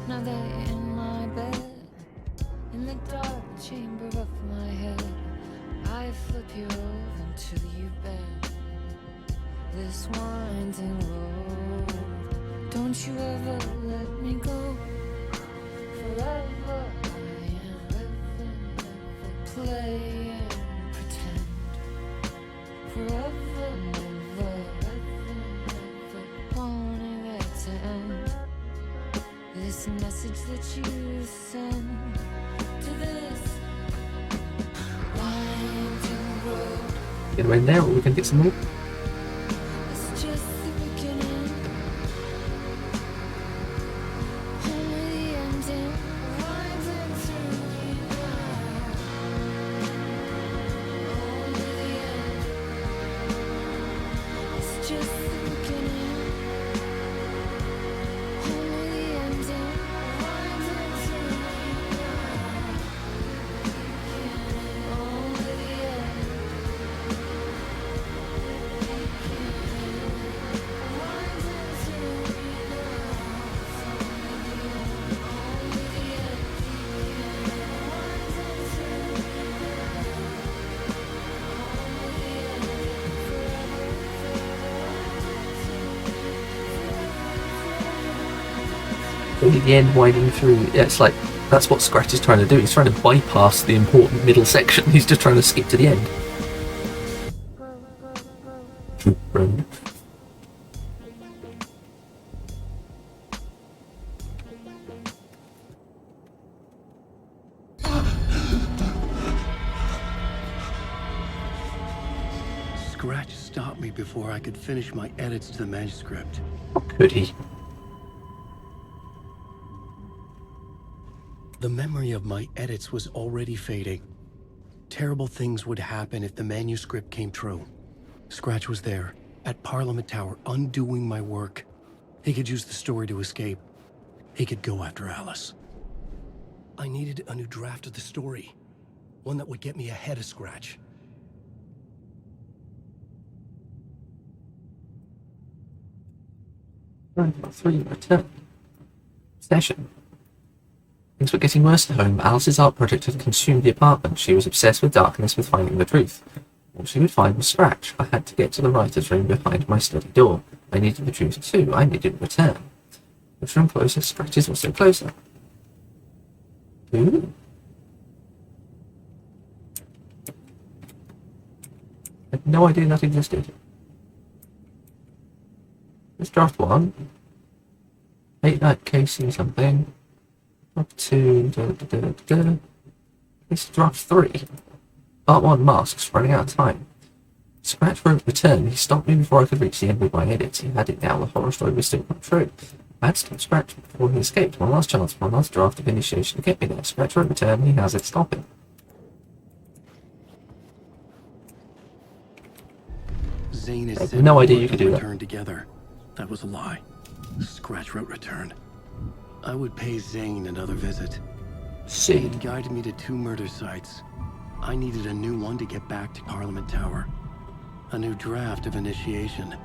Now they're in my bed, in the dark chamber of my head. I flip you over until you bend. This winding road. Don't you ever let me go. Forever I am living, play and pretend. Forever, never, wanting it to end. This message that you send to this winding road. Get around there, or we can get some more. It's just only the end winding through. Yeah, it's like that's what Scratch is trying to do. He's trying to bypass the important middle section. He's just trying to skip to the end. Brilliant. Scratch stopped me before I could finish my edits to the manuscript. How could he? The memory of my edits was already fading. Terrible things would happen if the manuscript came true. Scratch was there, at Parliament Tower, undoing my work. He could use the story to escape. He could go after Alice. I needed a new draft of the story. One that would get me ahead of Scratch. Return. Session. Things were getting worse at home. Alice's art project had consumed the apartment. She was obsessed with darkness, with finding the truth. All she would find was Scratch. I had to get to the writer's room behind my study door. I needed the truth too. I needed Return. Which room closer? Scratch is also closer. Ooh. I had no idea that existed. Let's draft 1. 8 that Casey something. Draft 2. Let's draft 3. Part 1 masks, running out of time. Scratch wrote Return. He stopped me before I could reach the end with my edits. He had it now. The horror story was still not true. I had stopped Scratch before he escaped. One last chance, one last draft of initiation to get me there. Scratch wrote Return. He has it. Stop him. Zane is I had no idea you could do that. Return together. That was a lie. Scratch wrote Return. I would pay Zane another visit. See. He'd guided me to 2 murder sites. I needed a new one to get back to Parliament Tower. A new draft of initiation.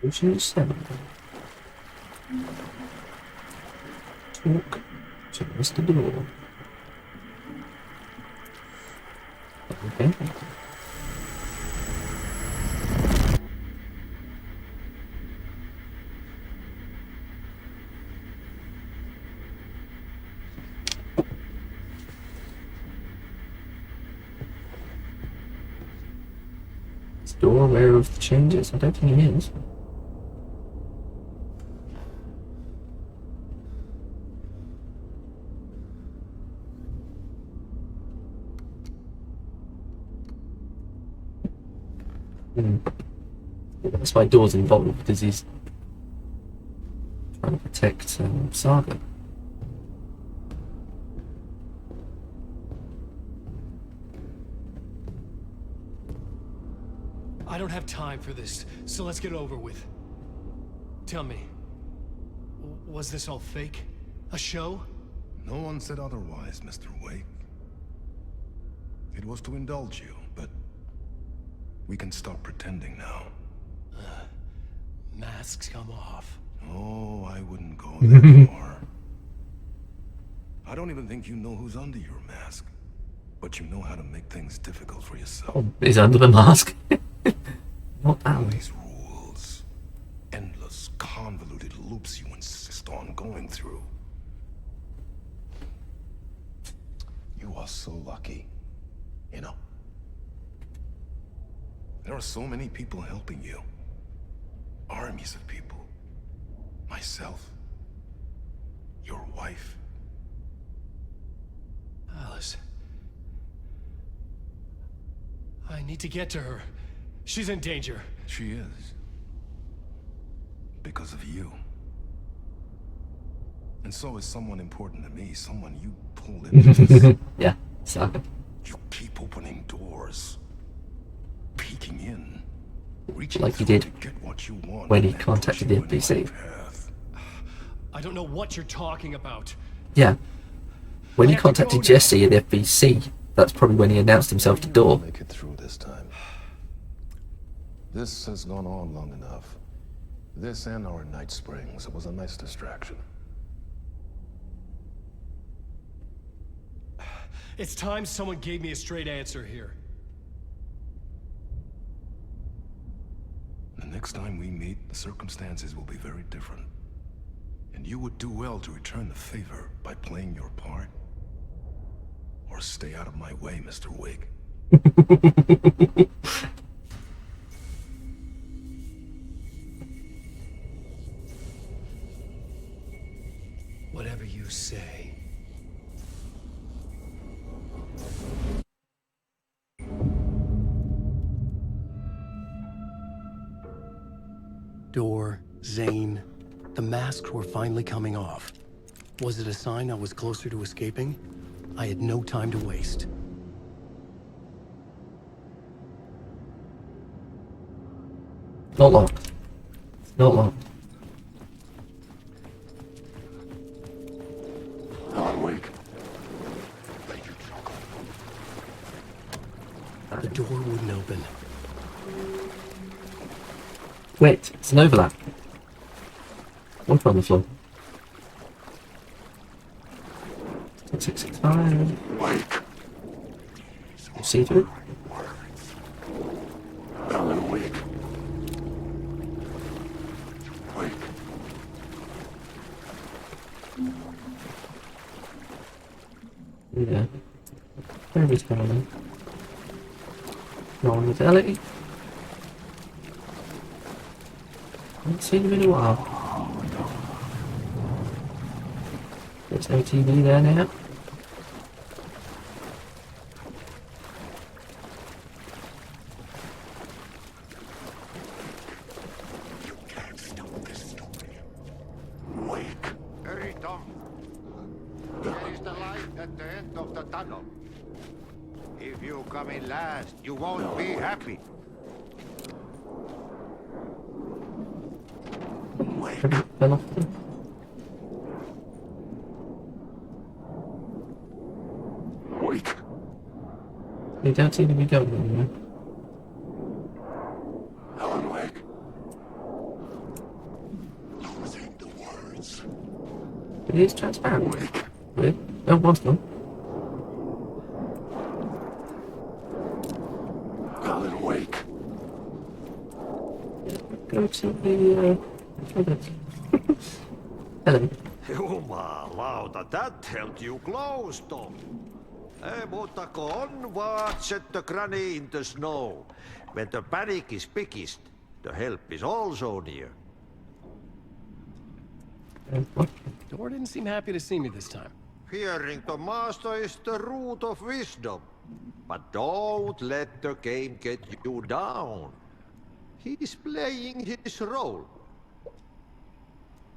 Ocean 7. Talk to Mr. Door. Okay. Is Door aware of the changes? I don't think he is. That's why Door's involved, because he's trying to protect Saga. I don't have time for this, so let's get over with. Tell me, was this all fake? A show? No one said otherwise, Mr. Wake. It was to indulge you, but we can stop pretending now. Masks come off. Oh, I wouldn't go that far. I don't even think you know who's under your mask. But you know how to make things difficult for yourself. Oh, he's under the mask. Not Alan. These rules. Endless, convoluted loops you insist on going through. You are so lucky. You know. There are so many people helping you. Armies of people. Myself. Your wife. Alice. I need to get to her. She's in danger. She is. Because of you. And so is someone important to me. Someone you pulled into this. Yeah, Saga. You keep opening doors. Peeking in. Like he did to get what you want when he contacted the NPC. I don't know what you're talking about. Yeah. When he contacted Jesse at FBC, that's probably when he announced himself to Door. Make it through this time. This has gone on long enough. This and our Night Springs was a nice distraction. It's time someone gave me a straight answer here. The next time we meet, the circumstances will be very different. And you would do well to return the favor by playing your part. Or stay out of my way, Mr. Wig. Whatever you say. Door, Zane, the masks were finally coming off. Was it a sign I was closer to escaping? I had no time to waste. Not long. Not long. Wake. The door wouldn't open. Wait, it's an overlap. One on the floor. 665. See through? Alan Wake. Wake. Yeah. Very tiny. No one with Ellie. Haven't seen him in a while. There's no TV there now. Hurry, Tom. There is the light at the end of the tunnel. If you come in last, you won't be happy. Fell off them. Wake. They don't seem to be going anywhere. Alan Wake. Losing the words. It is transparent. Weird. Oh, one's gone. Alan Wake. Go to the toilet. Hello. Jumalauta, that held you close, Tom. Mutta on what set the granny in the snow. When the panic is biggest, the help is also near. Door didn't seem happy to see me this time. Fearing the master is the root of wisdom. But don't let the game get you down. He's playing his role.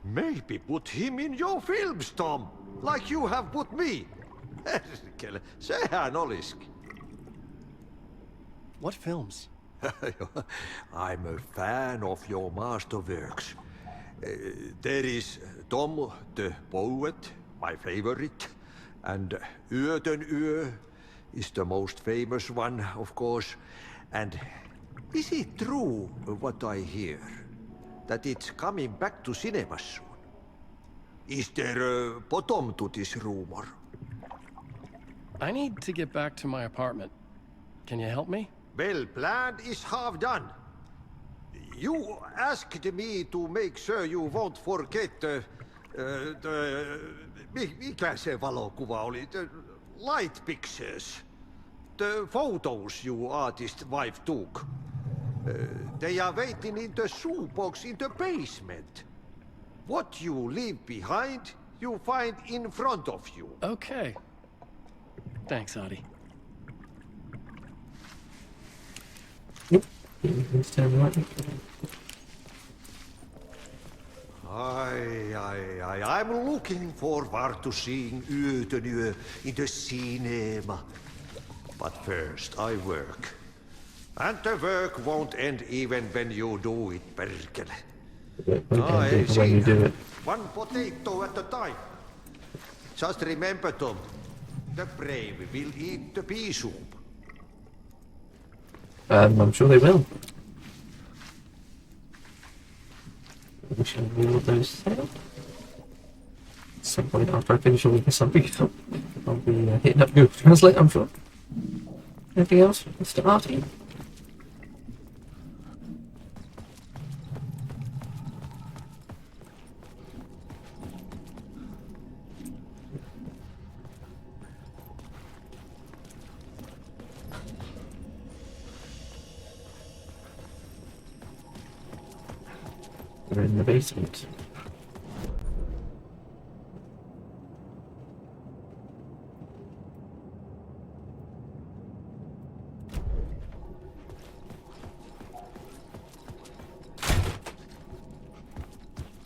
Maybe put him in your films, Tom, like you have put me. Sehän olisikin. What films? I'm a fan of your masterworks. There is Tom the Poet, my favorite, and Yötön Yö is the most famous one, of course. And is it true what I hear? That it's coming back to cinemas soon? Is there a bottom to this rumor? I need to get back to my apartment. Can you help me? Well, plan is half done. You asked me to make sure you won't forget mikä se valokuva oli? The light pictures. The photos your artist wife took. They are waiting in the shoebox in the basement. What you leave behind, you find in front of you. Okay. Thanks, Adi. I'm looking forward to seeing Yötön Yö in the cinema. But first, I work. And the work won't end even when you do it, perkele. Hey, the way you do it. one potato at a time. Just remember, Tom, the brave will eat the pea soup. I'm sure they will. We shall rule those out. At some point after I finish all this, I'll be hitting up Google Translate, I'm sure. Anything else, Mr. Artie? We're in the basement.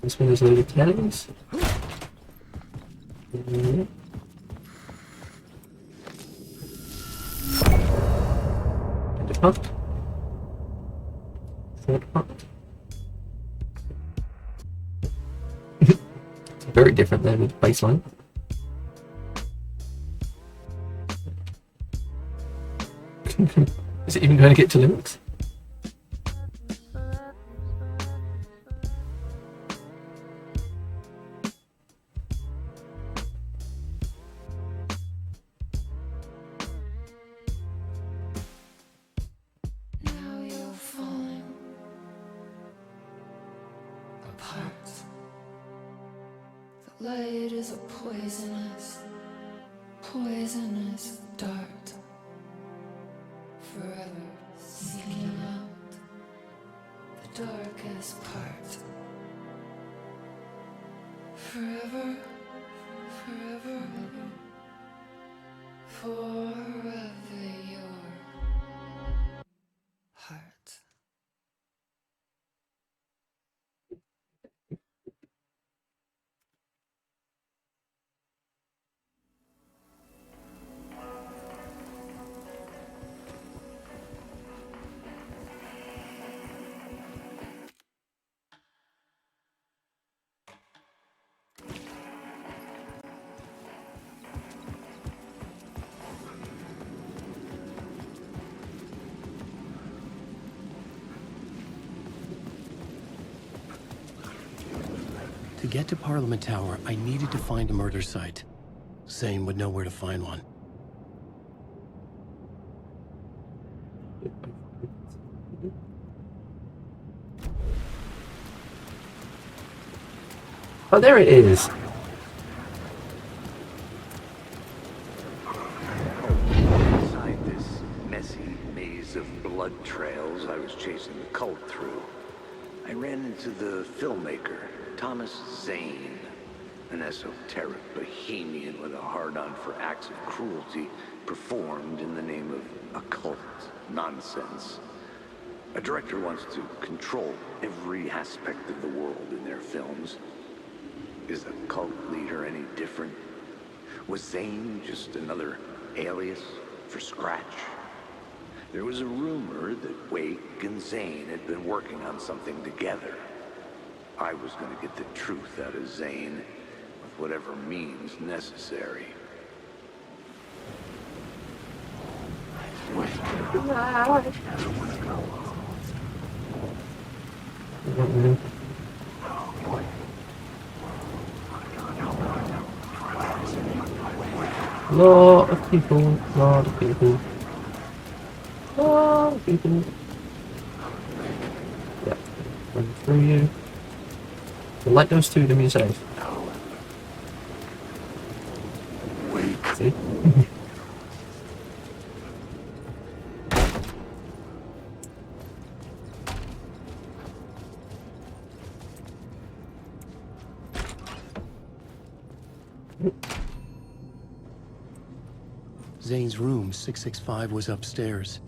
This one is a load of cannons. And a pump. Third pump. Very different there with the baseline. Is it even going to get to limits? Now you're falling apart. The light is a poisonous, poisonous dart, forever seeking out the darkest part. Forever, forever, forever your heart. To get to Parliament Tower, I needed to find a murder site. Zane would know where to find one. Oh, there it is. Inside this messy maze of blood trails I was chasing the cult through, I ran into the filmmaker, Thomas Zane, an esoteric bohemian with a hard-on for acts of cruelty performed in the name of occult nonsense. A director wants to control every aspect of the world in their films. Is the cult leader any different? Was Zane just another alias for Scratch? There was a rumor that Wake and Zane had been working on something together. I was going to get the truth out of Zane with whatever means necessary. Lot of people, lot of people. Lot of people. Yeah, run through you. Like those two to me safe. See? Zane's room, 665, was upstairs.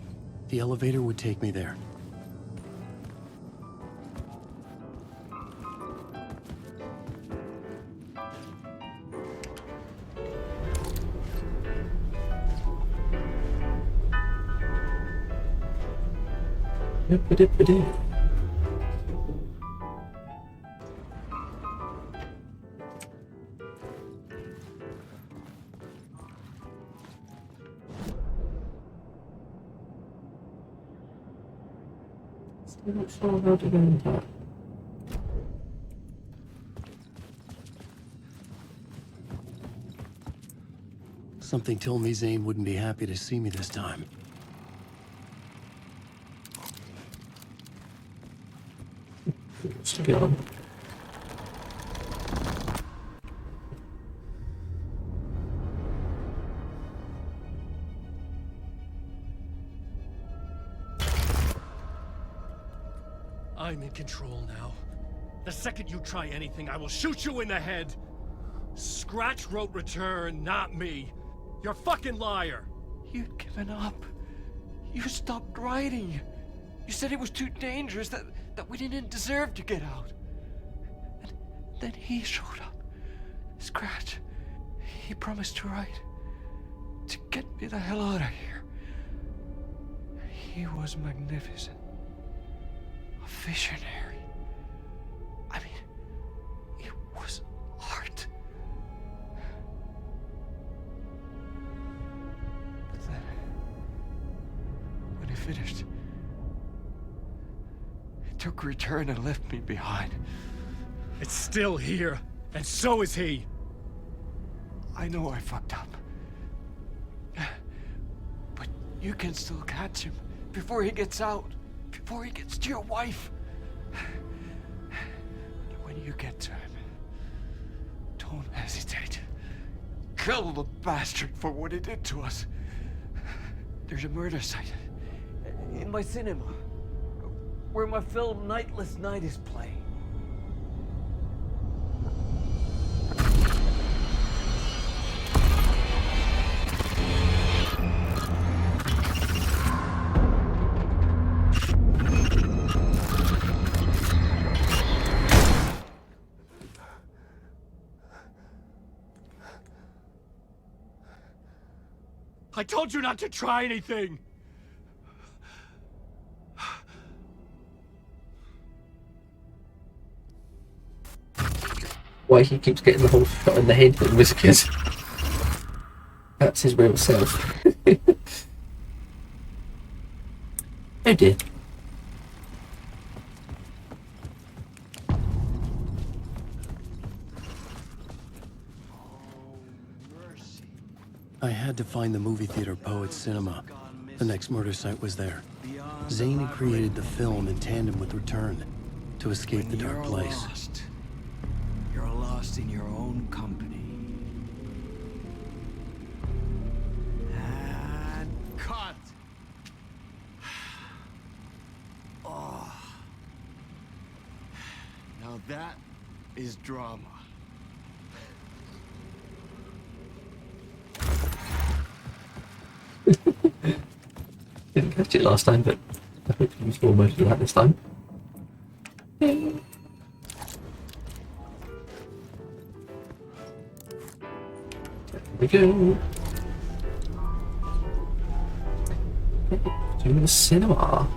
The elevator would take me there. I'm not sure how to go into that. Something told me Zane wouldn't be happy to see me this time. Stick it on. I'm in control now. The second you try anything, I will shoot you in the head. Scratch wrote return, not me. You're a fucking liar. You'd given up. You stopped writing. You said it was too dangerous, that we didn't deserve to get out. And then he showed up. Scratch. He promised to write. To get me the hell out of here. He was magnificent. A visionary. I mean, it was art. But then, when he finished, he took return and left me behind. It's still here, and so is he. I know I fucked up. But you can still catch him before he gets out. Before he gets to your wife. When you get to him, don't hesitate. Kill the bastard for what he did to us. There's a murder site in my cinema where my film Nightless Night is playing. I told you not to try anything! Why he keeps getting the whole shot in the head with whiskers. That's his real self. Oh dear. I had to find the movie theater Poet Cinema. The next murder site was there. Zane had created the film in tandem with Return to escape the dark place. Lost. You're lost in your own company. And cut! Oh. Now that is drama. Didn't catch it last time, but I hope you saw most of that this time. There we go. To the cinema.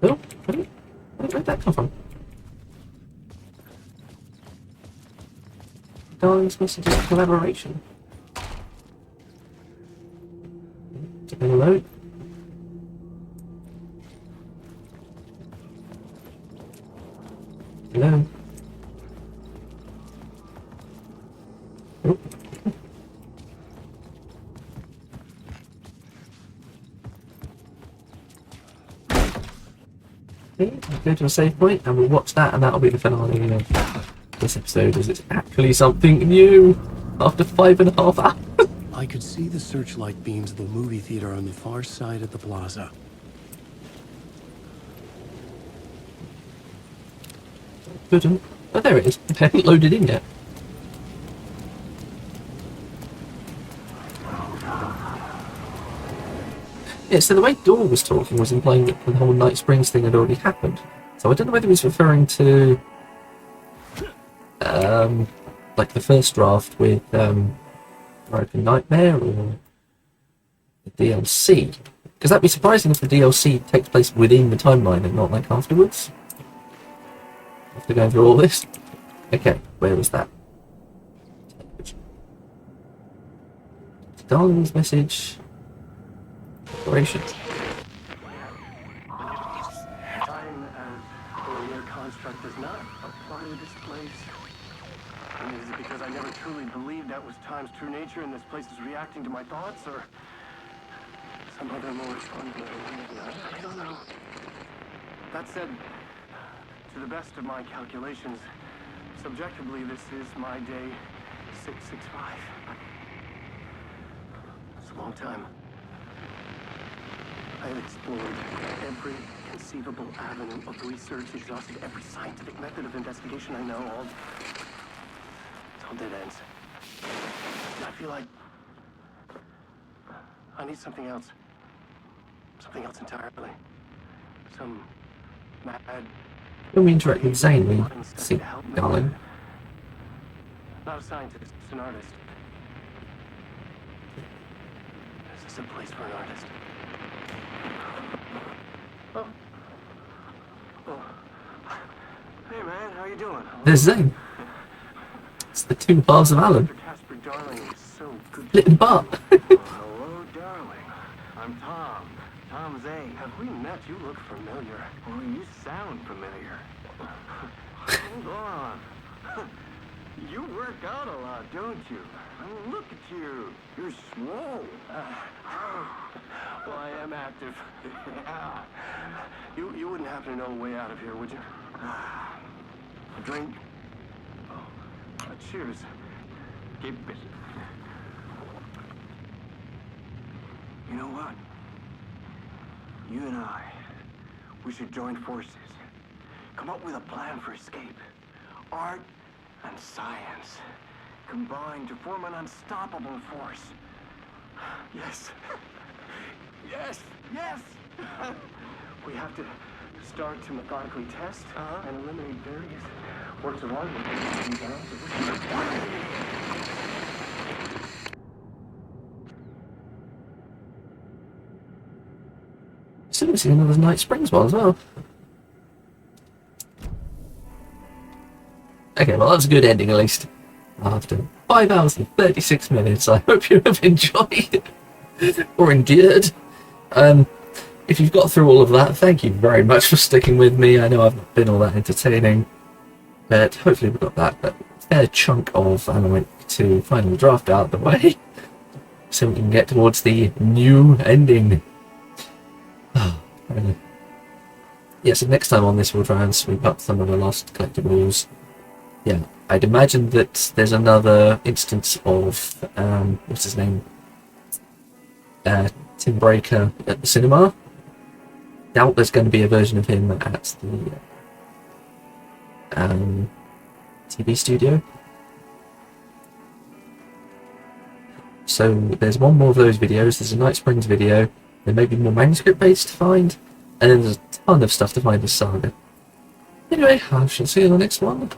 Oh, where'd that come from? Darling's messages of collaboration. Hello? Hello? Oh. Okay, I'll go to a save point and we'll watch that, and that'll be the finale of this episode, as it's actually something new after 5.5 hours. I could see the searchlight beams of the movie theater on the far side of the plaza. Couldn't. Oh, there it is. It hasn't loaded in yet. Yeah, so the way Dawn was talking was implying that the whole Night Springs thing had already happened. So I don't know whether he's referring to like the first draft with American Nightmare, or the DLC. Because that'd be surprising if the DLC takes place within the timeline and not like afterwards. After going through all this. Okay, where was that? Darling's message. Operation. Time as a mere construct does not apply to this place. And is it because I never truly believed that was time's true nature and this place is reacting to my thoughts, or some other more fundamental reason? I don't know. That said, to the best of my calculations, subjectively this is my day 665. It's a long time. I have explored every conceivable avenue of research, exhausted every scientific method of investigation I know. It's all dead ends. And I feel like I need something else. Something else entirely. Some mad... When we interact with Zane, we see Darling. Not a scientist, an artist. This is a place for an artist. Oh. Oh. Hey man, how you doing? There's Zane. It's the two halves of Alan. Split in part. Hello, darling. I'm Tom. Tom Zane. Have we met? You look familiar. Well, you sound familiar. Hold on. You work out a lot, don't you? I mean, look at you. You're swole. Well, I am active. You wouldn't happen to know a way out of here, would you? A drink? Oh, cheers. Keep busy. You know what? You and I, we should join forces. Come up with a plan for escape. Art and science combine to form an unstoppable force. Yes. Yes. Yes. We have to start to methodically test and eliminate various works of art. Still missing another Night Springs one as well. Okay, well that's a good ending at least. After 5 hours and 36 minutes, I hope you have enjoyed or endured. If you've got through all of that, thank you very much for sticking with me. I know I've not been all that entertaining, but hopefully we've got that fair chunk of Alan Wake 2 final draft out of the way, so we can get towards the new ending. Yeah, so next time on this we'll try and sweep up some of the lost collectibles. Yeah, I'd imagine that there's another instance of, what's his name? Tim Breaker at the cinema. Doubt there's going to be a version of him at the TV studio. So there's one more of those videos. There's a Night Springs video. There may be more manuscript base to find. And then there's a ton of stuff to find in Saga. Anyway, I shall see you in the next one.